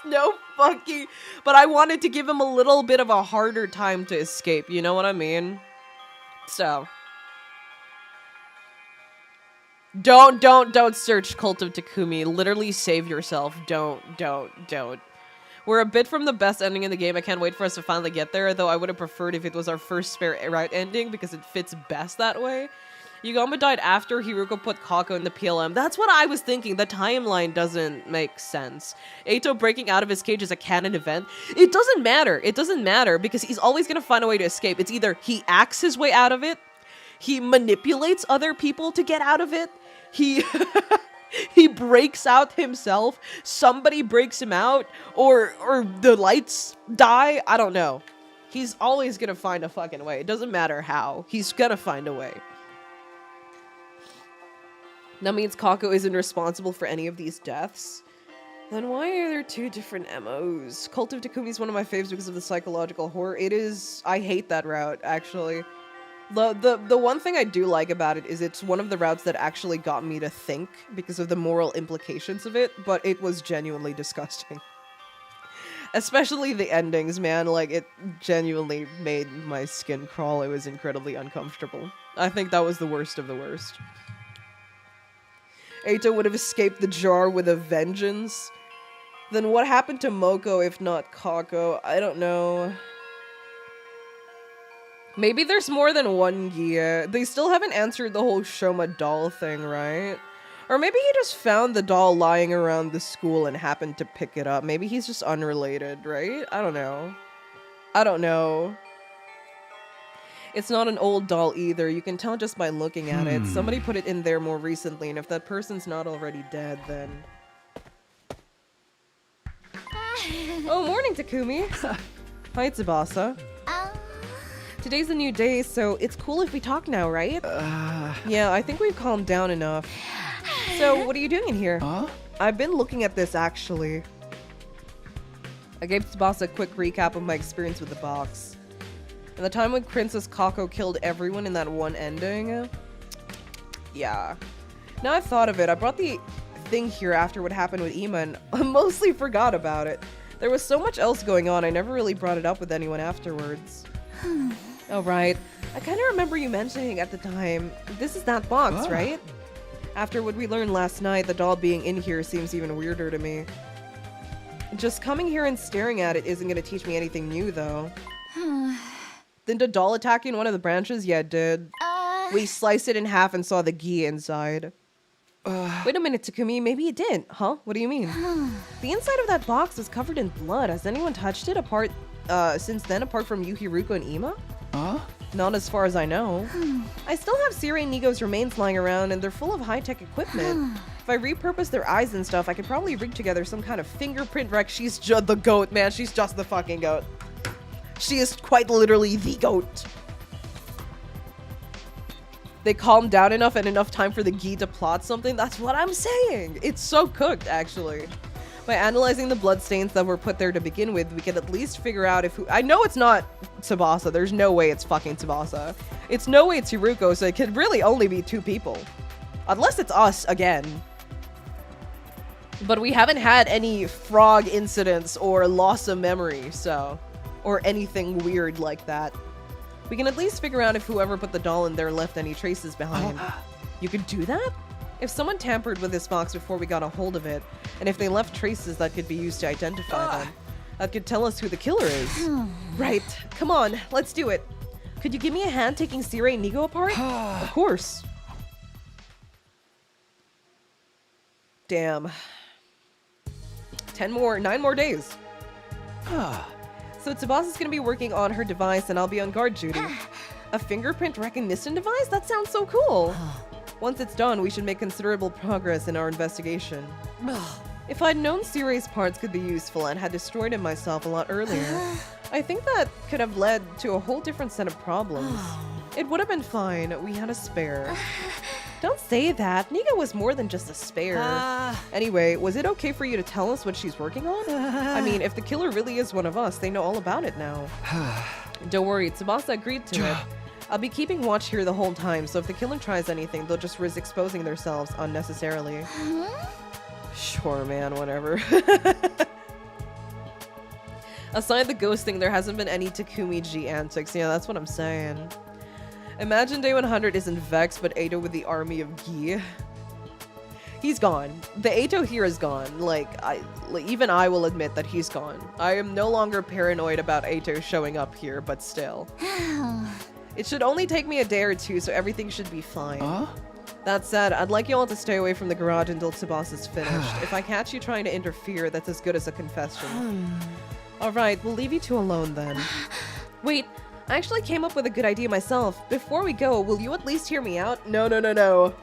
no fucking... But I wanted to give him a little bit of a harder time to escape, you know what I mean? So... Don't search Cult of Takumi. Literally save yourself. Don't. We're a bit from the best ending in the game. I can't wait for us to finally get there, though I would have preferred if it was our first spare route ending, because it fits best that way. Yugama died after Hiruko put Kako in the PLM. That's what I was thinking. The timeline doesn't make sense. Ato breaking out of his cage is a canon event. It doesn't matter. It doesn't matter, because he's always going to find a way to escape. It's either he acts his way out of it, he manipulates other people to get out of it, he breaks out himself, somebody breaks him out, or the lights die. I don't know. He's always gonna find a fucking way. It doesn't matter how. He's gonna find a way. That means Kako isn't responsible for any of these deaths. Then why are there two different MOs? Cult of Takumi is one of my faves because of the psychological horror. It is... I hate that route, actually. The one thing I do like about it is it's one of the routes that actually got me to think because of the moral implications of it, but it was genuinely disgusting. Especially the endings, man. Like, it genuinely made my skin crawl. It was incredibly uncomfortable. I think that was the worst of the worst. Ato would have escaped the jar with a vengeance. Then what happened to Moko if not Kako? I don't know. Maybe there's more than one Gia. They still haven't answered the whole Shoma doll thing, right? Or maybe he just found the doll lying around the school and happened to pick it up. Maybe he's just unrelated, right? I don't know. I don't know. It's not an old doll either. You can tell just by looking at it. Somebody put it in there more recently, and if that person's not already dead, then... Oh, morning, Takumi. Hi, Tsubasa. Today's a new day, so it's cool if we talk now, right? Yeah, I think we've calmed down enough. So, what are you doing in here? I've been looking at this, actually. I gave Tsubasa a quick recap of my experience with the box. And the time when Princess Kako killed everyone in that one ending? Yeah. Now I've thought of it, I brought the thing here after what happened with Ima, and I mostly forgot about it. There was so much else going on, I never really brought it up with anyone afterwards. Oh, right. I kind of remember you mentioning at the time, this is that box, right? After what we learned last night, the doll being in here seems even weirder to me. Just coming here and staring at it isn't going to teach me anything new, though. Didn't a doll attack you in one of the branches? Yeah, it did. We sliced it in half and saw the gi inside. Wait a minute, Takumi, maybe it didn't. Huh? What do you mean? The inside of that box was covered in blood. Has anyone touched it since then, apart from Yuhiruko and Ima? Not as far as I know. I still have Siri and Nigo's remains lying around, and they're full of high-tech equipment. If I repurpose their eyes and stuff, I could probably rig together some kind of fingerprint wreck. She's just the goat, man. She's just the fucking goat. She is quite literally the goat. They calmed down enough and enough time for the gi to plot something? That's what I'm saying. It's so cooked, actually. By analyzing the bloodstains that were put there to begin with, we can at least figure out if I know it's not Tsubasa. There's no way it's fucking Tsubasa. It's no way it's Hiruko, so it could really only be two people. Unless it's us again. But we haven't had any frog incidents or loss of memory, so... Or anything weird like that. We can at least figure out if whoever put the doll in there left any traces behind. You could do that? If someone tampered with this box before we got a hold of it, and if they left traces that could be used to identify them, that could tell us who the killer is. Right. Come on, let's do it. Could you give me a hand taking Siri and Nigo apart? Of course. Damn. 9 more days. So Tsubasa's gonna be working on her device and I'll be on guard duty. A fingerprint recognition device? That sounds so cool. Once it's done, we should make considerable progress in our investigation. If I'd known Siri's parts could be useful and had destroyed him myself a lot earlier, I think that could have led to a whole different set of problems. It would have been fine. We had a spare. Don't say that. Niga was more than just a spare. Anyway, was it okay for you to tell us what she's working on? I mean, if the killer really is one of us, they know all about it now. Don't worry, Tsubasa agreed to it. I'll be keeping watch here the whole time, so if the killer tries anything, they'll just risk exposing themselves unnecessarily. Sure, man, whatever. Aside the ghost thing, there hasn't been any Takumi-ji antics. Yeah, that's what I'm saying. Imagine Day 100 isn't Vex, but Eito with the army of Gi. He's gone. The Eito here is gone. Even I will admit that he's gone. I am no longer paranoid about Eito showing up here, but still. It should only take me a day or two, so everything should be fine. That said, I'd like you all to stay away from the garage until Tsubasa's finished. If I catch you trying to interfere, that's as good as a confession. Alright, we'll leave you two alone then. Wait, I actually came up with a good idea myself. Before we go, will you at least hear me out? No.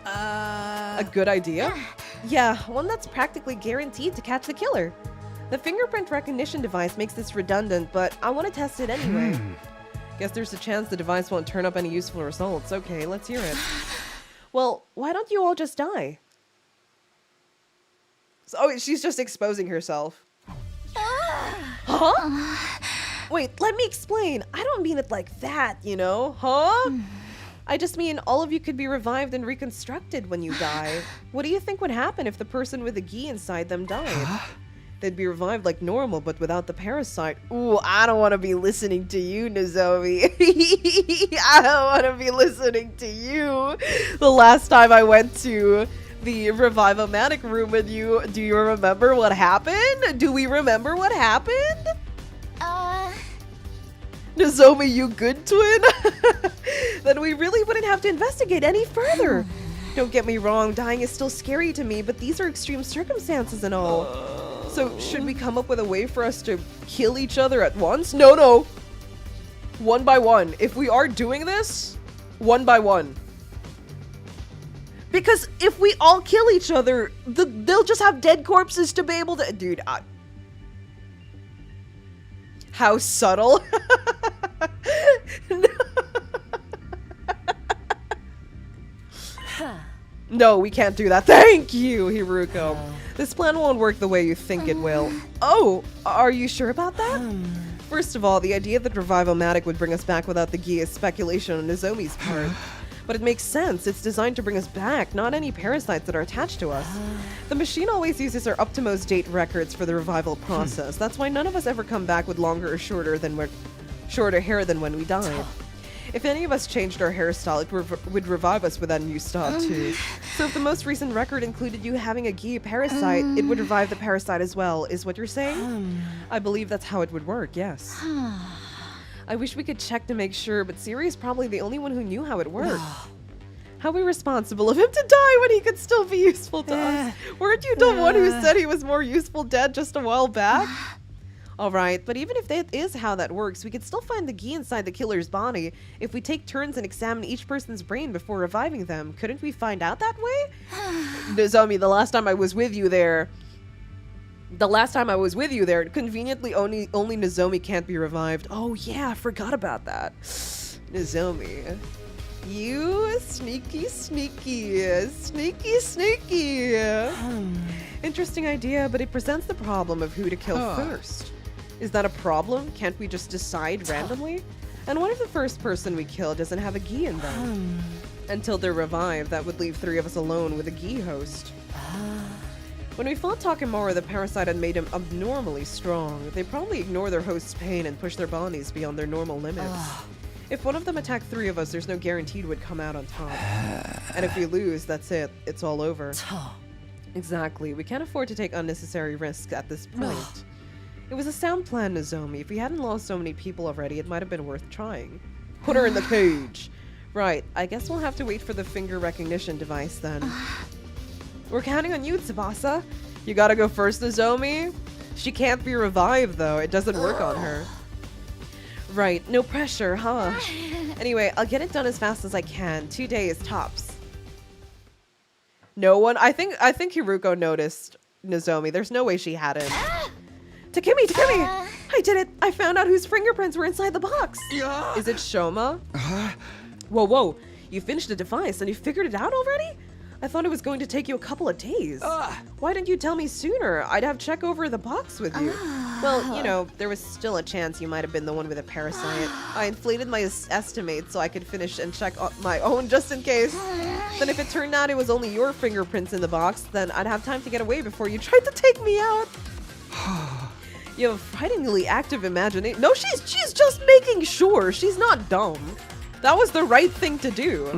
A good idea? Yeah, one that's practically guaranteed to catch the killer. The fingerprint recognition device makes this redundant, but I want to test it anyway. Guess there's a chance the device won't turn up any useful results. Okay, let's hear it. Well, why don't you all just die? Oh, she's just exposing herself. Huh? Wait, let me explain. I don't mean it like that, you know? Huh? I just mean all of you could be revived and reconstructed when you die. What do you think would happen if the person with the gi inside them died? They'd be revived like normal, but without the parasite. Ooh, I don't want to be listening to you, Nozomi. I don't want to be listening to you. The last time I went to the Revive-O-Matic room with you, do you remember what happened? Do we remember what happened? Nozomi, you good twin? Then we really wouldn't have to investigate any further. Don't get me wrong, dying is still scary to me, but these are extreme circumstances and all. So should we come up with a way for us to kill each other at once? No. One by one. If we are doing this, one by one. Because if we all kill each other, they'll just have dead corpses to be able to... Dude, how subtle. No, we can't do that. Thank you, Hiruko. This plan won't work the way you think it will. Oh, are you sure about that? First of all, the idea that Revival-matic would bring us back without the gi is speculation on Nozomi's part. But it makes sense. It's designed to bring us back, not any parasites that are attached to us. The machine always uses our up-to-most date records for the revival process. That's why none of us ever come back with longer or shorter hair than when we died. If any of us changed our hairstyle, it would revive us with that new style too. So if the most recent record included you having a gi parasite, it would revive the parasite as well, is what you're saying? I believe that's how it would work, yes. I wish we could check to make sure, but Siri is probably the only one who knew how it worked. How irresponsible of him to die when he could still be useful to us. Weren't you the one who said he was more useful dead just a while back? Alright, but even if that is how that works, we could still find the gi inside the killer's body if we take turns and examine each person's brain before reviving them. Couldn't we find out that way? Nozomi, the last time I was with you there, conveniently only Nozomi can't be revived. Oh yeah, I forgot about that. Nozomi. You sneaky. Interesting idea, but it presents the problem of who to kill first. Is that a problem? Can't we just decide randomly? And what if the first person we kill doesn't have a gi in them? Until they're revived, that would leave 3 of us alone with a gi host. When we fought Takemura, the parasite had made him abnormally strong. They probably ignore their host's pain and push their bodies beyond their normal limits. If one of them attacked 3 of us, there's no guarantee we'd come out on top. And if we lose, that's it. It's all over. Exactly. We can't afford to take unnecessary risks at this point. It was a sound plan, Nozomi. If we hadn't lost so many people already, it might have been worth trying. Put her in the cage. Right. I guess we'll have to wait for the finger recognition device then. We're counting on you, Tsubasa. You gotta go first, Nozomi. She can't be revived, though. It doesn't work on her. Right. No pressure, huh? Anyway, I'll get it done as fast as I can. 2 days, tops. No one... I think Hiruko noticed Nozomi. There's no way she hadn't. Takemi! I did it! I found out whose fingerprints were inside the box! Is it Shoma? Whoa. You finished the device and you figured it out already? I thought it was going to take you a couple of days. Why didn't you tell me sooner? I'd have check over the box with you. Well, you know, there was still a chance you might have been the one with a parasite. I inflated my estimate so I could finish and check my own just in case. Then if it turned out it was only your fingerprints in the box, then I'd have time to get away before you tried to take me out. You have a frighteningly active imagination. No, she's just making sure. She's not dumb. That was the right thing to do.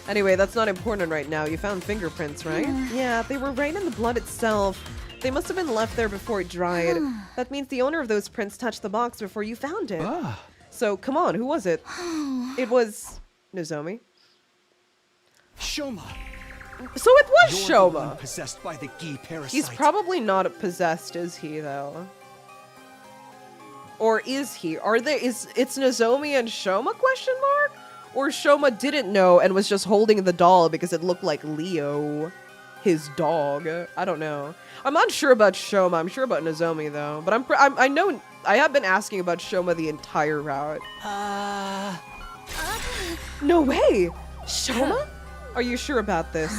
Anyway, that's not important right now. You found fingerprints, right? Yeah, they were right in the blood itself. They must have been left there before it dried. That means the owner of those prints touched the box before you found it. So, come on, who was it? It was... Nozomi? Shoma! So it was You're the one Shoma! possessed by the gi parasite. He's probably not possessed, is he, though? Or is he? It's Nozomi and Shoma, question mark? Or Shoma didn't know and was just holding the doll because it looked like Leo, his dog. I don't know. I'm not sure about Shoma. I'm sure about Nozomi though. But I know I have been asking about Shoma the entire route. No way, Shoma? Are you sure about this?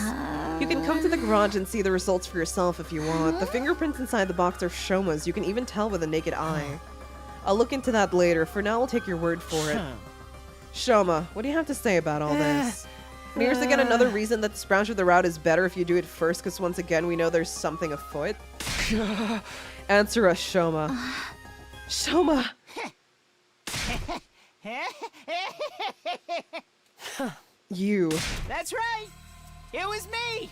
You can come to the garage and see the results for yourself if you want. The fingerprints inside the box are Shoma's. You can even tell with the naked eye. I'll look into that later. For now, I'll take your word for it. Shoma, what do you have to say about all this? And here's again another reason that this branch of the route is better if you do it first, because once again, we know there's something afoot. Answer us, Shoma. Shoma! You. That's right! It was me!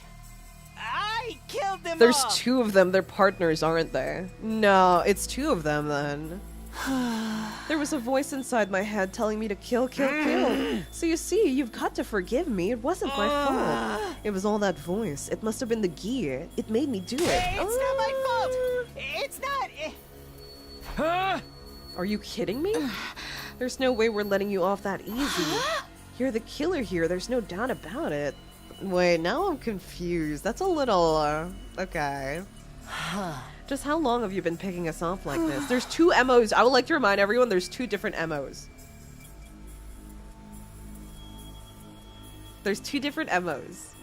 I killed them There's all! 2 of them. They're partners, aren't they? No, it's 2 of them then. There was a voice inside my head telling me to kill, kill, kill. So you see, you've got to forgive me. It wasn't my fault. It was all that voice. It must have been the gear. It made me do it. It's not my fault. It's not. Are you kidding me? There's no way we're letting you off that easy. You're the killer here. There's no doubt about it. Wait, now I'm confused. That's a little, okay. Just how long have you been picking us off like this? There's two MOs. I would like to remind everyone there's two different MOs. There's two different MOs.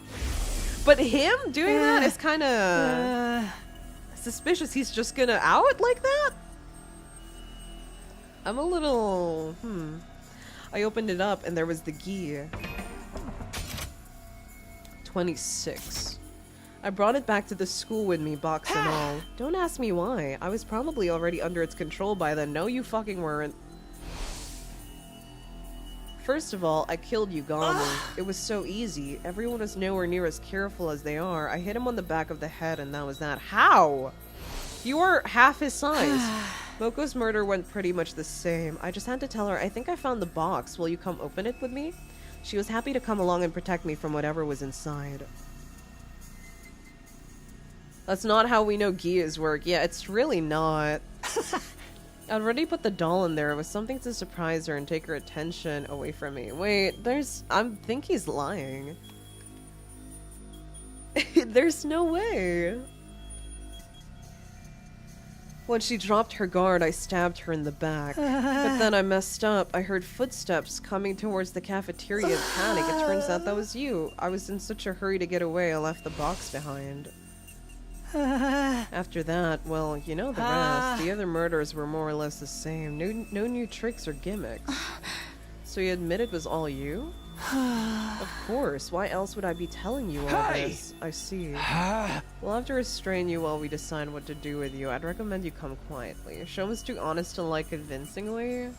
But him doing that is kind of suspicious. He's just gonna out like that? I'm a little... I opened it up and there was the gear. 26. I brought it back to the school with me, box and all. Don't ask me why. I was probably already under its control by then. No, you fucking weren't. First of all, I killed Yugami. It was so easy. Everyone was nowhere near as careful as they are. I hit him on the back of the head and that was that. How? You are half his size. Moko's murder went pretty much the same. I just had to tell her, I think I found the box. Will you come open it with me? She was happy to come along and protect me from whatever was inside. That's not how we know Gias work. Yeah, it's really not. I already put the doll in there. It was something to surprise her and take her attention away from me. Wait, I think he's lying. There's no way. When she dropped her guard, I stabbed her in the back. But then I messed up. I heard footsteps coming towards the cafeteria in panic. It turns out that was you. I was in such a hurry to get away, I left the box behind. After that, well, you know the rest. The other murders were more or less the same. No new tricks or gimmicks. So you admit it was all you? Of course. Why else would I be telling you all this? I see. We'll have to restrain you while we decide what to do with you. I'd recommend you come quietly. Shoma's too honest to lie convincingly.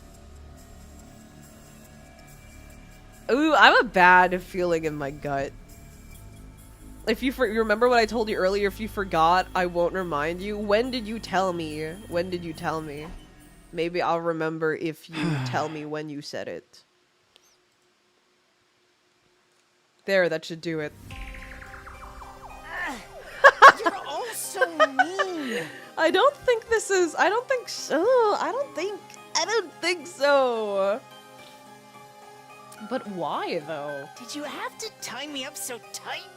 Ooh, I have a bad feeling in my gut. If you remember what I told you earlier, if you forgot, I won't remind you. When did you tell me? When did you tell me? Maybe I'll remember if you tell me when you said it. There, that should do it. You're all so mean. I don't think so. I don't think so. But why, though? Did you have to tie me up so tight?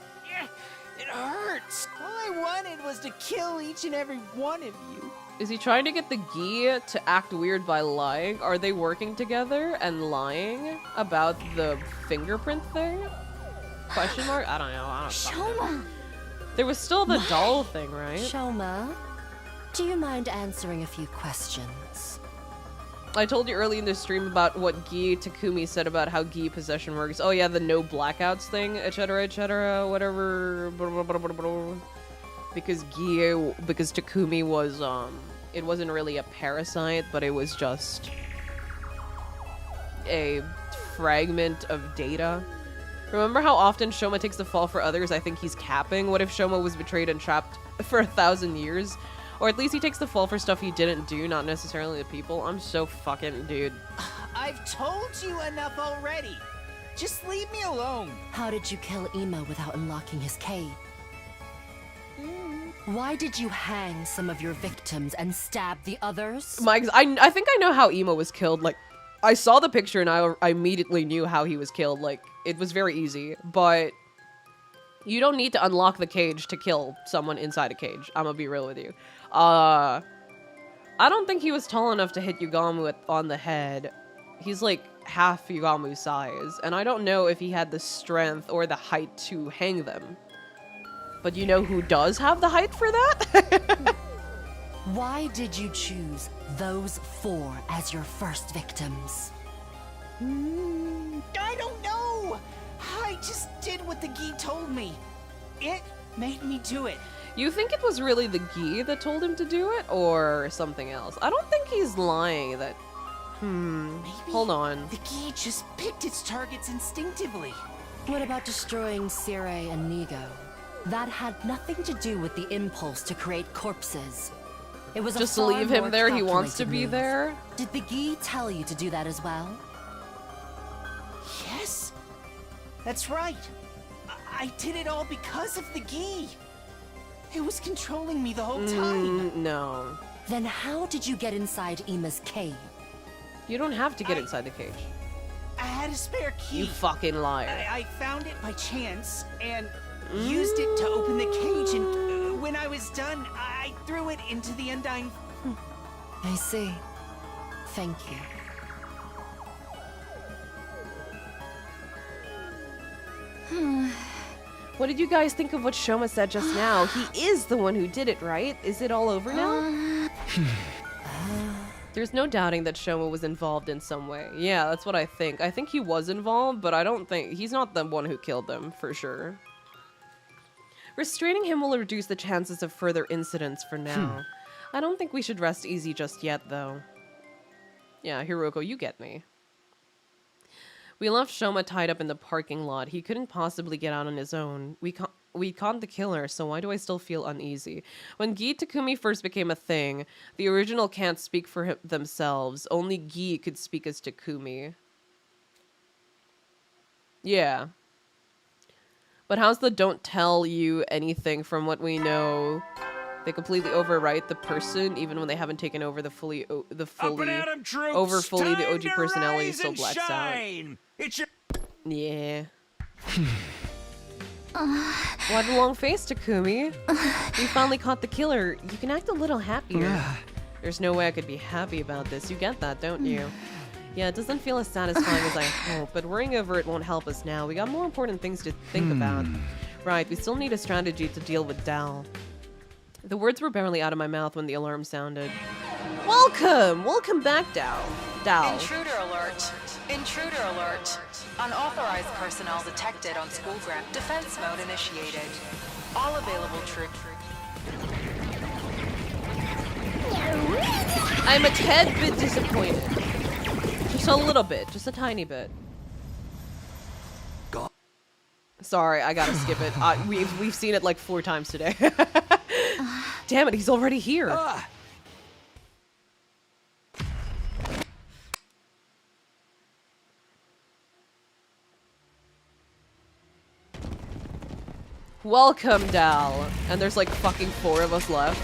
It hurts. All I wanted was to kill each and every one of you. Is he trying to get the Gi to act weird by lying? Are they working together and lying about the fingerprint thing? Question mark? I don't know. Shoma! There was still the doll thing, right? Shoma, do you mind answering a few questions? I told you early in the stream about what Gi Takumi said about how Gi possession works. Oh yeah, the no blackouts thing, etc, whatever. Because Takumi was, it wasn't really a parasite, but it was just a fragment of data. Remember how often Shoma takes the fall for others? I think he's capping. What if Shoma was betrayed and trapped for 1,000 years? Or at least he takes the fall for stuff he didn't do, not necessarily the people. I'm so fucking... dude. I've told you enough already. Just leave me alone. How did you kill Imo without unlocking his cave? Why did you hang some of your victims and stab the others? Mike, I think I know how Imo was killed. Like, I saw the picture and I immediately knew how he was killed. Like, it was very easy. But you don't need to unlock the cage to kill someone inside a cage. I'm gonna be real with you. I don't think he was tall enough to hit Yugamu on the head. He's like half Yugamu's size. And I don't know if he had the strength or the height to hang them. But you know who does have the height for that? Why did you choose those 4 as your first victims? I don't know. I just did what the Gi told me. It made me do it. You think it was really the Gi that told him to do it, or something else? I don't think he's lying that... Maybe hold on. The Gi just picked its targets instinctively. What about destroying Sire and Nigo? That had nothing to do with the impulse to create corpses. It was Just a far leave him more there. He wants to calculated be move. there. Did the Gi tell you to do that as well? Yes? That's right. I did it all because of the Gi. It was controlling me the whole time. No. Then how did you get inside Ima's cave? You don't have to get inside the cage. I had a spare key. You fucking liar. I found it by chance and used it to open the cage, and when I was done, I threw it into the Undying. I see. Thank you. What did you guys think of what Shoma said just now? He is the one who did it, right? Is it all over now? There's no doubting that Shoma was involved in some way. Yeah, that's what I think. I think he was involved, but I don't think... He's not the one who killed them, for sure. Restraining him will reduce the chances of further incidents for now. I don't think we should rest easy just yet, though. Yeah, Hiroko, you get me. We left Shoma tied up in the parking lot. He couldn't possibly get out on his own. We caught the killer, so why do I still feel uneasy? When Gi Takumi first became a thing, the original can't speak for themselves. Only Gi could speak as Takumi. Yeah. But how's the don't tell you anything from what we know? They completely overwrite the person, even when they haven't taken over the fully the OG personality still blacks out. It's your Yeah. Why the long face, Takumi? We finally caught the killer. You can act a little happier. There's no way I could be happy about this. You get that, don't you? Yeah, it doesn't feel as satisfying as I hope, but worrying over it won't help us now. We got more important things to think about. Right, we still need a strategy to deal with Dal. The words were barely out of my mouth when the alarm sounded. Welcome! Welcome back, Dal. Intruder alert. Intruder alert. Unauthorized personnel detected on school ground. Defense mode initiated. All available troops. I'm a tad bit disappointed. Just a little bit. Just a tiny bit. Sorry, I gotta skip it. We've seen it like 4 times today. Damn it, he's already here. Welcome, Dal. And there's like fucking 4 of us left.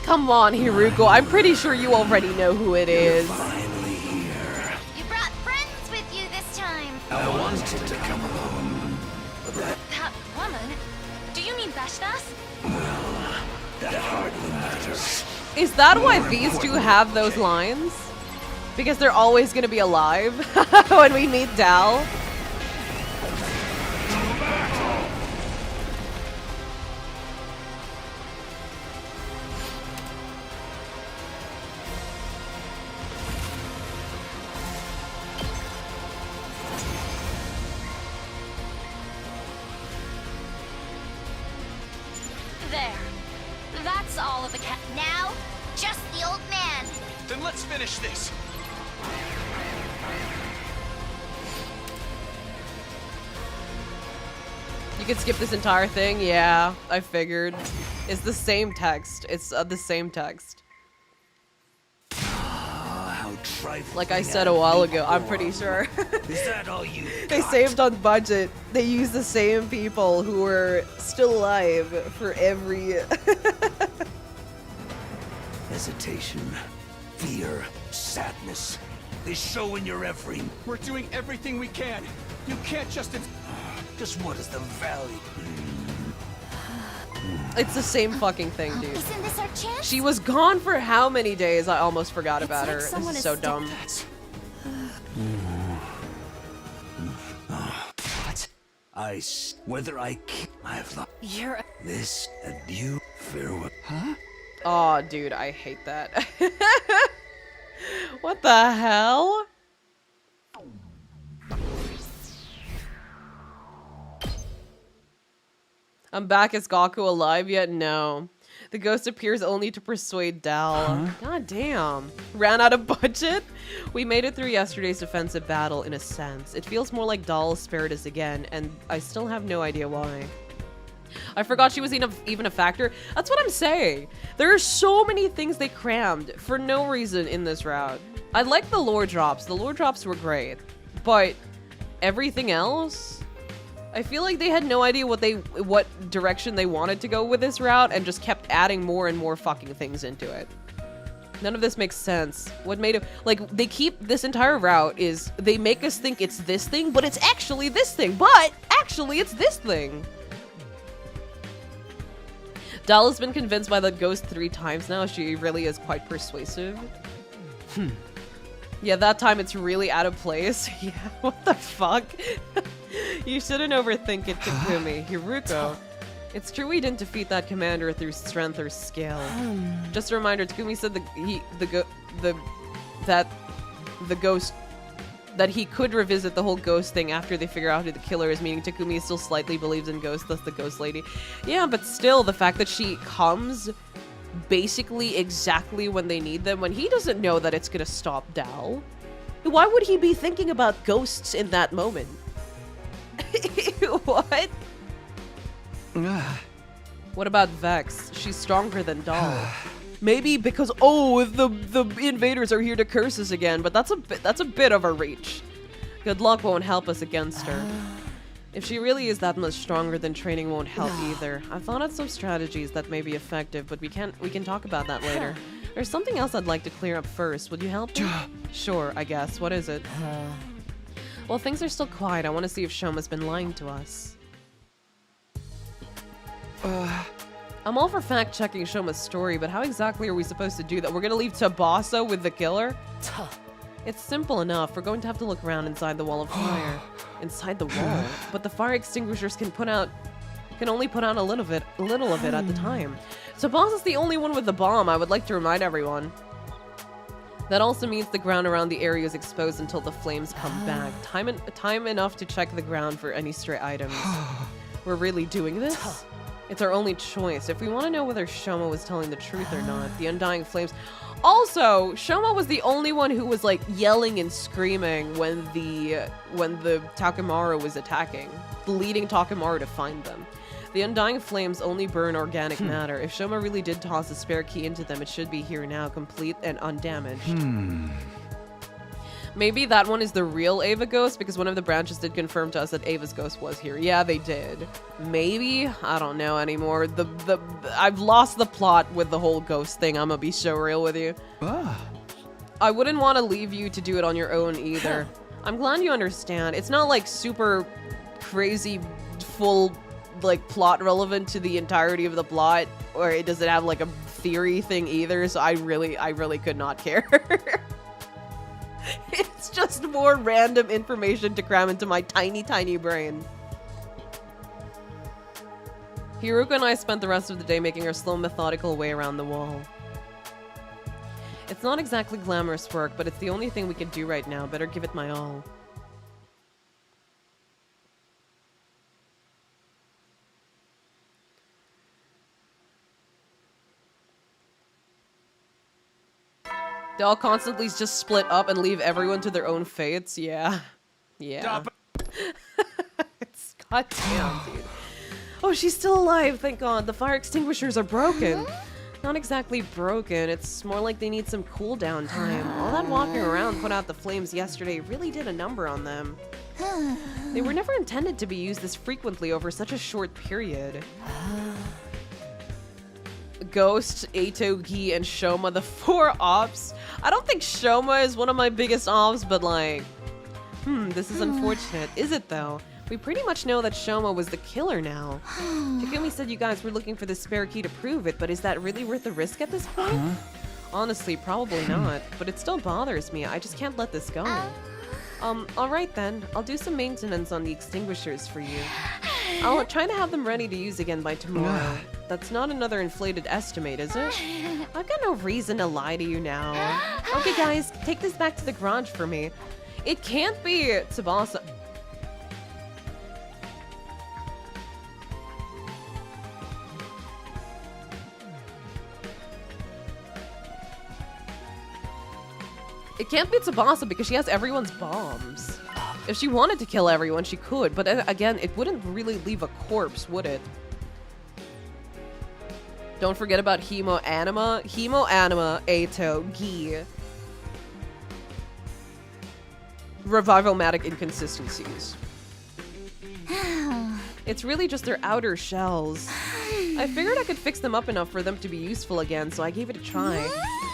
Come on, Hiruko. I'm pretty sure you already know who it is. Finally here. You brought friends with you this time. I wanted to come alone, but that woman? Do you mean Vashtas? hardly matters. Is that why these two have those lines? Because they're always gonna be alive when we meet Dal? There. That's all of the cat. Now, just the old man. Then let's finish this. You could skip this entire thing? Yeah, I figured. It's the same text. It's the same text. How trifling. Like I said a while ago, I'm pretty sure. Is that all you They got? saved on budget. They used the same people who were still alive for every... Hesitation, fear, sadness. They show in your every. We're doing everything we can. You can't just... Just what is the value? It's the same fucking thing, dude. Isn't this our chance? She was gone for how many days? I almost forgot about like her. someone This is so is dumb. What? Whether I have lost You're... this and you, farewell. Huh? Oh, dude, I hate that. What the hell? I'm back. Is Gaku alive yet? No. The ghost appears only to persuade Dal. God damn. Ran out of budget? We made it through yesterday's defensive battle in a sense. It feels more like Dal spared us again, and I still have no idea why. I forgot she was even a factor. That's what I'm saying. There are so many things they crammed for no reason in this route. I like the lore drops. The lore drops were great. But everything else? I feel like they had no idea what direction they wanted to go with this route and just kept adding more and more fucking things into it. None of this makes sense. What made it... Like, they keep... This entire route is... They make us think it's this thing, but it's actually this thing. But, actually, it's this thing. Dal has been convinced by the ghost 3 times now. She really is quite persuasive. Yeah, that time it's really out of place. Yeah, what the fuck? You shouldn't overthink it, Takumi. Hiruko. It's true we didn't defeat that commander through strength or skill. Just a reminder, Takumi said that he could revisit the whole ghost thing after they figure out who the killer is, meaning Takumi still slightly believes in ghosts, thus the ghost lady. Yeah, but still, the fact that she comes basically exactly when they need them, when he doesn't know that it's gonna stop Dal. Why would he be thinking about ghosts in that moment? What? What about Vex? She's stronger than Dal. Maybe because, oh, the invaders are here to curse us again, but that's a bit of a reach. Good luck won't help us against her. If she really is that much stronger, then training won't help either. I've thought of some strategies that may be effective, but we can talk about that later. There's something else I'd like to clear up first. Would you help me? Sure, I guess. What is it? Well, things are still quiet. I want to see if Shoma's been lying to us. I'm all for fact-checking Shoma's story, but how exactly are we supposed to do that? We're gonna leave Tsubasa with the killer? It's simple enough. We're going to have to look around inside the wall of fire. Inside the wall? But the fire extinguishers can only put out a little of it at the time. Tsubasa's the only one with the bomb, I would like to remind everyone. That also means the ground around the area is exposed until the flames come back. Time enough to check the ground for any stray items. We're really doing this? It's our only choice. If we want to know whether Shoma was telling the truth or not, the undying flames... Also, Shoma was the only one who was, like, yelling and screaming when the Takemaru was attacking, leading Takemaru to find them. The undying flames only burn organic matter. If Shoma really did toss a spare key into them, it should be here now, complete and undamaged. Maybe that one is the real Ava ghost, because one of the branches did confirm to us that Ava's ghost was here. Yeah, they did. Maybe? I don't know anymore. I've lost the plot with the whole ghost thing. I'm gonna be so real with you. I wouldn't want to leave you to do it on your own either. I'm glad you understand. It's not like super crazy, full, like, plot relevant to the entirety of the plot, or it doesn't have like a theory thing either, so I really could not care. It's just more random information to cram into my tiny, tiny brain. Hiruko and I spent the rest of the day making our slow, methodical way around the wall. It's not exactly glamorous work, but it's the only thing we can do right now. Better give it my all. They all constantly just split up and leave everyone to their own fates. Yeah. Yeah. It's goddamn, dude. Oh, she's still alive, thank God. The fire extinguishers are broken. Not exactly broken. It's more like they need some cooldown time. All that walking around put out the flames yesterday really did a number on them. They were never intended to be used this frequently over such a short period. Ghost, Atogi, and Shoma, the 4 ops. I don't think Shoma is one of my biggest ops, but like, this is unfortunate. Is it though? We pretty much know that Shoma was the killer now. Takumi said you guys were looking for the spare key to prove it, but is that really worth the risk at this point? Honestly, probably not, but it still bothers me. I just can't let this go. Alright then. I'll do some maintenance on the extinguishers for you. I'll try to have them ready to use again by tomorrow. That's not another inflated estimate, is it? I've got no reason to lie to you now. Okay guys, take this back to the garage for me. It can't be Tsubasa. It can't be Tsubasa because she has everyone's bombs. If she wanted to kill everyone, she could, but again, it wouldn't really leave a corpse, would it? Don't forget about Hemoanima, Ato, Gi. Revivomatic inconsistencies. It's really just their outer shells. I figured I could fix them up enough for them to be useful again, so I gave it a try.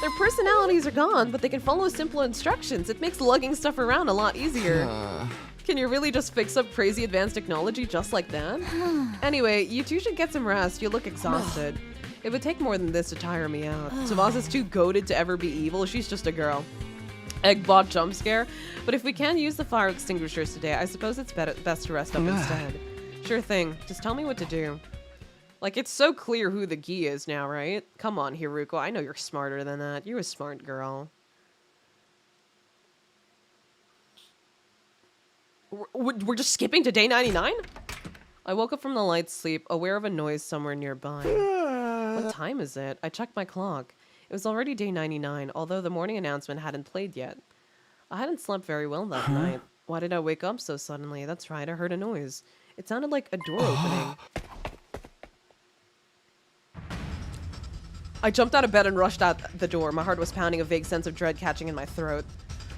Their personalities are gone, but they can follow simple instructions. It makes lugging stuff around a lot easier. Can you really just fix up crazy advanced technology just like that? Anyway, you two should get some rest. You look exhausted. It would take more than this to tire me out. Tsubasa too goated to ever be evil. She's just a girl. Eggbot jump scare. But if we can't use the fire extinguishers today, I suppose it's best to rest up instead. Sure thing. Just tell me what to do. Like, it's so clear who the Gi is now, right? Come on, Hiruko. I know you're smarter than that. You're a smart girl. We're just skipping to day 99? I woke up from the light sleep, aware of a noise somewhere nearby. What time is it? I checked my clock. It was already day 99, although the morning announcement hadn't played yet. I hadn't slept very well that night. Why did I wake up so suddenly? That's right, I heard a noise. It sounded like a door opening. I jumped out of bed and rushed out the door. My heart was pounding, a vague sense of dread catching in my throat.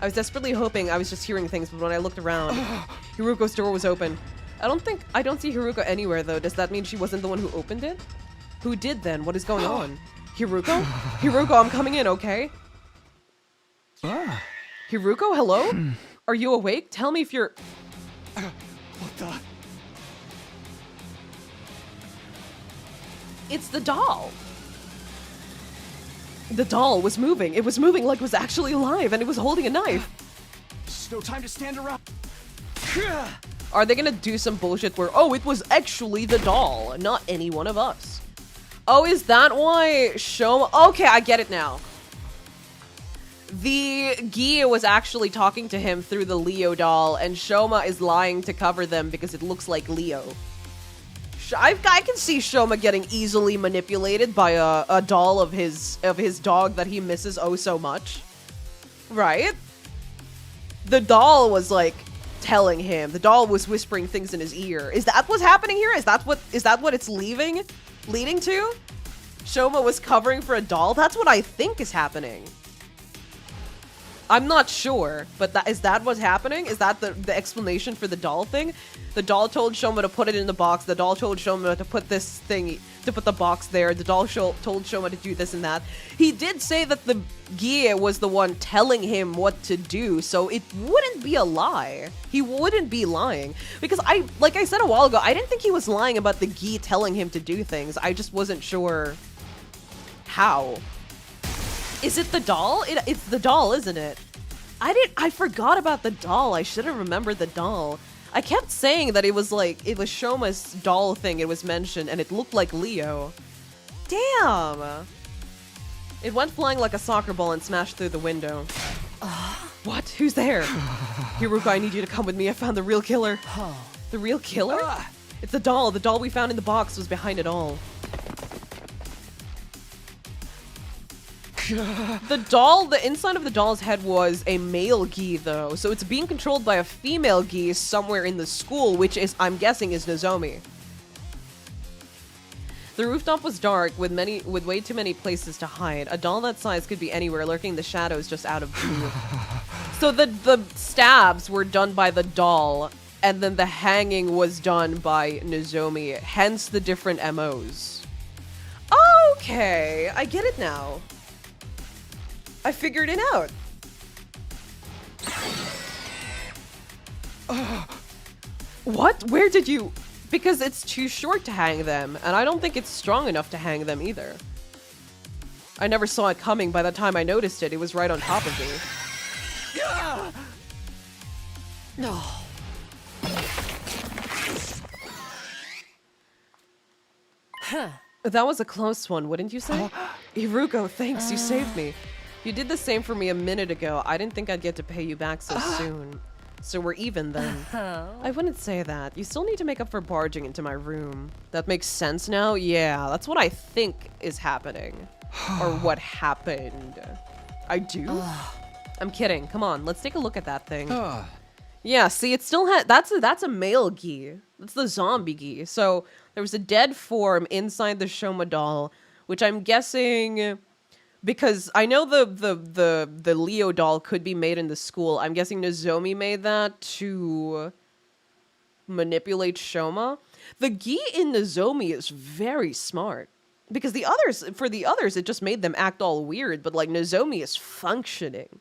I was desperately hoping I was just hearing things, but when I looked around, Hiruko's door was open. I don't see Hiruko anywhere, though. Does that mean she wasn't the one who opened it? Who did then? What is going on? Hiruko? Hiruko, I'm coming in, okay? Hiruko, hello? Are you awake? Tell me if you're... What the? It's the doll. The doll was moving. It was moving like it was actually alive, and it was holding a knife. There's no time to stand around. Are they gonna do some bullshit where, oh, it was actually the doll, not any one of us? Oh, is that why Shoma... Okay, I get it now. The Gia was actually talking to him through the Leo doll, and Shoma is lying to cover them because it looks like Leo. I can see Shoma getting easily manipulated by a doll of his dog that he misses oh so much. Right? The doll was like telling him. The doll was whispering things in his ear. Is that what's happening here? Is that what it's leading to? Shoma was covering for a doll? That's what I think is happening. I'm not sure, but is that what's happening? Is that the explanation for the doll thing? The doll told Shoma to put it in the box. The doll told Shoma to put this thing, to put the box there. The doll told Shoma to do this and that. He did say that the Gia was the one telling him what to do, so it wouldn't be a lie. He wouldn't be lying. Because like I said a while ago, I didn't think he was lying about the Gia telling him to do things. I just wasn't sure how. Is it the doll? It's the doll, isn't it? I forgot about the doll. I should have remembered the doll. I kept saying that it was Shoma's doll thing. It was mentioned, and it looked like Leo. Damn! It went flying like a soccer ball and smashed through the window. What? Who's there? Hiruko, I need you to come with me. I found the real killer. The real killer? It's the doll. The doll we found in the box was behind it all. The inside of the doll's head was a male Gi, though, so it's being controlled by a female Gi somewhere in the school, which is, I'm guessing, is Nozomi. The rooftop was dark, with way too many places to hide. A doll that size could be anywhere, lurking in the shadows just out of view. So the stabs were done by the doll, and then the hanging was done by Nozomi, hence the different MOs. Okay, I get it now. I figured it out. What? Where did you... Because it's too short to hang them, and I don't think it's strong enough to hang them either. I never saw it coming. By the time I noticed it, it was right on top of me. No. That was a close one, wouldn't you say? Hiruko, thanks, you saved me. You did the same for me a minute ago. I didn't think I'd get to pay you back so soon. So we're even then. I wouldn't say that. You still need to make up for barging into my room. That makes sense now? Yeah, that's what I think is happening. Or what happened. I do? I'm kidding. Come on, let's take a look at that thing. Yeah, see, it still had... That's a male Gi. That's the zombie Gi. So there was a dead form inside the Shoma doll which I'm guessing, because I know the Leo doll could be made in the school. I'm guessing Nozomi made that to manipulate Shoma. The Gi in Nozomi is very smart. Because for the others, it just made them act all weird, but like Nozomi is functioning.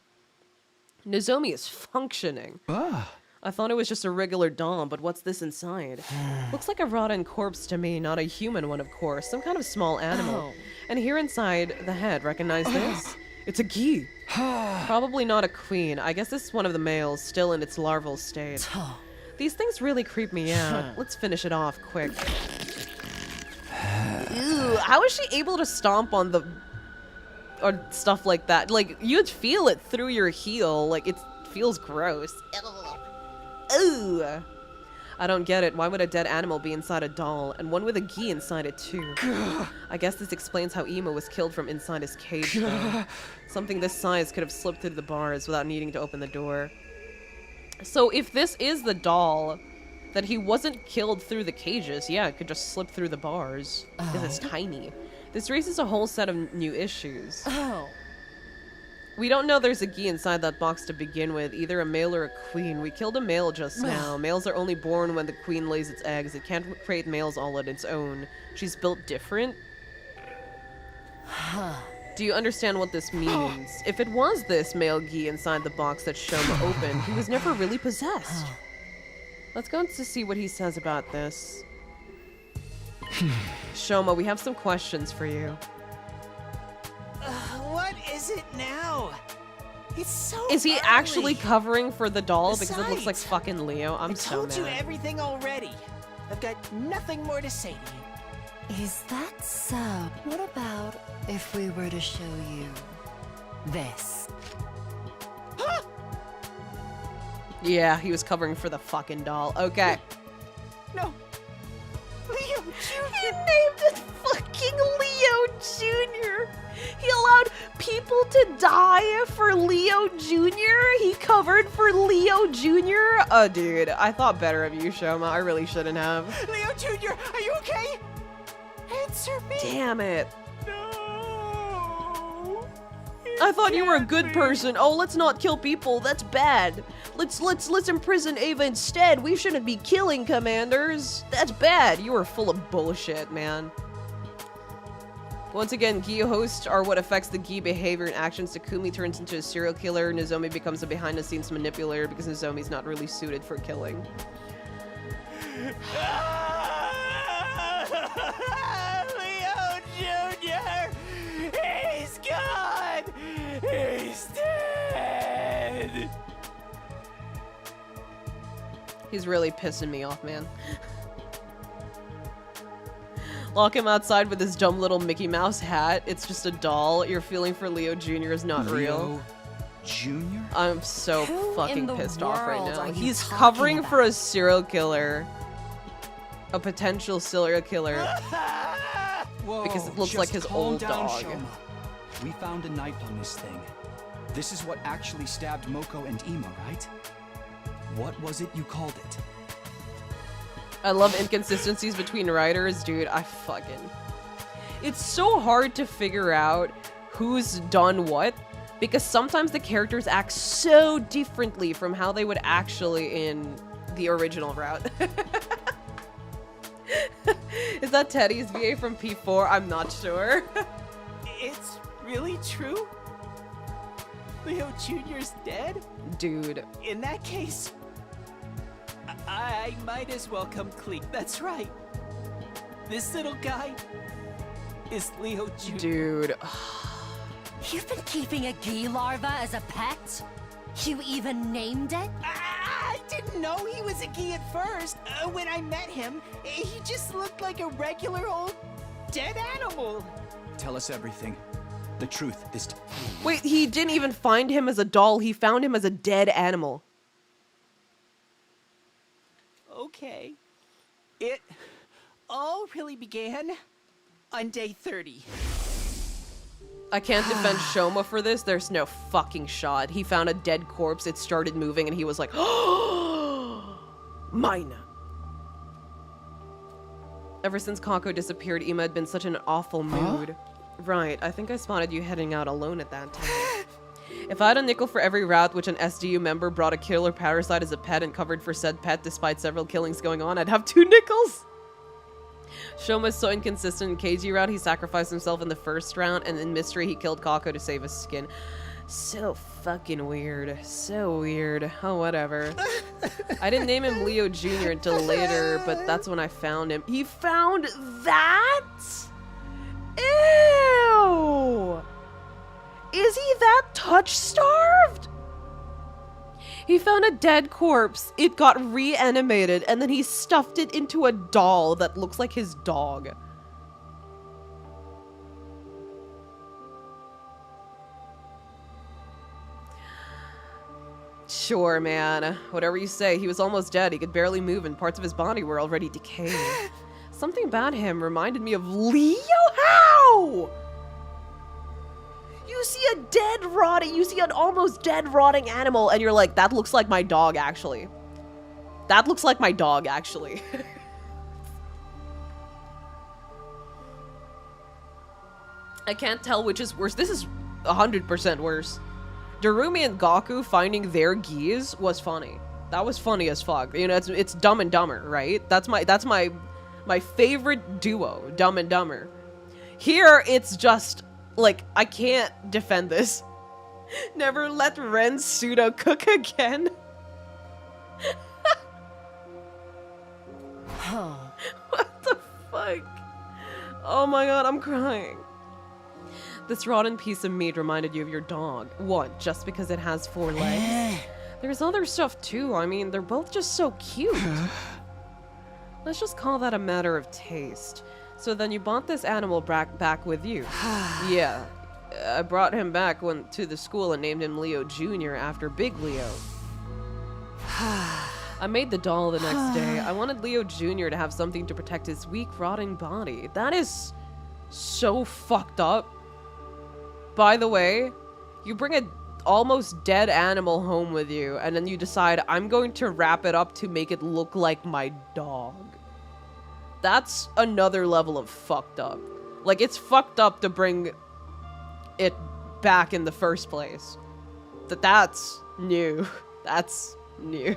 Nozomi is functioning. I thought it was just a regular doll, but what's this inside? Looks like a rotten corpse to me, not a human one, of course. Some kind of small animal. And here inside the head, recognize this? It's a Gi. Probably not a queen. I guess this is one of the males, still in its larval state. These things really creep me out. Let's finish it off quick. Ew, how is she able to stomp on the... or stuff like that? Like, you'd feel it through your heel. Like, it feels gross. Ooh. I don't get it. Why would a dead animal be inside a doll? And one with a Gi inside it, too. I guess this explains how Emo was killed from inside his cage, though. Something this size could have slipped through the bars without needing to open the door. So if this is the doll... that he wasn't killed through the cages. Yeah, it could just slip through the bars. Because it's tiny. This raises a whole set of new issues. We don't know there's a Gi inside that box to begin with. Either a male or a queen. We killed a male just now. Males are only born when the queen lays its eggs. It can't create males all on its own. She's built different? Do you understand what this means? If it was this male Gi inside the box that Shoma opened, he was never really possessed. Let's go to see what he says about this. Shoma, we have some questions for you. What is it now? It's so Is he early. actually covering for the doll? Because it looks like Besides, fucking Leo. I'm I so told mad. you everything already. I've got nothing more to say to you. Is that so? What about if we were to show you this? Yeah, he was covering for the fucking doll. Okay. No. Leo Jr. He named it fucking Leo Jr. He allowed people to die for Leo Jr. He covered for Leo Jr. Oh, dude, I thought better of you, Shoma. I really shouldn't have. Leo Jr., are you okay? Answer me. Damn it. No. I thought you were a good person. Oh, let's not kill people. That's bad. Let's imprison Ava instead. We shouldn't be killing commanders. That's bad. You are full of bullshit, man. Once again, Gi hosts are what affects the Gi behavior and actions. Takumi turns into a serial killer. Nozomi becomes a behind-the-scenes manipulator because Nozomi's not really suited for killing. Leo Jr. He's gone. He's dead. He's really pissing me off, man. Lock him outside with his dumb little Mickey Mouse hat. It's just a doll. Your feeling for Leo Jr. is not real. Jr.? I'm so Who fucking in the pissed off right world now. are you He's talking covering for a about? serial killer. A potential serial killer. Whoa, Because it looks just like his calm old down, dog. Shoma. We found a knife on this thing. This is what actually stabbed Moko and Ema, right? What was it you called it? I love inconsistencies between writers, dude. It's so hard to figure out who's done what, because sometimes the characters act so differently from how they would actually in the original route. Is that Teddy's VA from P4? I'm not sure. It's really true? Leo Jr.'s dead? Dude. In that case, I might as well come clean. That's right. This little guy is Leo Jr. Dude. You've been keeping a Gi larva as a pet? You even named it? I didn't know he was a Gi at first. When I met him, he just looked like a regular old dead animal. Tell us everything. The truth is... Wait, he didn't even find him as a doll. He found him as a dead animal. Okay. It all really began on day 30. I can't defend Shoma for this. There's no fucking shot. He found a dead corpse. It started moving and he was like, oh, mine. Ever since Kako disappeared, Ema had been such an awful mood. Right, I think I spotted you heading out alone at that time. If I had a nickel for every route which an SDU member brought a killer parasite as a pet and covered for said pet despite several killings going on, I'd have 2 nickels! Shoma's so inconsistent in KG route, he sacrificed himself in the first round, and in Mystery, he killed Kako to save his skin. So fucking weird. So weird. Oh, whatever. I didn't name him Leo Jr. until later, but that's when I found him. He found that?! Ew! Is he that touch-starved? He found a dead corpse, it got reanimated, and then he stuffed it into a doll that looks like his dog. Sure, man. Whatever you say, he was almost dead. He could barely move and parts of his body were already decaying. Something about him reminded me of Leo? How? You see a dead rotting, you see an almost dead rotting animal and you're like, that looks like my dog, actually. That looks like my dog, actually. I can't tell which is worse. This is 100% worse. Darumi and Gaku finding their geese was funny. That was funny as fuck. You know, it's Dumb and Dumber, right? That's my favorite duo, Dumb and Dumber. Here, it's just, like, I can't defend this. Never let Ren pseudo cook again. What the fuck? Oh my god, I'm crying. This rotten piece of meat reminded you of your dog. What, just because it has 4 legs? There's other stuff too. I mean, they're both just so cute. Let's just call that a matter of taste. So then you brought this animal back with you. Yeah. I brought him back to the school and named him Leo Jr. after Big Leo. I made the doll the next day. I wanted Leo Jr. to have something to protect his weak, rotting body. That is so fucked up. By the way, you bring an almost dead animal home with you, and then you decide, I'm going to wrap it up to make it look like my dog. That's another level of fucked up. Like, it's fucked up to bring it back in the first place. That's new. That's new.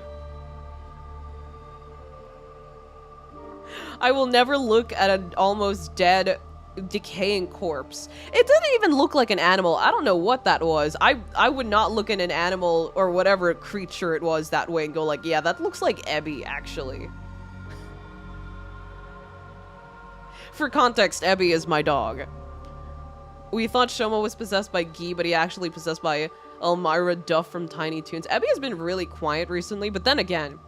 I will never look at an almost dead, decaying corpse. It didn't even look like an animal. I don't know what that was. I would not look at an animal or whatever creature it was that way and go like, yeah, that looks like Ebby, actually. For context, Ebby is my dog. We thought Shoma was possessed by Guy, but he actually possessed by Elmira Duff from Tiny Toons. Ebby has been really quiet recently, but then again,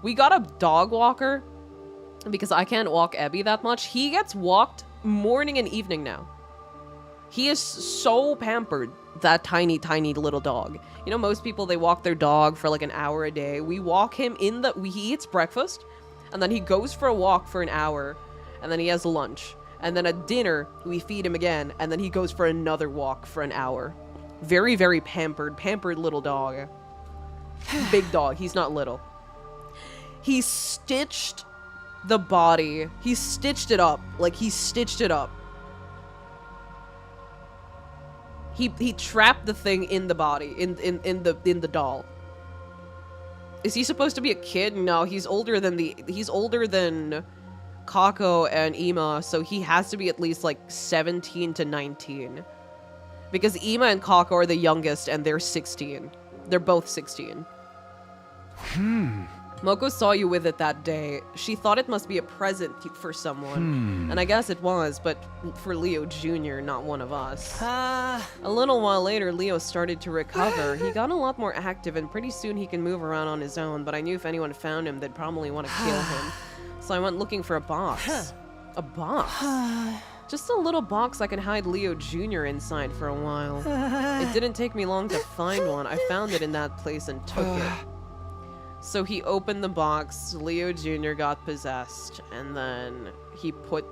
we got a dog walker because I can't walk Ebby that much. He gets walked morning and evening now. He is so pampered, that tiny, tiny little dog. You know, most people, they walk their dog for like an hour a day. We walk him he eats breakfast, and then he goes for a walk for an hour, and then he has lunch. And then at dinner, we feed him again, and then he goes for another walk for an hour. Very, very pampered little dog. Big dog, he's not little. He stitched the body. He stitched it up. Like, he stitched it up. He trapped the thing in the body, in the doll. Is he supposed to be a kid? No, he's older than Kako and Ima, so he has to be at least like 17 to 19. Because Ima and Kako are the youngest and they're 16. They're both 16. Moko saw you with it that day. She thought it must be a present for someone. And I guess it was, but for Leo Jr., not one of us. A little while later, Leo started to recover. He got a lot more active and pretty soon he can move around on his own, but I knew if anyone found him, they'd probably want to kill him. So I went looking for a box. A box? Just a little box I could hide Leo Jr. inside for a while. It didn't take me long to find one. I found it in that place and took it. So he opened the box, Leo Jr. got possessed, and then he put...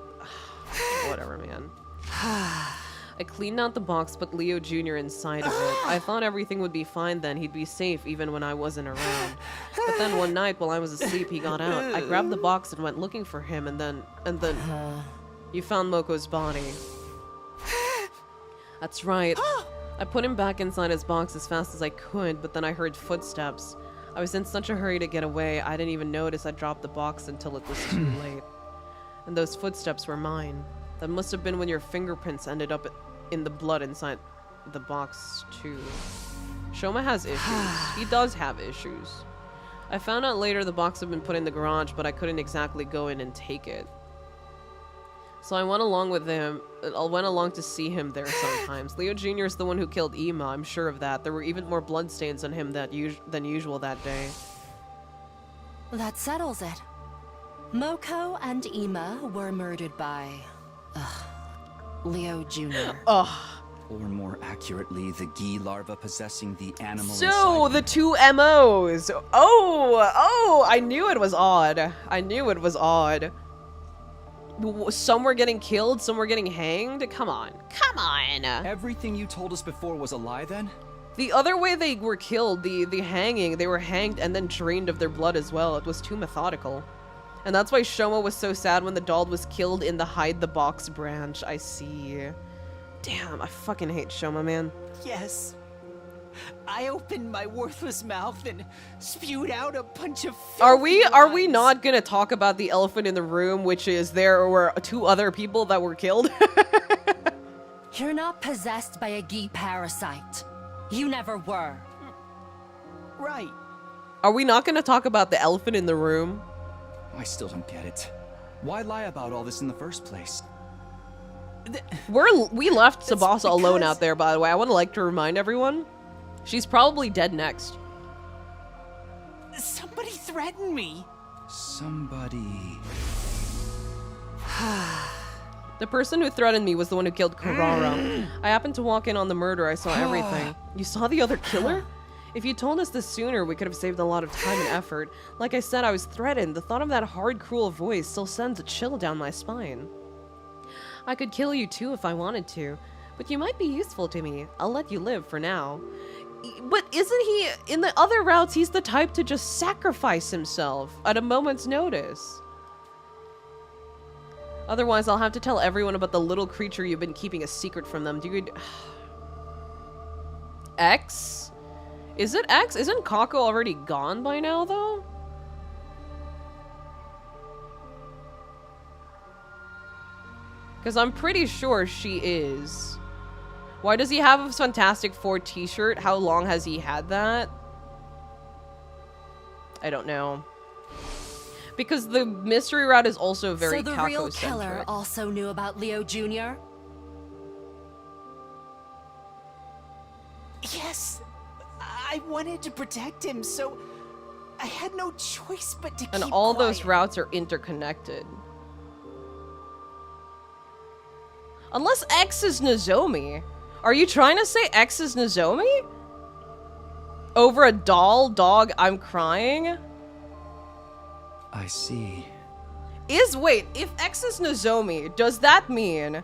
whatever, man. I cleaned out the box, put Leo Jr. inside of it. I thought everything would be fine then, he'd be safe even when I wasn't around. But then one night, while I was asleep, he got out. I grabbed the box and went looking for him, and then... you found Moko's body. That's right. I put him back inside his box as fast as I could, but then I heard footsteps. I was in such a hurry to get away, I didn't even notice I dropped the box until it was too late. And those footsteps were mine. That must have been when your fingerprints ended up in the blood inside the box, too. Shoma has issues. He does have issues. I found out later the box had been put in the garage, but I couldn't exactly go in and take it. So I went along with him. I went along to see him there sometimes. Leo Jr. is the one who killed Ima, I'm sure of that. There were even more bloodstains on him than usual that day. That settles it. Moko and Ima were murdered by... Leo Jr. Ugh. Or more accurately, the Gi larva possessing the animal So, inside the two MOs. Oh, I knew it was odd. I knew it was odd. Some were getting killed, some were getting hanged. Come on. Come on. Everything you told us before was a lie then? The other way they were killed, the hanging, they were hanged and then drained of their blood as well. It was too methodical. And that's why Shoma was so sad when the doll was killed in the Hide the Box branch. I see. Damn, I fucking hate Shoma, man. Yes. I opened my worthless mouth and spewed out a bunch of Are we lies. not gonna talk about the elephant in the room, which is there were 2 other people that were killed? You're not possessed by a Gi parasite. You never were. Right. Are we not gonna talk about the elephant in the room? I still don't get it. Why lie about all this in the first place? We left Tsubasa alone because- out there, by the way. I want to like to remind everyone. She's probably dead next. Somebody threatened me. Somebody... The person who threatened me was the one who killed Karara. I happened to walk in on the murder. I saw everything. You saw the other killer? If you told us this sooner, we could have saved a lot of time and effort. Like I said, I was threatened. The thought of that hard, cruel voice still sends a chill down my spine. I could kill you too if I wanted to, but you might be useful to me. I'll let you live for now. But isn't he, in the other routes, he's the type to just sacrifice himself at a moment's notice. Otherwise, I'll have to tell everyone about the little creature you've been keeping a secret from them, dude. X? Is it X? Isn't Kako already gone by now, though? Because I'm pretty sure she is. Why does he have a Fantastic Four t-shirt? How long has he had that? I don't know. Because the mystery route is also very So the real Kako-centric. killer also knew about Leo Jr.? Yes. I wanted to protect him, so I had no choice but to And keep all those quiet. routes are interconnected. Unless X is Nozomi. Are you trying to say X is Nozomi? Over a doll, dog, I'm crying? I see. Wait, if X is Nozomi, does that mean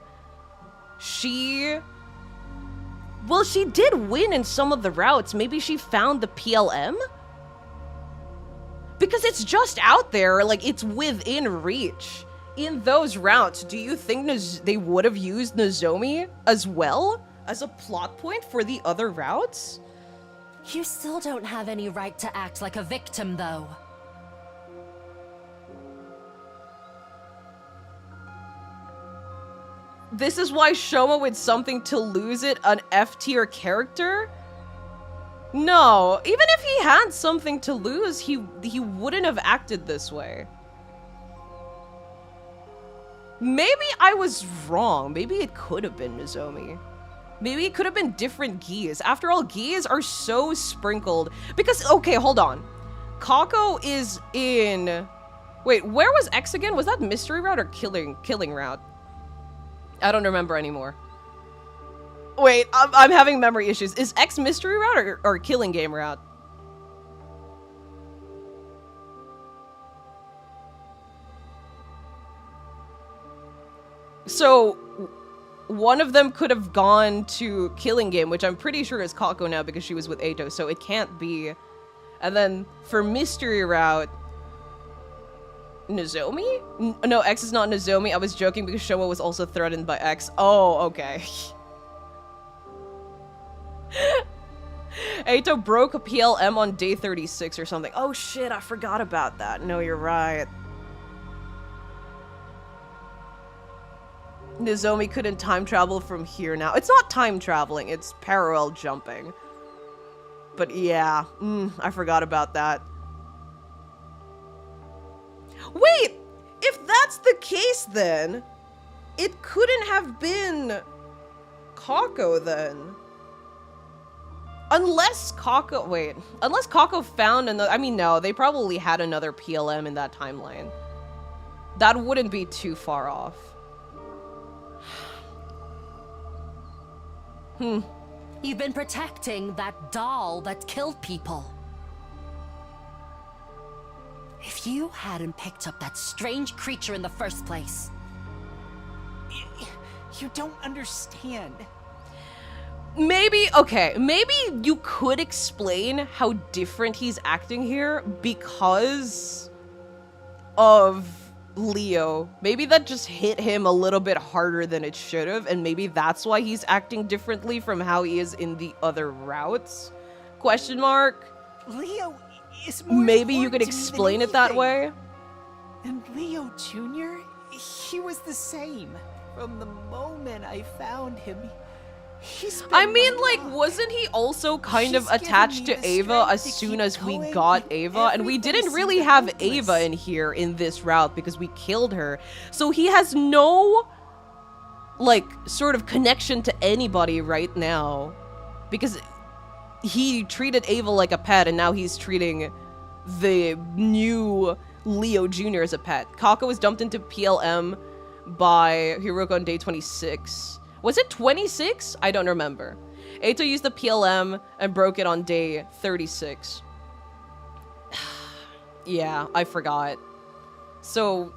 she... Well, she did win in some of the routes. Maybe she found the PLM? Because it's just out there, like, it's within reach. In those routes, do you think they would have used Nozomi as well? As a plot point for the other routes? You still don't have any right to act like a victim, though. This is why Shoma with something to lose it, an F-tier character? No, even if he had something to lose, he wouldn't have acted this way. Maybe I was wrong. Maybe it could have been Nozomi. Maybe it could have been different Gis. After all, Gis are so sprinkled. Because, okay, hold on. Kako is in... Wait, where was X again? Was that mystery route or killing route? I don't remember anymore. Wait, I'm having memory issues. Is X mystery route or killing game route? So, one of them could have gone to killing game, which I'm pretty sure is Kako now because she was with Eito, so it can't be. And then for mystery route, Nozomi? No, X is not Nozomi. I was joking because Shoma was also threatened by X. Oh, okay. Eito broke a PLM on day 36 or something. Oh shit, I forgot about that. No, you're right. Nozomi couldn't time travel from here now. It's not time traveling, it's parallel jumping. But yeah, I forgot about that. Wait! If that's the case then, it couldn't have been Kako then. Unless Kako found another, I mean no, they probably had another PLM in that timeline. That wouldn't be too far off. You've been protecting that doll that killed people. If you hadn't picked up that strange creature in the first place. You don't understand. Maybe, okay, maybe you could explain how different he's acting here because of Leo. Maybe that just hit him a little bit harder than it should have, and maybe that's why he's acting differently from how he is in the other routes? Question mark? Leo is more Maybe you could important to me than explain it that anything. way? And Leo Jr., he was the same. From the moment I found him, he's been I mean, my like, rock. wasn't he also kind of She's given attached me to the Ava strength as to soon keep as we going got when Ava? And we everything didn't seemed really have hopeless. Ava in here in this route because we killed her. So he has no, like, sort of connection to anybody right now. Because he treated Ava like a pet and now he's treating the new Leo Jr. as a pet. Kako was dumped into PLM by Hiroko on day 26. Was it 26? I don't remember. Eito used the PLM and broke it on day 36. Yeah, I forgot. So,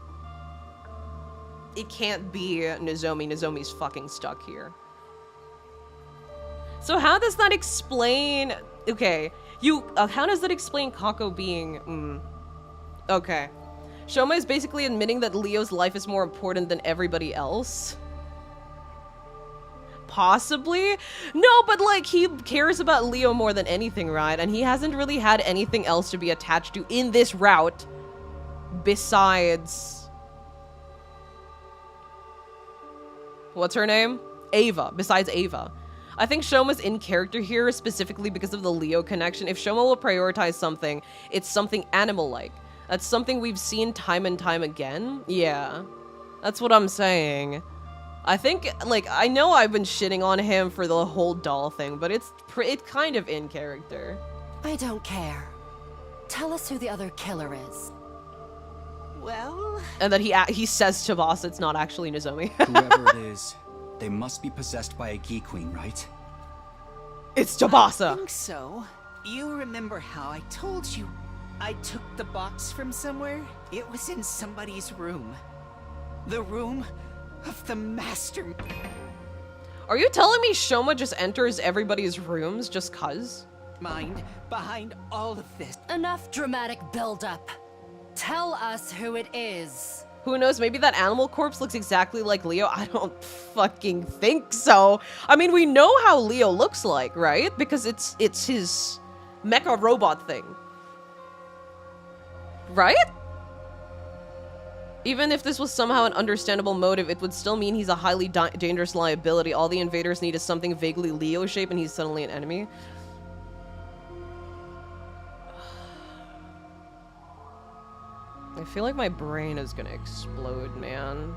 it can't be Nozomi. Nozomi's fucking stuck here. So how does that explain... Okay, how does that explain Kako being... Okay. Shoma is basically admitting that Leo's life is more important than everybody else. Possibly? No, but like, he cares about Leo more than anything, right? And he hasn't really had anything else to be attached to in this route besides... What's her name? Ava. Besides Ava. I think Shoma's in character here specifically because of the Leo connection. If Shoma will prioritize something, it's something animal-like. That's something we've seen time and time again. Yeah. That's what I'm saying. I think, like, I know I've been shitting on him for the whole doll thing, but it's kind of in character. I don't care. Tell us who the other killer is. Well... And then he says to Boss it's not actually Nozomi. Whoever it is, they must be possessed by a Gi Queen, right? It's I Tabasa. think so. You remember how I told you I took the box from somewhere? It was in somebody's room. The room of the master. Are you telling me Shoma just enters everybody's rooms just cuz? Mind behind all of this. Enough dramatic buildup. Tell us who it is. Who knows, maybe that animal corpse looks exactly like Leo? I don't fucking think so. I mean, we know how Leo looks like, right? Because it's his mecha robot thing. Right? Even if this was somehow an understandable motive, it would still mean he's a highly dangerous liability. All the invaders need is something vaguely Leo shape and he's suddenly an enemy. I feel like my brain is gonna explode, man.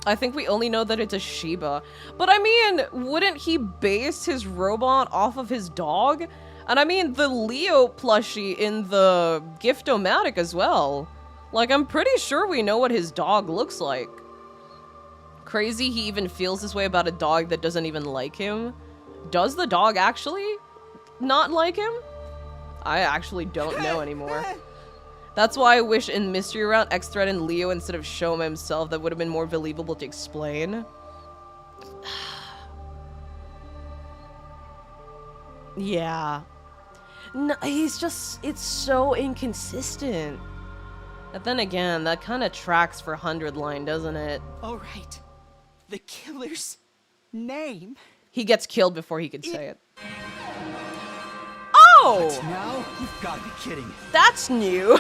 I think we only know that it's a Shiba. But I mean, wouldn't he base his robot off of his dog? And I mean, the Leo plushie in the Gift-O-Matic as well. Like, I'm pretty sure we know what his dog looks like. Crazy he even feels this way about a dog that doesn't even like him. Does the dog actually not like him? I actually don't know anymore. That's why I wish in Mystery Route X threatened Leo instead of Shoma himself. That would have been more believable to explain. Yeah. No, he's just, it's so inconsistent. But then again, that kind of tracks for 100 line, doesn't it? All right. The killer's name. He gets killed before he could say it. Oh! Now you've got to be kidding. That's new.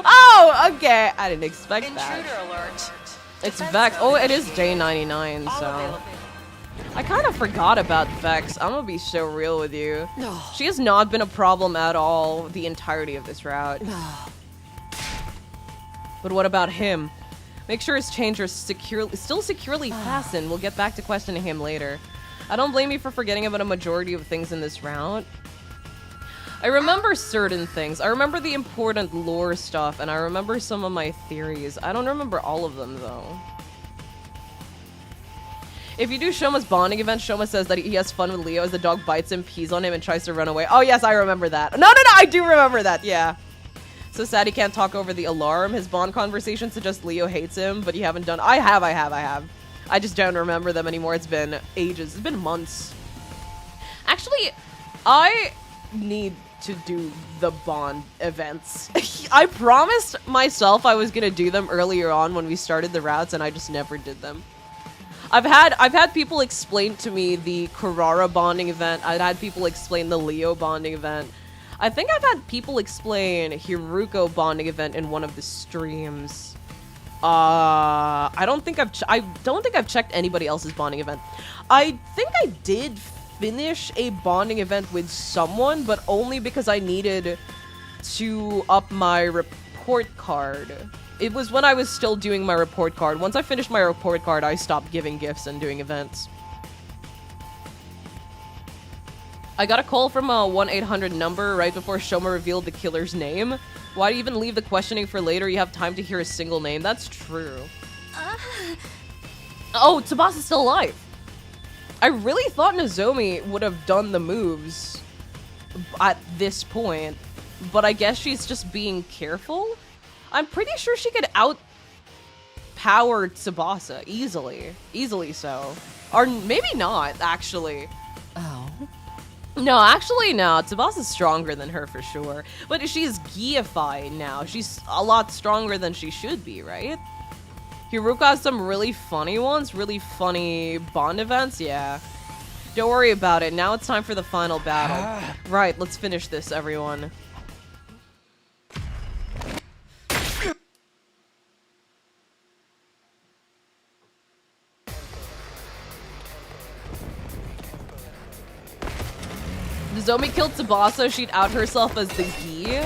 Oh, okay. I didn't expect that. Intruder alert. It's Defense Vex. mode Oh, it is initiated. day 99, All so. available. I kind of forgot about Vex. I'm gonna be so real with you. No. She has not been a problem at all the entirety of this route. But what about him? Make sure his chains are still securely fastened. We'll get back to questioning him later. I don't blame you for forgetting about a majority of things in this route. I remember certain things. I remember the important lore stuff, and I remember some of my theories. I don't remember all of them, though. If you do Shoma's bonding event, Shoma says that he has fun with Leo as the dog bites him, pees on him, and tries to run away. Oh, yes, I remember that. No, I do remember that, yeah. So sad he can't talk over the alarm. His bond conversation suggests Leo hates him, but you haven't done- I have. I just don't remember them anymore. It's been ages. It's been months. Actually, I need to do the bond events. I promised myself I was gonna do them earlier on when we started the routes, and I just never did them. I've had people explain to me the Carrara bonding event. I've had people explain the Leo bonding event. I think I've had people explain Hiruko bonding event in one of the streams. I don't think I've checked anybody else's bonding event. I think I did finish a bonding event with someone, but only because I needed to up my report card. It was when I was still doing my report card. Once I finished my report card, I stopped giving gifts and doing events. I got a call from a 1-800 number right before Shoma revealed the killer's name. Why do you even leave the questioning for later? You have time to hear a single name. That's true. Oh, Tsubasa's still alive. I really thought Nozomi would have done the moves at this point, but I guess she's just being careful? I'm pretty sure she could outpower Tsubasa easily. Easily so. Or maybe not, actually. Oh. No, actually, no. Tsubasa's stronger than her for sure. But she's Giified now. She's a lot stronger than she should be, right? Hiruka has some really funny ones. Really funny bond events, yeah. Don't worry about it. Now it's time for the final battle. Right, let's finish this, everyone. Nozomi killed Tsubasa, she'd out herself as the Gi.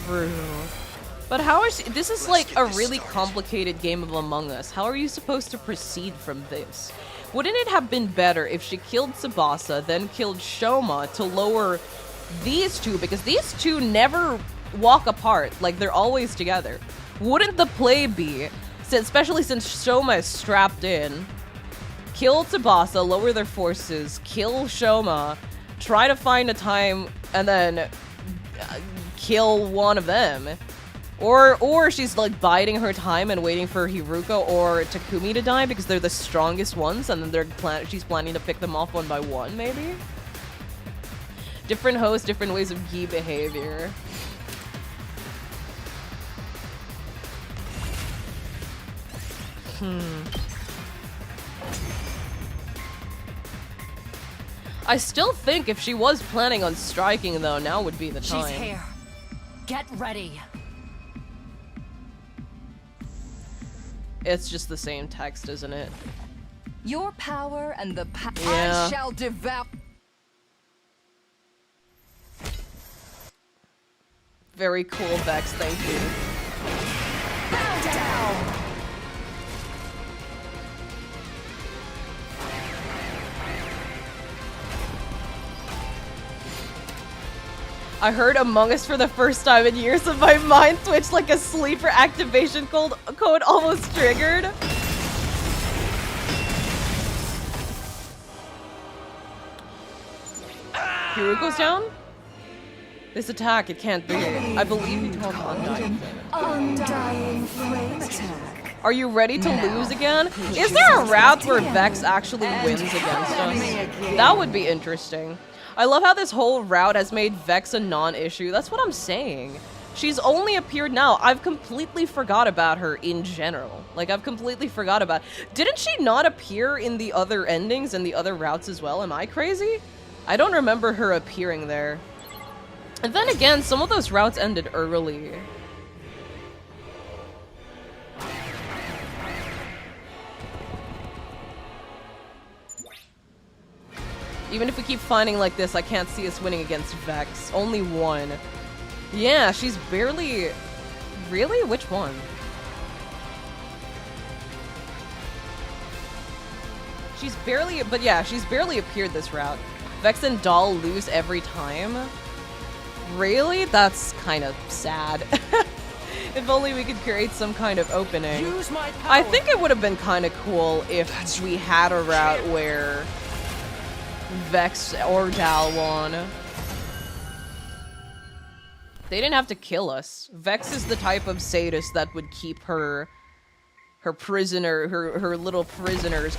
True. But how is she— this is like a really complicated game of Among Us. How are you supposed to proceed from this? Wouldn't it have been better if she killed Tsubasa, then killed Shoma to lower these two? Because these two never walk apart. Like, they're always together. Wouldn't the play be, especially since Shoma is strapped in, kill Tsubasa, lower their forces, kill Shoma, try to find a time, and then kill one of them? Or she's like biding her time and waiting for Hiruko or Takumi to die because they're the strongest ones, and then she's planning to pick them off one by one, maybe? Different hosts, different ways of Gi behavior. I still think if she was planning on striking, though, now would be the time. She's here. Get ready. It's just the same text, isn't it? Your power and the Yeah. I shall devour. Very cool, Vex, thank you. Bow down. I heard Among Us for the first time in years, and my mind twitched like a sleeper activation code almost triggered. Hiruko's down? This attack, it can't be. I believe you told Undying. Undying flame attack. Are you ready to lose again? Is there a route where Vex actually wins against us? That would be interesting. I love how this whole route has made Vex a non-issue. That's what I'm saying. She's only appeared now. I've completely forgot about her in general. Like, I've completely forgot about... Didn't she not appear in the other endings and the other routes as well? Am I crazy? I don't remember her appearing there. And then again, some of those routes ended early. Even if we keep finding like this, I can't see us winning against Vex. Only one. Yeah, she's barely... Really? Which one? She's barely... But yeah, she's barely appeared this route. Vex and Doll lose every time. Really? That's kind of sad. If only we could create some kind of opening. Use my power. I think it would have been kind of cool if we had a route where Vex or Dal won. They didn't have to kill us. Vex is the type of sadist that would keep her prisoner, her little prisoners.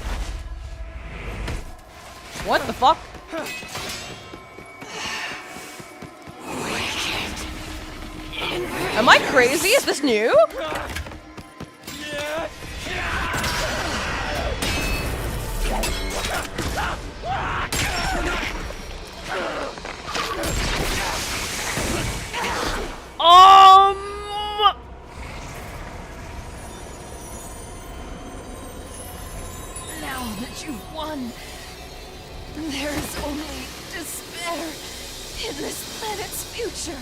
What the fuck? Am I crazy? Is this new? Now that you've won, there is only despair in this planet's future.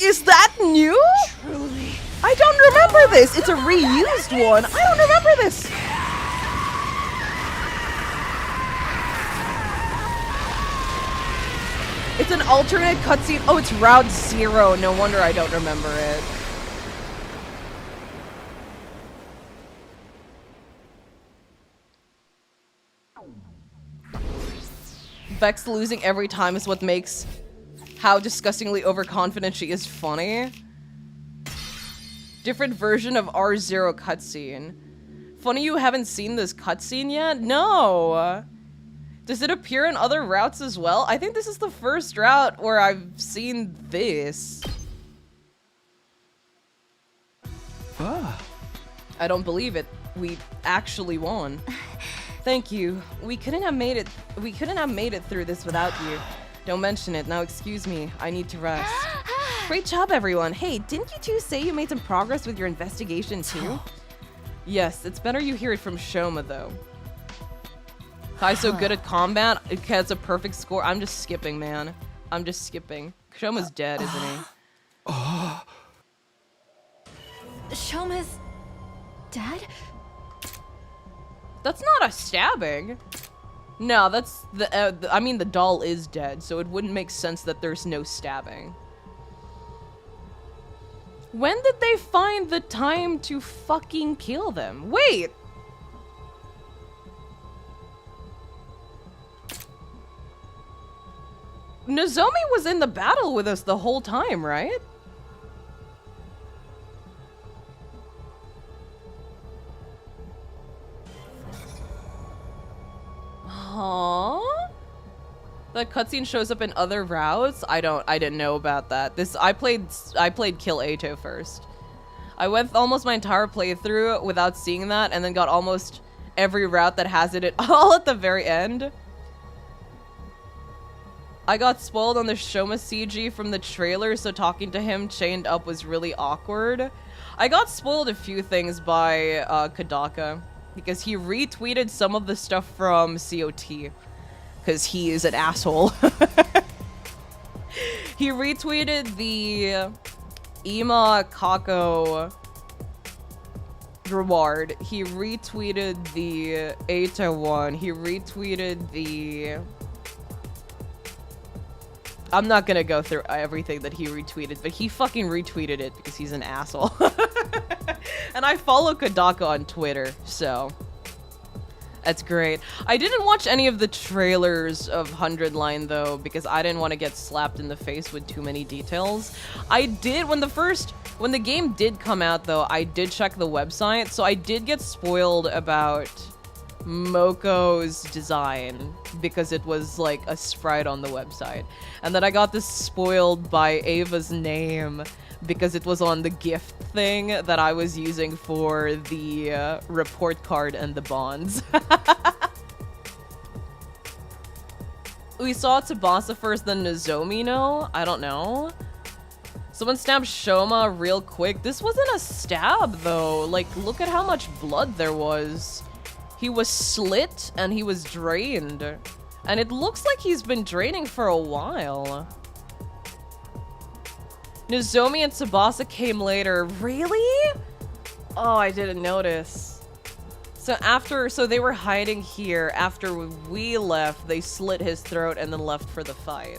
Is that new? Truly. I don't remember this. It's a reused one. I don't remember this. It's an alternate cutscene. Oh, it's Route 0. No wonder I don't remember it. Vex losing every time is what makes how disgustingly overconfident she is funny. Different version of R0 cutscene. Funny you haven't seen this cutscene yet? No! Does it appear in other routes as well? I think this is the first route where I've seen this. I don't believe it. We actually won. Thank you. We couldn't have made it through this without you. Don't mention it. Now excuse me. I need to rest. Great job, everyone. Hey, didn't you two say you made some progress with your investigation too? Yes, it's better you hear it from Shoma though. Kai's so good at combat, it gets a perfect score. I'm just skipping, man. I'm just skipping. Shoma's dead, isn't he? Shoma's dead? That's not a stabbing. No, that's I mean, the doll is dead, so it wouldn't make sense that there's no stabbing. When did they find the time to fucking kill them? Wait! Nozomi was in the battle with us the whole time, right? Huh? That cutscene shows up in other routes? I didn't know about that. I played Kill Ato first. I went almost my entire playthrough without seeing that, and then got almost every route that has it all at the very end. I got spoiled on the Shoma CG from the trailer, so talking to him chained up was really awkward. I got spoiled a few things by Kadaka, because he retweeted some of the stuff from COT. Because he is an asshole. He retweeted the Ima Kako reward. He retweeted the Eta one. He retweeted the... I'm not gonna go through everything that he retweeted, but he fucking retweeted it because he's an asshole. And I follow Kadaka on Twitter, so... That's great. I didn't watch any of the trailers of 100 Line though, because I didn't want to get slapped in the face with too many details. I did, when the game did come out though, I did check the website, so I did get spoiled about Moko's design because it was like a sprite on the website. And then I got this spoiled by Ava's name because it was on the gift thing that I was using for the report card and the bonds. We saw Tsubasa first, then Nozomi, no? I don't know. Someone stabbed Shoma real quick. This wasn't a stab, though. Like, look at how much blood there was. He was slit, and he was drained. And it looks like he's been draining for a while. Nozomi and Tsubasa came later. Really? Oh, I didn't notice. So they were hiding here. After we left, they slit his throat and then left for the fight.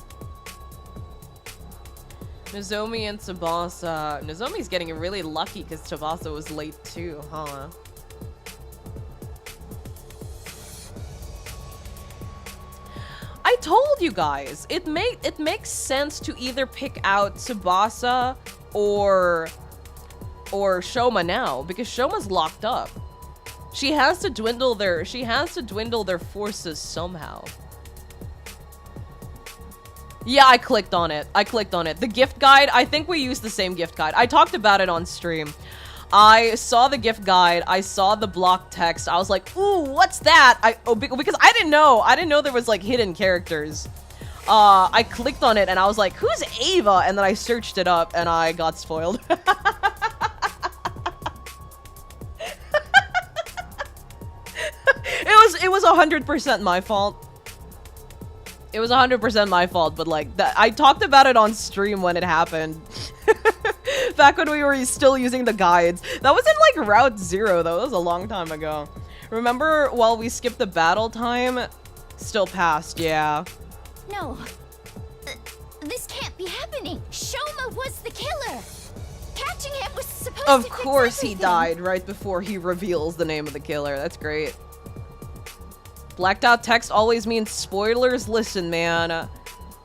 Nozomi and Tsubasa. Nozomi's getting really lucky because Tsubasa was late too, huh? I told you guys, it makes sense to either pick out Tsubasa or Shoma now, because Shoma's locked up. She has to dwindle their forces somehow. Yeah, I clicked on it. The gift guide, I think we used the same gift guide. I talked about it on stream. I saw the gift guide. I saw the block text. I was like, ooh, what's that? Because I didn't know there was like hidden characters. I clicked on it and I was like, who's Ava? And then I searched it up and I got spoiled. It was 100% my fault. It was 100% my fault, but like that, I talked about it on stream when it happened. Back when we were still using the guides. That was in like Route 0 though. That was a long time ago. Remember while we skipped the battle time? Still passed, yeah. No. This can't be happening. Shoma was the killer. Catching him was supposed to Of fix course he everything. died right before he reveals the name of the killer. That's great. Blacked out text always means spoilers. Listen, man.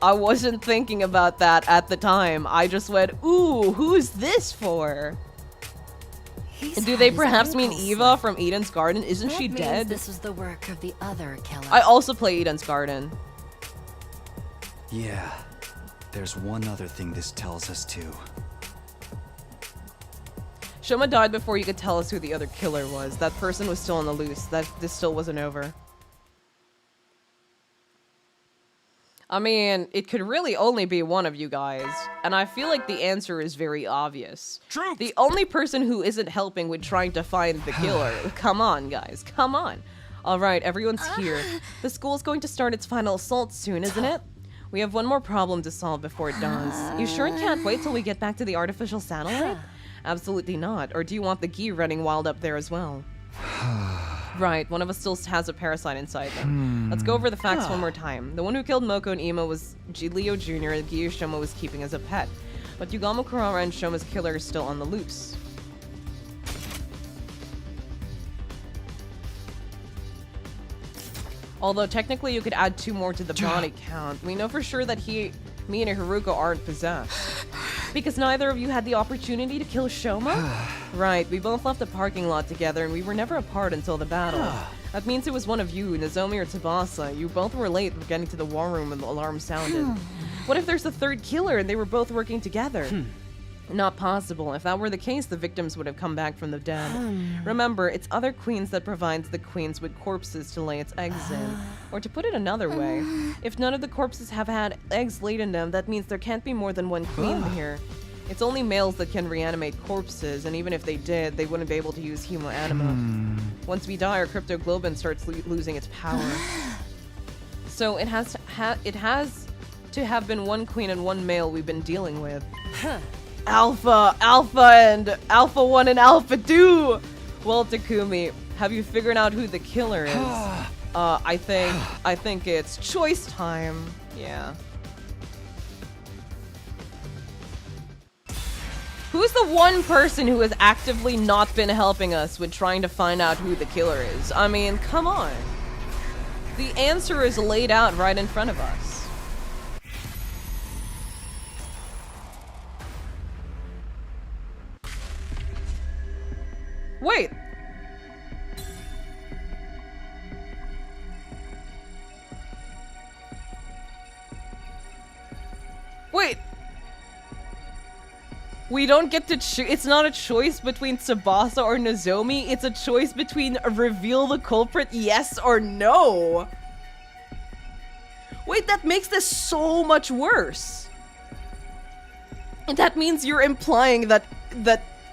I wasn't thinking about that at the time. I just went, ooh, who's this for? Do they perhaps mean Eva from Eden's Garden? Isn't she dead? This was the work of the other killer. I also play Eden's Garden. Yeah. There's one other thing this tells us too. Shoma died before you could tell us who the other killer was. That person was still on the loose. This still wasn't over. I mean, it could really only be one of you guys, and I feel like the answer is very obvious. True. The only person who isn't helping with trying to find the killer. Come on, guys, come on. All right, everyone's here. The school's going to start its final assault soon, isn't it? We have one more problem to solve before it does. You sure can't wait till we get back to the artificial satellite? Absolutely not. Or do you want the Gi running wild up there as well? Right, one of us still has a parasite inside them. Let's go over the facts one more time. The one who killed Moko and Ima was Leo Jr., the Giyu Shoma was keeping as a pet. But Yugamo Kurara and Shoma's killer is still on the loose. Although technically you could add 2 more to the body count. We know for sure that me and Haruko aren't possessed. Because neither of you had the opportunity to kill Shoma? Right, we both left the parking lot together and we were never apart until the battle. That means it was one of you, Nozomi or Tsubasa. You both were late getting to the war room when the alarm sounded. What if there's a third killer and they were both working together? Not possible. If that were the case, the victims would have come back from the dead. Remember, it's other queens that provides the queens with corpses to lay its eggs in. Or to put it another way, if none of the corpses have had eggs laid in them, that means there can't be more than one queen here. It's only males that can reanimate corpses, and even if they did, they wouldn't be able to use hemoanima. Once we die, our cryptoglobin starts losing its power. So it has to have been one queen and one male we've been dealing with. Alpha 1 and Alpha 2. Well, Takumi, have you figured out who the killer is? I think it's choice time. Yeah. Who's the one person who has actively not been helping us with trying to find out who the killer is? I mean, come on. The answer is laid out right in front of us. Wait. We don't get to choose. It's not a choice between Tsubasa or Nozomi. It's a choice between reveal the culprit, yes or no. Wait, that makes this so much worse. And that means you're implying that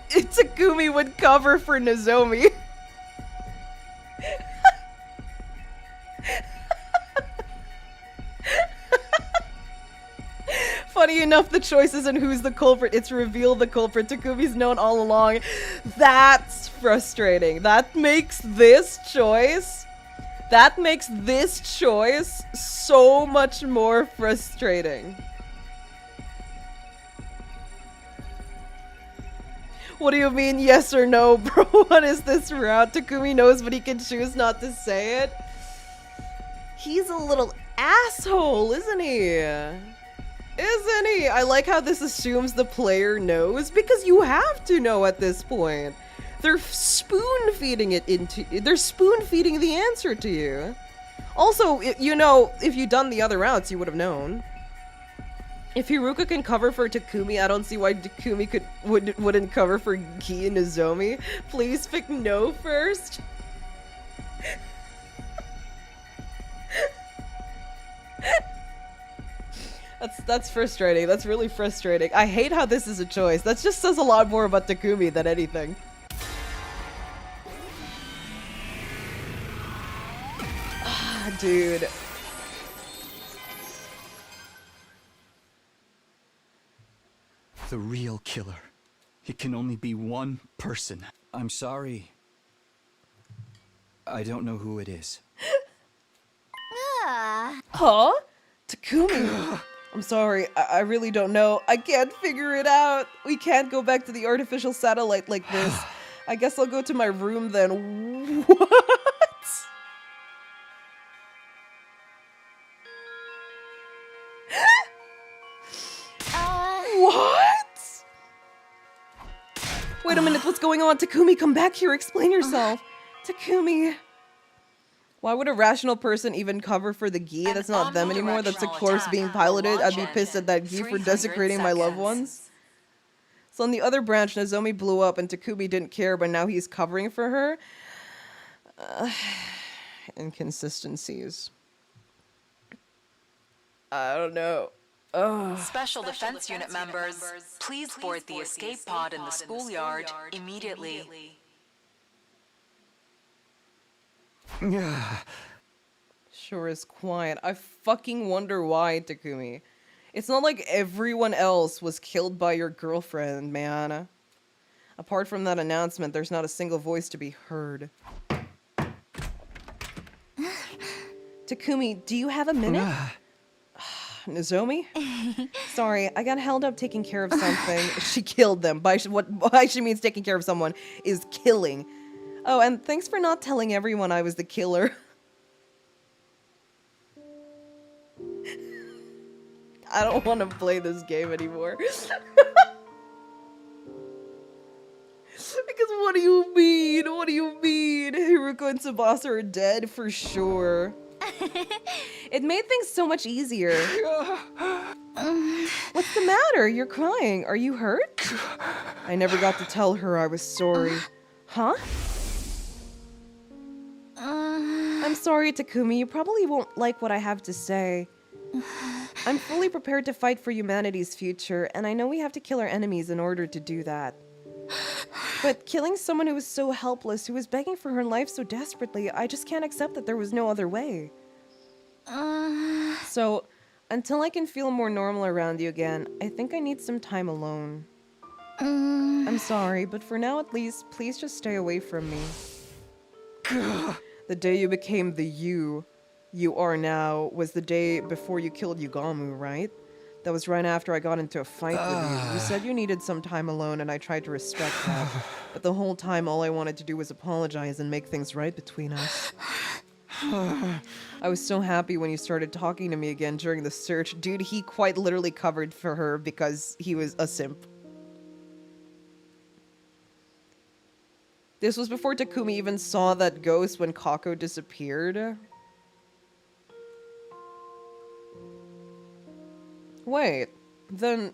Takumi would cover for Nozomi. Funny enough, the choice isn't who's the culprit, it's reveal the culprit. Takumi's known all along. That's frustrating. That makes this choice so much more frustrating. What do you mean, yes or no, bro? What is this route? Takumi knows, but he can choose not to say it. He's a little asshole, isn't he? Isn't he? I like how this assumes the player knows, because you have to know at this point. They're spoon-feeding the answer to you. Also, you know, if you'd done the other routes, you would have known. If Hiruka can cover for Takumi, I don't see why Takumi wouldn't cover for Gi and Nozomi. Please pick no first. That's frustrating. That's really frustrating. I hate how this is a choice. That just says a lot more about Takumi than anything. Ah, dude. The real killer. It can only be one person. I'm sorry. I don't know who it is. Huh? Takumi. I'm sorry, I really don't know. I can't figure it out. We can't go back to the artificial satellite like this. I guess I'll go to my room then. What? What? Wait a minute, what's going on? Takumi, come back here, explain yourself. Takumi. Why would a rational person even cover for the Gi? That's not them anymore. That's a corpse being piloted. I'd be pissed at that Gi for desecrating my loved ones. So on the other branch, Nozomi blew up and Takumi didn't care, but now he's covering for her. Inconsistencies. I don't know. Special Defense Unit members, please board the escape pod in the schoolyard immediately. Sure is quiet. I fucking wonder why, Takumi. It's not like everyone else was killed by your girlfriend, man. Apart from that announcement, there's not a single voice to be heard. Takumi, do you have a minute? Nozomi? Sorry, I got held up taking care of something. She killed them. By she means taking care of someone is killing. Oh, and thanks for not telling everyone I was the killer. I don't want to play this game anymore. Because what do you mean? What do you mean? Hiruko and Tsubasa are dead for sure. It made things so much easier. What's the matter? You're crying. Are you hurt? I never got to tell her I was sorry. Huh? I'm sorry, Takumi. You probably won't like what I have to say. I'm fully prepared to fight for humanity's future, and I know we have to kill our enemies in order to do that. But killing someone who was so helpless, who was begging for her life so desperately, I just can't accept that there was no other way. So, until I can feel more normal around you again, I think I need some time alone. I'm sorry, but for now at least, please just stay away from me. The day you became the you are now was the day before you killed Yugamu, right? That was right after I got into a fight with you. You said you needed some time alone, and I tried to respect that. But the whole time, all I wanted to do was apologize and make things right between us. I was so happy when you started talking to me again during the search. Dude, he quite literally covered for her because he was a simp. This was before Takumi even saw that ghost when Kako disappeared. Wait, then...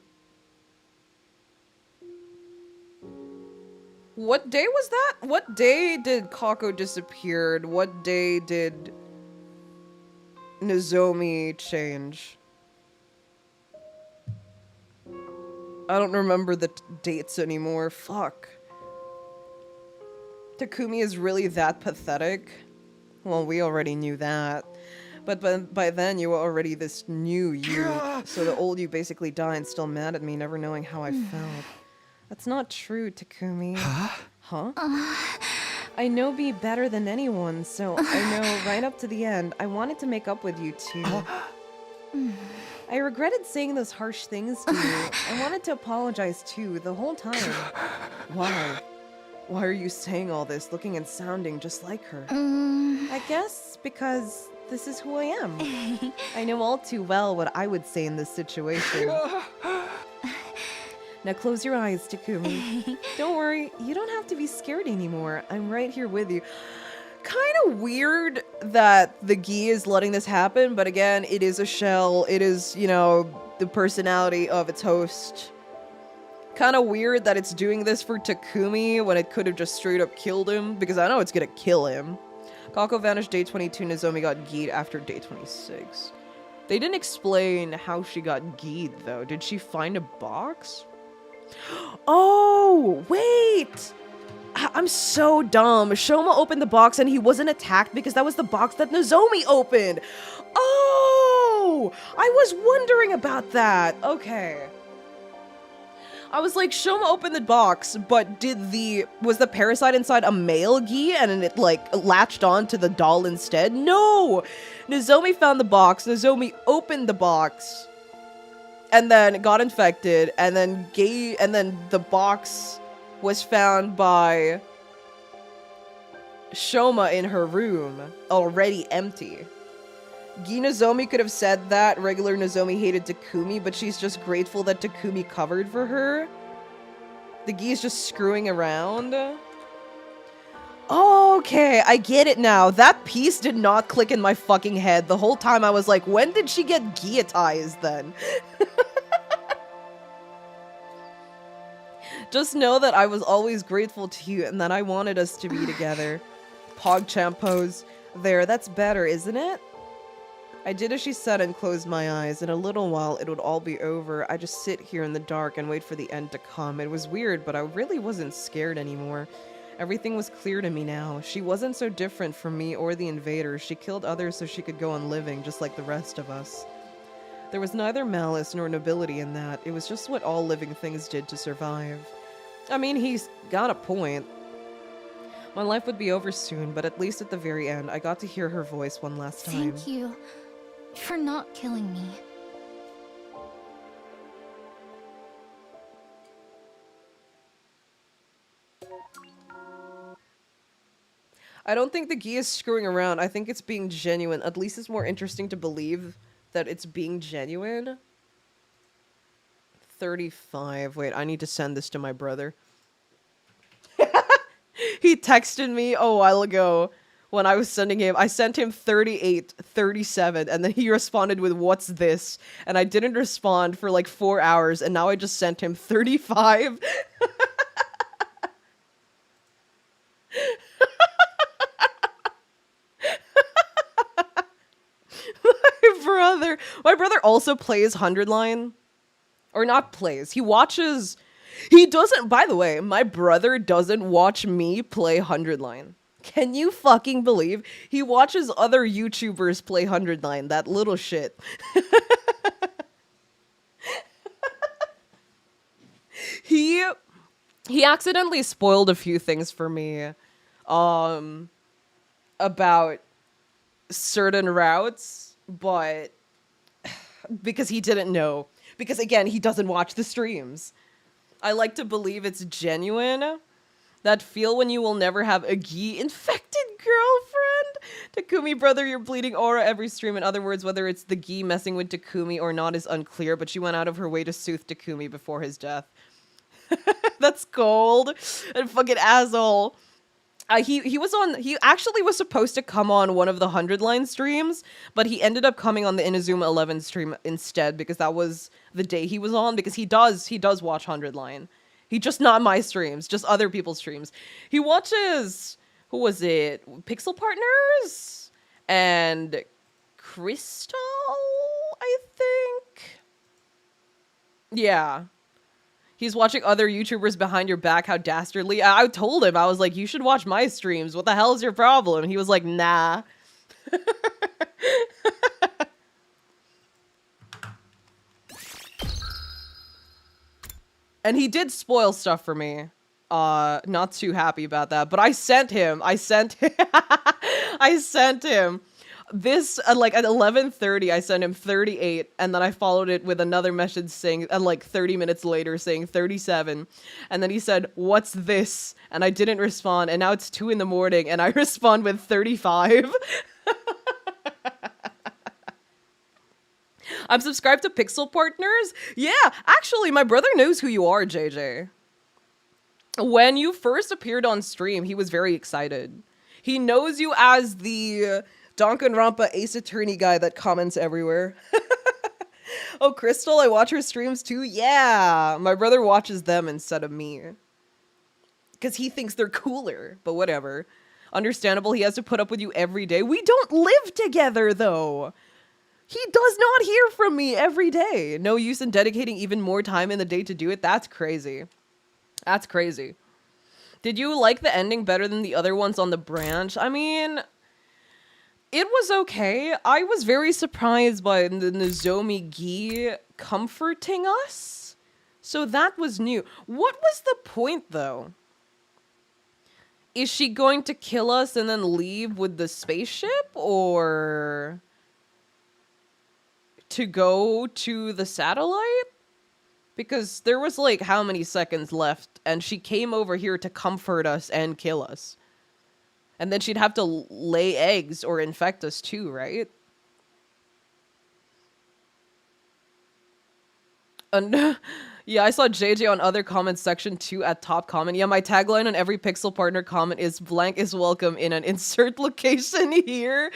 What day was that? What day did Kako disappeared? What day did Nozomi change? I don't remember the dates anymore. Fuck. Takumi is really that pathetic? Well, we already knew that. But by then, you were already this new you. So the old you basically died, still mad at me, never knowing how I felt. That's not true, Takumi. Huh? I know me better than anyone, so I know right up to the end. I wanted to make up with you, too. I regretted saying those harsh things to you. I wanted to apologize, too, the whole time. Why? Why are you saying all this, looking and sounding just like her? I guess because this is who I am. I know all too well what I would say in this situation. Now close your eyes, Takumi. Don't worry, you don't have to be scared anymore. I'm right here with you. Kind of weird that the Gi is letting this happen, but again, it is a shell. It is, you know, the personality of its host. Kind of weird that it's doing this for Takumi when it could have just straight up killed him, because I know it's gonna kill him. Kako vanished day 22, Nozomi got Gi'd after day 26. They didn't explain how she got Gi'd though. Did she find a box? Oh, wait! I'm so dumb. Shoma opened the box and he wasn't attacked because that was the box that Nozomi opened. Oh! I was wondering about that. Okay. I was like, Shoma opened the box, but was the parasite inside a male Gi and it like latched on to the doll instead? No! Nozomi found the box, Nozomi opened the box, and then it got infected, and then the box was found by Shoma in her room, already empty. Gi Nozomi could have said that regular Nozomi hated Takumi, but she's just grateful that Takumi covered for her. The Gi is just screwing around. Okay, I get it now. That piece did not click in my fucking head. The whole time I was like, when did she get Giatized then? Just know that I was always grateful to you and that I wanted us to be together. PogChamp pose. There, that's better, isn't it? I did as she said and closed my eyes. In a little while, it would all be over. I just sit here in the dark and wait for the end to come. It was weird, but I really wasn't scared anymore. Everything was clear to me now. She wasn't so different from me or the invaders. She killed others so she could go on living, just like the rest of us. There was neither malice nor nobility in that. It was just what all living things did to survive. I mean, he's got a point. My life would be over soon, but at least at the very end, I got to hear her voice one last time. Thank you for not killing me. I don't think the Gi is screwing around. I think it's being genuine. At least it's more interesting to believe that it's being genuine. 35. Wait, I need to send this to my brother. He texted me a while ago when I was sending him. I sent him 38, 37, and then he responded with, "What's this?" And I didn't respond for like 4 hours, and now I just sent him 35. My brother also plays 100 Line. Or not plays. He watches... He doesn't... By the way, my brother doesn't watch me play 100 Line. Can you fucking believe? He watches other YouTubers play 100 Line. That little shit. He accidentally spoiled a few things for me. About certain routes, but... because he didn't know. Because, again, he doesn't watch the streams. I like to believe it's genuine. That feel when you will never have a Gi-infected girlfriend? Takumi, brother, you're bleeding aura every stream. In other words, whether it's the Gi messing with Takumi or not is unclear, but she went out of her way to soothe Takumi before his death. That's cold. And fucking asshole. He actually was supposed to come on one of the 100 Line streams, but he ended up coming on the Inazuma 11 stream instead because that was the day he was on, because he does watch 100 Line. He just not my streams, just other people's streams. He watches, who was it? Pixel Partners and Crystal, I think. Yeah. He's watching other YouTubers behind your back. How dastardly. I told him, I was like, you should watch my streams. What the hell is your problem? And he was like, nah. And he did spoil stuff for me. Not too happy about that. But I sent him I sent him this like at 11:30. I sent him 38, and then I followed it with another message saying, and like 30 minutes later saying 37, and then he said, "What's this?" And I didn't respond, and now it's 2 in the morning, and I respond with 35. I'm subscribed to Pixel Partners. Yeah, actually, my brother knows who you are, JJ. When you first appeared on stream, he was very excited. He knows you as the danganronpa Ace Attorney guy that comments everywhere. Oh, Crystal, I watch her streams too? Yeah, my brother watches them instead of me. Because he thinks they're cooler, but whatever. Understandable, he has to put up with you every day. We don't live together, though. He does not hear from me every day. No use in dedicating even more time in the day to do it. That's crazy. That's crazy. Did you like the ending better than the other ones on the branch? I mean, it was okay. I was very surprised by the Nozomi Gi comforting us. So that was new. What was the point, though? Is she going to kill us and then leave with the spaceship? Or to go to the satellite? Because there was like how many seconds left, and she came over here to comfort us and kill us. And then she'd have to lay eggs or infect us too, right? And yeah, I saw JJ on other comments section too at top comment. Yeah, my tagline on every Pixel Partner comment is blank is welcome in an insert location here.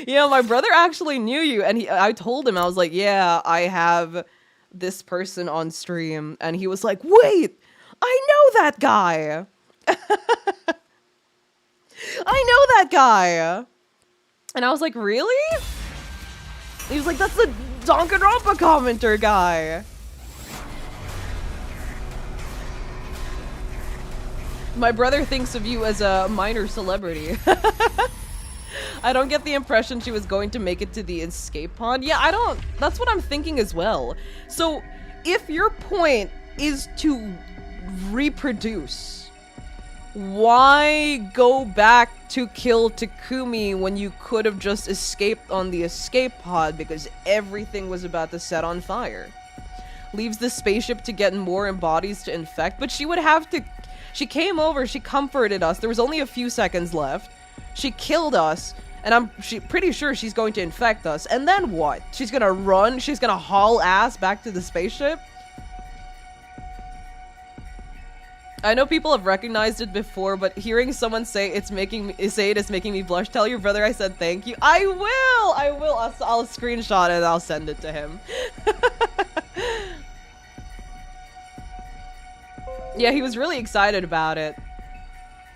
Yeah, my brother actually knew you, and I told him, I was like, yeah, I have this person on stream, and he was like, wait, I know that guy. I know that guy. And I was like, really? He was like, that's the danganronpa commenter guy. My brother thinks of you as a minor celebrity. I don't get the impression she was going to make it to the escape pod. Yeah, I don't. That's what I'm thinking as well. So, if your point is to reproduce, why go back to kill Takumi when you could have just escaped on the escape pod because everything was about to set on fire? Leaves the spaceship to get more bodies to infect, but she would have to. She came over, she comforted us. There was only a few seconds left. She killed us, and I'm pretty sure she's going to infect us. And then what? She's gonna run? She's gonna haul ass back to the spaceship? I know people have recognized it before, but hearing someone say it is making me blush. Tell your brother I said thank you. I will. I'll screenshot it and I'll send it to him. Yeah, he was really excited about it.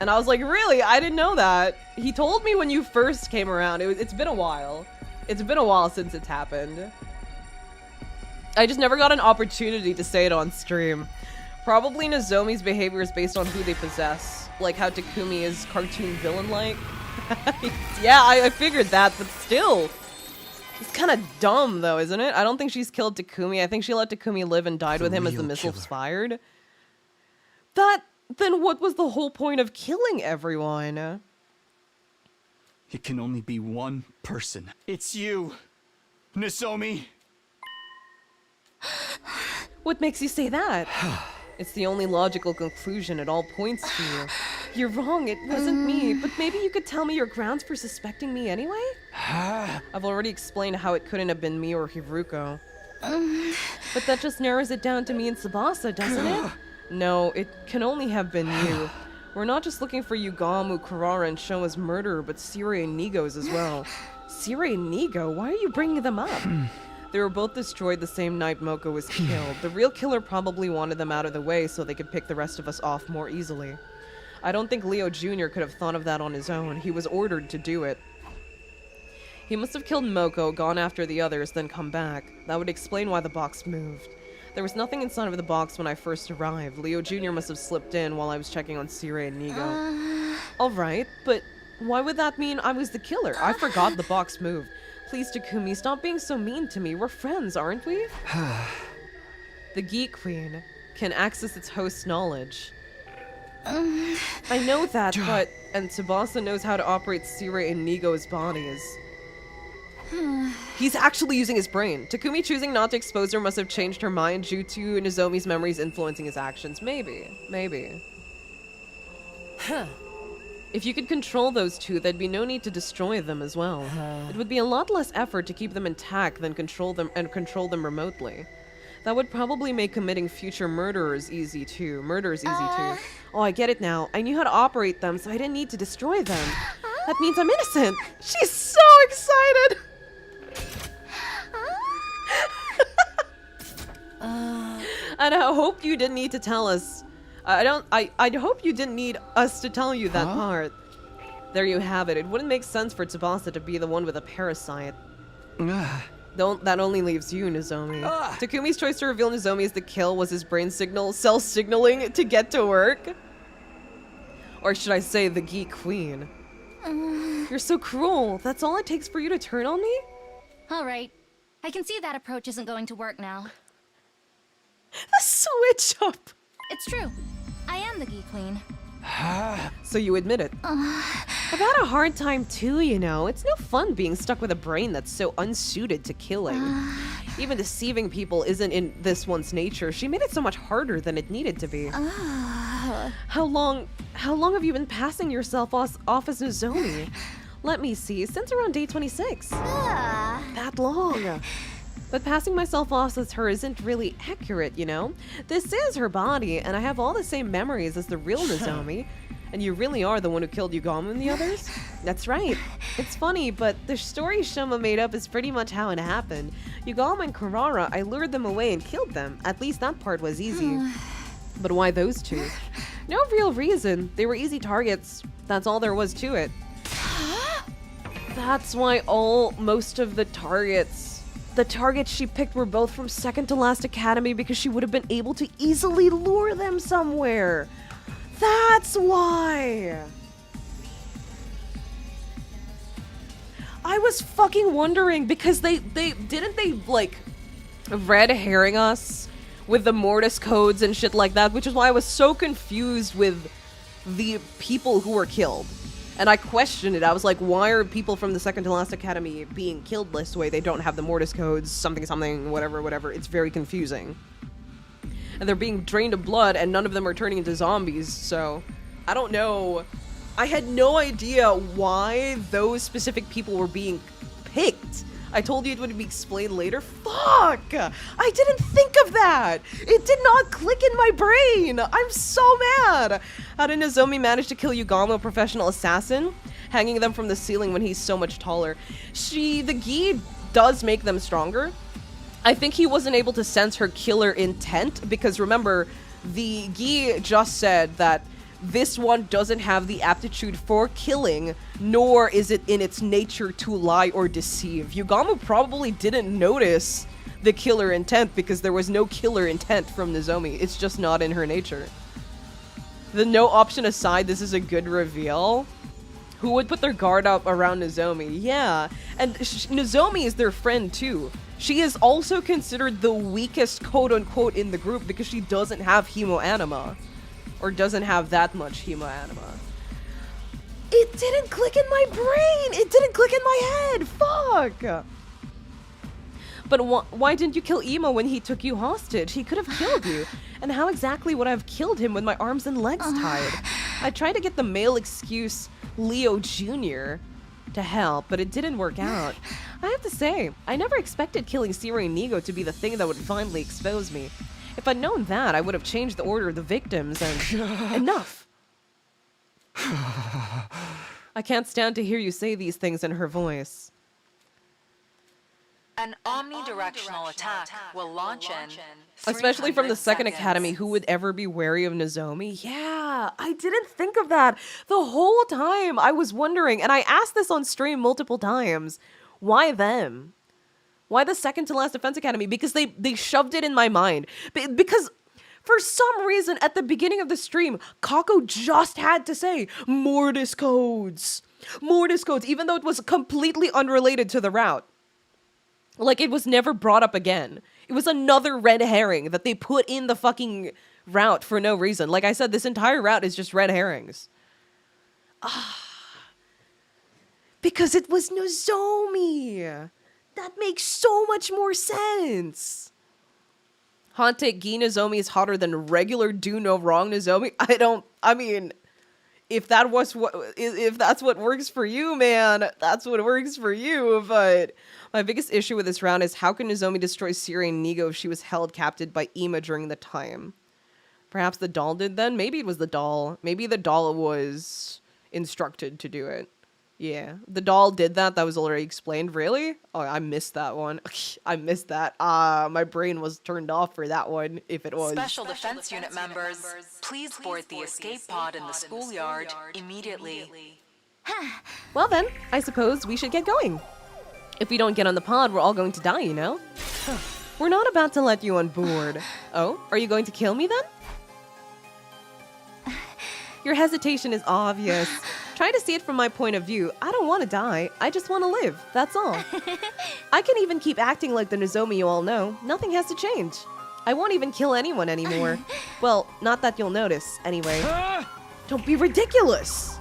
And I was like, really? I didn't know that. He told me when you first came around. It's been a while. It's been a while since it's happened. I just never got an opportunity to say it on stream. Probably Nozomi's behavior is based on who they possess. Like how Takumi is cartoon villain-like. Yeah, I figured that, but still. It's kind of dumb, though, isn't it? I don't think she's killed Takumi. I think she let Takumi live and died with him as the missiles fired. Then what was the whole point of killing everyone? It can only be one person. It's you, Nozomi. What makes you say that? It's the only logical conclusion it all points to. You're wrong, it wasn't me, but maybe you could tell me your grounds for suspecting me anyway? I've already explained how it couldn't have been me or Hiruko. But that just narrows it down to me and Tsubasa, doesn't it? No, it can only have been you. We're not just looking for Yugamu, Kurara, and Shoma's murderer, but Siri and Nigo's as well. Siri and Nigo? Why are you bringing them up? They were both destroyed the same night Moko was killed. The real killer probably wanted them out of the way so they could pick the rest of us off more easily. I don't think Leo Jr. could have thought of that on his own. He was ordered to do it. He must have killed Moko, gone after the others, then come back. That would explain why the box moved. There was nothing inside of the box when I first arrived. Leo Jr. must have slipped in while I was checking on Sirei and Nigo. Alright, but why would that mean I was the killer? I forgot the box moved. Please, Takumi, stop being so mean to me. We're friends, aren't we? The Geek Queen can access its host's knowledge. I know that, but... And Tsubasa knows how to operate Sirei and Nigo's bodies. He's actually using his brain. Takumi choosing not to expose her must have changed her mind due to Nozomi's memories influencing his actions. Maybe. Huh. If you could control those two, there'd be no need to destroy them as well. It would be a lot less effort to keep them intact than control them remotely. That would probably make committing future murderers easy too. Oh, I get it now. I knew how to operate them, so I didn't need to destroy them. That means I'm innocent. She's so excited. And I hope you didn't need to tell us. I hope you didn't need us to tell you that part. There you have it. It wouldn't make sense for Tsubasa to be the one with a parasite. That only leaves you, Nozomi. Takumi's choice to reveal Nozomi as the kill was his brain self-signaling to get to work. Or should I say, the Geek Queen. You're so cruel. That's all it takes for you to turn on me? Alright. I can see that approach isn't going to work now. The switch up! It's true. I am the Geek Queen. So you admit it. I've had a hard time too, you know. It's no fun being stuck with a brain that's so unsuited to killing. Even deceiving people isn't in this one's nature. She made it so much harder than it needed to be. How long have you been passing yourself off as Nozomi? Let me see, since around day 26. That long. But passing myself off as her isn't really accurate, you know? This is her body, and I have all the same memories as the real Nozomi. And you really are the one who killed Yugamo and the others? That's right. It's funny, but the story Shoma made up is pretty much how it happened. Yugamo and Kurara, I lured them away and killed them. At least that part was easy. But why those two? No real reason. They were easy targets. That's all there was to it. That's why most of the targets she picked were both from second to last academy because she would have been able to easily lure them somewhere. That's why. I was fucking wondering because they like red herring us with the Mortis codes and shit like that, which is why I was so confused with the people who were killed. And I questioned it. I was like, why are people from the second to last academy being killed this way? They don't have the Mortis codes, something, whatever. It's very confusing. And they're being drained of blood, and none of them are turning into zombies, so... I don't know. I had no idea why those specific people were being picked. I told you it would be explained later. Fuck! I didn't think of that! It did not click in my brain! I'm so mad! How did Nozomi manage to kill Yugamo, a professional assassin? Hanging them from the ceiling when he's so much taller. The Gi does make them stronger. I think he wasn't able to sense her killer intent, because remember, the Gi just said that this one doesn't have the aptitude for killing, nor is it in its nature to lie or deceive. Yugamo probably didn't notice the killer intent because there was no killer intent from Nozomi. It's just not in her nature. The no option aside, this is a good reveal. Who would put their guard up around Nozomi? Yeah, and Nozomi is their friend too. She is also considered the weakest quote-unquote in the group because she doesn't have hemoanima. Or doesn't have that much hemoanima. It didn't click in my brain! It didn't click in my head! Fuck! But why didn't you kill Emo when he took you hostage? He could have killed you. And how exactly would I have killed him with my arms and legs tied? I tried to get the male excuse Leo Jr. to help, but it didn't work out. I have to say, I never expected killing Sirei and Nigo to be the thing that would finally expose me. If I'd known that, I would have changed the order of the victims and... Enough! I can't stand to hear you say these things in her voice. An omnidirectional attack will launch in Especially from the 300 second seconds. academy, who would ever be wary of Nozomi? Yeah, I didn't think of that the whole time. I was wondering, and I asked this on stream multiple times. Why them? Why the second to last defense academy? Because they shoved it in my mind. Because for some reason at the beginning of the stream, Kako just had to say Mortis codes. Mortis codes, even though it was completely unrelated to the route. Like, it was never brought up again. It was another red herring that they put in the fucking route for no reason. Like I said, this entire route is just red herrings. Because it was Nozomi. That makes so much more sense. Hante Gi Nozomi is hotter than regular do no wrong Nozomi. I mean, if that's what works for you, man, that's what works for you. But my biggest issue with this round is how can Nozomi destroy Siri and Nigo if she was held captive by Ima during the time? Perhaps the doll did then? Maybe it was the doll. Maybe the doll was instructed to do it. Yeah, the doll did that. That was already explained. Really? Oh, I missed that one. I missed that. My brain was turned off for that one, if it was. Special Defense Unit members, please board the escape pod in the schoolyard immediately. Well then, I suppose we should get going. If we don't get on the pod, we're all going to die, you know? We're not about to let you on board. Oh, are you going to kill me then? Your hesitation is obvious. Try to see it from my point of view. I don't want to die. I just want to live. That's all. I can even keep acting like the Nozomi you all know. Nothing has to change. I won't even kill anyone anymore. Well, not that you'll notice, anyway. Don't be ridiculous!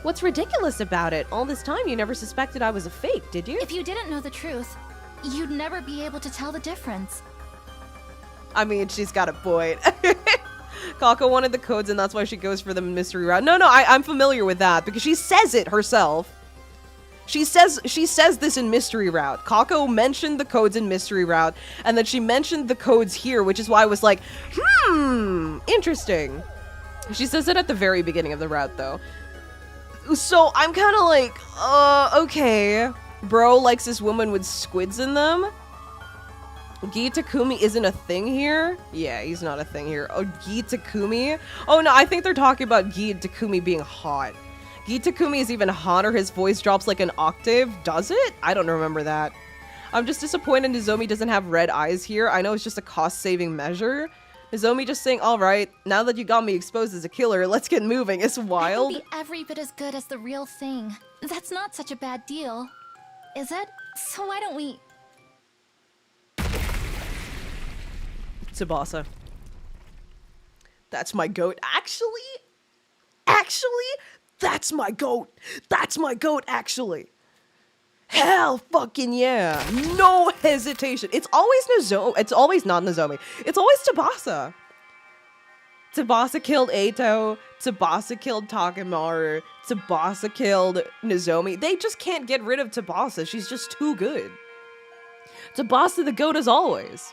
What's ridiculous about it? All this time you never suspected I was a fake, did you? If you didn't know the truth, you'd never be able to tell the difference. I mean, she's got a point. Kako wanted the codes and that's why she goes for the mystery route. No, I'm familiar with that because she says it herself. She says this in mystery route. Kako mentioned the codes in mystery route and then she mentioned the codes here, which is why I was like, interesting. She says it at the very beginning of the route though. So I'm kind of like, okay. Bro likes this woman with squids in them. Gi Takumi isn't a thing here? Yeah, he's not a thing here. Oh, Gi Takumi? Oh no, I think they're talking about Gi Takumi being hot. Gi Takumi is even hotter. His voice drops like an octave. Does it? I don't remember that. I'm just disappointed Nozomi doesn't have red eyes here. I know it's just a cost-saving measure. Nozomi just saying, alright, now that you got me exposed as a killer, let's get moving. It's wild. I can be every bit as good as the real thing. That's not such a bad deal. Is it? So why don't we... Tsubasa. That's my goat. Actually, that's my goat. That's my goat, actually. Hell fucking yeah. No hesitation. It's always Nozomi. It's always not Nozomi. It's always Tsubasa. Tsubasa killed Eito. Tsubasa killed Takemaru. Tsubasa killed Nozomi. They just can't get rid of Tsubasa. She's just too good. Tsubasa the goat as always.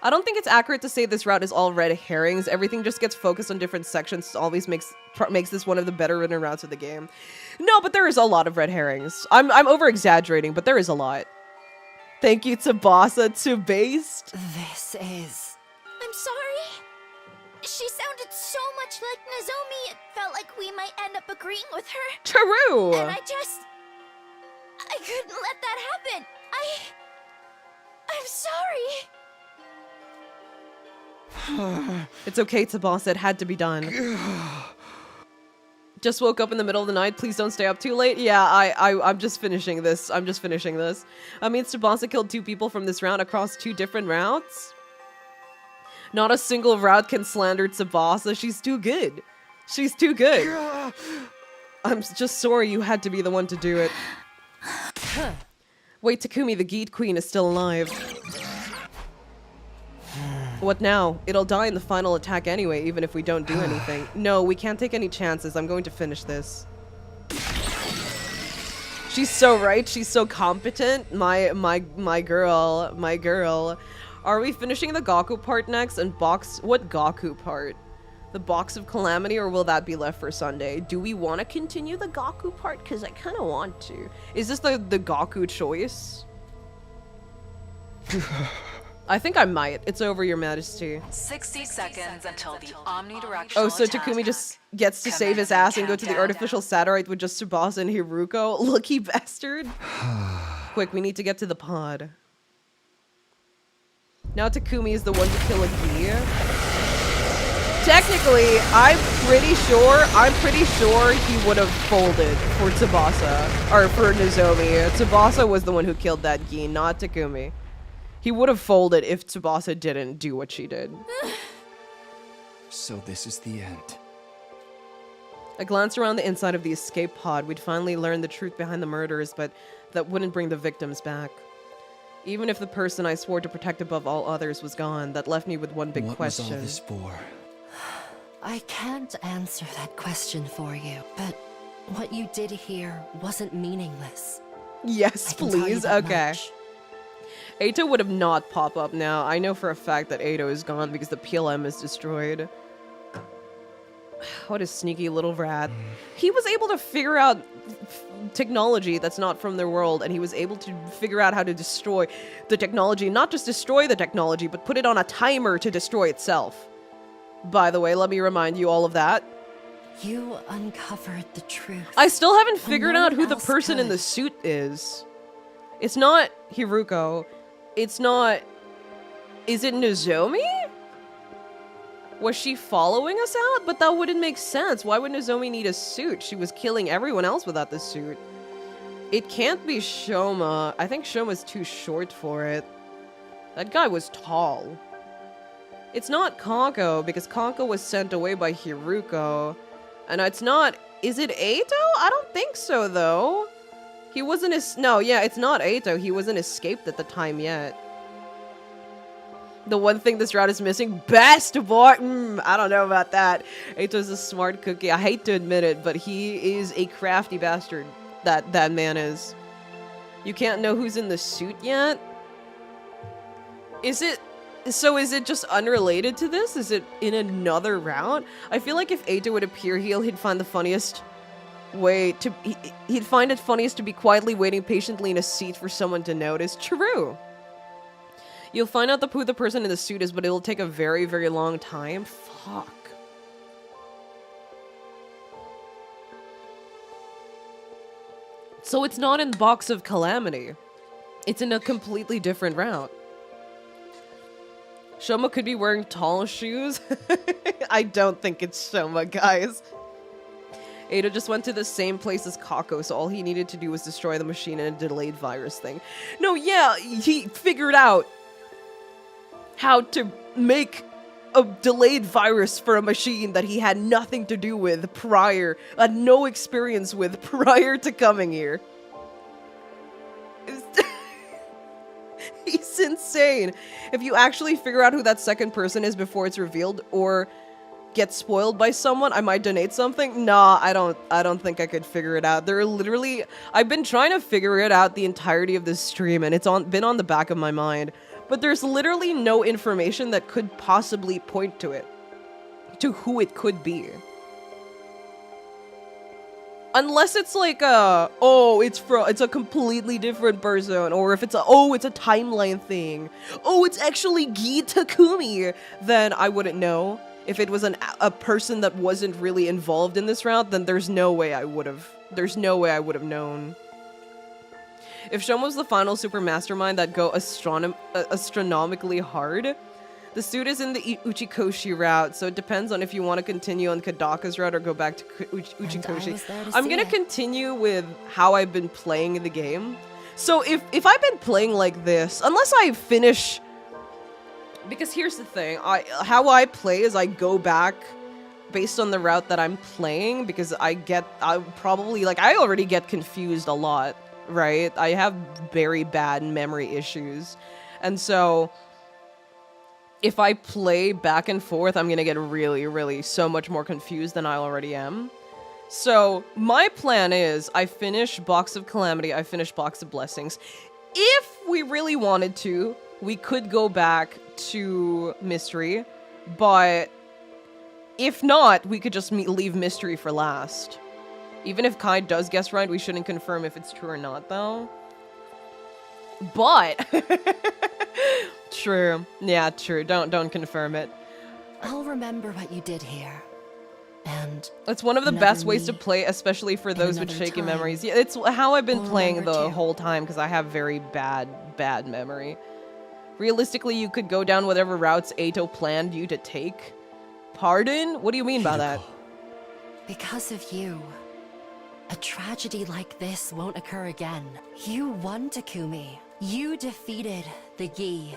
I don't think it's accurate to say this route is all red herrings. Everything just gets focused on different sections. Always makes this one of the better written routes of the game. No, but there is a lot of red herrings. I'm over exaggerating, but there is a lot. Thank you, Tsubasa, to based. This is... I'm sorry. She sounded so much like Nozomi, it felt like we might end up agreeing with her. True. And I couldn't let that happen. I'm sorry. It's okay, Tsubasa. It had to be done. Just woke up in the middle of the night. Please don't stay up too late. Yeah, I'm just finishing this. I mean, Tsubasa killed 2 people from this round across 2 different routes. Not a single route can slander Tsubasa. She's too good. She's too good. I'm just sorry you had to be the one to do it. Wait, Takumi, the Geet Queen, is still alive. What now? It'll die in the final attack anyway, even if we don't do anything. No, we can't take any chances. I'm going to finish this. She's so right. She's so competent. My girl. Are we finishing the Gaku part next? And what Gaku part? The box of Calamity, or will that be left for Sunday? Do we want to continue the Gaku part? Because I kind of want to. Is this the Gaku choice? I think I might. It's over, Your Majesty. 60 seconds until the omnidirectional Oh, so attack. Takumi just gets to save his ass and go to the artificial satellite with just Tsubasa and Hiruko? Lucky bastard. Quick, we need to get to the pod. Now Takumi is the one to kill a Gi. Technically, I'm pretty sure he would have folded for Tsubasa. Or for Nozomi. Tsubasa was the one who killed that Gi, not Takumi. He would have folded if Tsubasa didn't do what she did. So this is the end. A glance around the inside of the escape pod, we'd finally learn the truth behind the murders, but that wouldn't bring the victims back. Even if the person I swore to protect above all others was gone, that left me with one big question. What was all this for? I can't answer that question for you, but what you did here wasn't meaningless. Yes, please. Okay. Eito would have not pop up now. I know for a fact that Eito is gone because the PLM is destroyed. What a sneaky little rat. He was able to figure out technology that's not from their world, and he was able to figure out how to destroy the technology. Not just destroy the technology, but put it on a timer to destroy itself. By the way, let me remind you all of that. You uncovered the truth. I still haven't figured out who the person in the suit is. It's not Hiruko. It's not... Is it Nozomi? Was she following us out? But that wouldn't make sense. Why would Nozomi need a suit? She was killing everyone else without the suit. It can't be Shoma. I think Shoma's too short for it. That guy was tall. It's not Kanko, because Kanko was sent away by Hiruko. And it's not... Is it Eito? I don't think so, though. He wasn't... No, yeah, it's not Eito. He wasn't escaped at the time yet. The one thing this route is missing, best boy. I don't know about that. Eito's a smart cookie. I hate to admit it, but he is a crafty bastard. That man is. You can't know who's in the suit yet? Is it... So is it just unrelated to this? Is it in another route? I feel like if Eito would appear here, he'd find the funniest way to... He'd find it funniest to be quietly waiting patiently in a seat for someone to notice. True. You'll find out who the person in the suit is, but it'll take a very, very long time. Fuck. So it's not in Box of Calamity. It's in a completely different route. Shoma could be wearing tall shoes. I don't think it's Shoma, guys. Eito just went to the same place as Kako, so all he needed to do was destroy the machine and a delayed virus thing. No, yeah, he figured out how to make a delayed virus for a machine that he had nothing to do with prior, had no experience with prior to coming here. He's insane. If you actually figure out who that second person is before it's revealed or get spoiled by someone, I might donate something. Nah, I don't think I could figure it out. There are literally... I've been trying to figure it out the entirety of this stream, and it's been on the back of my mind. But there's literally no information that could possibly point to it. To who it could be. Unless it's like it's a completely different person, or if it's it's a timeline thing. Oh, it's actually Gi Takumi. Then I wouldn't know. If it was a person that wasn't really involved in this route, then there's no way I would have known. If Shoma was the final super mastermind that go astronomically hard, the suit is in the Uchikoshi route, so it depends on if you want to continue on Kadaka's route or go back to Uchikoshi. I'm gonna continue with how I've been playing the game. So if I've been playing like this, unless I finish... Because here's the thing, how I play is I go back based on the route that I'm playing, because I already get confused a lot, right? I have very bad memory issues. And so... if I play back and forth, I'm gonna get really, really so much more confused than I already am. So, my plan is, I finish Box of Calamity, I finish Box of Blessings. If we really wanted to, we could go back to Mystery, but if not, we could just leave Mystery for last. Even if Kai does guess right, we shouldn't confirm if it's true or not, though. But... True. Yeah, true. Don't confirm it. I'll remember what you did here. And it's one of the best ways to play, especially for those with shaky memories. Yeah, it's how I've been playing the whole time because I have very bad memory. Realistically, you could go down whatever routes Ato planned you to take. Pardon? What do you mean by that? Because of you, a tragedy like this won't occur again. You won, Takumi. You defeated the Gi.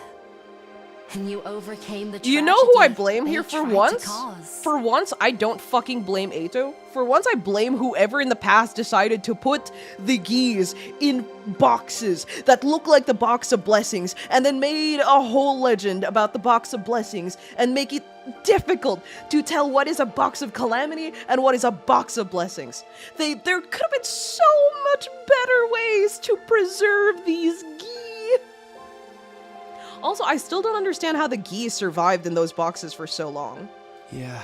And you overcame the tragedy. You know who I blame here for once? For once, I don't fucking blame Ato. For once, I blame whoever in the past decided to put the Gis in boxes that look like the Box of Blessings and then made a whole legend about the Box of Blessings and make it difficult to tell what is a Box of Calamity and what is a Box of Blessings. There could have been so much better ways to preserve these Gi. Also, I still don't understand how the Gi survived in those boxes for so long. Yeah.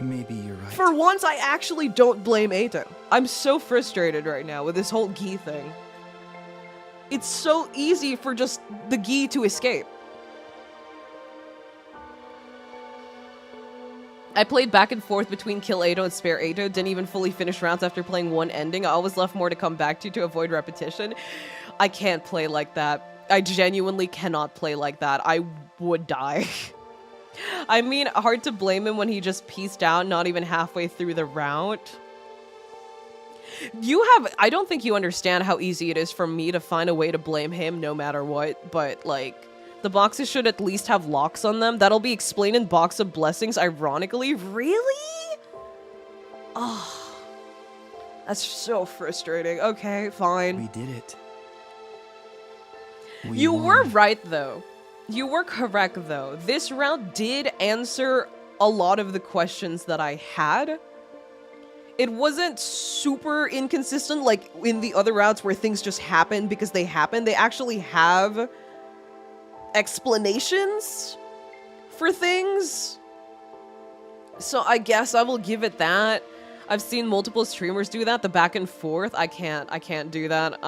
Maybe you're right. For once, I actually don't blame Ato. I'm so frustrated right now with this whole Gi thing. It's so easy for just the Gi to escape. I played back and forth between Kill Ato and Spare Ato, didn't even fully finish rounds after playing one ending. I always left more to come back to avoid repetition. I can't play like that. I genuinely cannot play like that. I would die. I mean, hard to blame him when he just pieced out not even halfway through the route. I don't think you understand how easy it is for me to find a way to blame him no matter what, but like, the boxes should at least have locks on them. That'll be explained in Box of Blessings, ironically. Really? Oh, that's so frustrating. Okay, fine. We did it. You were right, though. You were correct, though. This round did answer a lot of the questions that I had. It wasn't super inconsistent like in the other routes where things just happen because they happen. They actually have explanations for things. So I guess I will give it that. I've seen multiple streamers do that, the back and forth. I can't do that.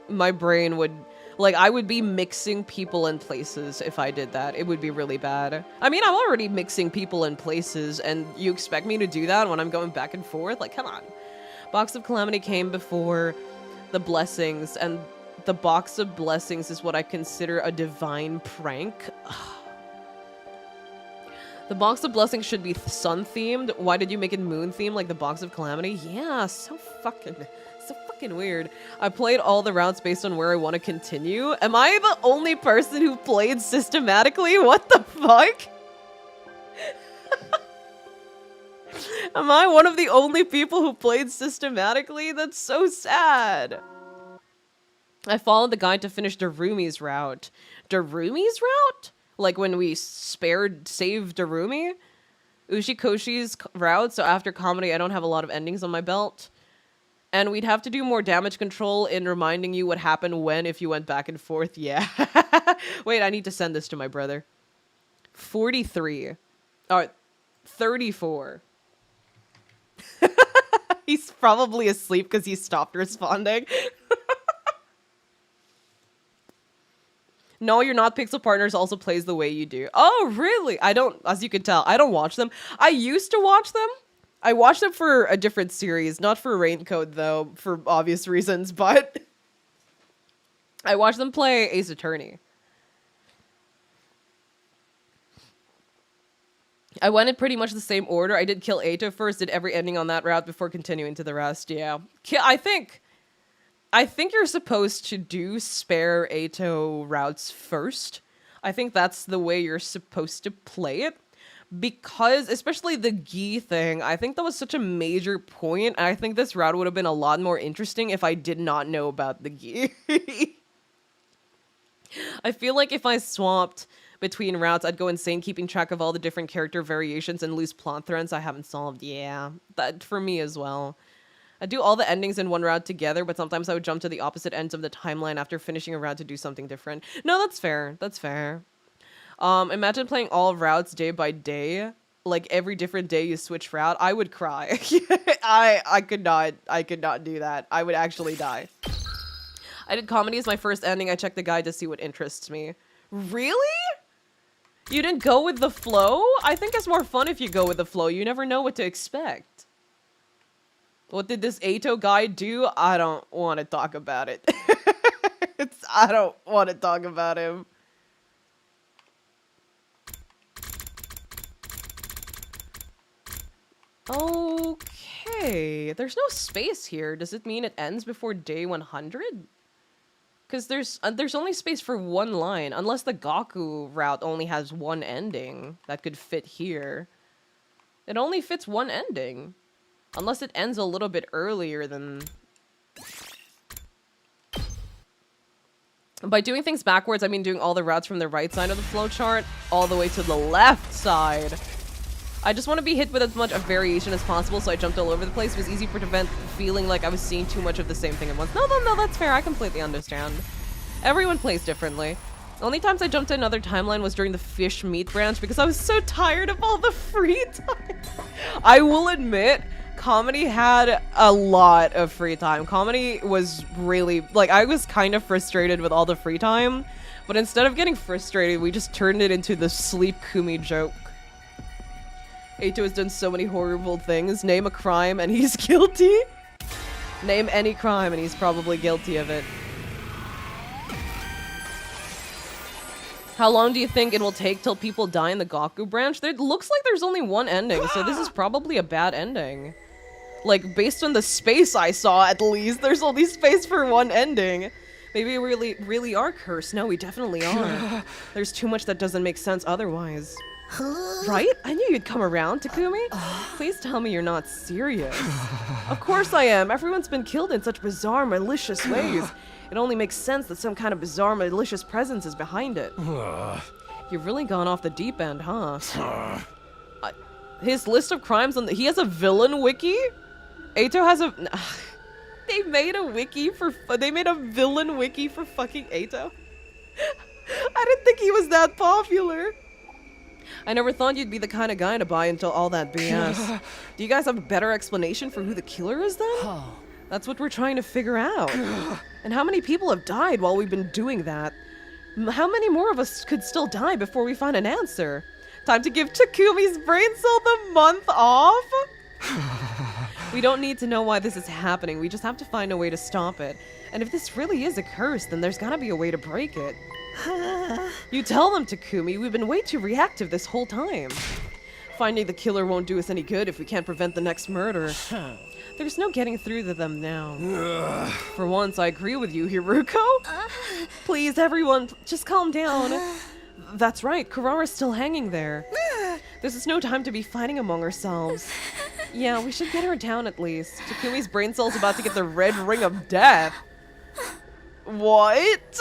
My brain would... Like, I would be mixing people in places if I did that. It would be really bad. I mean, I'm already mixing people in places, and you expect me to do that when I'm going back and forth? Like, come on. Box of Calamity came before the Blessings, and the Box of Blessings is what I consider a divine prank. The Box of Blessings should be sun-themed. Why did you make it moon-themed like the Box of Calamity? Yeah, so fucking weird. I played all the routes based on where I want to continue. Am I the only person who played systematically? What the fuck? Am I one of the only people who played systematically? That's so sad. I followed the guide to finish Darumi's route. Darumi's route? Like when we saved Darumi? Ushikoshi's route, so after comedy I don't have a lot of endings on my belt. And we'd have to do more damage control in reminding you what happened when if you went back and forth. Yeah. Wait, I need to send this to my brother. 43. 34. He's probably asleep because he stopped responding. No, You're Not Pixel Partners also plays the way you do. Oh, really? I don't, as you can tell, I don't watch them. I used to watch them. I watched them for a different series, not for Raincoat though, for obvious reasons, but I watched them play Ace Attorney. I went in pretty much the same order. I did kill Ato first, did every ending on that route before continuing to the rest, yeah. I think you're supposed to do spare Ato routes first. I think that's the way you're supposed to play it. Because, especially the Gi thing, I think that was such a major point, and I think this route would have been a lot more interesting if I did not know about the Gi. I feel like if I swapped between routes, I'd go insane keeping track of all the different character variations and loose plot threads I haven't solved. Yeah, that for me as well. I do all the endings in one route together, but sometimes I would jump to the opposite ends of the timeline after finishing a route to do something different. No, that's fair. That's fair. Imagine playing all routes day by day. Like every different day you switch route. I would cry. I could not do that. I would actually die. I did comedy as my first ending. I checked the guide to see what interests me. Really? You didn't go with the flow? I think it's more fun if you go with the flow. You never know what to expect. What did this Ato guy do? I don't want to talk about it. I don't want to talk about him. Okay. There's no space here. Does it mean it ends before day 100? Because there's only space for one line. Unless the Gaku route only has one ending that could fit here. It only fits one ending. Unless it ends a little bit earlier than... By doing things backwards, I mean doing all the routes from the right side of the flowchart all the way to the left side. I just want to be hit with as much of variation as possible, so I jumped all over the place. It was easy to prevent feeling like I was seeing too much of the same thing at once. No, that's fair. I completely understand. Everyone plays differently. The only times I jumped to another timeline was during the fish meat branch because I was so tired of all the free time. I will admit, comedy had a lot of free time. Comedy was really, like, I was kind of frustrated with all the free time, but instead of getting frustrated, we just turned it into the sleep Kumi joke. Ato has done so many horrible things. Name a crime and he's guilty. Name any crime and he's probably guilty of it. How long do you think it will take till people die in the Gaku branch? It looks like there's only one ending, so this is probably a bad ending. Like, based on the space I saw, at least, there's only space for one ending. Maybe we really are cursed. No, we definitely are. There's too much that doesn't make sense otherwise. Right? I knew you'd come around, Takumi. Please tell me you're not serious. Of course I am. Everyone's been killed in such bizarre, malicious ways. It only makes sense that some kind of bizarre, malicious presence is behind it. You've really gone off the deep end, huh? His list of crimes on he has a villain wiki? Ato has a... They made a villain wiki for fucking Ato. I didn't think he was that popular. I never thought you'd be the kind of guy to buy into all that BS. Do you guys have a better explanation for who the killer is then? That's what we're trying to figure out. And how many people have died while we've been doing that? How many more of us could still die before we find an answer? Time to give Takumi's brain cell the month off? We don't need to know why this is happening. We just have to find a way to stop it. And if this really is a curse, then there's gotta be a way to break it. You tell them, Takumi. We've been way too reactive this whole time. Finding the killer won't do us any good if we can't prevent the next murder. There's no getting through to them now. For once, I agree with you, Hiruko. Please, everyone, just calm down. That's right, Kurara's still hanging there. This is no time to be fighting among ourselves. Yeah, we should get her down at least. Takumi's brain cell's about to get the red ring of death. What?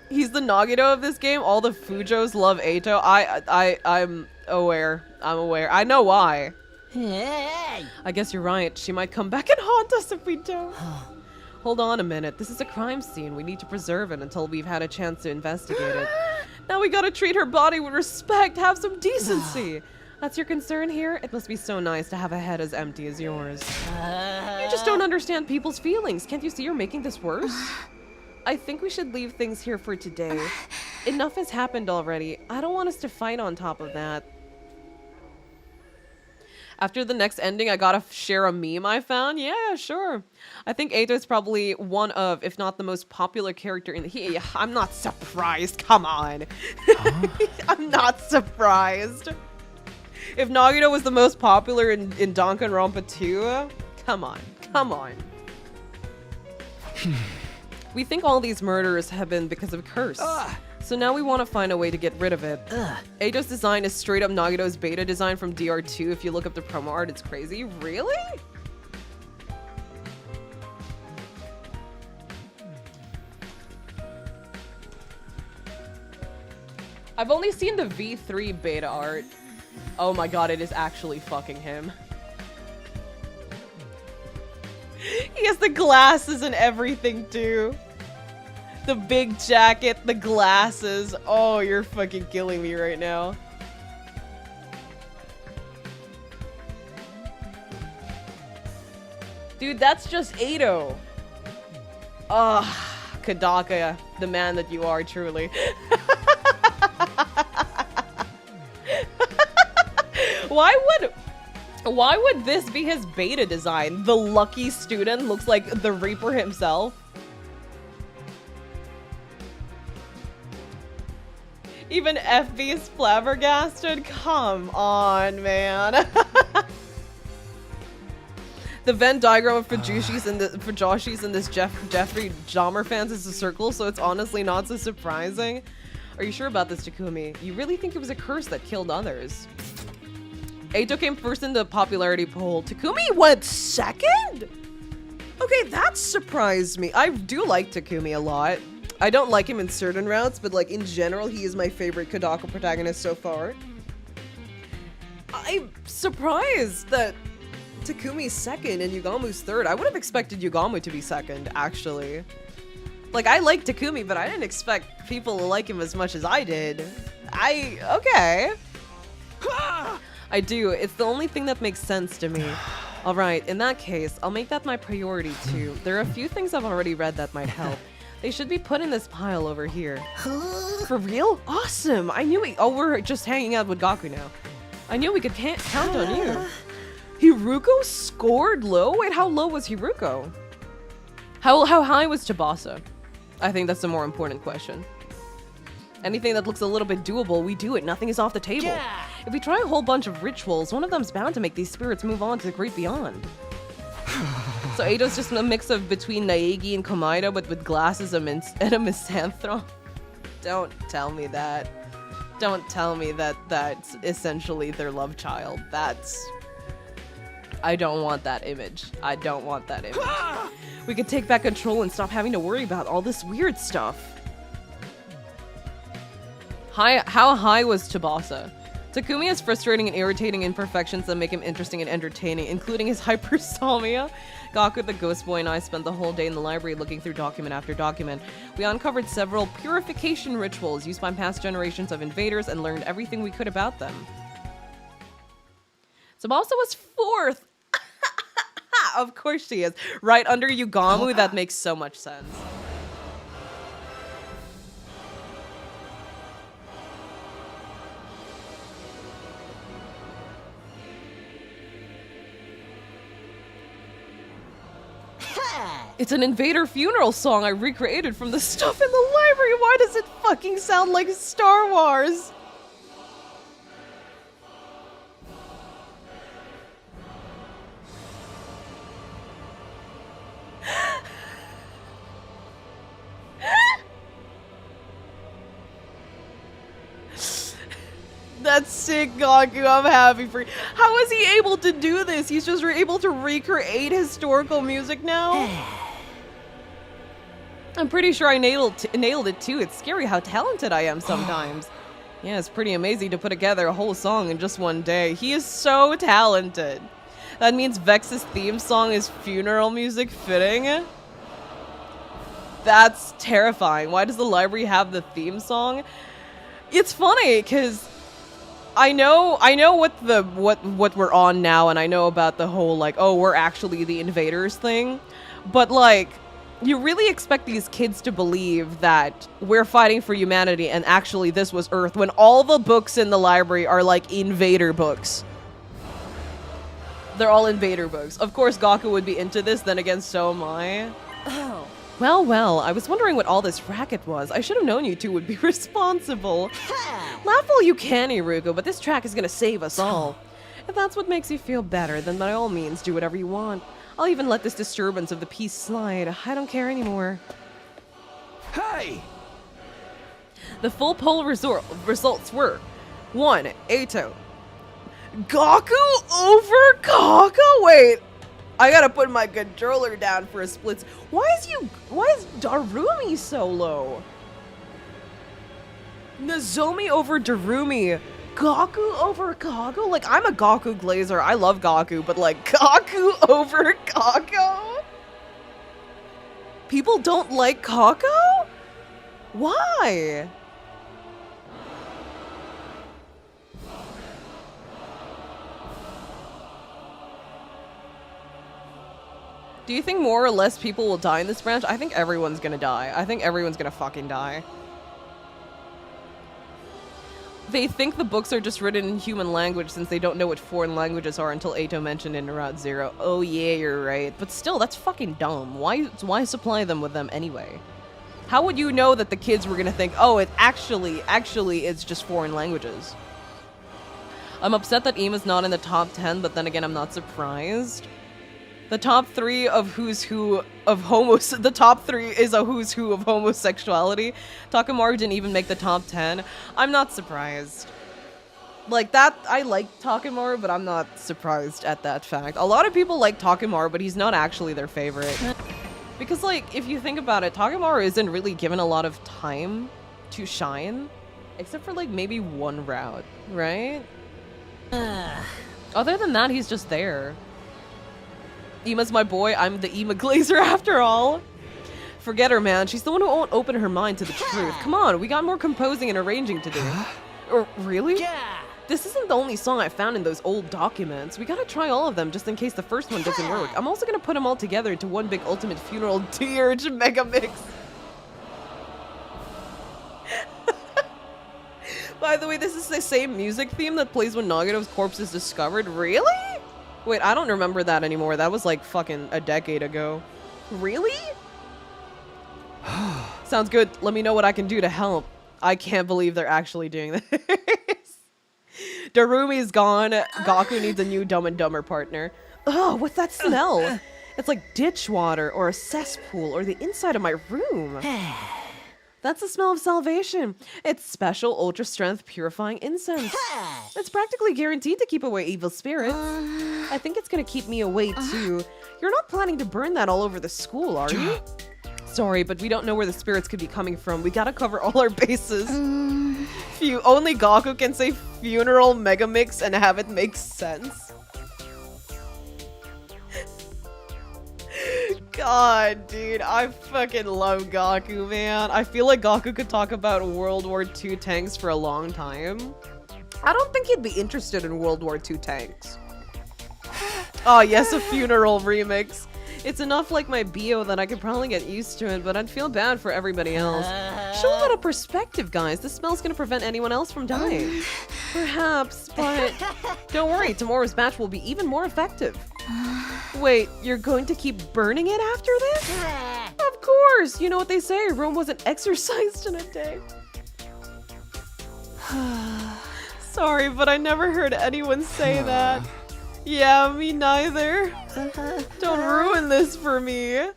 He's the Nagito of this game. All the Fujos love Ato. I'm aware. I'm aware. I know why. Hey! I guess you're right. She might come back and haunt us if we don't. Hold on a minute. This is a crime scene. We need to preserve it until we've had a chance to investigate it. Now we gotta treat her body with respect. Have some decency. That's your concern here? It must be so nice to have a head as empty as yours. You just don't understand people's feelings. Can't you see you're making this worse? I think we should leave things here for today. Enough has happened already. I don't want us to fight on top of that. After the next ending, I gotta share a meme I found. Yeah, sure. I think Ato is probably one of, if not the most popular character in the... I'm not surprised. Come on. I'm not surprised. If Nagito was the most popular in Danganronpa 2, come on. Come on. We think all these murders have been because of a curse. So now we want to find a way to get rid of it. Ato's design is straight up Nagito's beta design from DR2. If you look up the promo art, it's crazy. Really? I've only seen the V3 beta art. Oh my god, it is actually fucking him. He has the glasses and everything too. The big jacket, the glasses. Oh, you're fucking killing me right now. Dude, that's just Ato. Ugh. Kadaka, the man that you are, truly. Why would this be his beta design? The lucky student looks like the Reaper himself. Even FB's flabbergasted? Come on, man. The Venn diagram of Fujoshis and this Jeffrey Dahmer fans is a circle, so it's honestly not so surprising. Are you sure about this, Takumi? You really think it was a curse that killed others? Eito came first in the popularity poll. Takumi went second? Okay, that surprised me. I do like Takumi a lot. I don't like him in certain routes, but like in general, he is my favorite Kodaka protagonist so far. I'm surprised that Takumi's second and Yugamu's third. I would have expected Yugamu to be second, actually. Like, I like Takumi, but I didn't expect people to like him as much as I did. Okay. I do. It's the only thing that makes sense to me. Alright, in that case, I'll make that my priority too. There are a few things I've already read that might help. They should be put in this pile over here. For real? Awesome! I knew we're just hanging out with Gaku now. I knew we could count on you. Hiruko scored low? Wait, how low was Hiruko? How high was Tsubasa? I think that's the more important question. Anything that looks a little bit doable, we do it. Nothing is off the table. Yeah. If we try a whole bunch of rituals, one of them's bound to make these spirits move on to the great beyond. So Eito's just a mix of between Naegi and Komaeda, but with glasses and a misanthrope. Don't tell me that. Don't tell me that that's essentially their love child. I don't want that image. I don't want that image. We could take back control and stop having to worry about all this weird stuff. How high was Tsubasa? Takumi has frustrating and irritating imperfections that make him interesting and entertaining, including his hypersomnia. Gaku, the ghost boy, and I spent the whole day in the library looking through document after document. We uncovered several purification rituals used by past generations of invaders and learned everything we could about them. Tsubasa was fourth! Of course she is. Right under Yugamu, that makes so much sense. It's an invader funeral song I recreated from the stuff in the library. Why does it fucking sound like Star Wars? That's sick, Gaku. I'm happy for you. How is he able to do this? He's just able to recreate historical music now? I'm pretty sure I nailed it too. It's scary how talented I am sometimes. Yeah, it's pretty amazing to put together a whole song in just one day. He is so talented. That means Vex's theme song is funeral music fitting? That's terrifying. Why does the library have the theme song? It's funny, because I know what we're on now, and I know about the whole, like, oh, we're actually the invaders thing. But, like, you really expect these kids to believe that we're fighting for humanity and actually this was Earth when all the books in the library are like invader books. They're all invader books. Of course Gaku would be into this, then again so am I. Oh. Well, I was wondering what all this racket was. I should have known you two would be responsible. Laugh all you can, Iruko, but this track is gonna save us all. If that's what makes you feel better, then by all means do whatever you want. I'll even let this disturbance of the peace slide. I don't care anymore. Hey! The full poll results were 1. Eito. Gaku over Kaka? Wait. I gotta put my controller down for a split. Why is Darumi so low? Nozomi over Darumi. Gaku over Kago? Like, I'm a Gaku glazer. I love Gaku, but like, Gaku over Kago? People don't like Kako? Why? Do you think more or less people will die in this branch? I think everyone's gonna die. I think everyone's gonna fucking die. They think the books are just written in human language since they don't know what foreign languages are until Ato mentioned in Route Zero. Oh yeah, you're right. But still, that's fucking dumb. Why supply them with them anyway? How would you know that the kids were gonna think, oh, it actually, it's just foreign languages? I'm upset that Ima's not in the top 10, but then again, I'm not surprised. The top 3 of who's who of the top 3 is a who's who of homosexuality. Takemaru didn't even make the top 10. I'm not surprised. Like that, I like Takemaru, but I'm not surprised at that fact. A lot of people like Takemaru, but he's not actually their favorite. Because like, if you think about it, Takemaru isn't really given a lot of time to shine. Except for like maybe one route, right? Other than that, he's just there. Ima's my boy. I'm the Ima Glazer after all. Forget her, man. She's the one who won't open her mind to the truth. Come on, we got more composing and arranging to do. Or really? Yeah. This isn't the only song I found in those old documents. We gotta try all of them just in case the first one doesn't work. I'm also gonna put them all together into one big ultimate funeral dirge mega mix. By the way, this is the same music theme that plays when Nagato's corpse is discovered. Really? Wait, I don't remember that anymore. That was like fucking a decade ago. Really? Sounds good. Let me know what I can do to help. I can't believe they're actually doing this. Darumi's gone. Gaku needs a new Dumb and Dumber partner. Oh, what's that smell? It's like ditch water or a cesspool or the inside of my room. That's the smell of salvation. It's special ultra strength purifying incense. It's practically guaranteed to keep away evil spirits. I think it's gonna keep me away too. You're not planning to burn that all over the school, are you? Sorry, but we don't know where the spirits could be coming from. We gotta cover all our bases. Only Gaku can say funeral mega mix and have it make sense. God, dude, I fucking love Gaku, man. I feel like Gaku could talk about World War II tanks for a long time. I don't think he'd be interested in World War II tanks. Oh, yes, a funeral remix. It's enough like my bio that I could probably get used to it, but I'd feel bad for everybody else. Show a little perspective, guys. This smell's gonna prevent anyone else from dying. Perhaps, but don't worry, tomorrow's batch will be even more effective. Wait, you're going to keep burning it after this? Of course! You know what they say, Rome wasn't exorcised in a day. Sorry, but I never heard anyone say that. Yeah, me neither. Don't ruin this for me.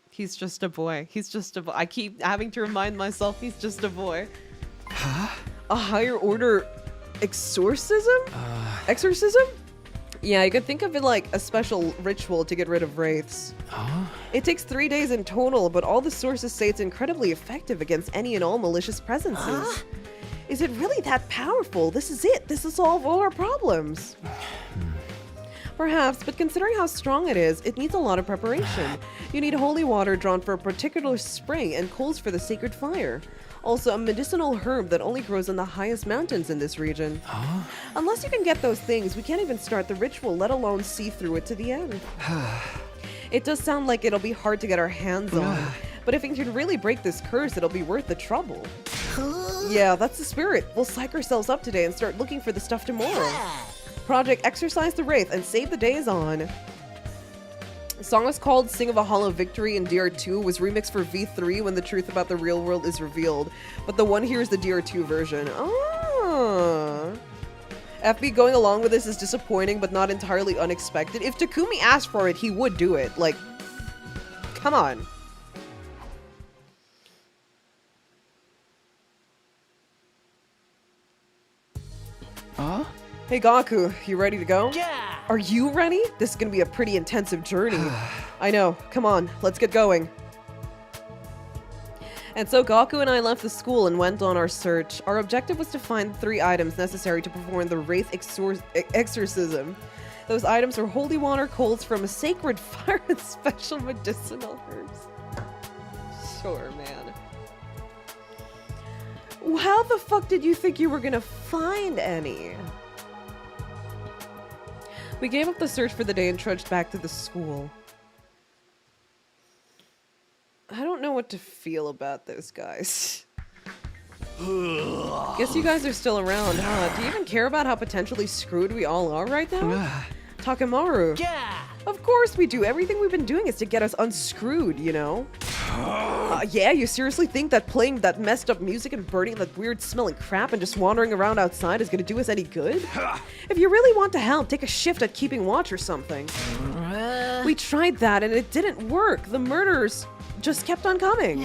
He's just a boy. He's just a boy. I keep having to remind myself he's just a boy. A higher order exorcism? Exorcism? Yeah, you could think of it like a special ritual to get rid of wraiths. It takes 3 days in total, but all the sources say it's incredibly effective against any and all malicious presences. Is it really that powerful? This is it. This will solve all our problems. Perhaps, but considering how strong it is, it needs a lot of preparation. You need holy water drawn for a particular spring and coals for the sacred fire. Also, a medicinal herb that only grows in the highest mountains in this region. Unless you can get those things, we can't even start the ritual, let alone see through it to the end. It does sound like it'll be hard to get our hands on, but if we can really break this curse, it'll be worth the trouble. Yeah, that's the spirit. We'll psych ourselves up today and start looking for the stuff tomorrow. Project Exorcise the Wraith and Save the Day is on. The song was called Sing of a Hollow Victory in DR2, was remixed for V3 when the truth about the real world is revealed, but the one here is the DR2 version. FB going along with this is disappointing, but not entirely unexpected. If Takumi asked for it, he would do it. Like, come on. Hey Gaku, you ready to go? Yeah! Are you ready? This is gonna be a pretty intensive journey. I know. Come on, let's get going. And so Gaku and I left the school and went on our search. Our objective was to find 3 items necessary to perform the Wraith exorcism. Those items are holy water, coals from a sacred fire, and special medicinal herbs. Sure, man. How the fuck did you think you were gonna find any? We gave up the search for the day and trudged back to the school. I don't know what to feel about those guys. Guess you guys are still around, huh? Do you even care about how potentially screwed we all are right now? Takemaru. Yeah! Of course we do. Everything we've been doing is to get us unscrewed, you know? Yeah, you seriously think that playing that messed up music and burning that weird smelling crap and just wandering around outside is gonna do us any good? If you really want to help, take a shift at keeping watch or something. We tried that and it didn't work. The murderers just kept on coming.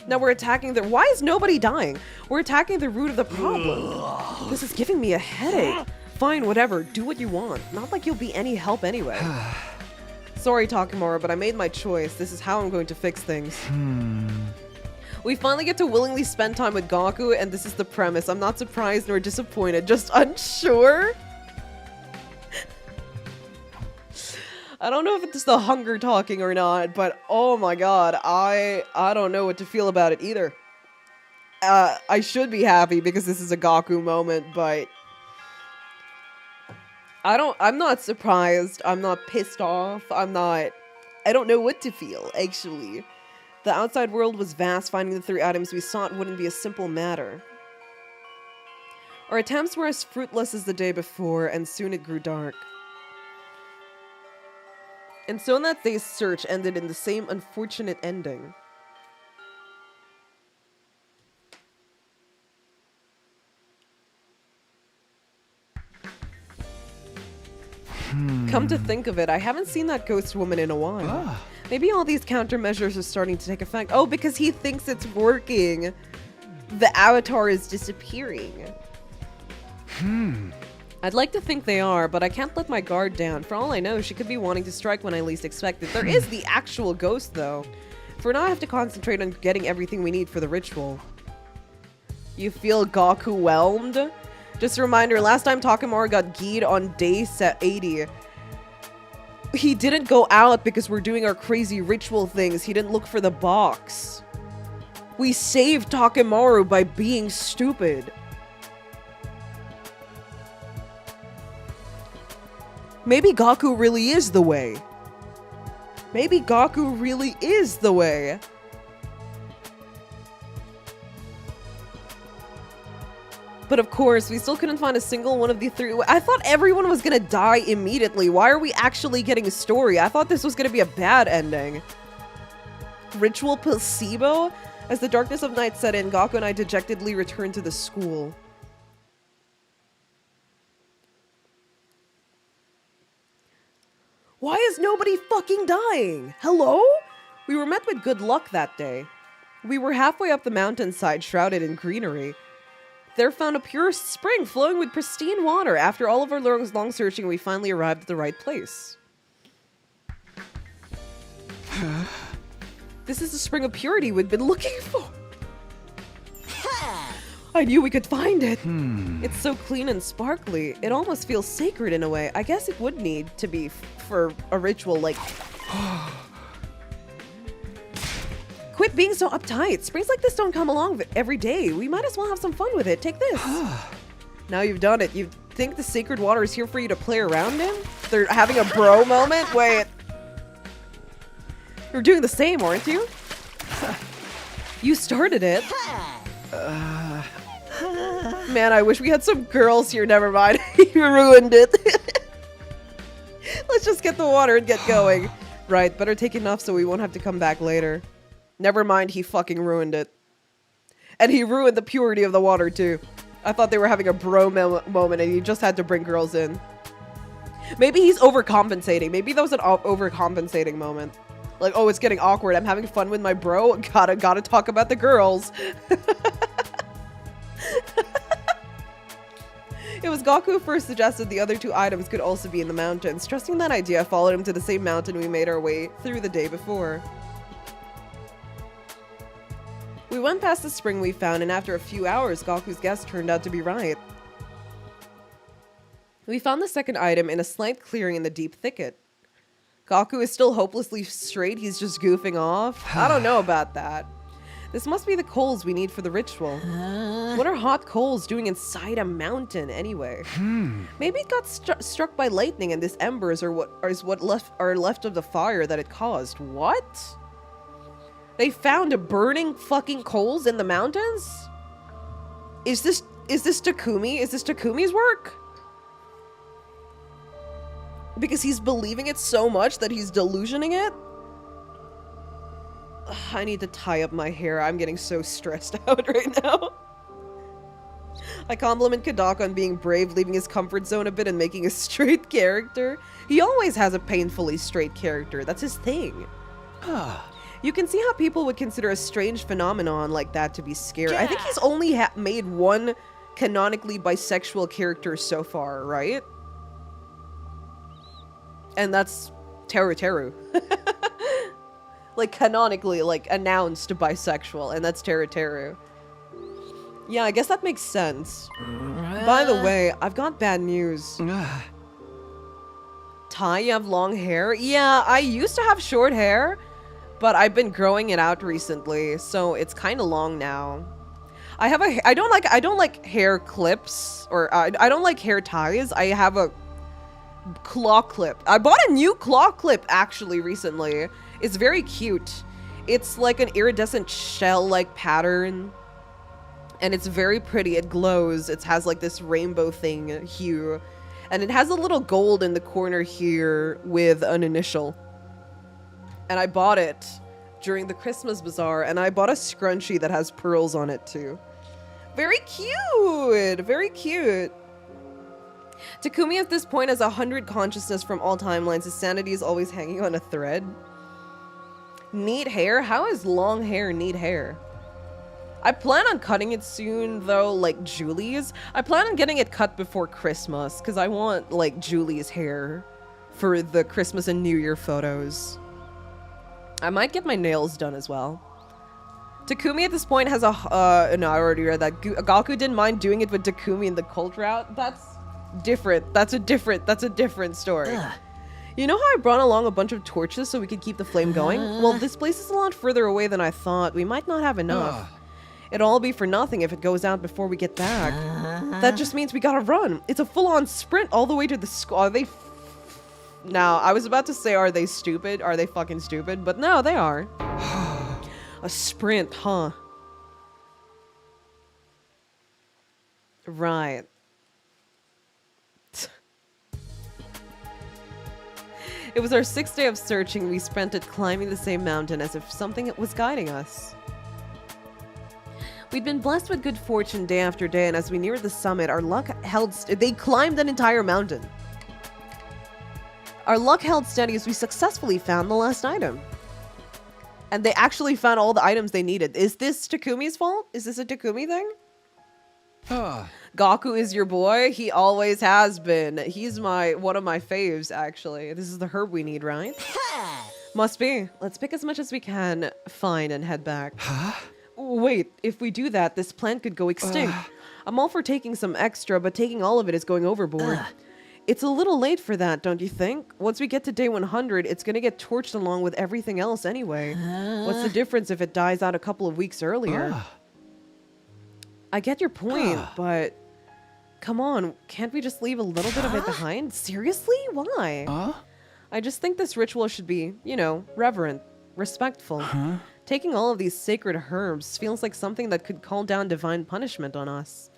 Now we're attacking the— Why is nobody dying? We're attacking the root of the problem. This is giving me a headache. Fine, whatever. Do what you want. Not like you'll be any help anyway. Sorry, Takemura, but I made my choice. This is how I'm going to fix things. We finally get to willingly spend time with Gaku, and this is the premise. I'm not surprised nor disappointed, just unsure. I don't know if it's the hunger talking or not, but oh my god, I don't know what to feel about it either. I should be happy because this is a Gaku moment, but I'm not surprised. I'm not pissed off. I don't know what to feel, actually. The outside world was vast. Finding the 3 items we sought wouldn't be a simple matter. Our attempts were as fruitless as the day before, and soon it grew dark. And so that day's search ended in the same unfortunate ending. Come to think of it, I haven't seen that ghost woman in a while. Maybe all these countermeasures are starting to take effect. Oh, because he thinks it's working. The avatar is disappearing. I'd like to think they are, but I can't let my guard down. For all I know, she could be wanting to strike when I least expect it. There is the actual ghost, though. For now, I have to concentrate on getting everything we need for the ritual. You feel Gaku-whelmed? Just a reminder, last time Takemura got geed on day 80, he didn't go out because we're doing our crazy ritual things. He didn't look for the box. We saved Takemaru by being stupid. Maybe Gaku really is the way. Maybe Gaku really is the way. But of course, we still couldn't find a single one of the 3. I thought everyone was gonna die immediately. Why are we actually getting a story? I thought this was gonna be a bad ending. Ritual placebo? As the darkness of night set in, Gaku and I dejectedly returned to the school. Why is nobody fucking dying? Hello? We were met with good luck that day. We were halfway up the mountainside, shrouded in greenery. There found a pure spring flowing with pristine water. After all of our long searching, we finally arrived at the right place. This is the spring of purity we'd been looking for. I knew we could find it. It's so clean and sparkly. It almost feels sacred in a way. I guess it would need to be for a ritual like... Quit being so uptight. Springs like this don't come along every day. We might as well have some fun with it. Take this. Now you've done it. You think the sacred water is here for you to play around in? They're having a bro moment? Wait. You're doing the same, aren't you? You started it. Man, I wish we had some girls here. Never mind. You ruined it. Let's just get the water and get going. Right, better take enough so we won't have to come back later. Never mind, he fucking ruined it. And he ruined the purity of the water, too. I thought they were having a bro moment and he just had to bring girls in. Maybe he's overcompensating. Maybe that was an overcompensating moment. Like, oh, it's getting awkward. I'm having fun with my bro. Gotta talk about the girls. It was Gaku who first suggested the other 2 items could also be in the mountains. Trusting that idea, I followed him to the same mountain we made our way through the day before. We went past the spring we found, and after a few hours, Gaku's guess turned out to be right. We found the second item in a slight clearing in the deep thicket. Gaku is still hopelessly straight, he's just goofing off. I don't know about that. This must be the coals we need for the ritual. What are hot coals doing inside a mountain anyway? Maybe it got struck by lightning and this embers are what are left of the fire that it caused. What? They found burning fucking coals in the mountains? Is this Takumi? Is this Takumi's work? Because he's believing it so much that he's delusioning it? Ugh, I need to tie up my hair. I'm getting so stressed out right now. I compliment Kadaka on being brave, leaving his comfort zone a bit and making a straight character. He always has a painfully straight character. That's his thing. You can see how people would consider a strange phenomenon like that to be scary. I think he's only made one canonically bisexual character so far, right? And that's Teru Teru. Like, canonically, like, announced bisexual, and that's Teru Teru. Yeah, I guess that makes sense. By the way, I've got bad news. Ty, you have long hair? Yeah, I used to have short hair, but I've been growing it out recently, so it's kind of long now. I don't like hair clips, or I don't like hair ties. I have a claw clip. I bought a new claw clip actually recently. It's very cute. It's like an iridescent shell-like pattern, and it's very pretty. It glows. It has like this rainbow thing hue, and it has a little gold in the corner here with an initial. And I bought it during the Christmas bazaar, and I bought a scrunchie that has pearls on it too. Very cute! Very cute. Takumi at this point has 100 consciousness from all timelines. His sanity is always hanging on a thread. Neat hair? How is long hair neat hair? I plan on cutting it soon though, like Julie's. I plan on getting it cut before Christmas because I want like Julie's hair for the Christmas and New Year photos. I might get my nails done as well. Takumi at this point has no, I already read that. Gaku didn't mind doing it with Takumi in the cult route. That's different. That's a different story. You know how I brought along a bunch of torches so we could keep the flame going? Well, this place is a lot further away than I thought. We might not have enough. It'll all be for nothing if it goes out before we get back. That just means we gotta run. It's a full-on sprint all the way to the school. Are they... Now, I was about to say, are they stupid? Are they fucking stupid? But no, they are. A sprint, huh? Right. It was our 6th day of searching. We spent it climbing the same mountain as if something was guiding us. We'd been blessed with good fortune day after day, and as we neared the summit, our luck held they climbed an entire mountain. Our luck held steady as we successfully found the last item. And they actually found all the items they needed. Is this Takumi's fault? Is this a Takumi thing? Gaku is your boy. He always has been. He's one of my faves, actually. This is the herb we need, right? Must be. Let's pick as much as we can find and head back. Wait, if we do that, this plant could go extinct. I'm all for taking some extra, but taking all of it is going overboard. It's a little late for that, don't you think? Once we get to day 100, it's gonna get torched along with everything else anyway. What's the difference if it dies out a couple of weeks earlier? I get your point, but come on, can't we just leave a little bit of it behind? Seriously? Why? I just think this ritual should be, you know, reverent, respectful. Taking all of these sacred herbs feels like something that could call down divine punishment on us.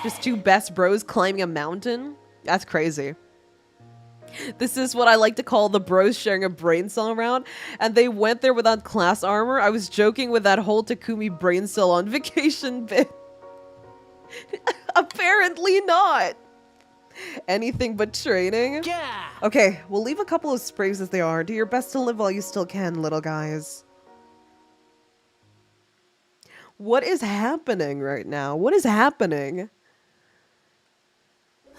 Just two best bros climbing a mountain? That's crazy. This is what I like to call the bros sharing a brain cell around, and they went there without class armor. I was joking with that whole Takumi brain cell on vacation bit. Apparently not. Anything but training. Okay, we'll leave a couple of sprays as they are. Do your best to live while you still can, little guys. What is happening right now? What is happening?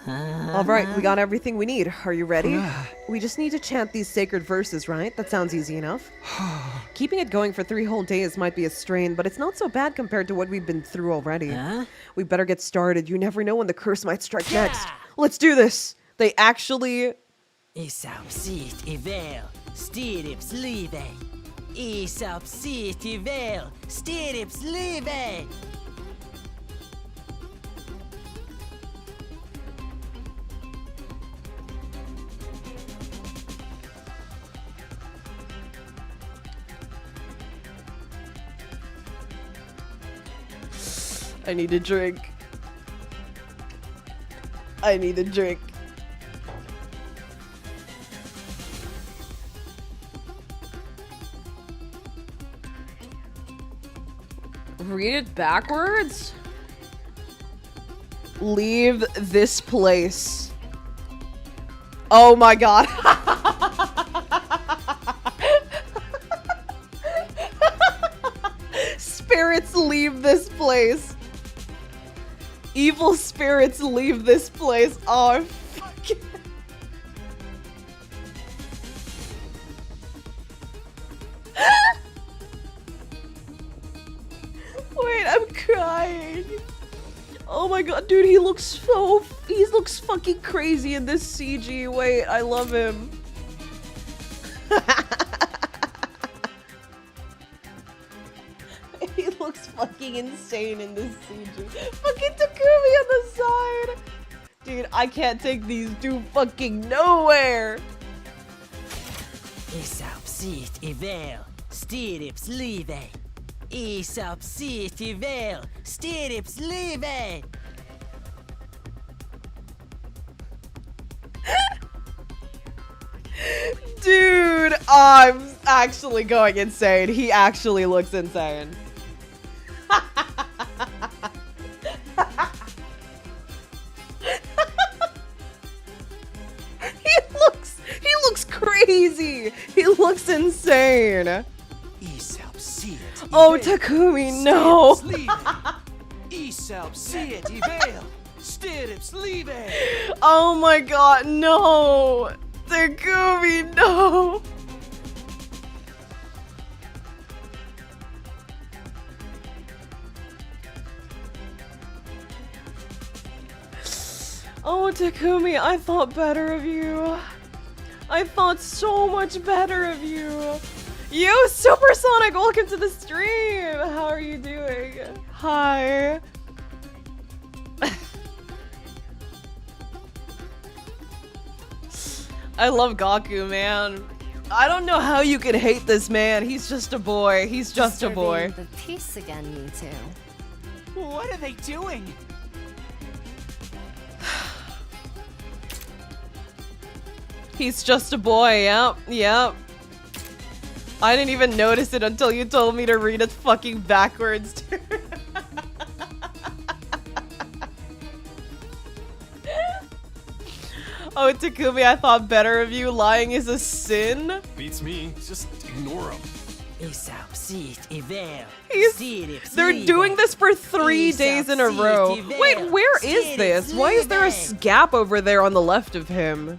All right, we got everything we need. Are you ready? We just need to chant these sacred verses, right? That sounds easy enough. Keeping it going for 3 whole days might be a strain, but it's not so bad compared to what we've been through already. We better get started. You never know when the curse might strike next. Let's do this. They actually... Isop City Vale, Stirrups Live! I need a drink. I need a drink. Read it backwards? Leave this place. Oh my god. Spirits leave this place. Evil spirits leave this place. Oh, fucking. Wait, I'm crying. Oh my god, dude, he looks fucking crazy in this CG. Wait, I love him. He looks fucking insane in this CG. Fucking Takumi on the side. Dude, I can't take these two fucking nowhere. Isop City Vale, Stirrups Live! Isop City Vale, Stirrups Live! Dude, I'm actually going insane. He actually looks insane. He looks crazy. He looks insane. Isop City Oh, Takumi, no. Isop City Vale, Stirrups Live! Oh my god, no. Takumi, no. Oh, Takumi, I thought better of you. I thought so much better of you. You, Supersonic, welcome to the stream. How are you doing? Hi. I love Gaku, man. I don't know how you could hate this man. He's just a boy. He's just a boy. Disturbing the peace again, you two. What are they doing? He's just a boy. Yep, yep. I didn't even notice it until you told me to read it fucking backwards, dude. Oh, Takumi, I thought better of you. Lying is a sin. Beats me. Just ignore him. Isop City Vale, He's- Stirrups They're Live! doing this for 3 Isop days in a row. City Wait, Vale, where is this? Stirrups Why is there a Live! gap over there on the left of him?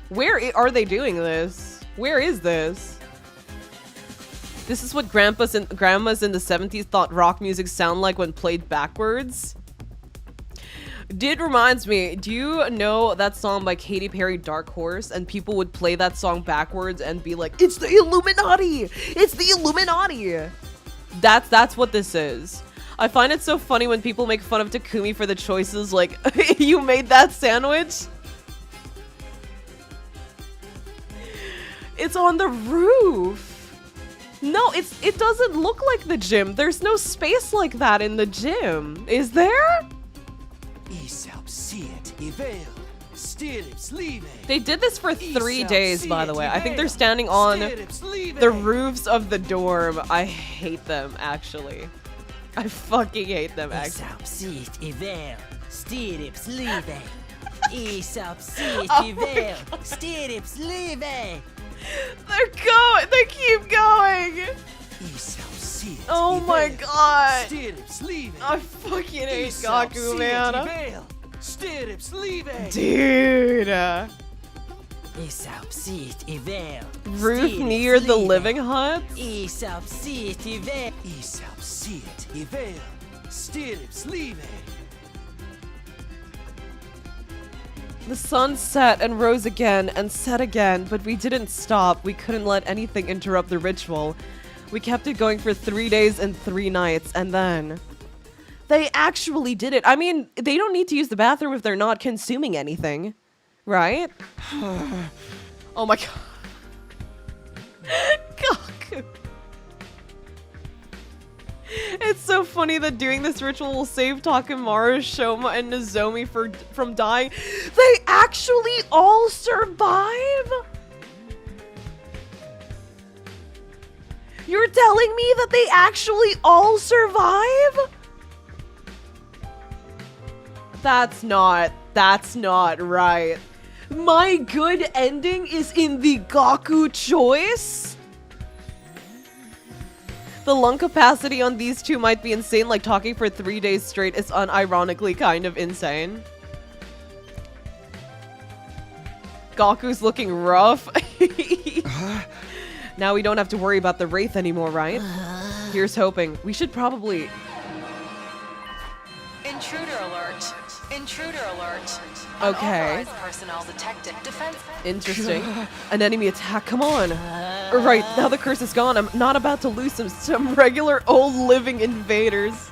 Where are they doing this? Where is this? This is what grandmas in the 70s thought rock music sound like when played backwards. Did reminds me, do you know that song by Katy Perry, Dark Horse? And people would play that song backwards and be like, it's the Illuminati! It's the Illuminati! That's what this is. I find it so funny when people make fun of Takumi for the choices like, you made that sandwich? It's on the roof. No, it doesn't look like the gym. There's no space like that in the gym. Is there? Isop City Vale, Stirrups Live! They did this for 3 Isop days, by the way. I think they're City standing on Stirrups Live! the roofs of the dorm. I hate them, actually. I fucking hate them, actually. Isop City Vale, Stirrups Live! Isop City Oh my Vale, Stirrups Live! They're going. They keep going. Isop City Oh my Vale, god. Stirrups Live! I fucking hate Isop Gaku, City man. Vale, Stirrups Live! Dude. Isop City Vale, Roof Stirrups near the Live! living hut? Isop City Vale, Isop City Vale, Stirrups Live! The sun set and rose again and set again, but we didn't stop. We couldn't let anything interrupt the ritual. We kept it going for 3 days and 3 nights, and then they actually did it. I mean, they don't need to use the bathroom if they're not consuming anything, right? Oh my god. Gaku. It's so funny that doing this ritual will save Takemaru, Shoma, and Nozomi from dying. They actually all survive? You're telling me that they actually all survive? That's not right. My good ending is in the Gaku choice? The lung capacity on these two might be insane, like talking for 3 days straight is unironically kind of insane. Gaku's looking rough. Now we don't have to worry about the Wraith anymore, right? Here's hoping. We should probably... Intruder alert. Intruder alert. Okay. Unauthorized personnel detected. Defense. Interesting. An enemy attack, come on. Right, now the curse is gone. I'm not about to lose some regular old living invaders.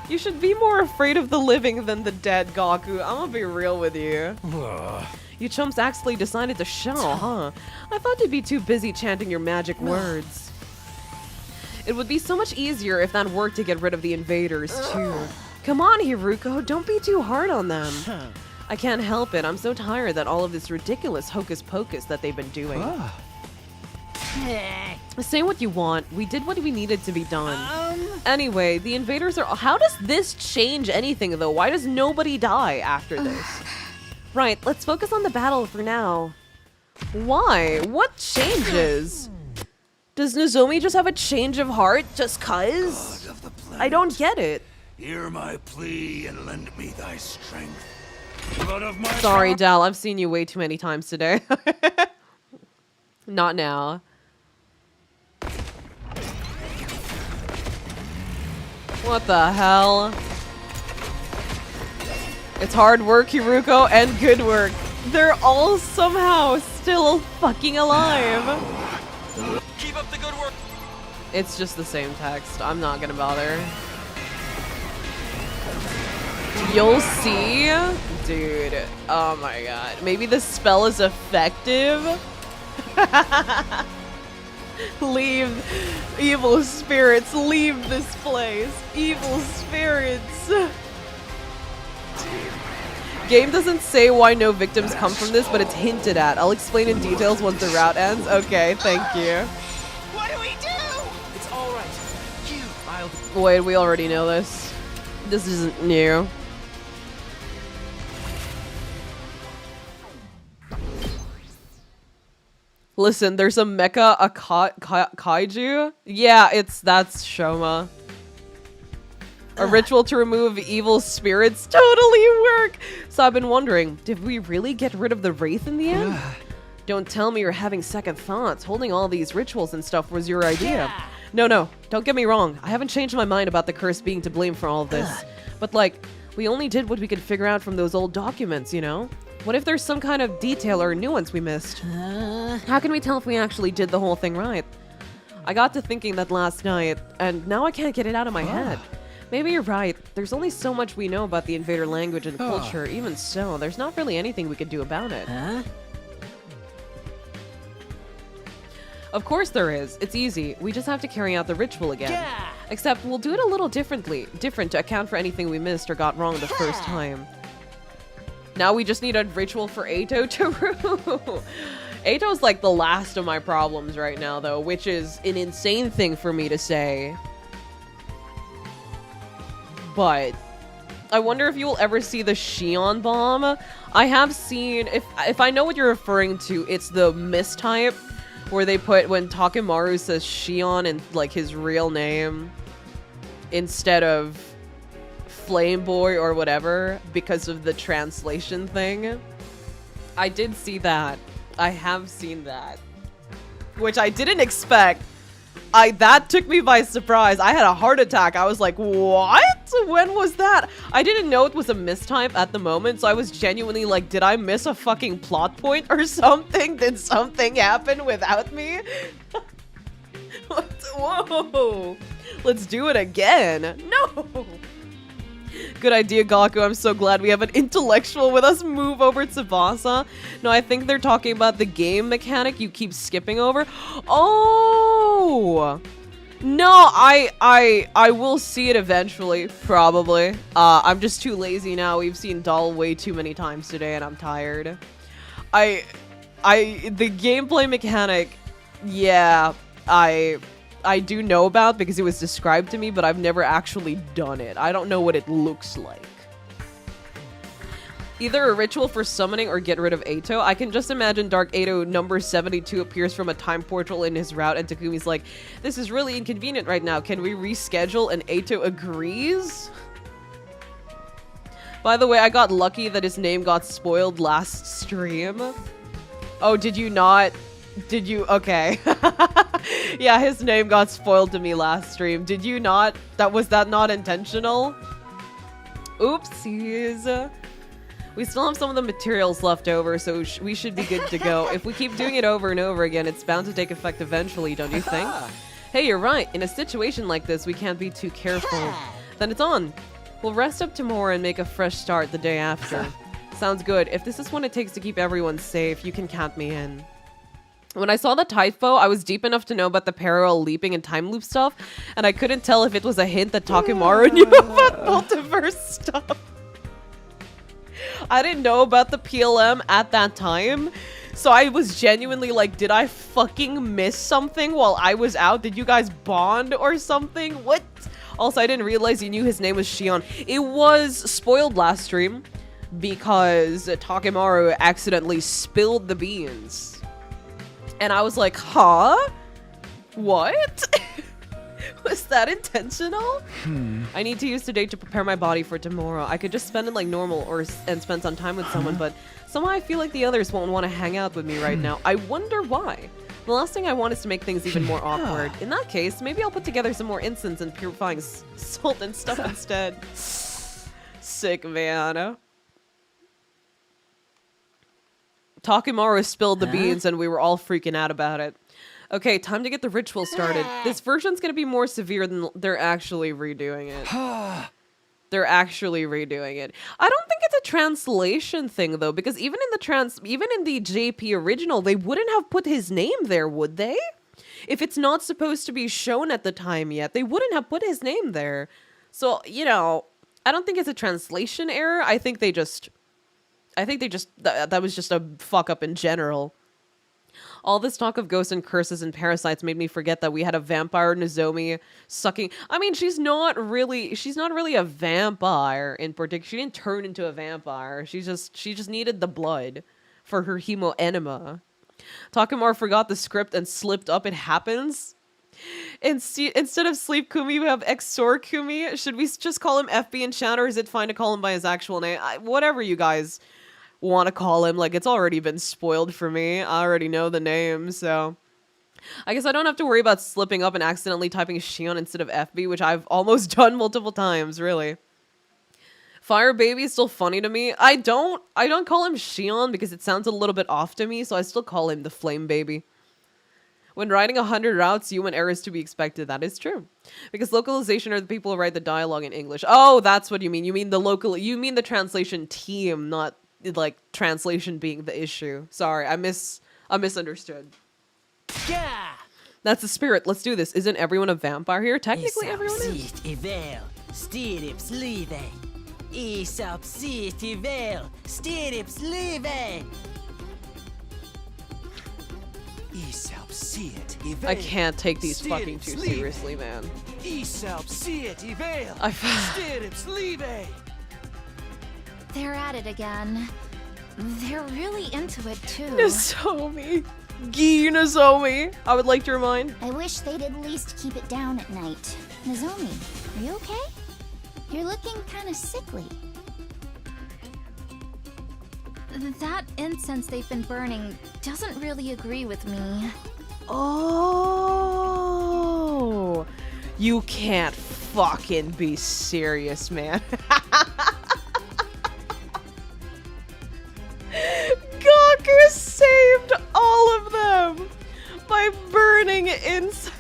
You should be more afraid of the living than the dead, Gaku. I'm gonna be real with you. You chumps actually decided to show, huh? I thought you'd be too busy chanting your magic words. It would be so much easier if that worked to get rid of the invaders, too. Come on, Hiruko, don't be too hard on them. I can't help it. I'm so tired that all of this ridiculous hocus pocus that they've been doing. Say what you want. We did what we needed to be done. Anyway, the invaders are... How does this change anything, though? Why does nobody die after this? Right, let's focus on the battle for now. Why? What changes? Does Nozomi just have a change of heart just cuz? I don't get it. Hear my plea and lend me thy strength. Blood of my Sorry, Dal, I've seen you way too many times today. Not now. What the hell? It's hard work, Hiruko, and good work. They're all somehow still fucking alive. Keep up the good work. It's just the same text. I'm not gonna bother. You'll see? Dude. Oh my god. Maybe the spell is effective? Leave. Evil spirits, leave this place. Evil spirits. Game doesn't say why no victims come from this, but it's hinted at. I'll explain in details once the route ends. Okay, thank you. What do we do? It's all right. Wait, we already know this. This isn't new. Listen, there's a mecha, a kaiju. Yeah, that's Shoma. A ritual to remove evil spirits totally work. So I've been wondering, did we really get rid of the Wraith in the end? Don't tell me you're having second thoughts. Holding all these rituals and stuff was your idea. No, don't get me wrong. I haven't changed my mind about the curse being to blame for all of this. But like, we only did what we could figure out from those old documents, you know? What if there's some kind of detail or nuance we missed? How can we tell if we actually did the whole thing right? I got to thinking that last night, and now I can't get it out of my head. Maybe you're right. There's only so much we know about the invader language and culture. Even so, there's not really anything we could do about it. Of course there is. It's easy. We just have to carry out the ritual again. Except we'll do it a little different to account for anything we missed or got wrong the first time. Now we just need a ritual for Eito to rule. Eito's like the last of my problems right now, though, which is an insane thing for me to say. But I wonder if you will ever see the Shion bomb. I have seen, if I know what you're referring to, it's the mistype where they put when Takemaru says Shion and like his real name instead of Flame Boy or whatever because of the translation thing. I did see that. I have seen that. Which I didn't expect. That took me by surprise. I had a heart attack. I was like, what? When was that? I didn't know it was a mistype at the moment, so I was genuinely like, did I miss a fucking plot point or something? Did something happen without me? Whoa! Let's do it again. No! Good idea, Gaku. I'm so glad we have an intellectual with us. Move over Tsubasa. No, I think they're talking about the game mechanic you keep skipping over. Oh! No, I will see it eventually, probably. I'm just too lazy now. We've seen Doll way too many times today and I'm tired. The gameplay mechanic, yeah, I do know about because it was described to me, but I've never actually done it. I don't know what it looks like. Either a ritual for summoning or get rid of Eito. I can just imagine Dark Eito number 72 appears from a time portal in his route and Takumi's like, this is really inconvenient right now. Can we reschedule? And Eito agrees? By the way, I got lucky that his name got spoiled last stream. Oh, did you not? Did you? Okay. Yeah, his name got spoiled to me last stream. Did you not? Was that not intentional? Oopsies. We still have some of the materials left over, so we should be good to go. If we keep doing it over and over again, it's bound to take effect eventually, don't you think? Hey, you're right. In a situation like this, we can't be too careful. Then it's on. We'll rest up tomorrow and make a fresh start the day after. Sounds good. If this is what it takes to keep everyone safe, you can count me in. When I saw the typo, I was deep enough to know about the parallel leaping and time loop stuff, and I couldn't tell if it was a hint that Takemaru knew about multiverse stuff. I didn't know about the PLM at that time, so I was genuinely like, did I fucking miss something while I was out? Did you guys bond or something? What? Also, I didn't realize you knew his name was Shion. It was spoiled last stream because Takemaru accidentally spilled the beans. And I was like, huh? What? Was that intentional? I need to use today to prepare my body for tomorrow. I could just spend it like normal and spend some time with someone, but somehow I feel like the others won't want to hang out with me right now. I wonder why. The last thing I want is to make things even more awkward. In that case, maybe I'll put together some more incense and purifying salt and stuff instead. Sick, man. Takemaru spilled the beans and we were all freaking out about it. Okay, time to get the ritual started. This version's gonna be more severe than they're actually redoing it. They're actually redoing it. I don't think it's a translation thing though, because even in the JP original, they wouldn't have put his name there, would they? If it's not supposed to be shown at the time yet, they wouldn't have put his name there. So, you know, I don't think it's a translation error. I think they just that was just a fuck up in general. All this talk of ghosts and curses and parasites made me forget that we had a vampire Nozomi sucking. I mean, she's not really a vampire in particular. She didn't turn into a vampire. She just needed the blood for her hemo enema. Takemaru forgot the script and slipped up. It happens. Instead of Sleep Kumi, we have Exor Kumi. Should we just call him FB and Chan, or is it fine to call him by his actual name? Whatever you guys want to call him. Like, it's already been spoiled for me. I already know the name, so I guess I don't have to worry about slipping up and accidentally typing Shion instead of FB, which I've almost done multiple times, really. Fire Baby is still funny to me. I don't call him Shion because it sounds a little bit off to me, so I still call him the Flame Baby. When writing 100 routes, human error is to be expected. That is true. Because localization are the people who write the dialogue in English. Oh, that's what you mean. You mean the translation team, not like translation being the issue. Sorry, I misunderstood. Yeah. That's the spirit. Let's do this. Isn't everyone a vampire here? Technically, everyone is. I can't take these fucking too seriously, man. They're at it again. They're really into it too. Nozomi. Gee, Nozomi. I would like to remind. I wish they'd at least keep it down at night. Nozomi, are you okay? You're looking kind of sickly. That incense they've been burning doesn't really agree with me. Oh, you can't fucking be serious, man. Gaku saved all of them by burning incense.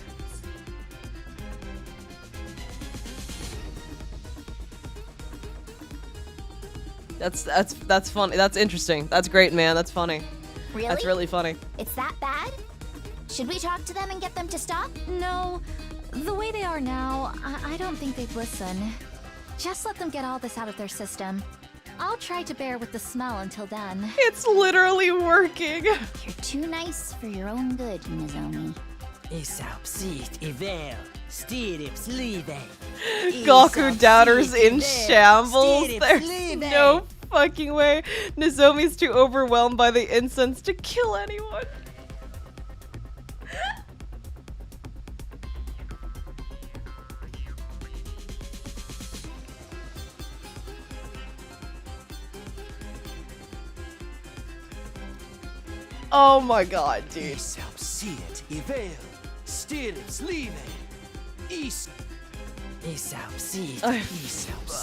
That's funny. That's interesting. That's great, man. That's funny. Really? That's really funny. It's that bad? Should we talk to them and get them to stop? No, the way they are now, I don't think they'd listen. Just let them get all this out of their system. I'll try to bear with the smell until then. It's literally working. You're too nice for your own good, Nozomi. Goku doubters in shambles. There's no fucking way. Nozomi's too overwhelmed by the incense to kill anyone. Oh my god, dude.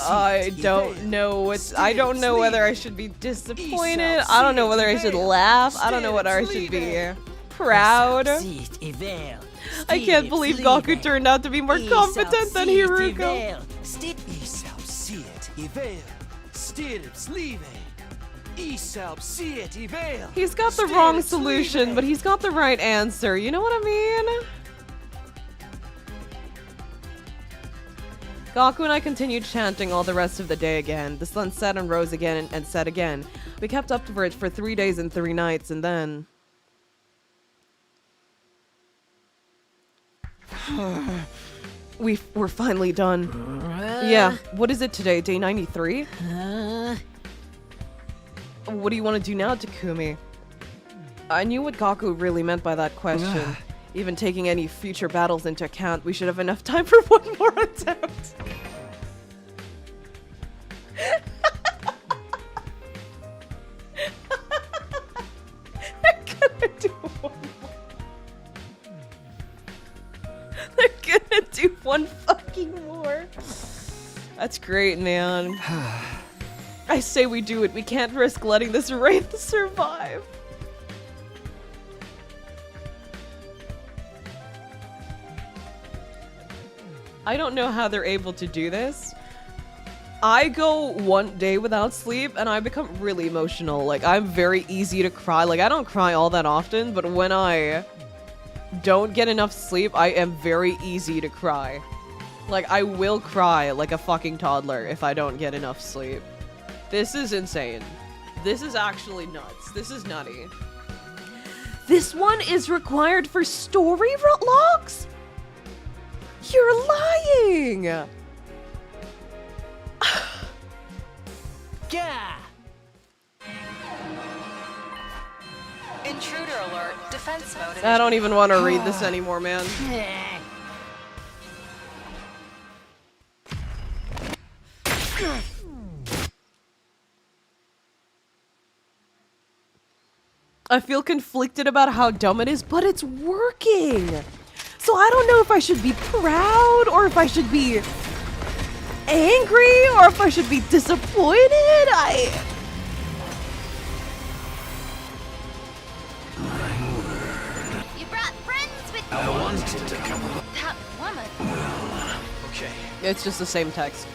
I don't know what's. I don't know whether I should be disappointed. I don't know whether I should laugh. I don't know whether I should be proud. I can't believe Goku turned out to be more competent than Hiruko. He's got the wrong solution, but he's got the right answer. You know what I mean? Goku and I continued chanting all the rest of the day again. The sun set and rose again and set again. We kept up for it for 3 days and 3 nights, and then... we're finally done. Yeah, what is it today? Day 93? What do you want to do now, Takumi? I knew what Goku really meant by that question. Even taking any future battles into account, we should have enough time for one more attempt. They're gonna do one more. They're gonna do one fucking more. That's great, man. I say we do it. We can't risk letting this wraith survive. I don't know how they're able to do this. I go 1 day without sleep and I become really emotional. Like, I'm very easy to cry. Like, I don't cry all that often, but when I don't get enough sleep, I am very easy to cry. Like, I will cry like a fucking toddler if I don't get enough sleep. This is insane. This is actually nuts. This is nutty. This one is required for story logs? You're lying! Yeah. Intruder alert. Defense mode. I don't even want to read this anymore, man. I feel conflicted about how dumb it is, but it's working! So I don't know if I should be proud, or if I should be angry, or if I should be disappointed. You brought friends with you. I wanted to come. That woman. Okay. It's just the same text.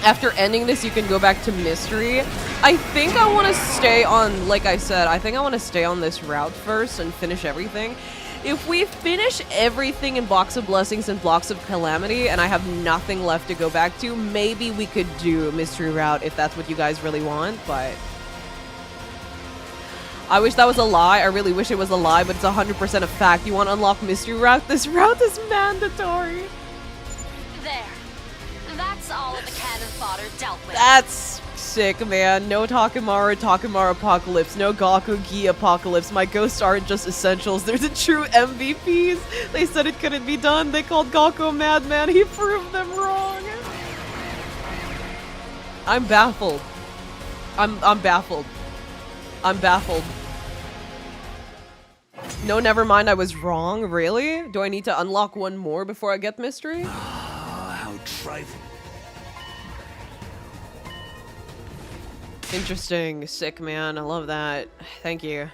After ending this, you can go back to mystery. I think I want to stay on, like I said, I think I want to stay on this route first and finish everything. If we finish everything in Blocks of Blessings and Blocks of Calamity, and I have nothing left to go back to, maybe we could do Mystery Route if that's what you guys really want, but... I wish that was a lie. I really wish it was a lie, but it's 100% a fact. You want to unlock Mystery Route? This route is mandatory. There. That's all of the cannon fodder dealt with. That's sick, man. No Takamaru Apocalypse. No Goku Gi Apocalypse. My ghosts aren't just essentials. They're the true MVPs. They said it couldn't be done. They called Goku a madman. He proved them wrong. I'm baffled. I'm baffled. I'm baffled. No, never mind. I was wrong. Really? Do I need to unlock one more before I get mystery? How trifling. Interesting. Sick, man. I love that. Thank you.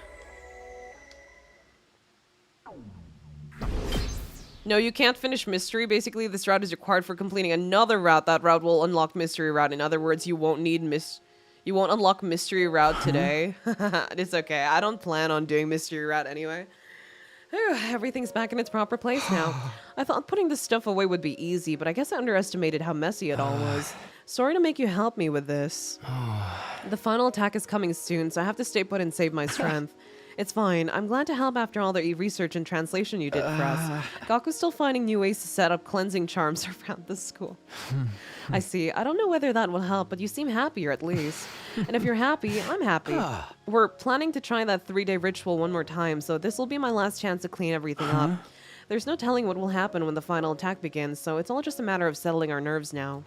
No, you can't finish mystery. Basically, this route is required for completing another route. That route will unlock mystery route. In other words, you won't unlock mystery route today. It's okay. I don't plan on doing mystery route anyway. Whew, everything's back in its proper place now. I thought putting this stuff away would be easy, but I guess I underestimated how messy it all was. Sorry to make you help me with this. The final attack is coming soon, so I have to stay put and save my strength. It's fine. I'm glad to help after all the research and translation you did for us. Gaku's still finding new ways to set up cleansing charms around the school. I see. I don't know whether that will help, but you seem happier at least. And if you're happy, I'm happy. We're planning to try that 3-day ritual one more time, so this will be my last chance to clean everything up. There's no telling what will happen when the final attack begins, so it's all just a matter of settling our nerves now.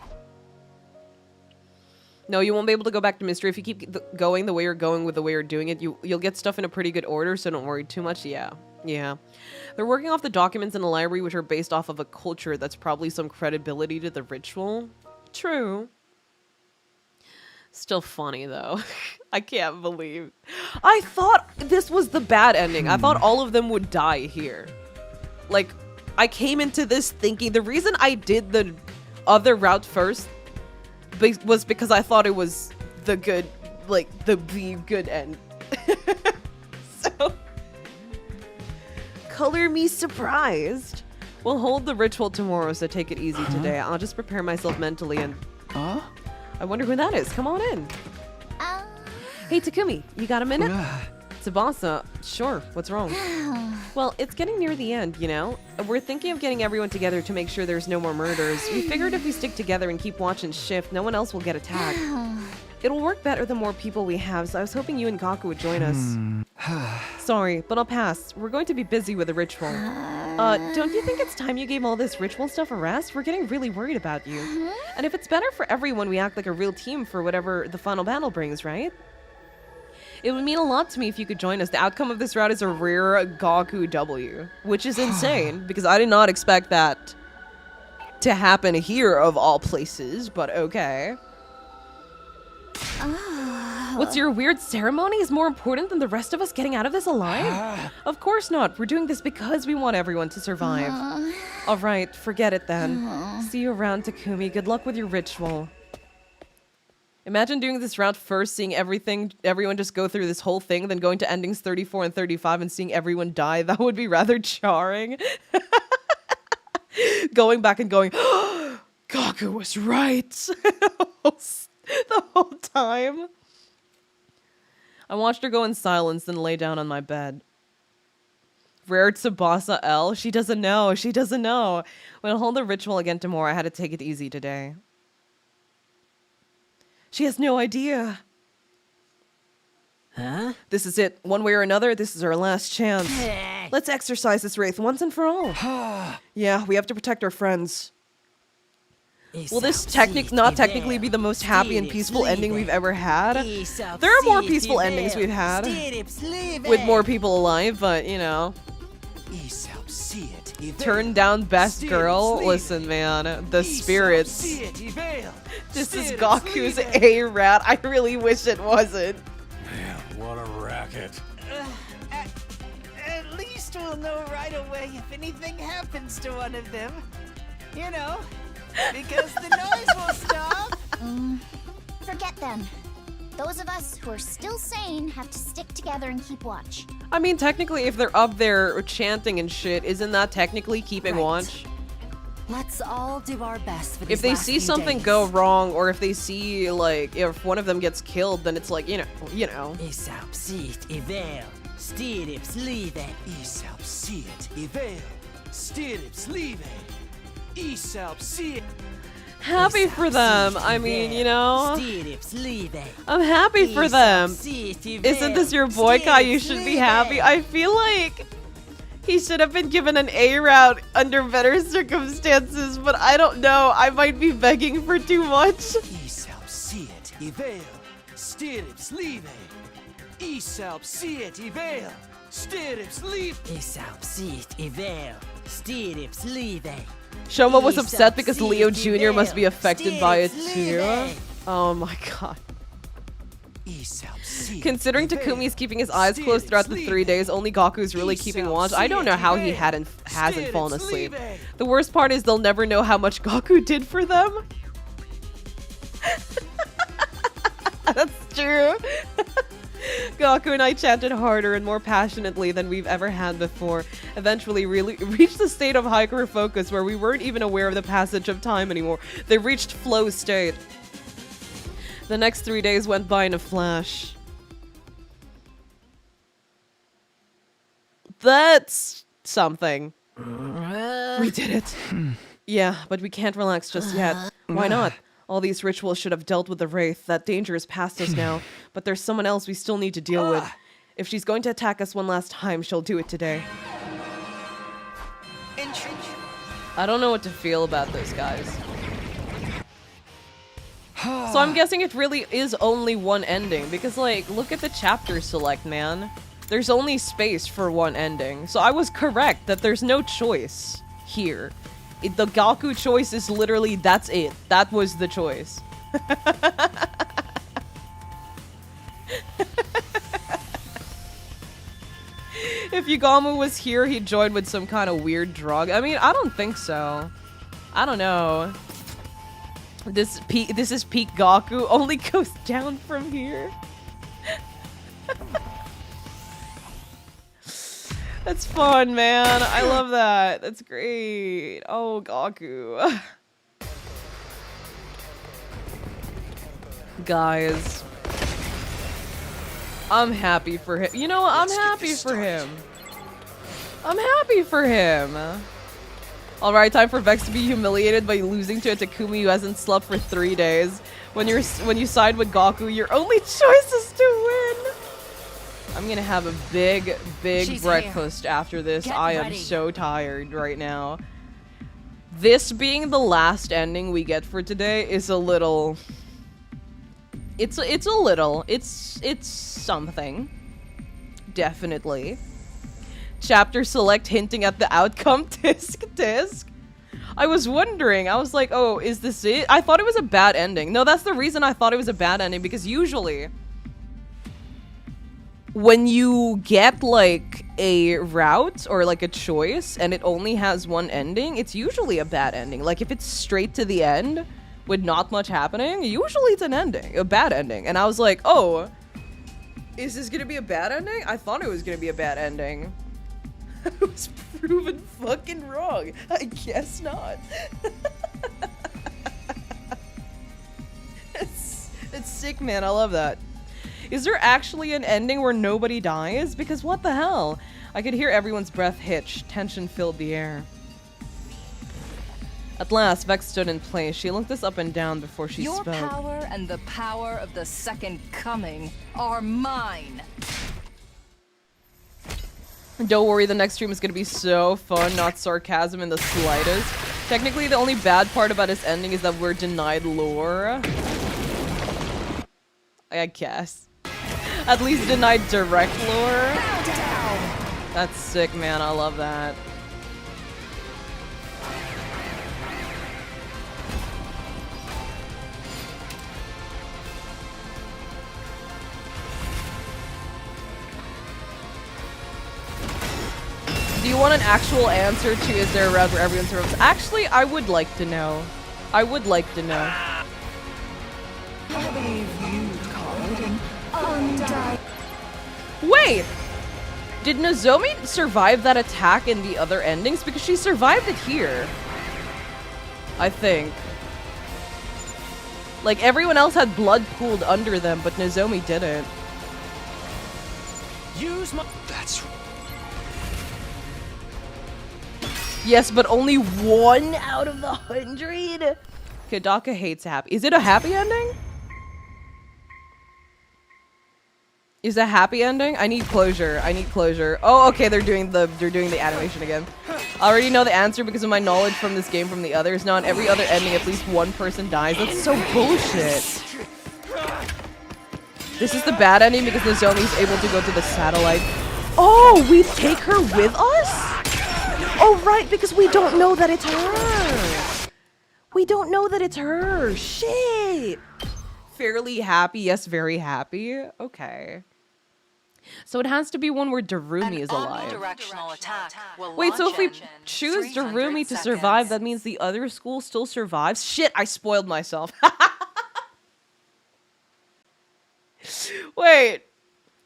No, you won't be able to go back to mystery if you keep going the way you're going with the way you're doing it. You'll get stuff in a pretty good order, so don't worry too much. Yeah. They're working off the documents in a library which are based off of a culture that's probably some credibility to the ritual. True. Still funny, though. I can't believe. I thought this was the bad ending. I thought all of them would die here. Like, I came into this thinking the reason I did the other route first was because I thought it was the good, like, the good end. So, color me surprised. We'll hold the ritual tomorrow, so take it easy today. I'll just prepare myself mentally and... I wonder who that is. Come on in. Hey, Takumi, you got a minute? Tsubasa, sure. What's wrong? Well, it's getting near the end, you know? We're thinking of getting everyone together to make sure there's no more murders. We figured if we stick together and keep watch and shift, no one else will get attacked. It'll work better the more people we have, so I was hoping you and Gaku would join us. Sorry, but I'll pass. We're going to be busy with the ritual. Don't you think it's time you gave all this ritual stuff a rest? We're getting really worried about you. And if it's better for everyone, we act like a real team for whatever the final battle brings, right? It would mean a lot to me if you could join us. The outcome of this route is a rare Gaku W, which is insane, because I did not expect that to happen here of all places, but okay. What's your weird ceremony is more important than the rest of us getting out of this alive? Of course not. We're doing this because we want everyone to survive. All right, forget it then. See you around, Takumi. Good luck with your ritual. Imagine doing this route first, seeing everyone just go through this whole thing, then going to endings 34 and 35 and seeing everyone die. That would be rather jarring. Going back and going, Gaku was right. The whole time. I watched her go in silence, then lay down on my bed. Rare Tsubasa L. She doesn't know. She doesn't know. When I hold the ritual again tomorrow, I had to take it easy today. She has no idea. Huh? This is it. One way or another, this is our last chance. Let's exercise this wraith once and for all. Yeah, we have to protect our friends. Will this not technically be the most happy and peaceful ending we've ever had? There are more peaceful endings we've had. With more people alive, but, you know. Turn down best girl? Listen, man. The spirits. This is Gaku's A-rat. I really wish it wasn't. Man, what a racket. At least we'll know right away if anything happens to one of them. You know, because the noise will stop. Forget them. Those of us who are still sane have to stick together and keep watch. I mean, technically, if they're up there chanting and shit, isn't that technically keeping watch? Let's all do our best for these If they last see few something days. go wrong, or if they see, like, if one of them gets killed, then it's like, you know. Happy for them. I mean, you know. I'm happy for them. Isn't this your boy, Kai? You should be happy. I feel like he should have been given an A route under better circumstances, but I don't know. I might be begging for too much. Shoma was upset because Leo Jr. must be affected by it too. Oh my god. Considering Takumi's keeping his eyes closed throughout the 3 days, only Gaku's really keeping watch. I don't know how he hasn't fallen asleep. The worst part is they'll never know how much Gaku did for them. That's true. Gaku and I chanted harder and more passionately than we've ever had before. Eventually really reached the state of hyper focus where we weren't even aware of the passage of time anymore. They reached flow state. The next 3 days went by in a flash. That's something. We did it. Yeah, but we can't relax just yet. Why not? All these rituals should have dealt with the Wraith. That danger is past us now. But there's someone else we still need to deal with. If she's going to attack us one last time, she'll do it today. I don't know what to feel about those guys. So I'm guessing it really is only one ending. Because, like, look at the chapter select, man. There's only space for one ending. So I was correct that there's no choice here. The Gaku choice is literally, that's it. That was the choice. If Yugamu was here, he'd join with some kind of weird drug. I mean, I don't think so. I don't know. This is peak Gaku. Only goes down from here. That's fun, man. I love that. That's great. Oh, Gaku. Guys. I'm happy for him. You know what? I'm happy for him. I'm happy for him. Alright, time for Vex to be humiliated by losing to a Takumi who hasn't slept for 3 days. When you side with Gaku, your only choice is to win. I'm gonna have a big breakfast after this. I am so tired right now. This being the last ending we get for today is a little... It's something. Definitely. Chapter select hinting at the outcome. Tisk. I was wondering. I was like, oh, is this it? I thought it was a bad ending. No, that's the reason I thought it was a bad ending, because usually when you get like a route or like a choice and it only has one ending, it's usually a bad ending. Like if it's straight to the end with not much happening, usually it's an ending, a bad ending. And I was like, oh, is this gonna be a bad ending? I thought it was gonna be a bad ending. I was proven fucking wrong. I guess not. It's sick, man. I love that. Is there actually an ending where nobody dies? Because what the hell? I could hear everyone's breath hitch. Tension filled the air. At last, Vex stood in place. She looked us up and down before she spoke. Your power and the power of the Second Coming are mine. Don't worry, the next stream is gonna be so fun, not sarcasm in the slightest. Technically, the only bad part about this ending is that we're denied lore. I guess. At least denied direct lore. That's sick, man. I love that. Do you want an actual answer to is there a route where everyone survives? Actually, I would like to know. I would like to know. I believe you'd call it an Wait! Did Nozomi survive that attack in the other endings? Because she survived it here. I think. Like, everyone else had blood pooled under them, but Nozomi didn't. Use my... That's right. Yes, but only 1 out of the 100? Kadaka hates happy. Is it a happy ending? Is it a happy ending? I need closure. I need closure. Oh, okay, they're doing the animation again. I already know the answer because of my knowledge from this game from the others. Now, in every other ending, at least one person dies. That's so bullshit. This is the bad ending because Nozomi's able to go to the satellite. Oh, we take her with us? Oh, right, because we don't know that it's her. We don't know that it's her. Shit. Fairly happy, yes, very happy. Okay. So it has to be one where Darumi is alive. Omnidirectional attack will Wait, so if we launch in choose 300 Darumi to survive, seconds. that means the other school still survives? Shit, I spoiled myself. Wait.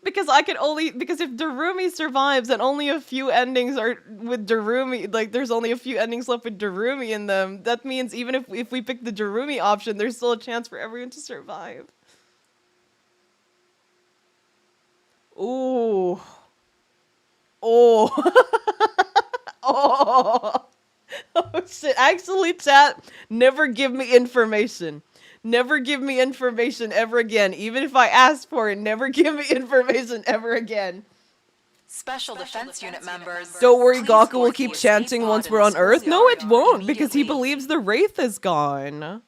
Because if Darumi survives and only a few endings are with Darumi, like there's only a few endings left with Darumi in them, that means even if we pick the Darumi option, there's still a chance for everyone to survive. Ooh. Oh. Oh. Oh shit. Actually, chat, never give me information. Never give me information ever again. Even if I ask for it, never give me information ever again. Special Defense Unit members. Don't worry, please Gaku will work keep the chanting escape once pod we're in on the Earth. No, it schoolyard won't, because he immediately. believes the Wraith is gone.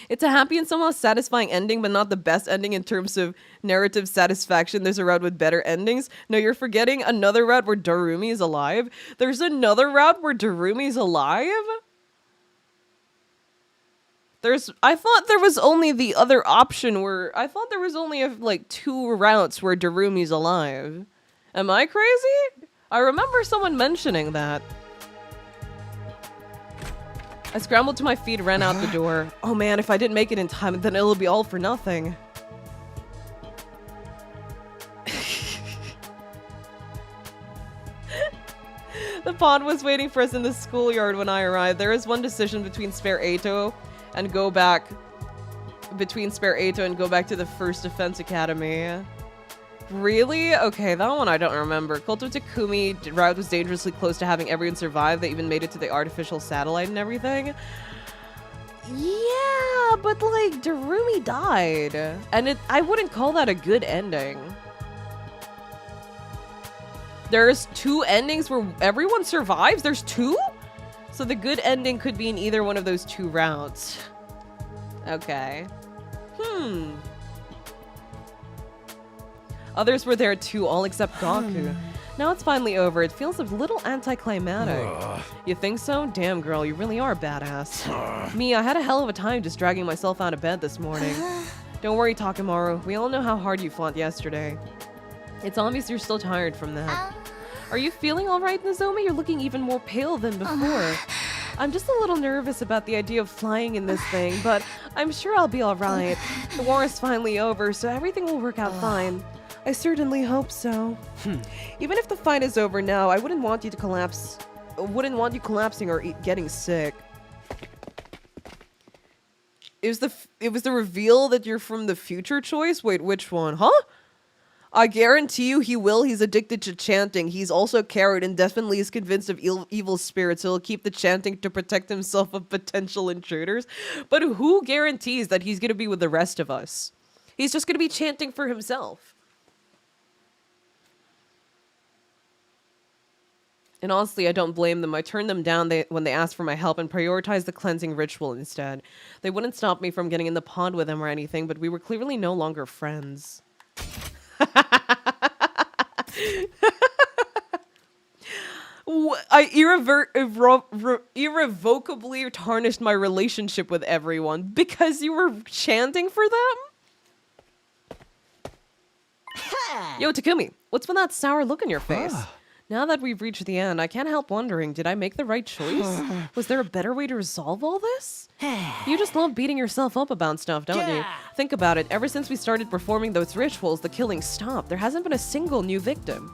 It's a happy and somehow satisfying ending, but not the best ending in terms of narrative satisfaction. There's a route with better endings. No, you're forgetting another route where Darumi is alive. There's another route where Darumi's alive? I thought there was only the other option where, I thought there was only like 2 routes where Darumi's alive. Am I crazy? I remember someone mentioning that. I scrambled to my feet, ran out the door. Oh man, if I didn't make it in time, then it'll be all for nothing. The pond was waiting for us in the schoolyard when I arrived. There is one decision between spare Eito and go back to the First Defense Academy. Really? Okay, that one I don't remember. Cult of Takumi route was dangerously close to having everyone survive. They even made it to the artificial satellite and everything. Yeah, but like Darumi died. And I wouldn't call that a good ending. There's 2 endings where everyone survives? There's 2? So the good ending could be in either one of those 2 routes. Okay. Others were there too, all except Gaku. Now it's finally over. It feels a little anticlimactic. You think so? Damn, girl, you really are badass. Me, I had a hell of a time just dragging myself out of bed this morning. Don't worry, Takemaru. We all know how hard you fought yesterday. It's obvious you're still tired from that. Are you feeling alright, Nozomi? You're looking even more pale than before. I'm just a little nervous about the idea of flying in this thing, but I'm sure I'll be alright. The war is finally over, so everything will work out fine. I certainly hope so. Even if the fight is over now, I wouldn't want you to collapse. Wouldn't want you collapsing or getting sick. It was the reveal that you're from the future choice? Wait, which one? Huh? I guarantee you he will. He's addicted to chanting. He's also carried and definitely is convinced of evil spirits, so he'll keep the chanting to protect himself of potential intruders. But who guarantees that he's going to be with the rest of us? He's just going to be chanting for himself. And honestly, I don't blame them. I turned them down when they asked for my help and prioritized the cleansing ritual instead. They wouldn't stop me from getting in the pond with them or anything, but we were clearly no longer friends. I irrevocably tarnished my relationship with everyone because you were chanting for them? Yo, Takumi, what's with that sour look on your face? Now that we've reached the end, I can't help wondering, did I make the right choice? Was there a better way to resolve all this? You just love beating yourself up about stuff, don't you? Think about it. Ever since we started performing those rituals, the killings stopped. There hasn't been a single new victim.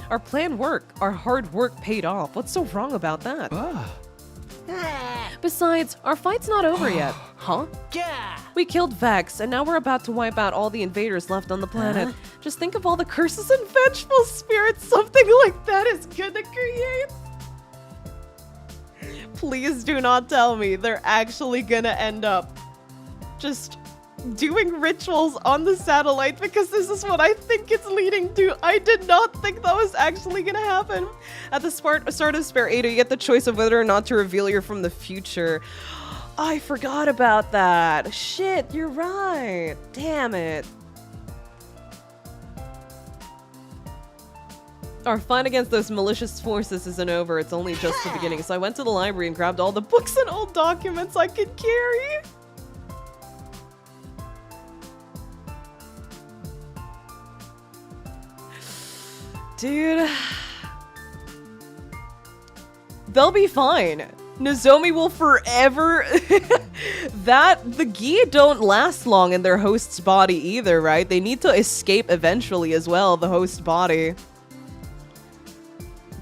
Our plan worked. Our hard work paid off. What's so wrong about that? Besides, our fight's not over yet. Huh? We killed Vex, and now we're about to wipe out all the invaders left on the planet. Just think of all the curses and vengeful spirits something like that is gonna create. Please do not tell me they're actually gonna end up just doing rituals on the satellite, because this is what I think it's leading to. I did not think that was actually gonna happen. At the start of Spare 8, you get the choice of whether or not to reveal you're from the future. I forgot about that. Shit, you're right. Damn it. Our fight against those malicious forces isn't over. It's only just the beginning. So I went to the library and grabbed all the books and old documents I could carry. Dude. They'll be fine. Nozomi will forever... The Gi don't last long in their host's body either, right? They need to escape eventually as well, the host body.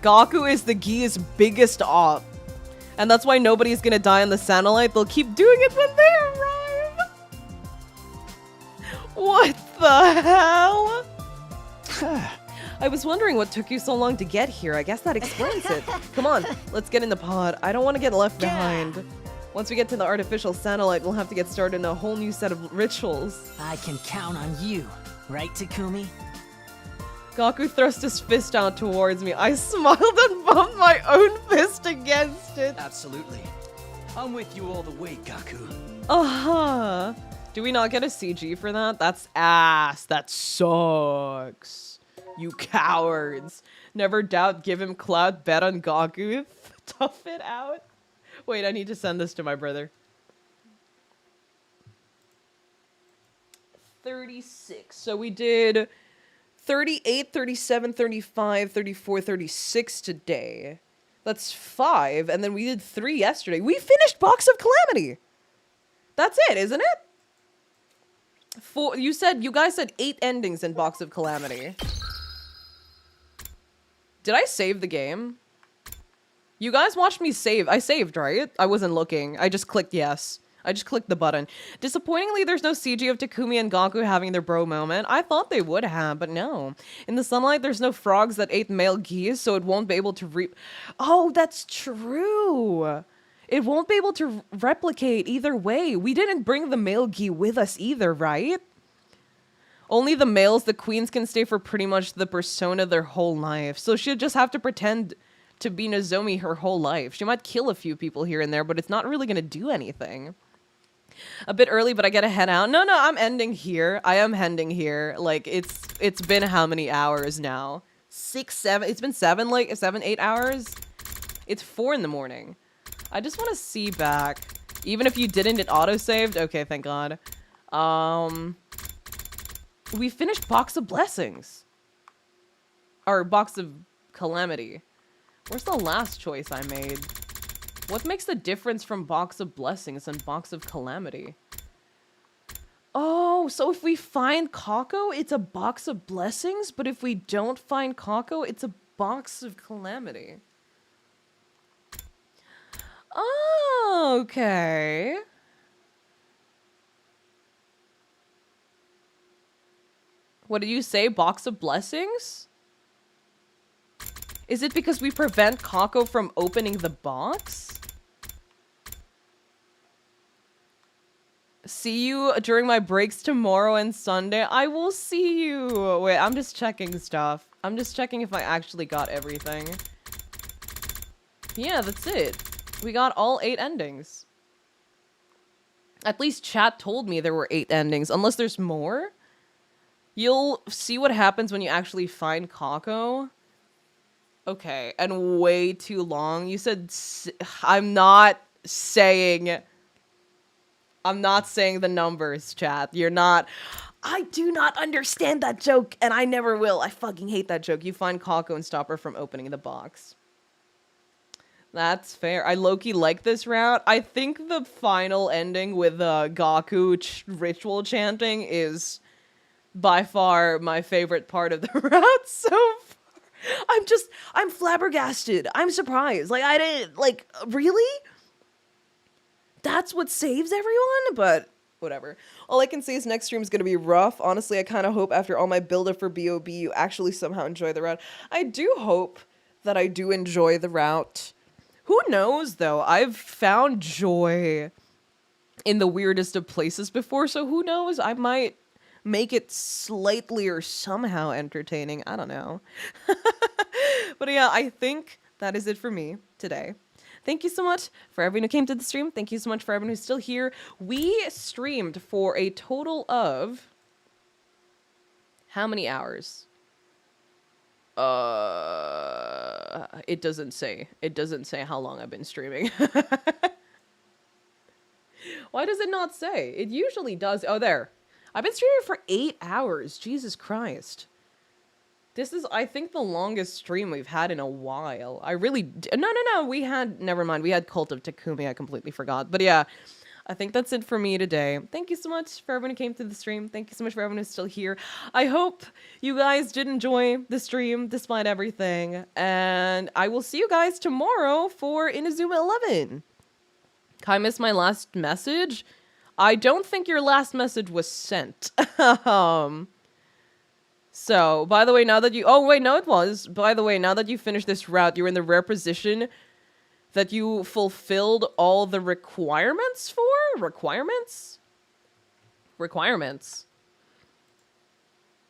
Gaku is the Gi's biggest op. And that's why nobody's gonna die on the satellite. They'll keep doing it when they arrive. What the hell? I was wondering what took you so long to get here. I guess that explains it. Come on, let's get in the pod. I don't want to get left behind. Once we get to the artificial satellite, we'll have to get started in a whole new set of rituals. I can count on you, right, Takumi? Gaku thrust his fist out towards me. I smiled and bumped my own fist against it. Absolutely. I'm with you all the way, Gaku. Uh-huh. Do we not get a CG for that? That's ass. That sucks. You cowards. Never doubt, give him clout, bet on Gaku. Tough it out. Wait, I need to send this to my brother. 36. So we did 38, 37, 35, 34, 36 today. That's 5. And then we did 3 yesterday. We finished Box of Calamity. That's it, isn't it? 4. You guys said 8 endings in Box of Calamity. Did I save the game? You guys watched me save. I saved, right? I wasn't looking. I just clicked yes. I just clicked the button. Disappointingly, there's no CG of Takumi and Gaku having their bro moment. I thought they would have, but no. In the sunlight, there's no frogs that ate male geese, so it won't be able to Oh, that's true. It won't be able to replicate either way. We didn't bring the male gi with us either, right? Only the males, the queens, can stay for pretty much the persona their whole life. So she'll just have to pretend to be Nozomi her whole life. She might kill a few people here and there, but it's not really going to do anything. A bit early, but I gotta head out. No, I'm ending here. I am ending here. Like, it's been how many hours now? 6, 7. It's been 7, 8 hours? It's 4 in the morning. I just want to see back. Even if you didn't, it auto-saved? Okay, thank God. We finished Box of Blessings. Or Box of Calamity. Where's the last choice I made? What makes the difference from Box of Blessings and Box of Calamity? Oh, so if we find Kako, it's a Box of Blessings, but if we don't find Kako, it's a Box of Calamity. Oh, okay. What did you say? Box of Blessings? Is it because we prevent Kako from opening the box? See you during my breaks tomorrow and Sunday. I will see you. Wait, I'm just checking stuff. I'm just checking if I actually got everything. Yeah, that's it. We got all 8 endings. At least chat told me there were 8 endings. Unless there's more. You'll see what happens when you actually find Kako. Okay, and way too long. You said... I'm not saying the numbers, chat. You're not... I do not understand that joke, and I never will. I fucking hate that joke. You find Kako and stop her from opening the box. That's fair. I low-key like this route. I think the final ending with Gaku ritual chanting is by far my favorite part of the route so far. I'm flabbergasted. I'm surprised. Like, I didn't, like, really? That's what saves everyone? But whatever. All I can say is next stream is going to be rough. Honestly, I kind of hope after all my build-up for BOB, you actually somehow enjoy the route. I do hope that I do enjoy the route. Who knows, though? I've found joy in the weirdest of places before, so who knows? I might make it slightly or somehow entertaining. I don't know. But yeah, I think that is it for me today. Thank you so much for everyone who came to the stream. Thank you so much for everyone who's still here. We streamed for a total of... how many hours? It doesn't say. It doesn't say how long I've been streaming. Why does it not say? It usually does. Oh, there. I've been streaming for 8 hours. Jesus Christ. This is, I think, the longest stream we've had in a while. I really... No, we had... Never mind, we had Cult of Takumi, I completely forgot. But yeah, I think that's it for me today. Thank you so much for everyone who came through the stream. Thank you so much for everyone who's still here. I hope you guys did enjoy the stream, despite everything. And I will see you guys tomorrow for Inazuma 11. Can I miss my last message? I don't think your last message was sent. So, by the way, now that you... Oh, wait, no, it was. By the way, now that you finished this route, you're in the rare position that you fulfilled all the requirements for? Requirements? Requirements.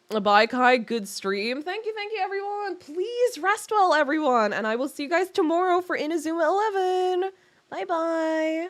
Bye, Kai. Good stream. Thank you, everyone. Please rest well, everyone. And I will see you guys tomorrow for Inazuma 11. Bye-bye.